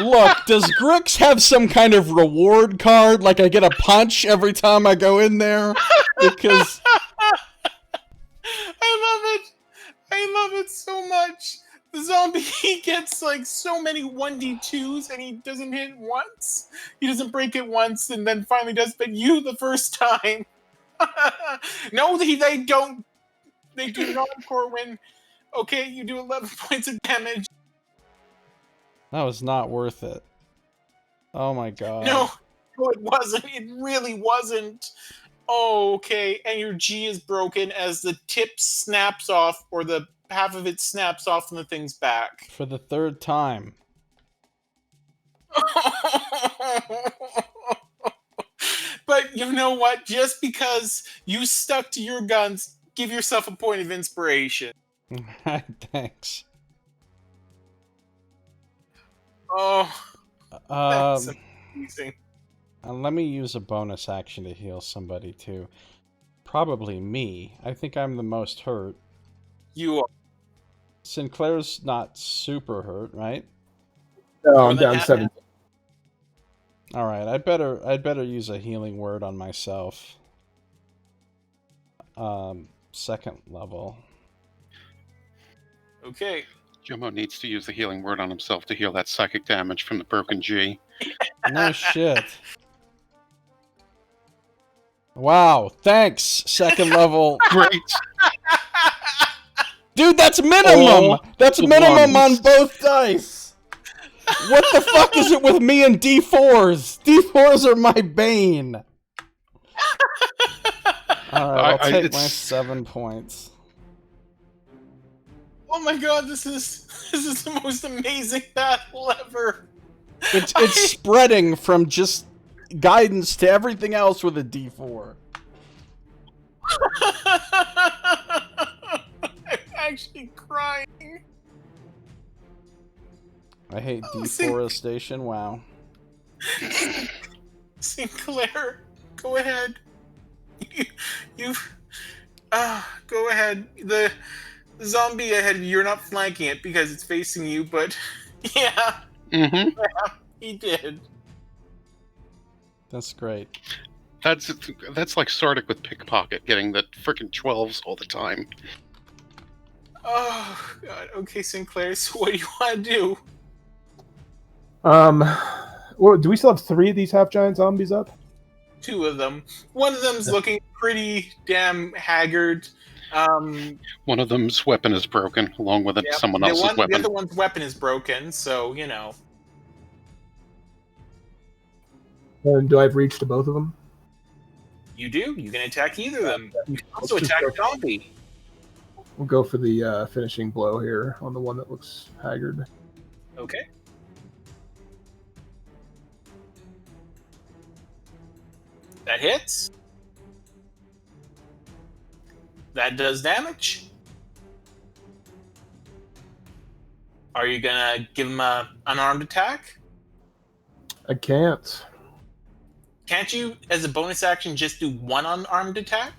Look, does Grix have some kind of reward card? Like I get a punch every time I go in there? Because I love it so much. The zombie, he gets like so many 1d2s and he doesn't hit once. He doesn't break it once and then finally does, but you the first time. No, they don't. They do not, Corwin. Okay, you do 11 points of damage. that was not worth it. Oh my god. No, it wasn't. It really wasn't. Oh, okay. And your G is broken as the tip snaps off, or the half of it snaps off from the thing's back. For the 3rd time. But you know what? Just because you stuck to your guns, give yourself a point of inspiration. Thanks. Oh, that's amazing. And let me use a bonus action to heal somebody too. Probably me. I think I'm the most hurt. You are. Sinclair's not super hurt, right? No, More I'm than down half. 7. All right, I'd better use a healing word on myself. 2nd level. Okay. Jomo needs to use the healing word on himself to heal that psychic damage from the broken G. No shit. Wow, thanks, 2nd level. Great. Dude, that's minimum! All That's minimum on ones. both dice! What the fuck is it with me and D4s? D4s are my bane! Alright, I'll take my it's- 7 points. Oh my god, this is the most amazing battle ever. It's spreading from just guidance to everything else with a D4. I'm actually crying. I hate Oh, deforestation, wow. Sinclair, go ahead. You go ahead. The zombie ahead of you, you're not flanking it because it's facing you, but yeah, Mm-hmm. he did. That's great. That's like Sardic with pickpocket, getting the frickin' 12s all the time. Oh god. Okay, Sinclair. So what do you want to do? Well, do we still have 3 of these half giant zombies up? two of them. One of them's looking pretty damn haggard. One of them's weapon is broken, along with Yeah, someone else's the weapon. other one's weapon is broken, so you know. And do I have reach to both of them? You do. You can attack either of them. You can also Let's just attack go- zombie. We'll go for the finishing blow here on the one that looks haggard. Okay. That hits. That does damage. Are you gonna give him a unarmed attack? I can't. Can't you, as a bonus action, just do one unarmed attack?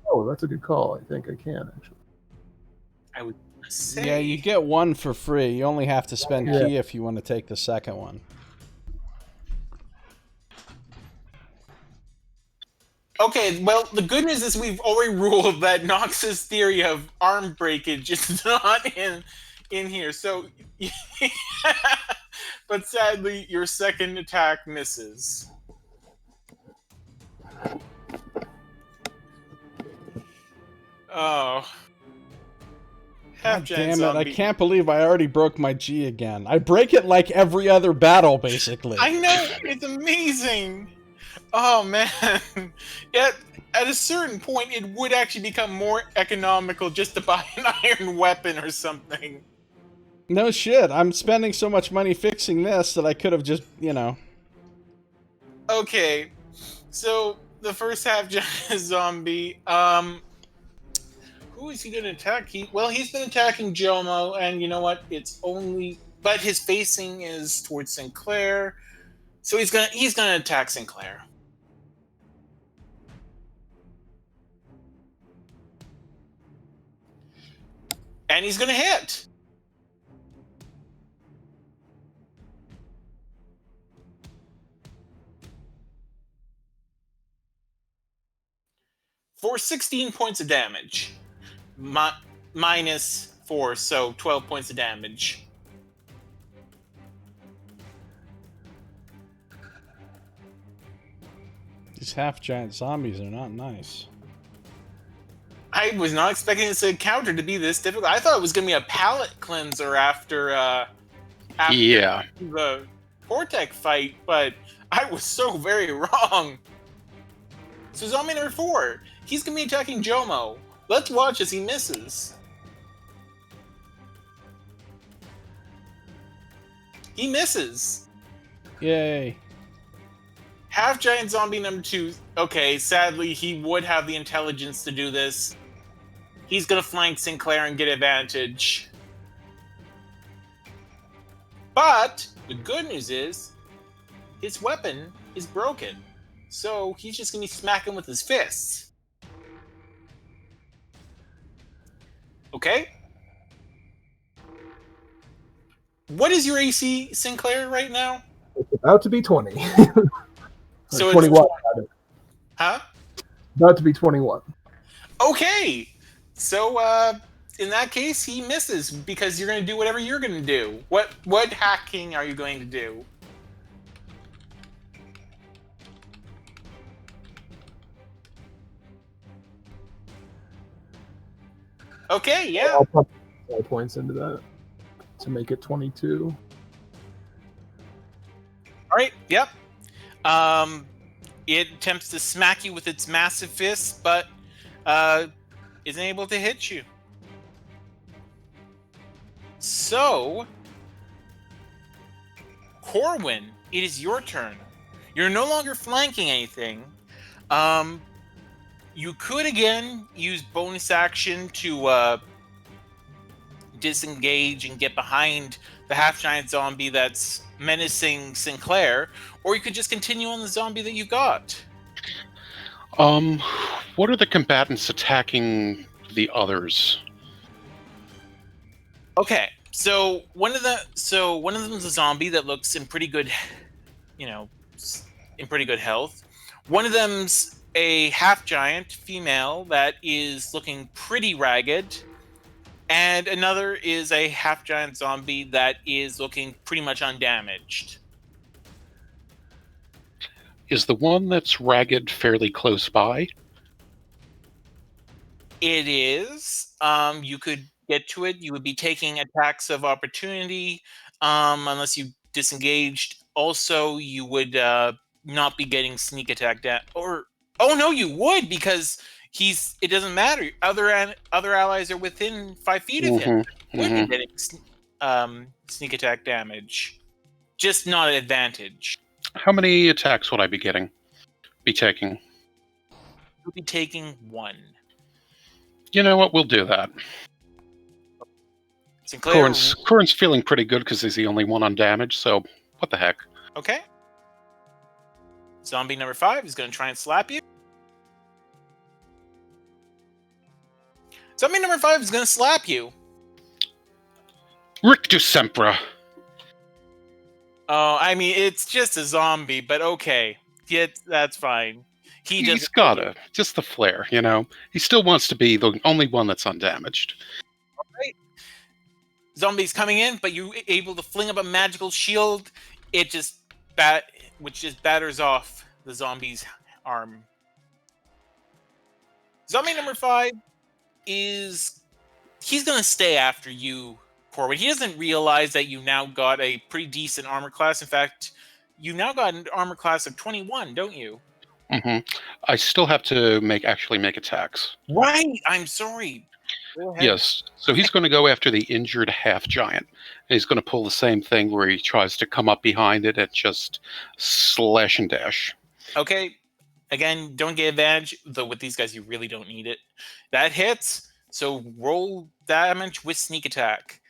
Oh, that's a good call. I think I can, actually. I would say. Yeah, you get one for free. You only have to spend Yeah. key if you want to take the second one. Okay, well, the good news is we've already ruled that Nox's theory of arm breakage is not in here. So, but sadly, your second attack misses. Oh. God damn it, I can't believe I already broke my G again. I break it like every other battle, basically. I know, it's amazing. Oh man. At a certain point, it would actually become more economical just to buy an iron weapon or something. No shit, I'm spending so much money fixing this that I could have just, you know... Okay, so the first half giant zombie, who is he gonna attack? He's been attacking Jomo, and you know what? But his facing is towards Sinclair, so he's gonna attack Sinclair. And he's gonna hit. For 16 points of damage. Minus 4, so 12 points of damage. These half-giant zombies are not nice. I was not expecting this encounter to be this difficult. I thought it was going to be a palate cleanser after Yeah. the Portek fight, but I was so very wrong. So zombie number 4, he's going to be attacking Jomo. Let's watch as he misses. He misses. Yay. Half-giant zombie number 2, okay, sadly, he would have the intelligence to do this. He's gonna flank Sinclair and get advantage. But, the good news is, his weapon is broken. So, he's just gonna be smacking with his fists. Okay? What is your AC, Sinclair, right now? It's about to be 20. So 21. it's... Huh? About to be 21. Okay! So, in that case, he misses, because you're going to do whatever you're going to do. What hacking are you going to do? Okay, yeah. I'll pump 4 points into that to make it 22. Alright, yep. It attempts to smack you with its massive fist, but isn't able to hit you. So, Corwin, it is your turn. You're no longer flanking anything. You could again use bonus action to disengage and get behind the half-giant zombie that's menacing Sinclair, or you could just continue on the zombie that you got. What are the combatants attacking the others? Okay, so one of them is a zombie that looks in pretty good, in pretty good health. One of them's a half-giant female that is looking pretty ragged. And another is a half-giant zombie that is looking pretty much undamaged. Is the one that's ragged fairly close by? It is. You could get to it. You would be taking attacks of opportunity, unless you disengaged. Also, you would not be getting sneak attack or oh no, you would, because he's. It doesn't matter. Other allies are within 5 feet of him. Mm-hmm. You would Mm-hmm. be getting sneak attack damage, just not an advantage. How many attacks would I be taking? You'll be taking 1. You know what? We'll do that. Sinclair. Corin's feeling pretty good because he's the only one on damage, so what the heck? Okay. Zombie number 5 is going to try and slap you. Zombie number 5 is going to slap you. Rictus Sempra. Oh, I mean, it's just a zombie, but okay. Yeah, that's fine. He's got just the flair, you know? He still wants to be the only one that's undamaged. Right. Zombies coming in, but you're able to fling up a magical shield. It just which just batters off the zombie's arm. Zombie number 5 he's going to stay after you, Corwin. He doesn't realize that you now got a pretty decent armor class. In fact, you now got an armor class of 21, don't you? Mm-hmm. I still have to actually make attacks. Right. I'm sorry. Go ahead. Yes. So he's going to go after the injured half giant. He's going to pull the same thing where he tries to come up behind it and just slash and dash. Okay. Again, don't get advantage, though with these guys you really don't need it. That hits, so roll damage with sneak attack.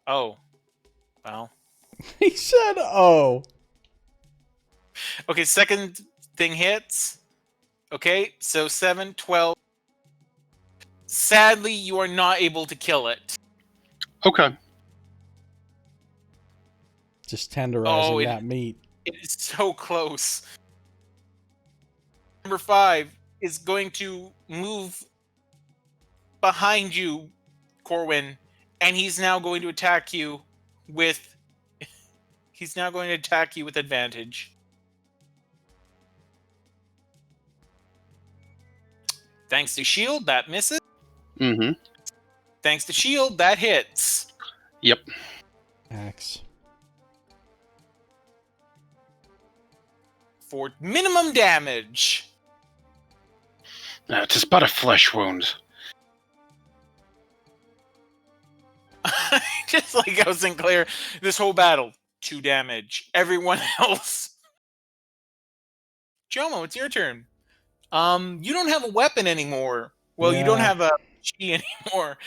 Oh. Well. He said, oh. Okay, second thing hits. Okay, so 7, 12. Sadly, you are not able to kill it. Okay. Just tenderizing that meat. It is so close. Number 5 is going to move behind you, Corwin, and he's now going to attack you with advantage. Thanks to shield, that misses. Mm-hmm. Thanks to shield, that hits. Yep. Axe. For minimum damage. Tis but a flesh wound. Just like how Sinclair, this whole battle, 2 damage. Everyone else. Jomo, it's your turn. You don't have a weapon anymore. Well, you don't have a G anymore.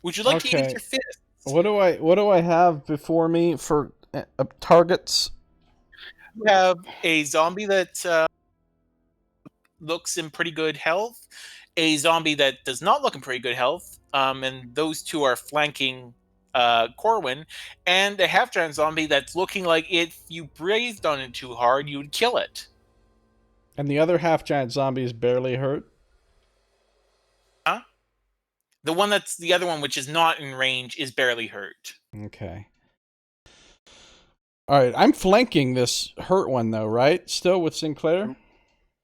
Would you like to use your fist? What do I have before me for targets? You have a zombie that looks in pretty good health, a zombie that does not look in pretty good health, and those 2 are flanking Corwin, and a half-giant zombie that's looking like if you breathed on it too hard, you would kill it. And the other half-giant zombie is barely hurt? Huh? The other one, which is not in range, is barely hurt. Okay. All right, I'm flanking this hurt one, though, right? Still with Sinclair?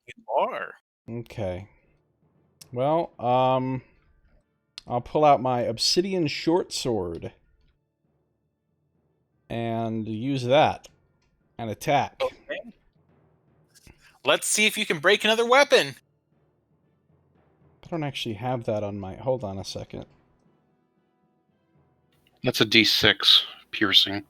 You are. Okay. Well, I'll pull out my obsidian short sword and use that and attack. Okay. Let's see if you can break another weapon. I don't actually have that on my... Hold on a second. That's a D6 piercing.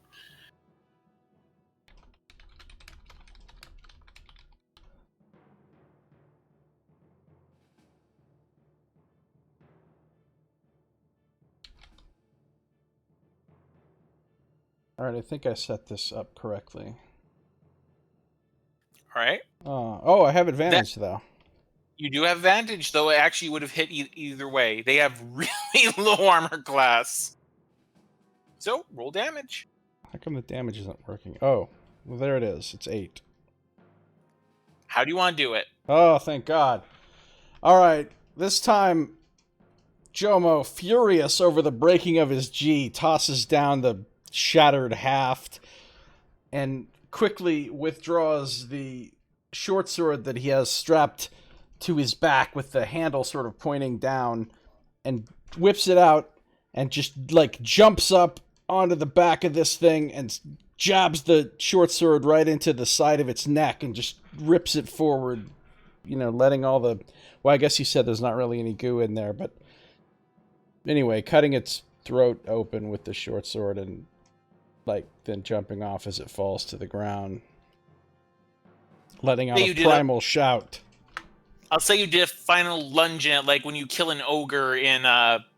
All right, I think I set this up correctly. All right. Oh, I have advantage, though. You do have advantage, though it actually would have hit either way. They have really low armor class. So, roll damage. How come the damage isn't working? Oh, well, there it is. It's 8. How do you want to do it? Oh, thank God. All right, this time, Jomo, furious over the breaking of his G, tosses down the shattered haft and quickly withdraws the short sword that he has strapped to his back with the handle sort of pointing down and whips it out and just like jumps up onto the back of this thing and jabs the short sword right into the side of its neck and just rips it forward, letting all the... Well, I guess you said there's not really any goo in there, but anyway, cutting its throat open with the short sword and then jumping off as it falls to the ground, letting out a primal shout. I'll say you did a final lunge in it, like when you kill an ogre in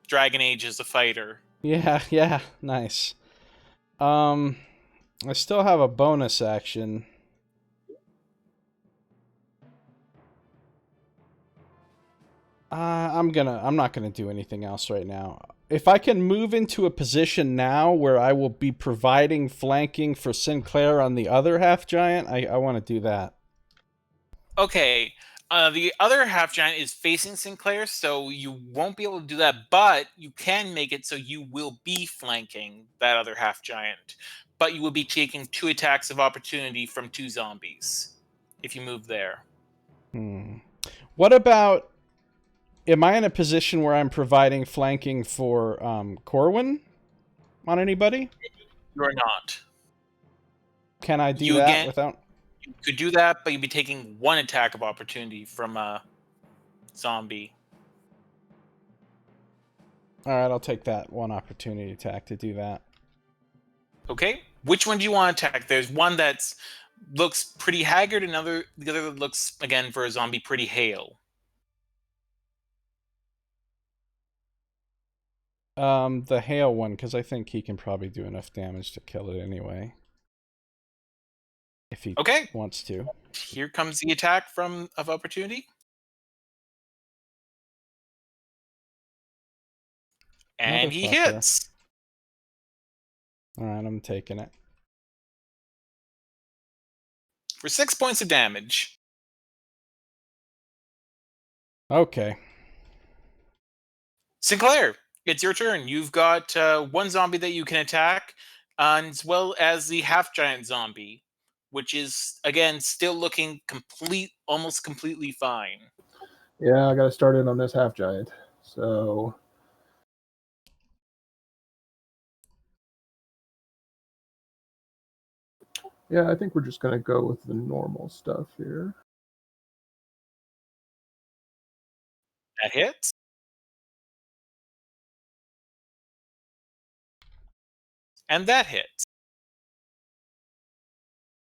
Dragon Age as a fighter. Yeah, nice. I still have a bonus action. I'm not gonna do anything else right now. If I can move into a position now where I will be providing flanking for Sinclair on the other half giant, I want to do that. Okay. The other half giant is facing Sinclair, so you won't be able to do that, but you can make it so you will be flanking that other half giant. But you will be taking 2 attacks of opportunity from 2 zombies if you move there. What about... Am I in a position where I'm providing flanking for Corwin on anybody? You are not. Can I do that without... You could do that, but you'd be taking 1 attack of opportunity from a zombie. Alright, I'll take that 1 opportunity attack to do that. Okay. Which one do you want to attack? There's one that looks pretty haggard, the other that looks, again, for a zombie, pretty hale. The hail one, because I think he can probably do enough damage to kill it anyway. If he wants to. Here comes the attack of opportunity. And he hits. Alright, I'm taking it. For 6 points of damage. Okay. Sinclair, it's your turn. You've got 1 zombie that you can attack, as well as the half-giant zombie, which is, again, still looking almost completely fine. Yeah, I got to start in on this half giant. So yeah, I think we're just going to go with the normal stuff here. That hits. And that hits.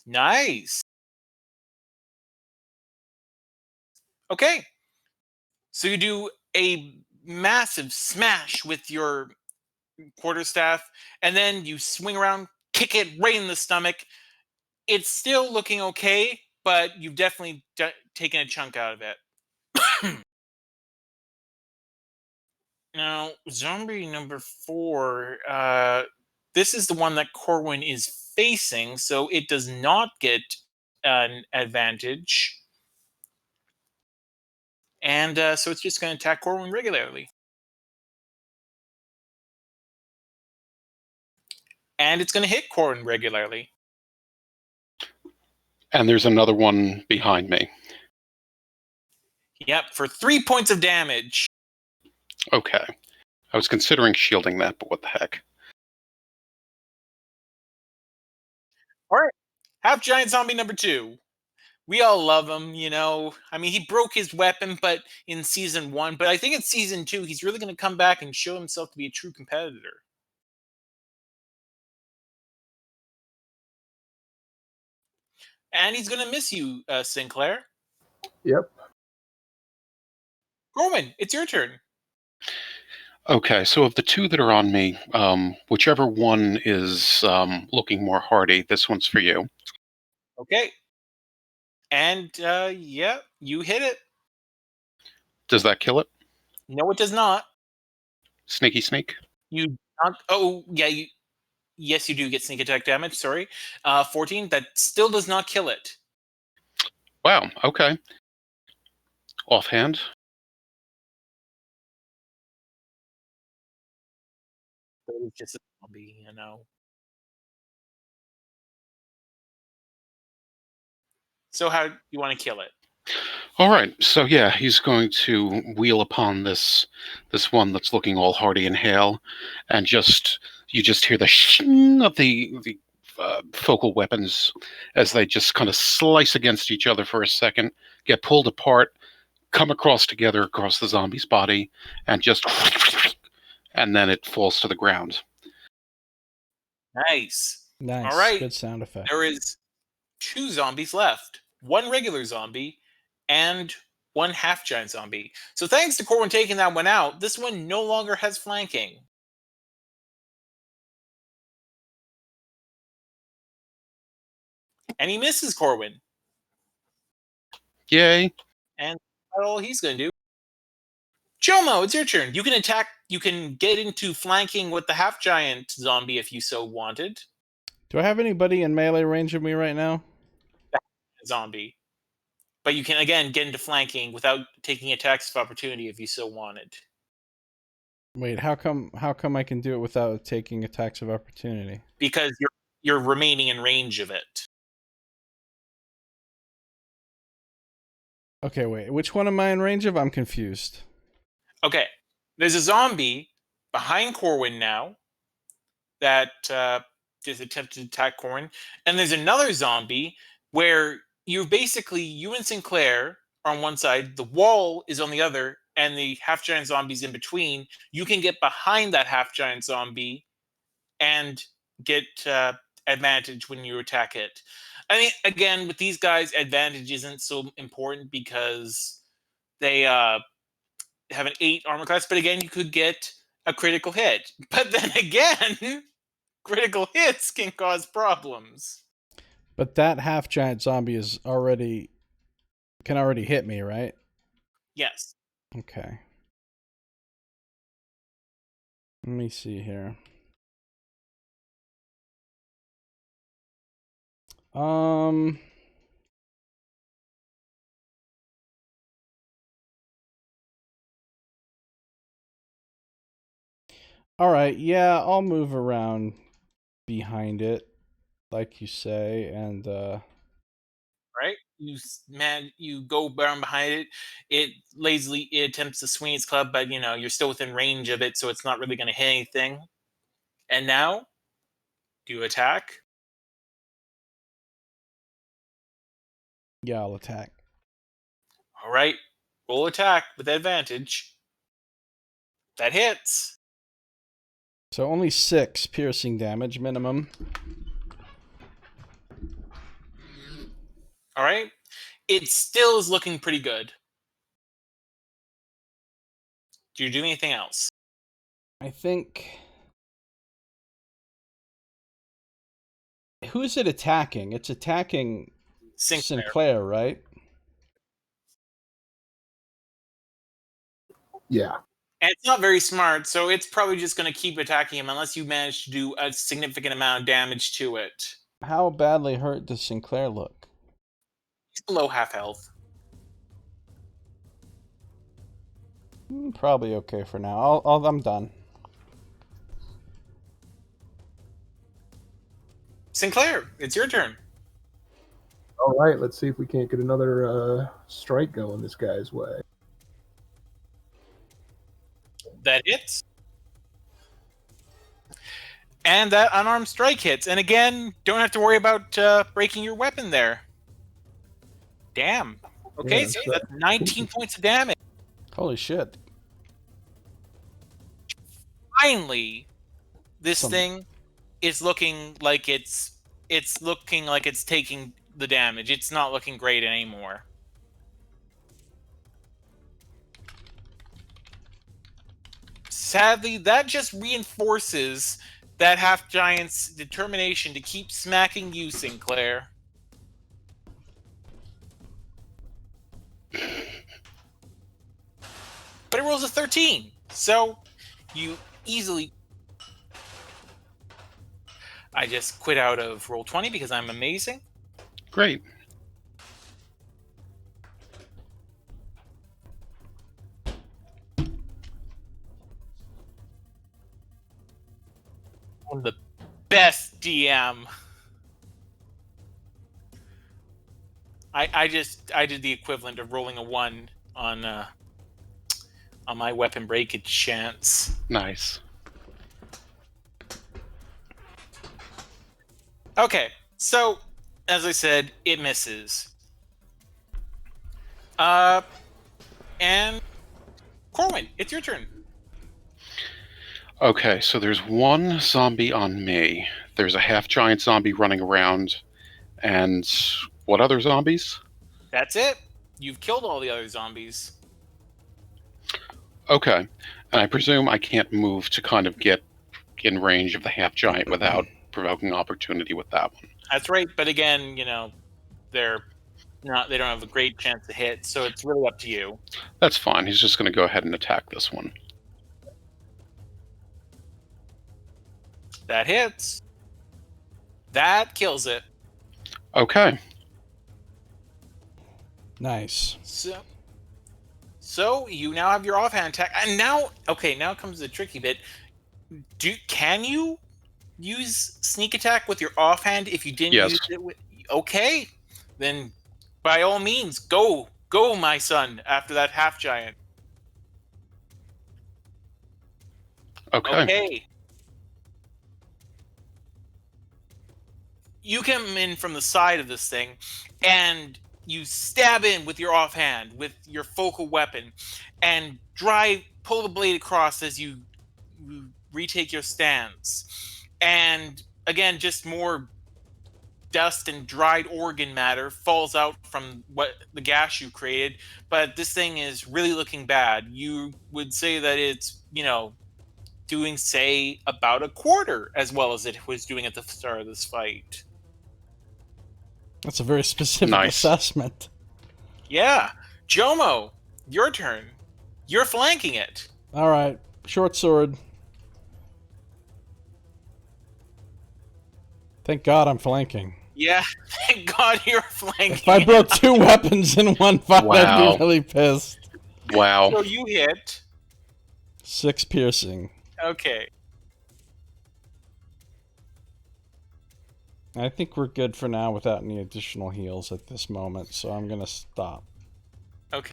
Nice. Okay. So you do a massive smash with your quarterstaff, and then you swing around, kick it right in the stomach. It's still looking okay, but you've definitely taken a chunk out of it. Now, zombie number 4, this is the one that Corwin is facing, so it does not get an advantage. And so it's just going to attack Corwin regularly. And it's going to hit Corwin regularly. And there's another one behind me. Yep, for 3 points of damage. Okay. I was considering shielding that, but what the heck. All right. Half giant zombie number 2. We all love him, I mean, he broke his weapon in season 1, but I think in season 2, he's really going to come back and show himself to be a true competitor. And he's going to miss you, Sinclair. Yep. Roman, it's your turn. Okay, so of the 2 that are on me, whichever one is looking more hardy, this one's for you. Okay. And, yeah, you hit it. Does that kill it? No, it does not. Sneaky sneak? You not... Oh, yeah, yes, you do get sneak attack damage, sorry. 14, that still does not kill it. Wow, okay. Offhand? It's just a zombie, So how do you want to kill it? All right, so yeah, he's going to wheel upon this one that's looking all hearty and hale, and you just hear the shing of the focal weapons as they just kind of slice against each other for a second, get pulled apart, come across together across the zombie's body, and just and then it falls to the ground. Nice. Nice. All right. Good sound effect. There is 2 zombies left. 1 regular zombie and 1 half-giant zombie. So thanks to Corwin taking that one out, this one no longer has flanking. And he misses Corwin. Yay. And that's all he's going to do. Jomo, it's your turn. You can attack. You can get into flanking with the half-giant zombie if you so wanted. Do I have anybody in melee range of me right now? Zombie. But you can, again, get into flanking without taking attacks of opportunity if you so wanted. Wait, how come I can do it without taking attacks of opportunity? Because you're remaining in range of it. Okay, wait. Which one am I in range of? I'm confused. Okay. There's a zombie behind Corwin now that just attempted to attack Corwin. And there's another zombie where you and Sinclair are on one side, the wall is on the other, and the half-giant zombie's in between. You can get behind that half-giant zombie and get advantage when you attack it. I mean, again, with these guys, advantage isn't so important because they have an 8 armor class. But again, you could get a critical hit. But then again, critical hits can cause problems. But that half-giant zombie can already hit me, right? Yes. Okay. Let me see here. All right, yeah, I'll move around behind it, like you say, and Right? You go around behind it. It lazily attempts to swing its club, but you're still within range of it, so it's not really going to hit anything. And now, do you attack? yeah, I'll attack. All right, roll attack with advantage. That hits. So only 6 piercing damage minimum. All right, it still is looking pretty good. Do you do anything else? I think. Who is it attacking? It's attacking Sinclair, right? Yeah. And it's not very smart, so it's probably just going to keep attacking him unless you manage to do a significant amount of damage to it. How badly hurt does Sinclair look? He's below half health. Probably okay for now. I'm done. Sinclair, it's your turn. All right, let's see if we can't get another strike going this guy's way. That hits. And that unarmed strike hits. And again, don't have to worry about breaking your weapon there. Damn. Okay, Yeah, so that's 19 points of damage. Holy shit. Finally, this thing is looking like it's taking the damage. It's not looking great anymore. Sadly, that just reinforces that half-giant's determination to keep smacking you, Sinclair. But it rolls a 13, so you easily... I just quit out of Roll20 because I'm amazing. Great. One of the best DM. I did the equivalent of rolling a 1 on my weapon breakage chance. Nice. Okay, so as I said, it misses. And Corwin, it's your turn. Okay, so there's one zombie on me. There's a half-giant zombie running around, and what other zombies? That's it. You've killed all the other zombies. Okay, and I presume I can't move to kind of get in range of the half-giant without provoking opportunity with that one. That's right, but again, they're not. They don't have a great chance to hit, so it's really up to you. That's fine. He's just going to go ahead and attack this one. That hits. That kills it. Okay. Nice. So you now have your offhand attack, and now comes the tricky bit. Can you use sneak attack with your offhand if you didn't use it with? Okay, then by all means, go, my son. After that half giant. Okay. You come in from the side of this thing, and you stab in with your offhand, with your focal weapon, and pull the blade across as you retake your stance. And again, just more dust and dried organ matter falls out from the gash you created, but this thing is really looking bad. You would say that it's, doing, say, about a quarter as well as it was doing at the start of this fight. That's a very specific assessment. Yeah. Jomo, your turn. You're flanking it. All right. Short sword. Thank God I'm flanking. Yeah, thank God you're flanking. If I broke 2 weapons in one fight, I'd be really pissed. Wow. So you hit. 6 piercing. Okay. I think we're good for now without any additional heals at this moment, so I'm going to stop. Okay.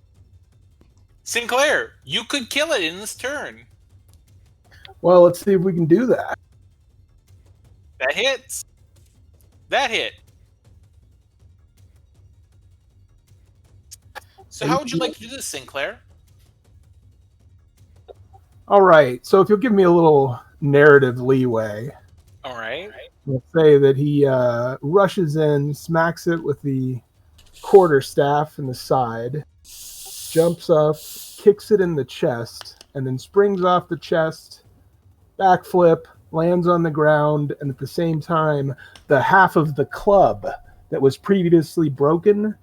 Sinclair, you could kill it in this turn. Well, let's see if we can do that. That hits. That hit. So how would you like to do this, Sinclair? All right. So if you'll give me a little narrative leeway. All right. We'll say that he rushes in, smacks it with the quarterstaff in the side, jumps up, kicks it in the chest, and then springs off the chest, backflip, lands on the ground, and at the same time, the half of the club that was previously broken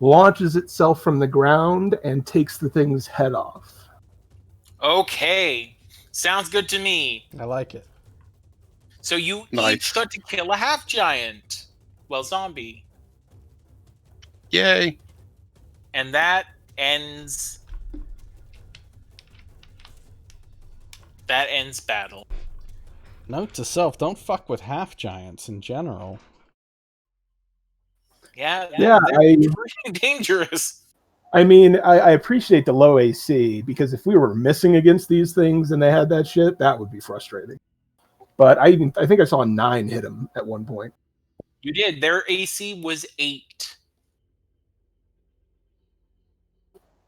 launches itself from the ground and takes the thing's head off. Okay. Sounds good to me. I like it. So you each got to kill a half giant. Well, zombie. Yay. And that ends battle. Note to self, don't fuck with half giants in general. Yeah, they're pretty dangerous. I mean, I appreciate the low AC, because if we were missing against these things and they had that shit, that would be frustrating. But I think I saw 9 hit him at one point. You did. Their AC was 8.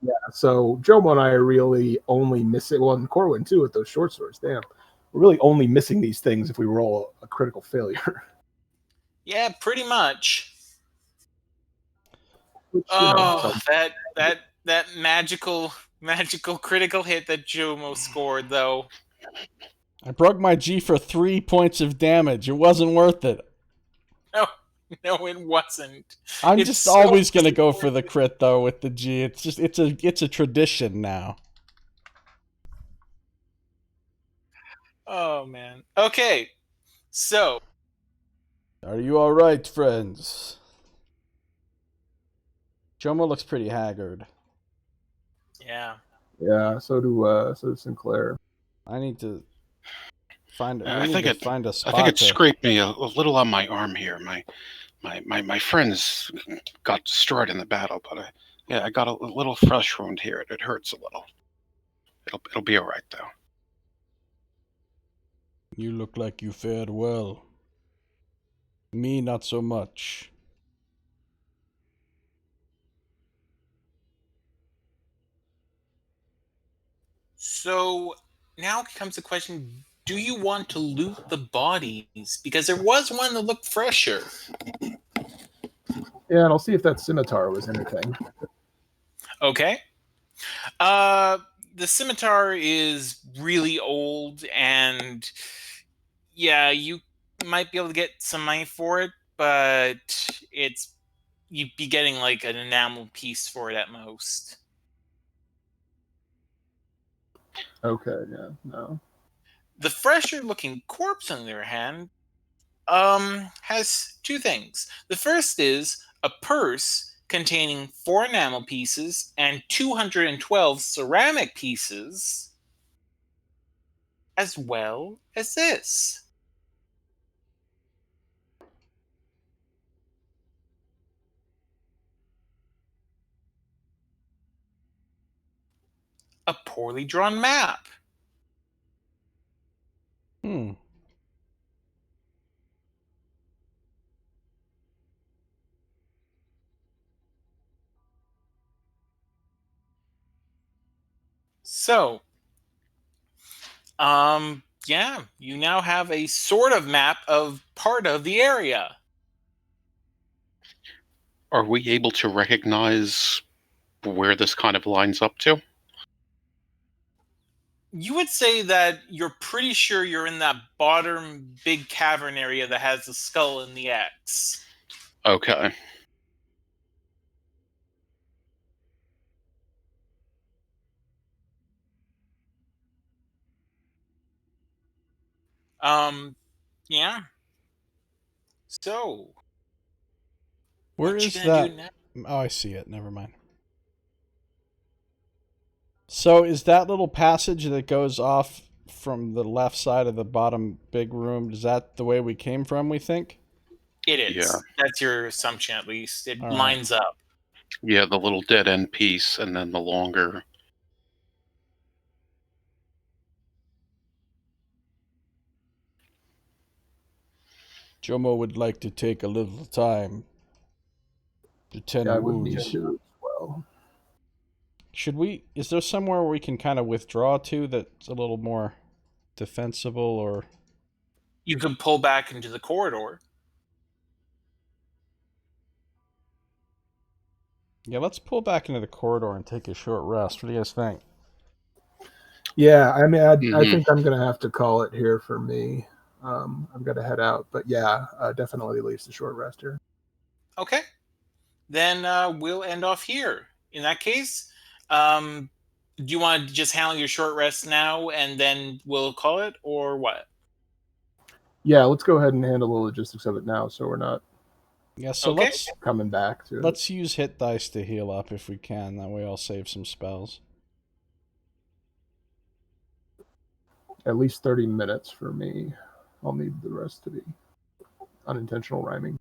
Yeah, so Jomo and I are really only missing, well, and Corwin too with those short swords. Damn, we're really only missing these things if we roll a critical failure. Yeah, pretty much. Which, that magical critical hit that Jomo scored, though. I broke my G for 3 points of damage. It wasn't worth it. No, it wasn't. I'm just always gonna go for the crit though with the G. It's a tradition now. Oh man. Okay. So, are you all right, friends? Jomo looks pretty haggard. Yeah. Yeah. So do Sinclair. I need to find. I think find a spot. I think it scraped me a little on my arm here. My my friends got destroyed in the battle, but I got a little flesh wound here. It hurts a little. It'll be all right though. You look like you fared well. Me, not so much. So now comes the question: do you want to loot the bodies? Because there was one that looked fresher. Yeah, and I'll see if that scimitar was anything. Okay. Uh, the scimitar is really old, and yeah, you might be able to get some money for it, but you'd be getting like an enamel piece for it at most. Okay, yeah, no. The fresher looking corpse, on the other hand, has two things. The first is a purse containing 4 enamel pieces and 212 ceramic pieces, as well as this. A poorly drawn map. Hmm. So, yeah, you now have a sort of map of part of the area. Are we able to recognize where this kind of lines up to? You would say that you're pretty sure you're in that bottom big cavern area that has the skull and the X. Okay. Yeah. So, Where what you is gonna do that? now? Oh, I see it. Never mind. So is that little passage that goes off from the left side of the bottom big room, is that the way we came from, we think? It Yeah. is. That's your assumption, at least. It All right. lines up. Yeah, the little dead end piece, and then the longer. Jomo would like to take a little time to tend Yeah, I would need wounds. to as well. Should we? Is there somewhere we can kind of withdraw to that's a little more defensible, or? You can pull back into the corridor. Yeah, let's pull back into the corridor and take a short rest. What do you guys think? Yeah, I mean, I Mhm. think I'm gonna have to call it here for me. I've got to head out, but yeah, definitely at least a short rest here. Okay. Then we'll end off here. In that case, do you want to just handle your short rest now and then we'll call it, or what? Yeah, let's go ahead and handle the logistics of it now, so we're not Yeah, so Okay. coming back to it. let's use hit dice to heal up if we can. That way I'll save some spells. At least 30 minutes for me. I'll need the rest to be unintentional rhyming.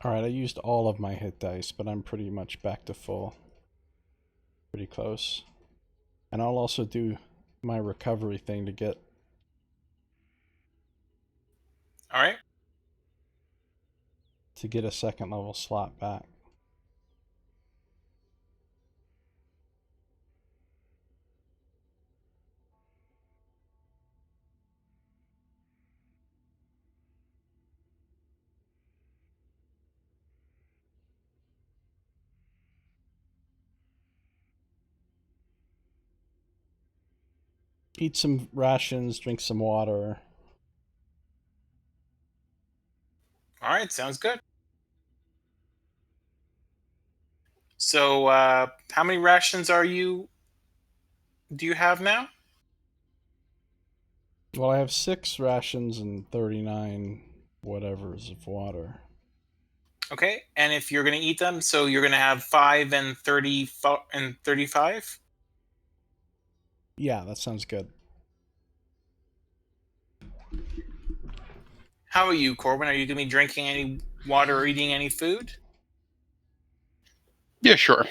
Alright, I used all of my hit dice, but I'm pretty much back to full. Pretty close. And I'll also do my recovery thing to get All right. a second level slot back. Eat some rations, drink some water. All right, sounds good. So, how many rations do you have now? Well, I have 6 rations and 39 whatevers of water. Okay, and if you're going to eat them, so you're going to have 5 and 30 and 35. Yeah, that sounds good. How are you, Corbin? Are you going to be drinking any water or eating any food? Yeah, sure.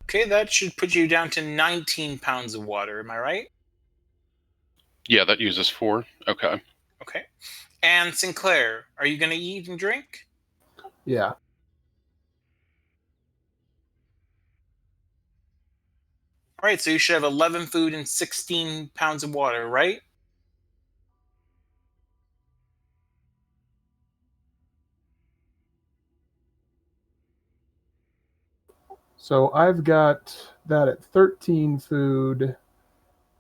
Okay, that should put you down to 19 pounds of water. Am I right? Yeah, that uses 4. Okay. Okay. And Sinclair, are you going to eat and drink? Yeah. All right, so you should have 11 food and 16 pounds of water, right? So I've got that at 13 food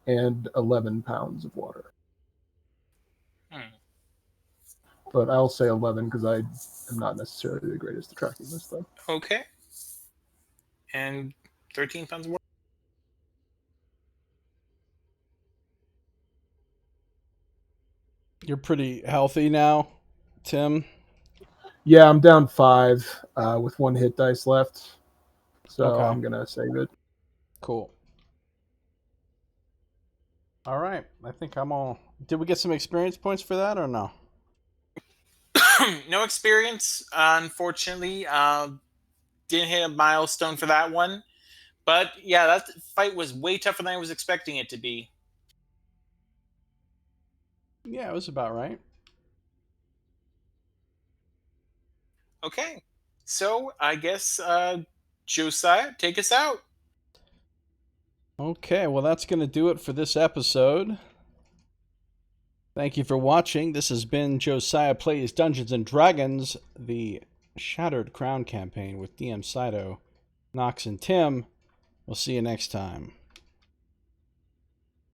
and 11 pounds of water. Hmm. But I'll say 11 because I am not necessarily the greatest at tracking this stuff. Okay. And 13 pounds of water. You're pretty healthy now, Tim. Yeah, I'm down 5 with 1 hit dice left. So Okay. I'm going to save it. Cool. All right. I think I'm all... Did we get some experience points for that or no? No experience, unfortunately. Didn't hit a milestone for that one. But yeah, that fight was way tougher than I was expecting it to be. Yeah, it was about right. Okay. So I guess Josiah, take us out. Okay, well, that's going to do it for this episode. Thank you for watching. This has been Josiah Plays Dungeons & Dragons, the Shattered Crown campaign with DM Scito, Nox, and Tim. We'll see you next time.